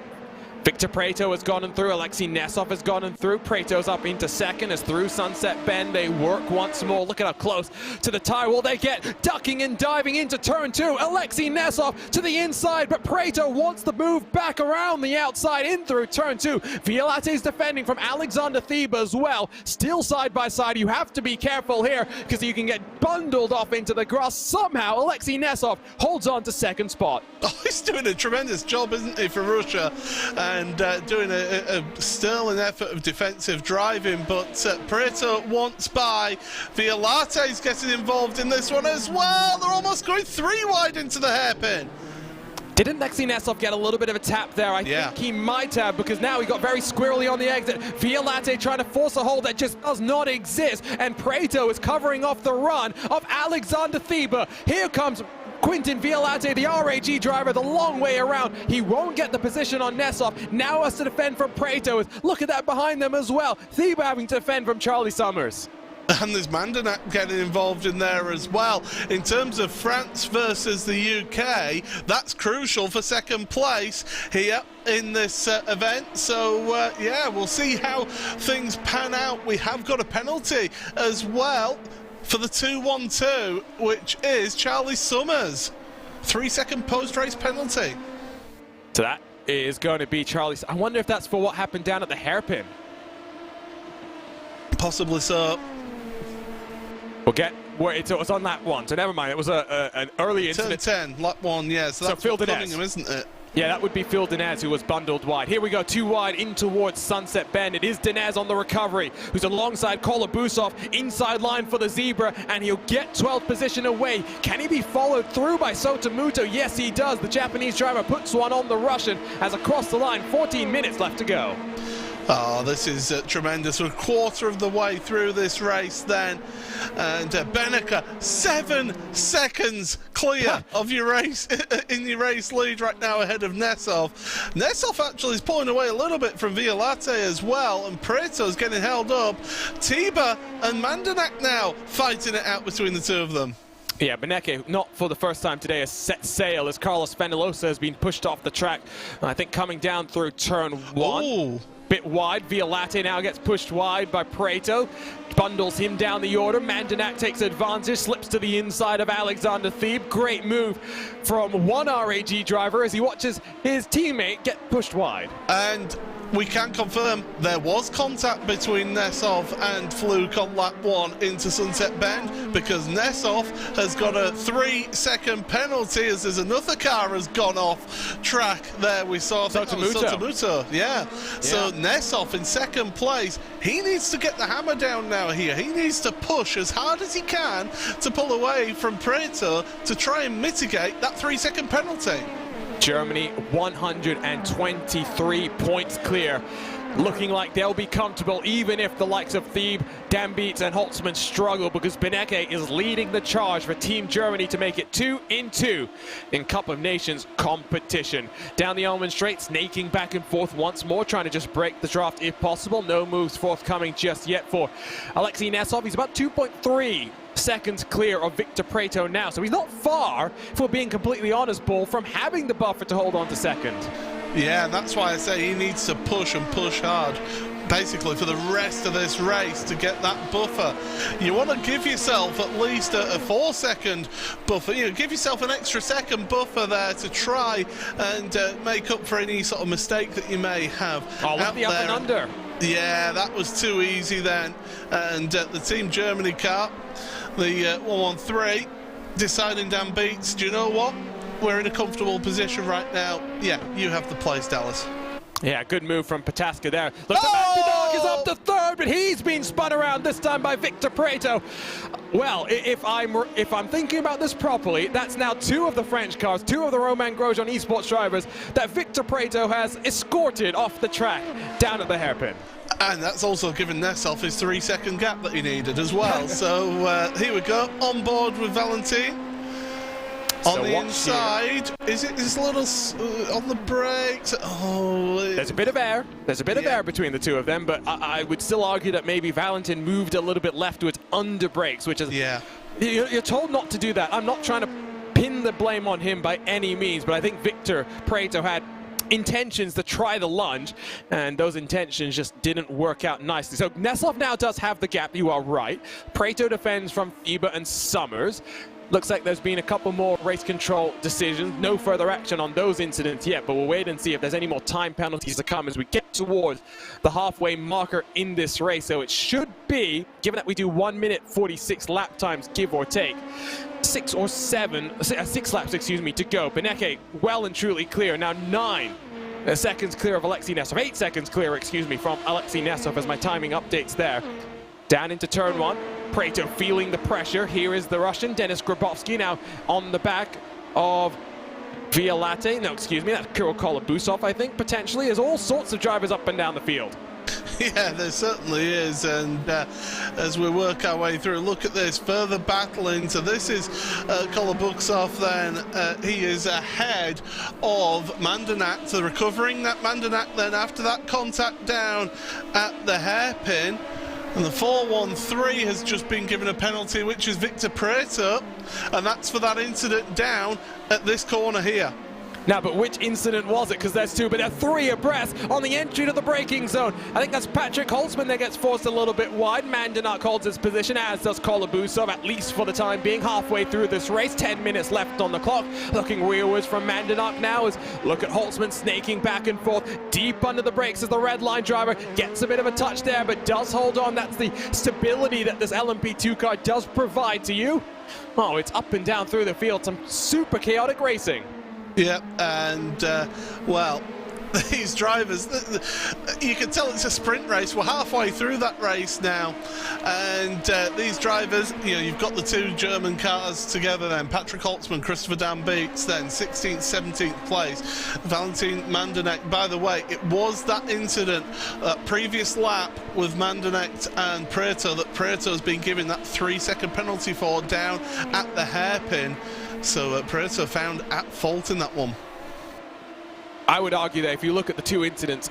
Victor Prato has gone through. Alexei Nessoff has gone through. Prato's up into 2nd as through Sunset Bend they work once more. Look at how close to the tyre wall they get. Ducking and diving into turn 2. Alexei Nessoff to the inside, but Prato wants to move back around the outside in through turn 2. Violate's defending from Alexander Theba as well. Still side by side. You have to be careful here because you can get bundled off into the grass. Somehow Alexei Nessoff holds on to 2nd spot. Oh, he's doing a tremendous job, isn't he, for Russia? And doing a sterling effort of defensive driving, but Prato wants by. Violate's getting involved in this one as well. They're almost going 3 wide into the hairpin. Didn't Alexei Nessoff get a little bit of a tap there? I think he might have, because now he got very squirrely on the exit. Violate trying to force a hold that just does not exist, and Prato is covering off the run of Alexander Theba. Here comes Quintin Violate, the RAG driver, the long way around. He won't get the position on Nessoff. Now has to defend from Prato. Look at that behind them as well. Theba having to defend from Charlie Summers. And there's Mandanak getting involved in there as well. In terms of France versus the UK, that's crucial for 2nd place here in this event. So, yeah, we'll see how things pan out. We have got a penalty as well for the 2-1-2, which is Charlie Summers. 3-second post-race penalty. So that is going to be Charlie. I wonder if that's for what happened down at the hairpin. Possibly so. We'll get where it was on that one, so never mind. It was an early incident. Turn 10, lap 1, yeah. So that's Phil Cunningham, isn't it? Yeah, that would be Phil Dinez, who was bundled wide. Here we go, 2 wide in towards Sunset Bend. It is Dinez on the recovery, who's alongside Kolobusov, inside line for the Zebra, and he'll get 12th position away. Can he be followed through by Sotomuto? Yes, he does. The Japanese driver puts one on the Russian as across the line, 14 minutes left to go. Oh, this is tremendous. We're a quarter of the way through this race then. And Beneke, 7 seconds clear of your race, in your race lead right now ahead of Nessoff. Nessoff actually is pulling away a little bit from Violate as well, and Prato's getting held up. Theba and Mandanak now fighting it out between the 2 of them. Yeah, Beneke, not for the first time today, has set sail as Carlos Fendelosa has been pushed off the track. I think coming down through turn 1. Ooh. Bit wide. Violate now gets pushed wide by Prato. Bundles him down the order. Mandanak takes advantage, slips to the inside of Alexander Thebe. Great move from one RAG driver as he watches his teammate get pushed wide. And we can confirm there was contact between Nesov and Fluke on lap 1 into Sunset Bend, because Nesov has got a 3-second penalty as there's another car has gone off track there. We saw Sotomuto. Yeah. So Nesov in second place. He needs to get the hammer down now here. He needs to push as hard as he can to pull away from Preto to try and mitigate that 3-second penalty. Germany 123 points clear, looking like they'll be comfortable even if the likes of Thebe, Dambeats and Holtzman struggle, because BenQ is leading the charge for Team Germany to make it 2-2 in Cup of Nations competition. Down the Almond Straight, snaking back and forth once more, trying to just break the draft if possible. No moves forthcoming just yet for Alexei Nesov. He's about 2.3 seconds clear of Victor Preto now, so he's not far, if we're being completely honest, Bull, from having the buffer to hold on to second. Yeah, and that's why I say he needs to push and push hard, basically for the rest of this race, to get that buffer. You want to give yourself at least a 4-second buffer. You know, give yourself an extra second buffer there to try and make up for any sort of mistake that you may have. Oh, look at the up and under. Yeah, that was too easy then. And the Team Germany car, the 113, deciding Dambeats, do you know what? We're in a comfortable position right now. Yeah, you have the place, Dallas. Yeah, good move from Pataska there. Look, the Dog is up to third, but he's been spun around this time by Victor Preto. Well, if I'm thinking about this properly, that's now 2 of the French cars, 2 of the Romain Grosjean Esports drivers that Victor Preto has escorted off the track down at the hairpin. And that's also given Nesov his 3-second gap that he needed as well. So here we go, on board with Valentin. On the inside, is it this little on the brakes? Oh, there's a bit of air. There's a bit of air between the two of them, but I would still argue that maybe Valentin moved a little bit leftwards under brakes, which is you're told not to do that. I'm not trying to pin the blame on him by any means, but I think Victor Preto had intentions to try the lunge, and those intentions just didn't work out nicely. So Nesov now does have the gap, you are right. Preto defends from Thebe and Summers. Looks like there's been a couple more race control decisions. No further action on those incidents yet, but we'll wait and see if there's any more time penalties to come as we get towards the halfway marker in this race. So it should be, given that we do 1 minute 46 lap times, give or take, 6 laps, excuse me, to go. BenQ well and truly clear. Now 9 seconds clear of Alexei Nesov. 8 seconds clear, excuse me, from Alexei Nesov as my timing updates there. Down into turn 1. Preto feeling the pressure. Here is the Russian, Denis Grabovski, now on the back of Violate. No, excuse me, that's Kirill Kolobusov, I think, potentially. There's all sorts of drivers up and down the field. Yeah, there certainly is, and as we work our way through, look at this, further battling. So this is Kolobusov then, he is ahead of Mandanak, so recovering that Mandanak then after that contact down at the hairpin. And the 413 has just been given a penalty, which is Victor Preto, and that's for that incident down at this corner here. Now, but which incident was it? Because there's 2, but there are 3 abreast on the entry to the braking zone. I think that's Patrick Holtzman that gets forced a little bit wide. Mandanak holds his position, as does Kolobusov, at least for the time being. Halfway through this race, 10 minutes left on the clock. Looking rearwards from Mandanak now as look at Holtzman snaking back and forth, deep under the brakes as the red line driver gets a bit of a touch there, but does hold on. That's the stability that this LMP2 car does provide to you. Oh, it's up and down through the field. Some super chaotic racing. Yeah, and well, these drivers, you can tell it's a sprint race. We're halfway through that race now, and these drivers, you know, you've got the 2 German cars together then, Patrick Holtzman, Christopher Dambeats, then 16th, 17th place, Valentin Mandanek. By the way, it was that incident, that previous lap with Mandanek and Preto, that Preto has been given that 3-second penalty for down at the hairpin. So Preto found at fault in that one. I would argue that if you look at the 2 incidents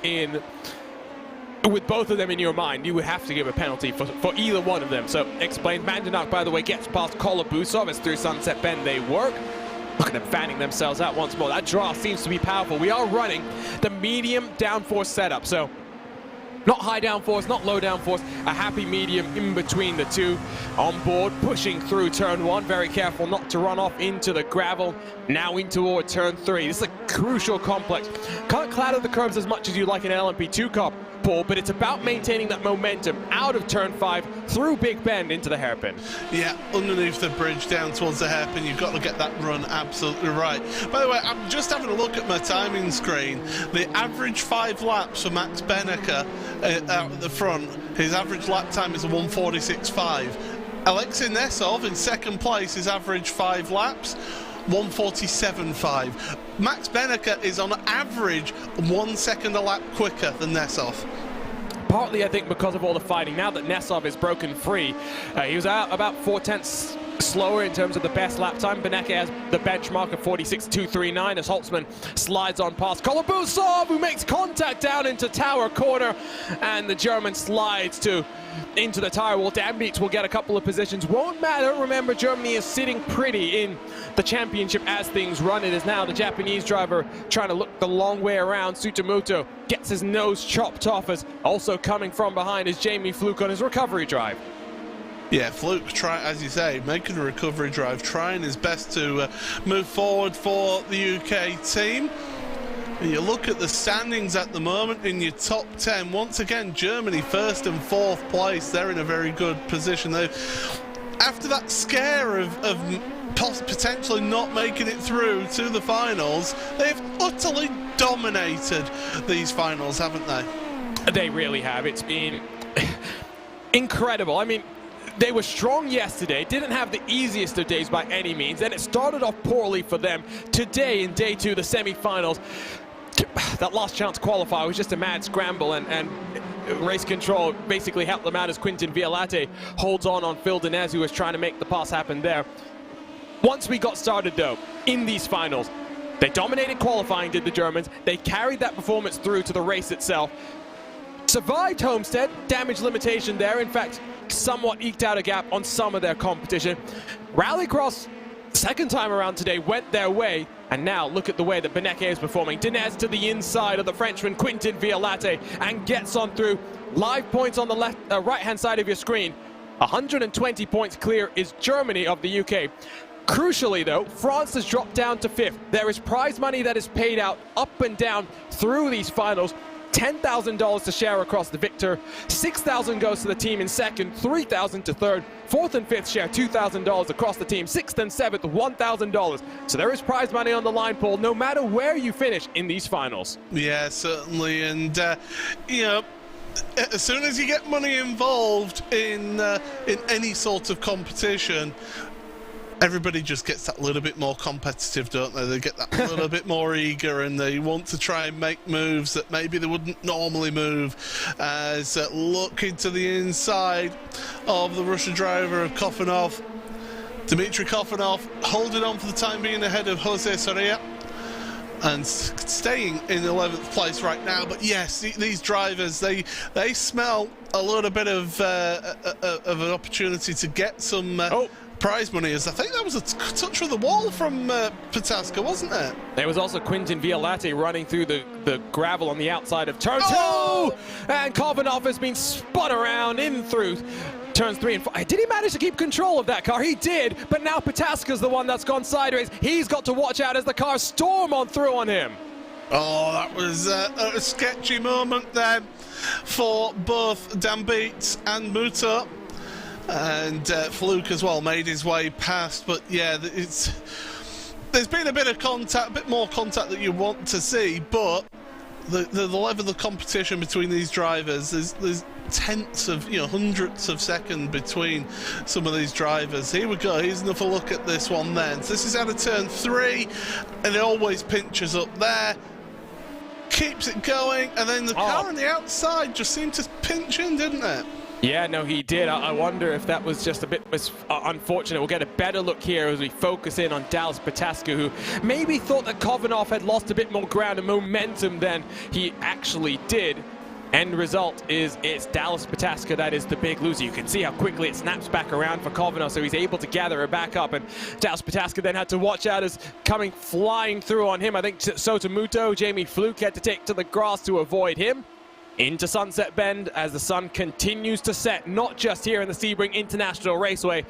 with both of them in your mind, you would have to give a penalty for either one of them. So explain. Mandanak, by the way, gets past Kolobusov as through Sunset Bend they work. Look at them fanning themselves out once more. That draw seems to be powerful. We are running the medium downforce setup. So Not high downforce, not low downforce, a happy medium in between the two. On board, pushing through turn 1, very careful not to run off into the gravel. Now in toward turn 3. This is a crucial complex. Can't clatter the curves as much as you like in an LMP2 car, Paul, but it's about maintaining that momentum out of turn 5 through Big Bend into the hairpin. Yeah, underneath the bridge down towards the hairpin, you've got to get that run absolutely right. By the way, I'm just having a look at my timing screen. The average 5 laps for Max Benneker out at the front, his average lap time is a 1:46.5. Alexei Nesov in second place, his average 5 laps, 1:47.5. Max Benneker is on average 1 second a lap quicker than Nesov. Partly, I think, because of all the fighting. Now that Nesov is broken free, he was out about 4/10 slower in terms of the best lap time. Benneker has the benchmark of 46.239 as Holtzman slides on past Kolobusov, who makes contact down into Tower Corner, and the German slides into the tire wall. Dambeats will get a couple of positions. Won't matter. Remember, Germany is sitting pretty in the championship as things run. It is now the Japanese driver trying to look the long way around. Tsutomuto gets his nose chopped off, as also coming from behind is Jamie Fluke on his recovery drive. Yeah, Fluke, as you say, making a recovery drive, trying his best to move forward for the UK team. And you look at the standings at the moment in your top 10. Once again, Germany first and fourth place. They're in a very good position. After that scare of potentially not making it through to the finals, they've utterly dominated these finals, haven't they? They really have. It's been incredible. I mean, they were strong yesterday, didn't have the easiest of days by any means, and it started off poorly for them. Today in day 2, the semi-finals, that last chance qualifier was just a mad scramble, and race control basically helped them out as Quintin Violate holds on Phil Denez, who was trying to make the pass happen there. Once we got started, though, in these finals, they dominated qualifying, did the Germans. They carried that performance through to the race itself. Survived Homestead, damage limitation there. In fact, somewhat eked out a gap on some of their competition. Rallycross, second time around today, went their way. And now look at the way that Benneker is performing. Denez to the inside of the Frenchman Quintin Violate and gets on through. Live points on the left, right-hand side of your screen. 120 points clear is Germany of the UK. Crucially, though, France has dropped down to 5th. There is prize money that is paid out up and down through these finals. $10,000 to share across the victor. $6,000 goes to the team in second, $3,000 to third. Fourth and fifth share $2,000 across the team. Sixth and seventh, $1,000. So there is prize money on the line, Paul, no matter where you finish in these finals. Yeah, certainly. And, you know, as soon as you get money involved in any sort of competition, everybody just gets that little bit more competitive, don't they? They get that little bit more eager, and they want to try and make moves that maybe they wouldn't normally move. As look into the inside of the Russian driver of Kofanov. Dmitry Kofanov holding on for the time being ahead of Jose Soria and staying in 11th place right now. But yes, these drivers, they smell a little bit of an opportunity to get some prize money. As I think that was a touch of the wall from Pataska, wasn't it? There was also Quintin Violate running through the gravel on the outside of turn 2, and Kofanov has been spun around in through turns 3 and 4. Did he manage to keep control of that car? He did, but now Pataska's the one that's gone sideways. He's got to watch out as the cars storm on through on him. Oh, that was a sketchy moment there for both Dambeats and Muto. And Fluke as well made his way past, but yeah, there's been a bit of contact, a bit more contact that you want to see, but the level of competition between these drivers, there's tenths of, hundredths of second between some of these drivers. Here we go, here's another look at this one then. So this is out of turn 3, and it always pinches up there. Keeps it going, and then the car on the outside just seemed to pinch in, didn't it? Yeah, no, he did. I wonder if that was just a bit unfortunate. We'll get a better look here as we focus in on Dallas Pataska, who maybe thought that Kofanov had lost a bit more ground and momentum than he actually did. End result is it's Dallas Pataska that is the big loser. You can see how quickly it snaps back around for Kofanov, so he's able to gather it back up, and Dallas Pataska then had to watch out as coming flying through on him. I think Sotomuto, Jamie Fluke had to take to the grass to avoid him. into Sunset Bend as the sun continues to set, not just here in the Sebring International Raceway,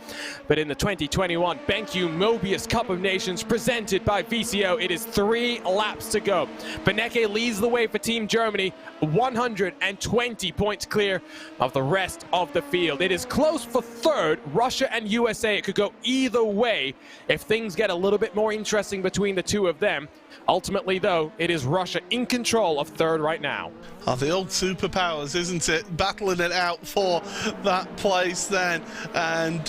but in the 2021 BenQ MOBIUZ Cup of Nations presented by VCO. It is 3 laps to go. BenQ leads the way for Team Germany, 120 points clear of the rest of the field. It is close for third, Russia and USA. It could go either way if things get a little bit more interesting between the two of them. Ultimately, though, it is Russia in control of third right now. Oh, the old superpowers, isn't it? Battling it out for that place then. And,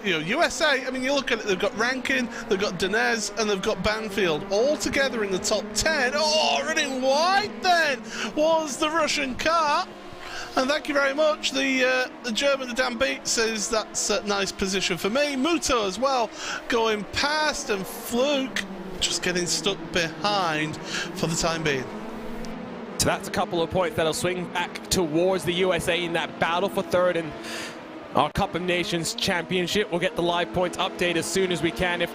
you know, USA, I mean, you look at it, they've got Rankin, they've got Denez, and they've got Banfield all together in the top 10. Oh, running wide then was the Russian car. And thank you very much. The German, the Dan Beat, says that's a nice position for me. Muto as well, going past, and Fluke just getting stuck behind for the time being. So that's a couple of points that'll swing back towards the USA in that battle for third in our Cup of Nations Championship. We'll get the live points update as soon as we can. If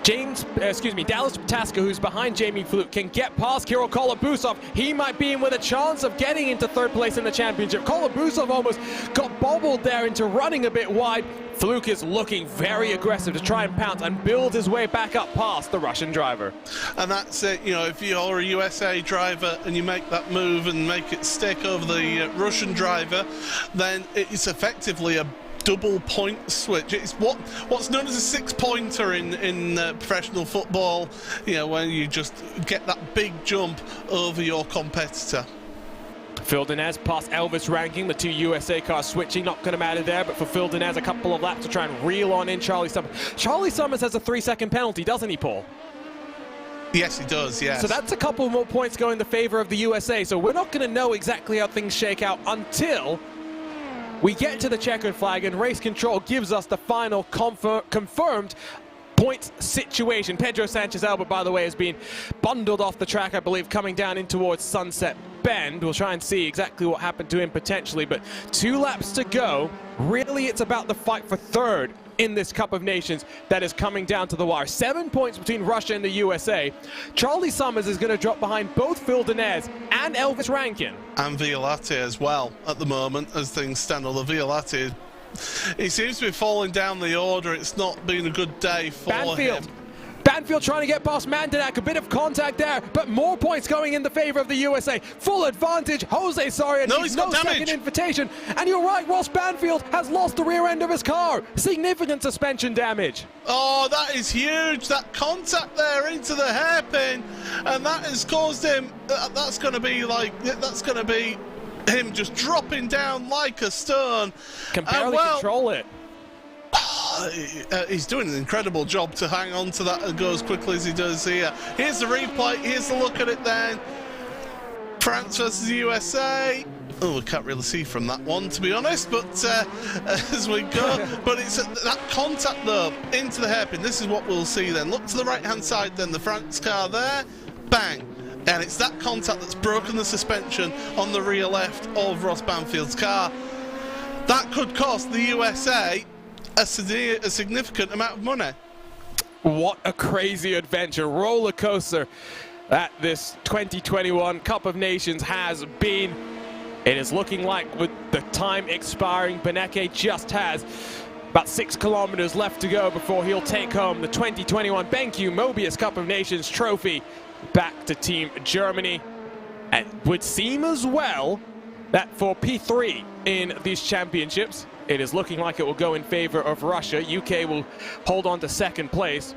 Dallas Pataska, who's behind Jamie Fluke, can get past Kirill Kolobusov, he might be in with a chance of getting into third place in the championship. Kolobusov almost got bobbled there into running a bit wide. Fluke is looking very aggressive to try and pounce and build his way back up past the Russian driver. And that's it, you know, if you're a USA driver and you make that move and make it stick over the Russian driver, then it's effectively a double point switch. It's what's known as a 6-pointer in professional football, you know, when you just get that big jump over your competitor. Phil Denez past Elvis Ranking, the two USA cars switching, not going to matter there, but for Phil Denez, a couple of laps to try and reel on in Charlie Summers. Charlie Summers has a 3-second penalty, doesn't he, Paul? Yes, he does, yes. So that's a couple more points going in the favor of the USA, so we're not going to know exactly how things shake out until we get to the checkered flag and race control gives us the final confirmed points situation. Pedro Sanchez Albert, by the way, has been bundled off the track, I believe, coming down in towards Sunset Bend. We'll try and see exactly what happened to him potentially, but 2 laps to go. Really, it's about the fight for third in this Cup of Nations that is coming down to the wire. 7 points between Russia and the USA. Charlie Summers is going to drop behind both Phil Denez and Elvis Rankin. And Violati as well at the moment, as things stand. Although Violati, he seems to be falling down the order. It's not been a good day for him. Banfield trying to get past Mandanak, a bit of contact there, but more points going in the favor of the USA. Full advantage, Jose Soria needs no second invitation. And you're right, Ross Banfield has lost the rear end of his car. Significant suspension damage. Oh, that is huge, that contact there into the hairpin, and that has caused him, that's going to be him just dropping down like a stone. Can barely control it. He's doing an incredible job to hang on to that and go as quickly as he does here. Here's the replay, here's the look at it then. France versus USA. Oh, we can't really see from that one, to be honest, but as we go. But it's that contact, though, into the hairpin. This is what we'll see then. Look to the right-hand side then, the France car there. Bang. And it's that contact that's broken the suspension on the rear left of Ross Banfield's car. That could cost the USA a significant amount of money. What a crazy adventure, roller coaster that this 2021 Cup of Nations has been. It is looking like with the time expiring, BenQ just has about 6 kilometers left to go before he'll take home the 2021 BenQ MOBIUZ Cup of Nations trophy back to Team Germany. And would seem as well that for P3 in these championships, it is looking like it will go in favor of Russia. UK will hold on to second place.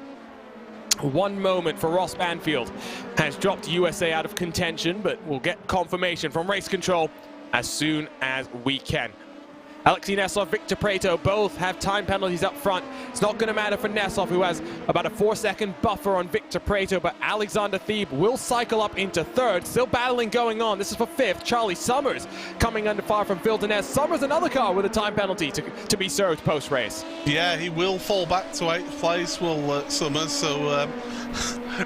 One moment for Ross Banfield has dropped USA out of contention, but we'll get confirmation from race control as soon as we can. Alexei Neslov, Victor Prato both have time penalties up front. It's not going to matter for Neslov, who has about a 4-second buffer on Victor Prato, but Alexander Thebe will cycle up into third. Still battling going on. This is for 5th. Charlie Summers coming under fire from Phil Denez. Summers, another car with a time penalty to be served post-race. Yeah, he will fall back to 8th place, will Summers, so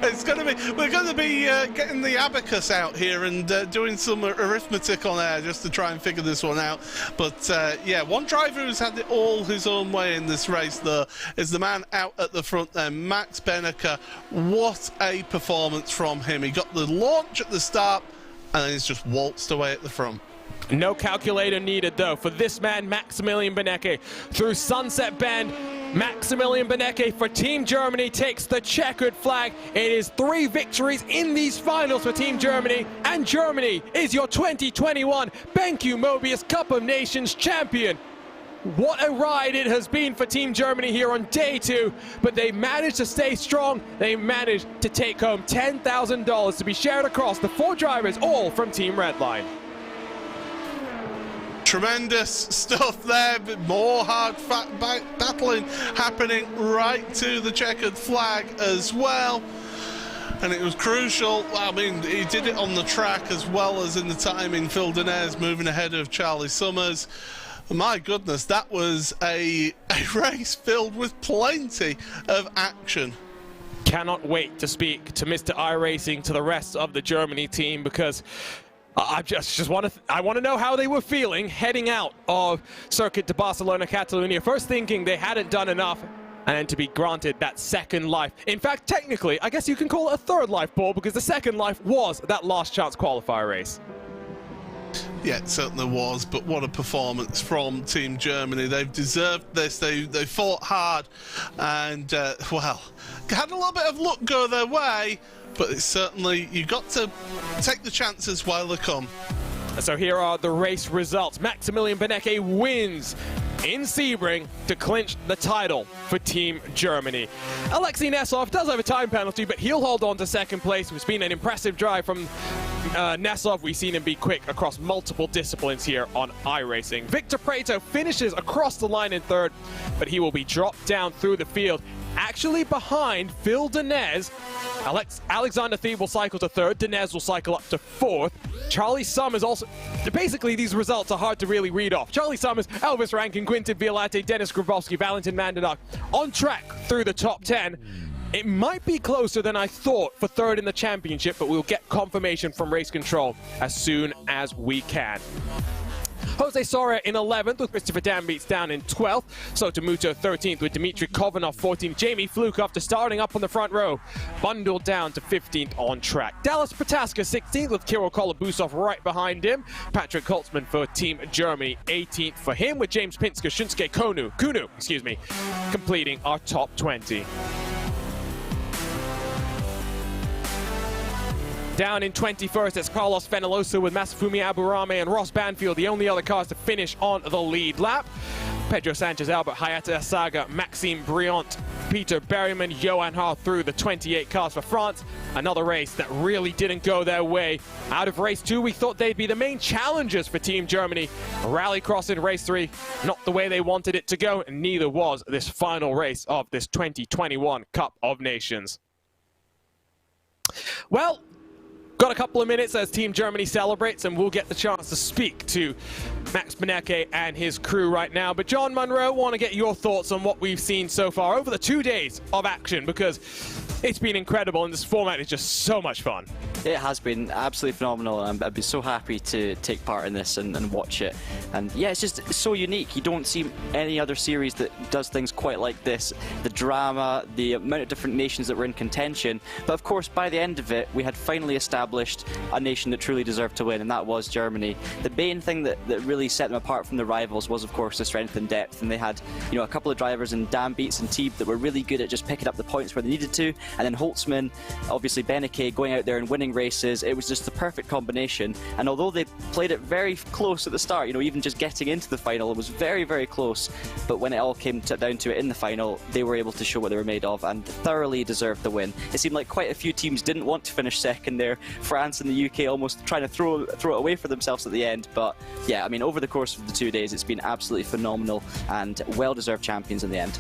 it's going to be, we're going to be getting the abacus out here and doing some arithmetic on air just to try and figure this one out. But yeah, one driver who's had it all his own way in this race, though, is the man out at the front there, Max BenQ. What a performance from him. He got the launch at the start, and then he's just waltzed away at the front. No calculator needed, though, for this man, Maximilian Benecke. Through Sunset Bend, Maximilian Benecke for Team Germany takes the checkered flag. It is 3 victories in these finals for Team Germany, and Germany is your 2021 BenQ MOBIUZ Cup of Nations champion. What a ride it has been for Team Germany here on day 2, but they managed to stay strong. They managed to take home $10,000 to be shared across the 4 drivers, all from Team Redline. Tremendous stuff there, but more hard battling happening right to the checkered flag as well. And it was crucial. I mean, he did it on the track as well as in the timing. Phil Denez moving ahead of Charlie Summers. My goodness, that was a race filled with plenty of action. Cannot wait to speak to Mr. iRacing, to the rest of the Germany team, because I want to know how they were feeling heading out of Circuit de Barcelona, Catalonia. First thinking they hadn't done enough, and then to be granted that second life. In fact, technically, I guess you can call it a third life, Paul, because the second life was that last chance qualifier race. Yeah, it certainly was, but what a performance from Team Germany. They've deserved this. They fought hard, and, well, had a little bit of luck go their way, but it's certainly, you got to take the chances while they come. So here are the race results. Maximilian Benecke wins in Sebring to clinch the title for Team Germany. Alexei Neslov does have a time penalty, but he'll hold on to second place. It's been an impressive drive from Neslov. We've seen him be quick across multiple disciplines here on iRacing. Victor Prato finishes across the line in third, but he will be dropped down through the field, actually behind Phil Denez. Alexander Thieb will cycle to third. Denez will cycle up to fourth. Charlie Summers also... Basically, these results are hard to really read off. Charlie Summers, Elvis Rankin, Quinton Violante, Dennis Grabowski, Valentin Mandanok on track through the top 10. It might be closer than I thought for third in the championship, but we'll get confirmation from race control as soon as we can. Jose Soria in 11th with Christopher Danbeats down in 12th. Sotomuto 13th with Dmitry Kovanov 14th. Jamie Fluke after starting up on the front row bundled down to 15th on track. Dallas Protaska 16th with Kirill Kolobusov right behind him. Patrick Holtzman for Team Germany 18th for him, with James Pinsker, Shunsuke Kunu, completing our top 20. Down in 21st, it's Carlos Fenelosa with Masafumi Aburame and Ross Banfield, the only other cars to finish on the lead lap. Pedro Sanchez, Albert Hayata Asaga, Maxime Briant, Peter Berryman, Johan Haar through the 28 cars for France. Another race that really didn't go their way. Out of race 2, we thought they'd be the main challengers for Team Germany. Rallycross in race 3, not the way they wanted it to go, and neither was this final race of this 2021 Cup of Nations. Well, got a couple of minutes as Team Germany celebrates, and we'll get the chance to speak to Max Benecke and his crew right now. But John Munro, want to get your thoughts on what we've seen so far over the 2 days of action, because it's been incredible and this format is just so much fun. It has been absolutely phenomenal, and I'd be so happy to take part in this and watch it. And yeah, it's just so unique. You don't see any other series that does things quite like this. The drama, the amount of different nations that were in contention. But of course, by the end of it, we had finally established a nation that truly deserved to win, and that was Germany. The main thing that really set them apart from the rivals was, of course, the strength and depth. And they had, you know, a couple of drivers in Danbeats and Teeb that were really good at just picking up the points where they needed to. And then Holtzman, obviously Benecke, going out there and winning races. It was just the perfect combination, and although they played it very close at the start, you know, even just getting into the final, it was very, very close, but when it all came down to it in the final, they were able to show what they were made of and thoroughly deserved the win. It seemed like quite a few teams didn't want to finish second there. France and the UK almost trying to throw it away for themselves at the end, but yeah, I mean, over the course of the 2 days, it's been absolutely phenomenal and well-deserved champions in the end.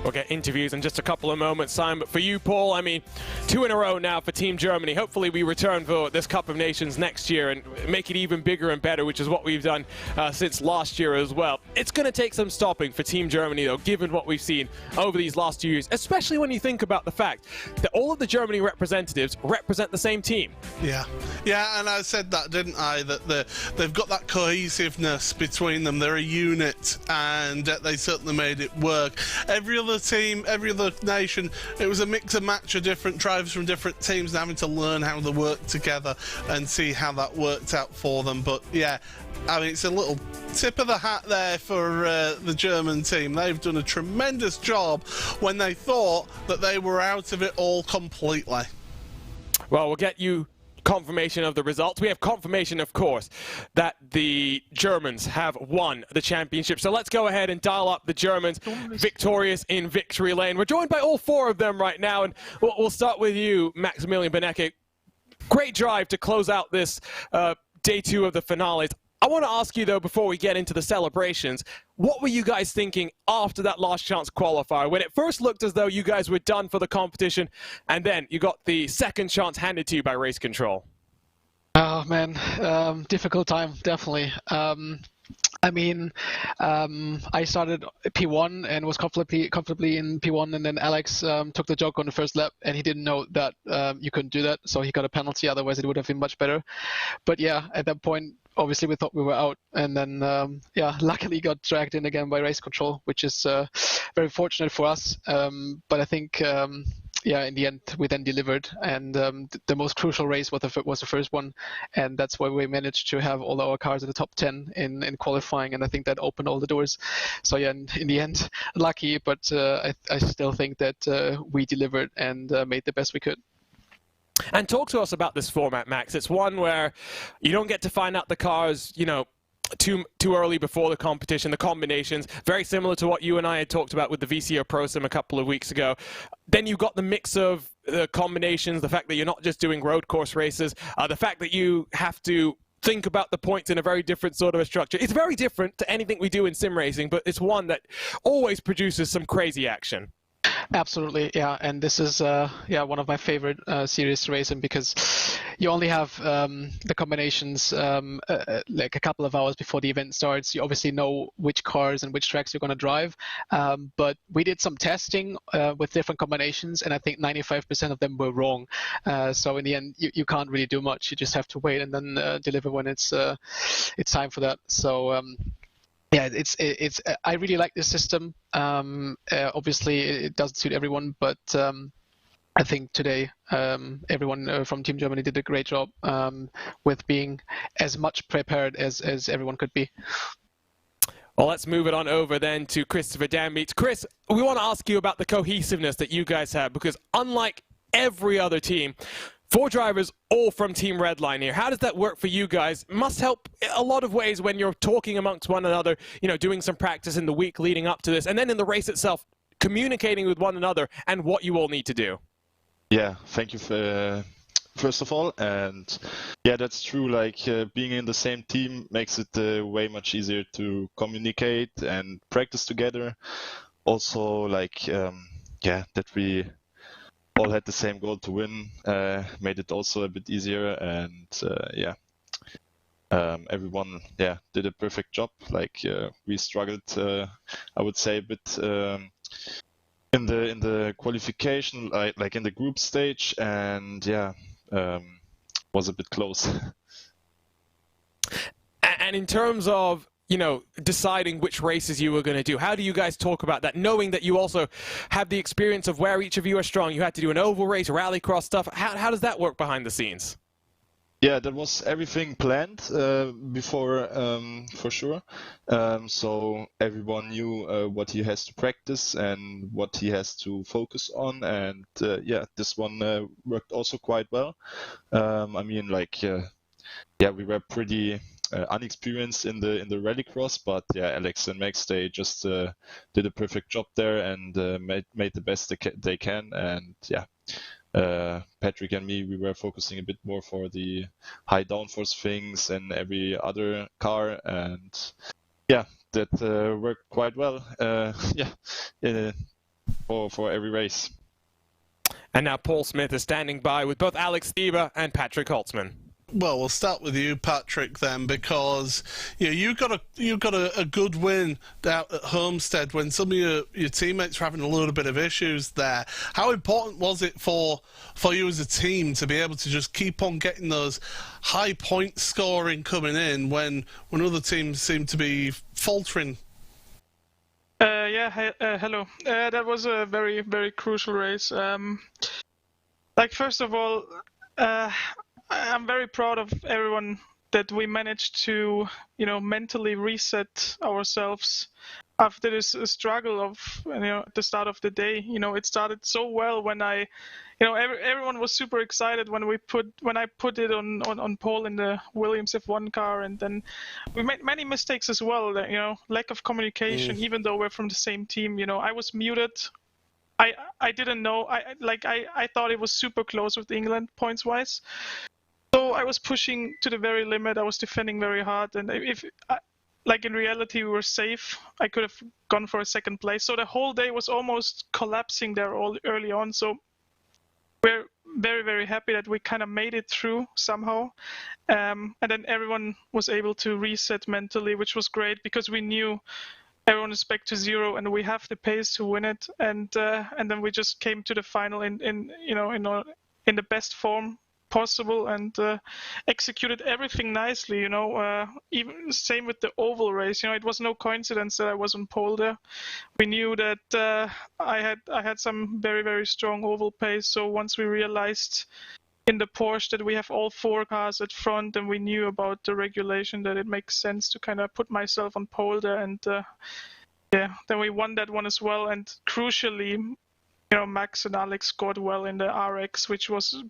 We'll get interviews in just a couple of moments' time. But for you, Paul, I mean, 2 in a row now for Team Germany. Hopefully we return for this Cup of Nations next year and make it even bigger and better, which is what we've done since last year as well. It's going to take some stopping for Team Germany, though, given what we've seen over these last 2 years, especially when you think about the fact that all of the Germany representatives represent the same team. Yeah, and I said that, didn't I, that they've got that cohesiveness between them. They're a unit, and they certainly made it work. Every other other team, every other nation, it was a mix and match of different drivers from different teams and having to learn how they work together and see how that worked out for them. But yeah, I mean, it's a little tip of the hat there for the German team. They've done a tremendous job when they thought that they were out of it all completely. Well, we'll get you confirmation of the results. We have confirmation, of course, that the Germans have won the championship. So let's go ahead and dial up the Germans victorious in victory lane. We're joined by all four of them right now, and we'll start with you, Maximilian Benecke. Great drive to close out this day 2 of the finales. I want to ask you, though, before we get into the celebrations, what were you guys thinking after that last chance qualifier? When it first looked as though you guys were done for the competition, and then you got the second chance handed to you by Race Control. Oh, man. Difficult time, definitely. I mean, I started P1 and was comfortably in P1, and then Alex took the joke on the first lap, and he didn't know that you couldn't do that, so he got a penalty. Otherwise, it would have been much better. But yeah, at that point, obviously we thought we were out, and then yeah, luckily got dragged in again by Race Control, which is very fortunate for us. But I think yeah, in the end we then delivered, and the most crucial race was the first one, and that's why we managed to have all our cars in the top 10 in qualifying, and I think that opened all the doors. So yeah, in the end, lucky, but I still think that we delivered and made the best we could. And talk to us about this format, Max. It's one where you don't get to find out the cars, you know, too early before the competition, the combinations, very similar to what you and I had talked about with the VCO Pro Sim a couple of weeks ago. Then you've got the mix of the combinations, the fact that you're not just doing road course races, the fact that you have to think about the points in a very different sort of a structure. It's very different to anything we do in sim racing, but it's one that always produces some crazy action. Absolutely, yeah, and this is yeah, one of my favorite series racing, because you only have the combinations like a couple of hours before the event starts. You obviously know which cars and which tracks you're going to drive, but we did some testing with different combinations, and I think 95% of them were wrong. So in the end, you can't really do much. You just have to wait and then deliver when it's time for that. So yeah, it's I really like this system. Obviously, it doesn't suit everyone, but I think today everyone from Team Germany did a great job with being as much prepared as everyone could be. Well, let's move it on over then to Christopher Danbeats. Chris, we want to ask you about the cohesiveness that you guys have, because unlike every other team, 4 drivers all from Team Redline here. How does that work for you guys? Must help a lot of ways when you're talking amongst one another, you know, doing some practice in the week leading up to this, and then in the race itself, communicating with one another and what you all need to do. Yeah, thank you for, first of all, and yeah, that's true. Like being in the same team makes it way much easier to communicate and practice together. Also, like yeah, that we all had the same goal to win made it also a bit easier, and yeah, everyone did a perfect job. Like we struggled, I would say, a bit in the qualification, like in the group stage, and yeah, was a bit close. And in terms of, you know, deciding which races you were going to do, how do you guys talk about that, knowing that you also have the experience of where each of you are strong? You had to do an oval race, rallycross stuff. How does that work behind the scenes? Yeah, that was everything planned before, for sure. So everyone knew what he has to practice and what he has to focus on, and yeah, this one worked also quite well. I mean, like, yeah, we were pretty unexperienced in the rallycross, but yeah, Alex and Max, they just did a perfect job there and made the best they can, and yeah. Patrick and me, we were focusing a bit more for the high downforce things and every other car, and yeah, that worked quite well. Yeah, for every race. And now Paul Smith is standing by with both Alex Thieber and Patrick Holtzman. Well, we'll start with you, Patrick, then, because you got a good win out at Homestead when some of your teammates were having a little bit of issues there. How important was it for you as a team to be able to just keep on getting those high point scoring coming in when other teams seem to be faltering? Hello. That was a very, very crucial race. Like, first of all, I'm very proud of everyone that we managed to, mentally reset ourselves after this struggle of, at the start of the day. It started so well when everyone was super excited when I put it on pole in the Williams F1 car, and then we made many mistakes as well. Lack of communication, even though we're from the same team. I was muted. I didn't know. I thought it was super close with England points wise. So I was pushing to the very limit. I was defending very hard, and in reality we were safe. I could have gone for a second place. So the whole day was almost collapsing there all early on. So we're very, very happy that we kind of made it through somehow. And then everyone was able to reset mentally, which was great because we knew everyone is back to zero and we have the pace to win it. And then we just came to the final in the best form possible and executed everything nicely. Even same with the oval race. It was no coincidence that I was on pole there. We knew that I had some very, very strong oval pace. So once we realized in the Porsche that we have all 4 cars at front, and we knew about the regulation that it makes sense to kind of put myself on pole there, and then we won that one as well. And crucially, Max and Alex scored well in the RX, which was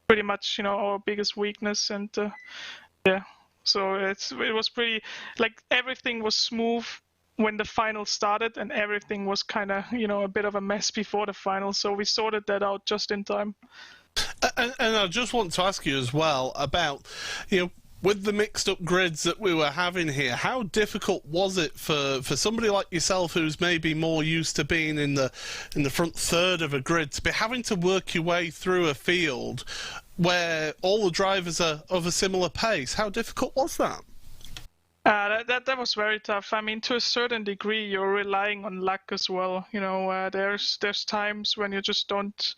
pretty much our biggest weakness. And so it was pretty, like, everything was smooth when the final started, and everything was kind of a bit of a mess before the final. So we sorted that out just in time. And I just want to ask you as well about, with the mixed up grids that we were having here, how difficult was it for somebody like yourself who's maybe more used to being in the front third of a grid to be having to work your way through a field where all the drivers are of a similar pace? How difficult was that? That was very tough. I mean, to a certain degree, you're relying on luck as well. There's times when you just don't,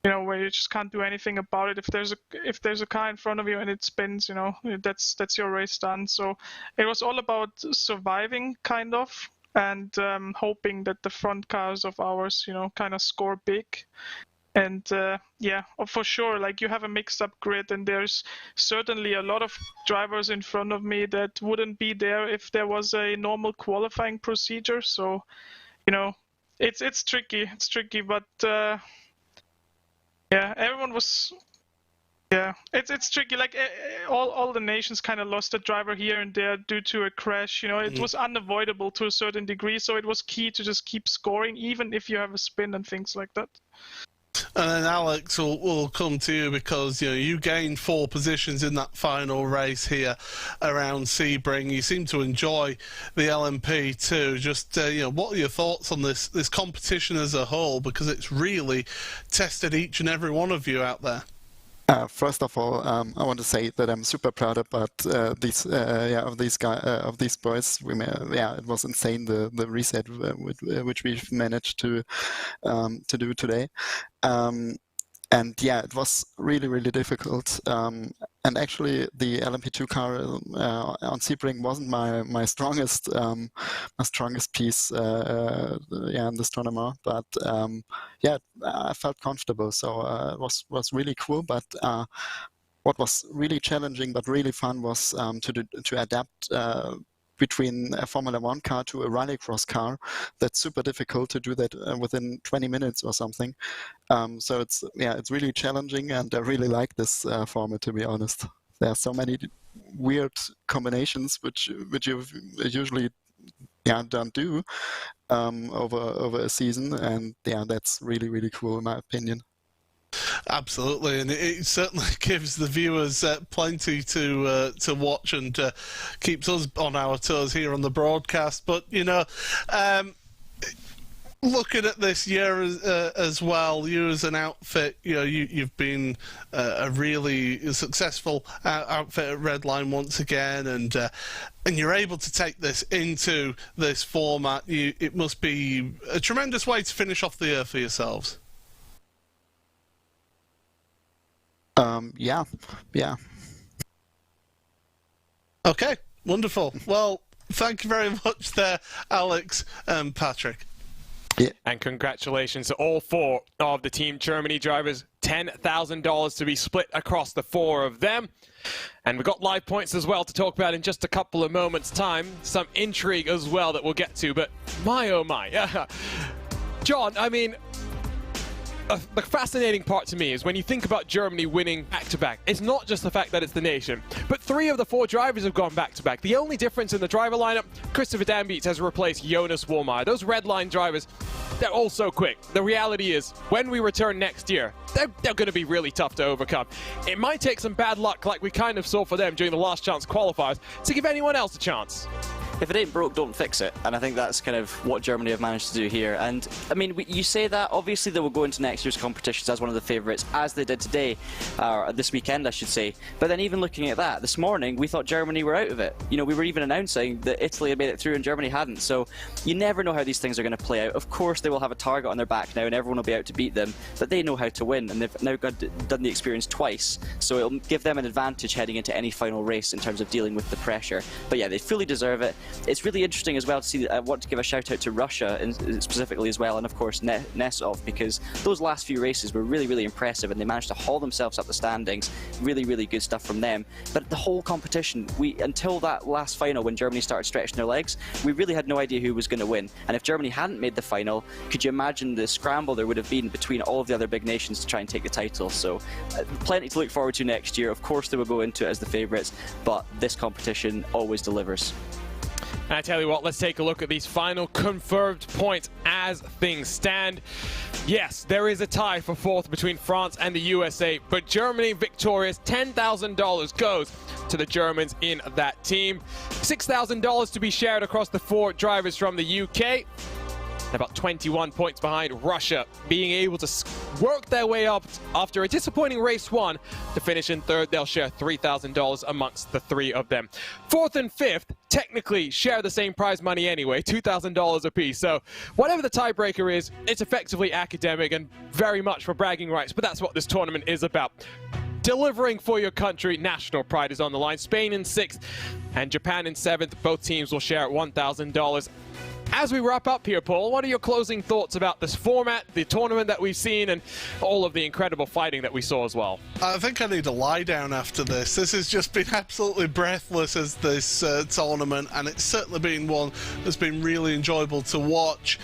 where you just can't do anything about it. If there's a car in front of you and it spins, that's your race done. So it was all about surviving, kind of, and hoping that the front cars of ours, kind of score big. And for sure, like, you have a mixed up grid, and there's certainly a lot of drivers in front of me that wouldn't be there if there was a normal qualifying procedure. So, it's tricky. It's tricky, but everyone was. Yeah, it's tricky. Like, all the nations kind of lost a driver here and there due to a crash. It was unavoidable to a certain degree. So it was key to just keep scoring, even if you have a spin and things like that. And then Alex, will come to you because you gained 4 positions in that final race here around Sebring. You seem to enjoy the LMP too. Just what are your thoughts on this competition as a whole? Because it's really tested each and every one of you out there. First of all, I want to say that I'm super proud about of these boys. It was insane, the reset which we've managed to do today. And it was really, really difficult. And actually, the LMP2 car on Sebring wasn't my strongest piece in this tournament. But I felt comfortable, so it was really cool. But what was really challenging but really fun was to adapt between a Formula 1 car to a rallycross car. That's super difficult to do that within 20 minutes or something. So it's really challenging, and I really like this format, to be honest. There are so many weird combinations which you usually don't do over a season, and that's really, really cool in my opinion. Absolutely, and it certainly gives the viewers plenty to watch and keeps us on our toes here on the broadcast. But looking at this year as well, you as an outfit, you've been a really successful outfit at Redline once again, and you're able to take this into this format. It must be a tremendous way to finish off the year for yourselves. Yeah. Okay, wonderful. Well, Thank you very much there, Alex and Patrick. Yeah. And congratulations to all 4 of the Team Germany drivers. $10,000 to be split across the 4 of them. And we've got live points as well to talk about in just a couple of moments' time. Some intrigue as well that we'll get to, but my oh my. John, I mean, the fascinating part to me is when you think about Germany winning back-to-back, it's not just the fact that it's the nation, but 3 of the 4 drivers have gone back-to-back. The only difference in the driver lineup, Christopher Dambeats has replaced Jonas Wallmeyer. Those red line drivers, they're all so quick. The reality is, when we return next year, they're going to be really tough to overcome. It might take some bad luck like we kind of saw for them during the last chance qualifiers to give anyone else a chance. If it ain't broke, don't fix it. And I think that's kind of what Germany have managed to do here. And, I mean, you say that, obviously they will go into next year's competitions as one of the favourites, as they did today, or this weekend, I should say. But then even looking at that, this morning, we thought Germany were out of it. You know, we were even announcing that Italy had made it through and Germany hadn't. So you never know how these things are going to play out. Of course, they will have a target on their back now, and everyone will be out to beat them. But they know how to win, and they've now done the experience twice. So it'll give them an advantage heading into any final race in terms of dealing with the pressure. But yeah, they fully deserve it. It's really interesting as well to see. I want to give a shout out to Russia specifically as well, and of course Nesov, because those last few races were really, really impressive, and they managed to haul themselves up the standings. Really, really good stuff from them. But the whole competition, until that last final when Germany started stretching their legs, we really had no idea who was going to win. And if Germany hadn't made the final, could you imagine the scramble there would have been between all of the other big nations to try and take the title? So plenty to look forward to next year. Of course they will go into it as the favourites, but this competition always delivers. And I tell you what, let's take a look at these final confirmed points as things stand. Yes, there is a tie for 4th between France and the USA, but Germany victorious. $10,000 goes to the Germans in that team. $6,000 to be shared across the 4 drivers from the UK. About 21 points behind Russia, being able to work their way up after a disappointing race 1 to finish in 3rd. They'll share $3,000 amongst the 3 of them. 4th and 5th technically share the same prize money anyway, $2,000 apiece. So whatever the tiebreaker is, it's effectively academic and very much for bragging rights, but that's what this tournament is about. Delivering for your country, national pride is on the line. Spain in 6th and Japan in 7th. Both teams will share $1,000. As we wrap up here, Paul, what are your closing thoughts about this format, the tournament that we've seen, and all of the incredible fighting that we saw as well? I think I need to lie down after this. This has just been absolutely breathless as this tournament, and it's certainly been one that's been really enjoyable to watch.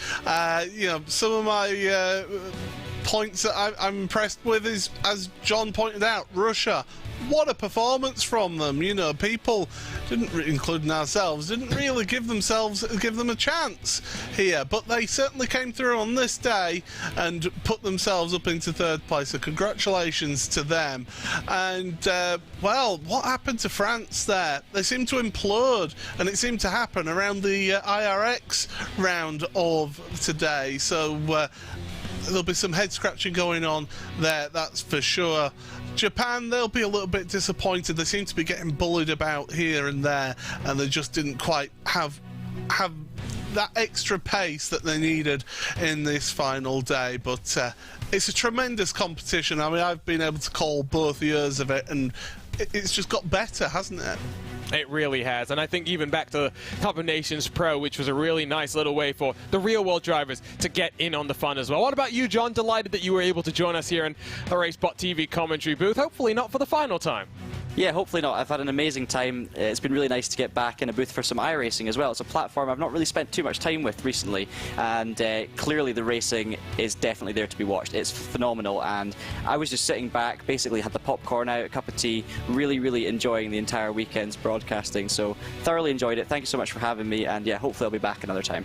You know, some of my points that I'm impressed with is, as John pointed out, Russia. What a performance from them. You know, people, including ourselves, didn't really give them a chance here, but they certainly came through on this day and put themselves up into 3rd place, so congratulations to them. And well, what happened to France there? They seemed to implode, and it seemed to happen around the IRX round of today, so there'll be some head scratching going on there, that's for sure. Japan, they'll be a little bit disappointed. They seem to be getting bullied about here and there, and they just didn't quite have that extra pace that they needed in this final day. But it's a tremendous competition. I mean, I've been able to call both years of it, and it's just got better, hasn't it? It really has, and I think even back to the Cup of Nations Pro, which was a really nice little way for the real-world drivers to get in on the fun as well. What about you, John? Delighted that you were able to join us here in the RaceBot TV commentary booth, hopefully not for the final time. Yeah, hopefully not. I've had an amazing time. It's been really nice to get back in a booth for some iRacing as well. It's a platform I've not really spent too much time with recently, and clearly the racing is definitely there to be watched. It's phenomenal, and I was just sitting back, basically had the popcorn out, a cup of tea, really, really enjoying the entire weekend's broadcasting. So thoroughly enjoyed it. Thank you so much for having me, and yeah, hopefully I'll be back another time.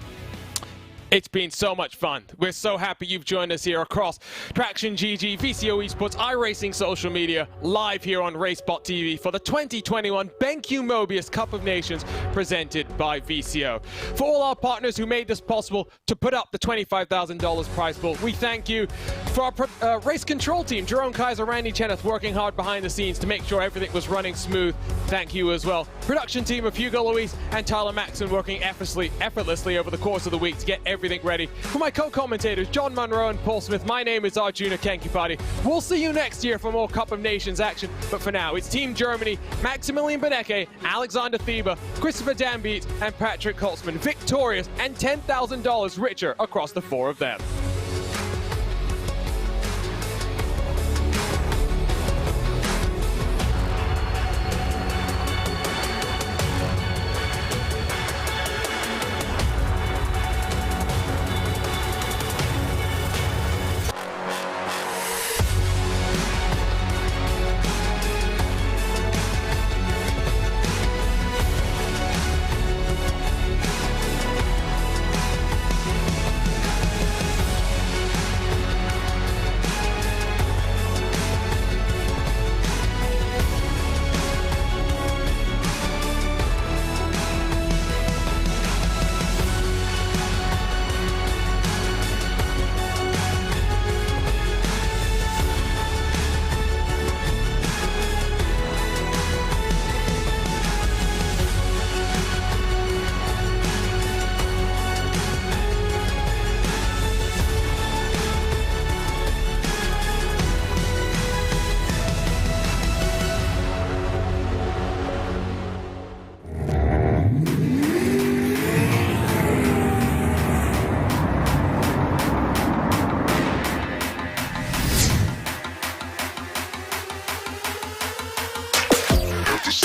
It's been so much fun. We're so happy you've joined us here across Traction GG, VCO Esports, iRacing social media, live here on RaceBot TV for the 2021 BenQ MOBIUZ Cup of Nations presented by VCO. For all our partners who made this possible to put up the $25,000 prize pool, we thank you. For our race control team, Jerome Kaiser, Randy Cheneth working hard behind the scenes to make sure everything was running smooth. Thank you as well. Production team of Hugo Luis and Tyler Maxson working effortlessly over the course of the week to get everything everything ready. For my co-commentators, John Munro and Paul Smith, my name is Arjuna Kenkipati. We'll see you next year for more Cup of Nations action, but for now, it's Team Germany, Maximilian Benecke, Alexander Thieber, Christopher Danbeat, and Patrick Holtzman, victorious and $10,000 richer across the four of them.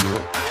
Stop.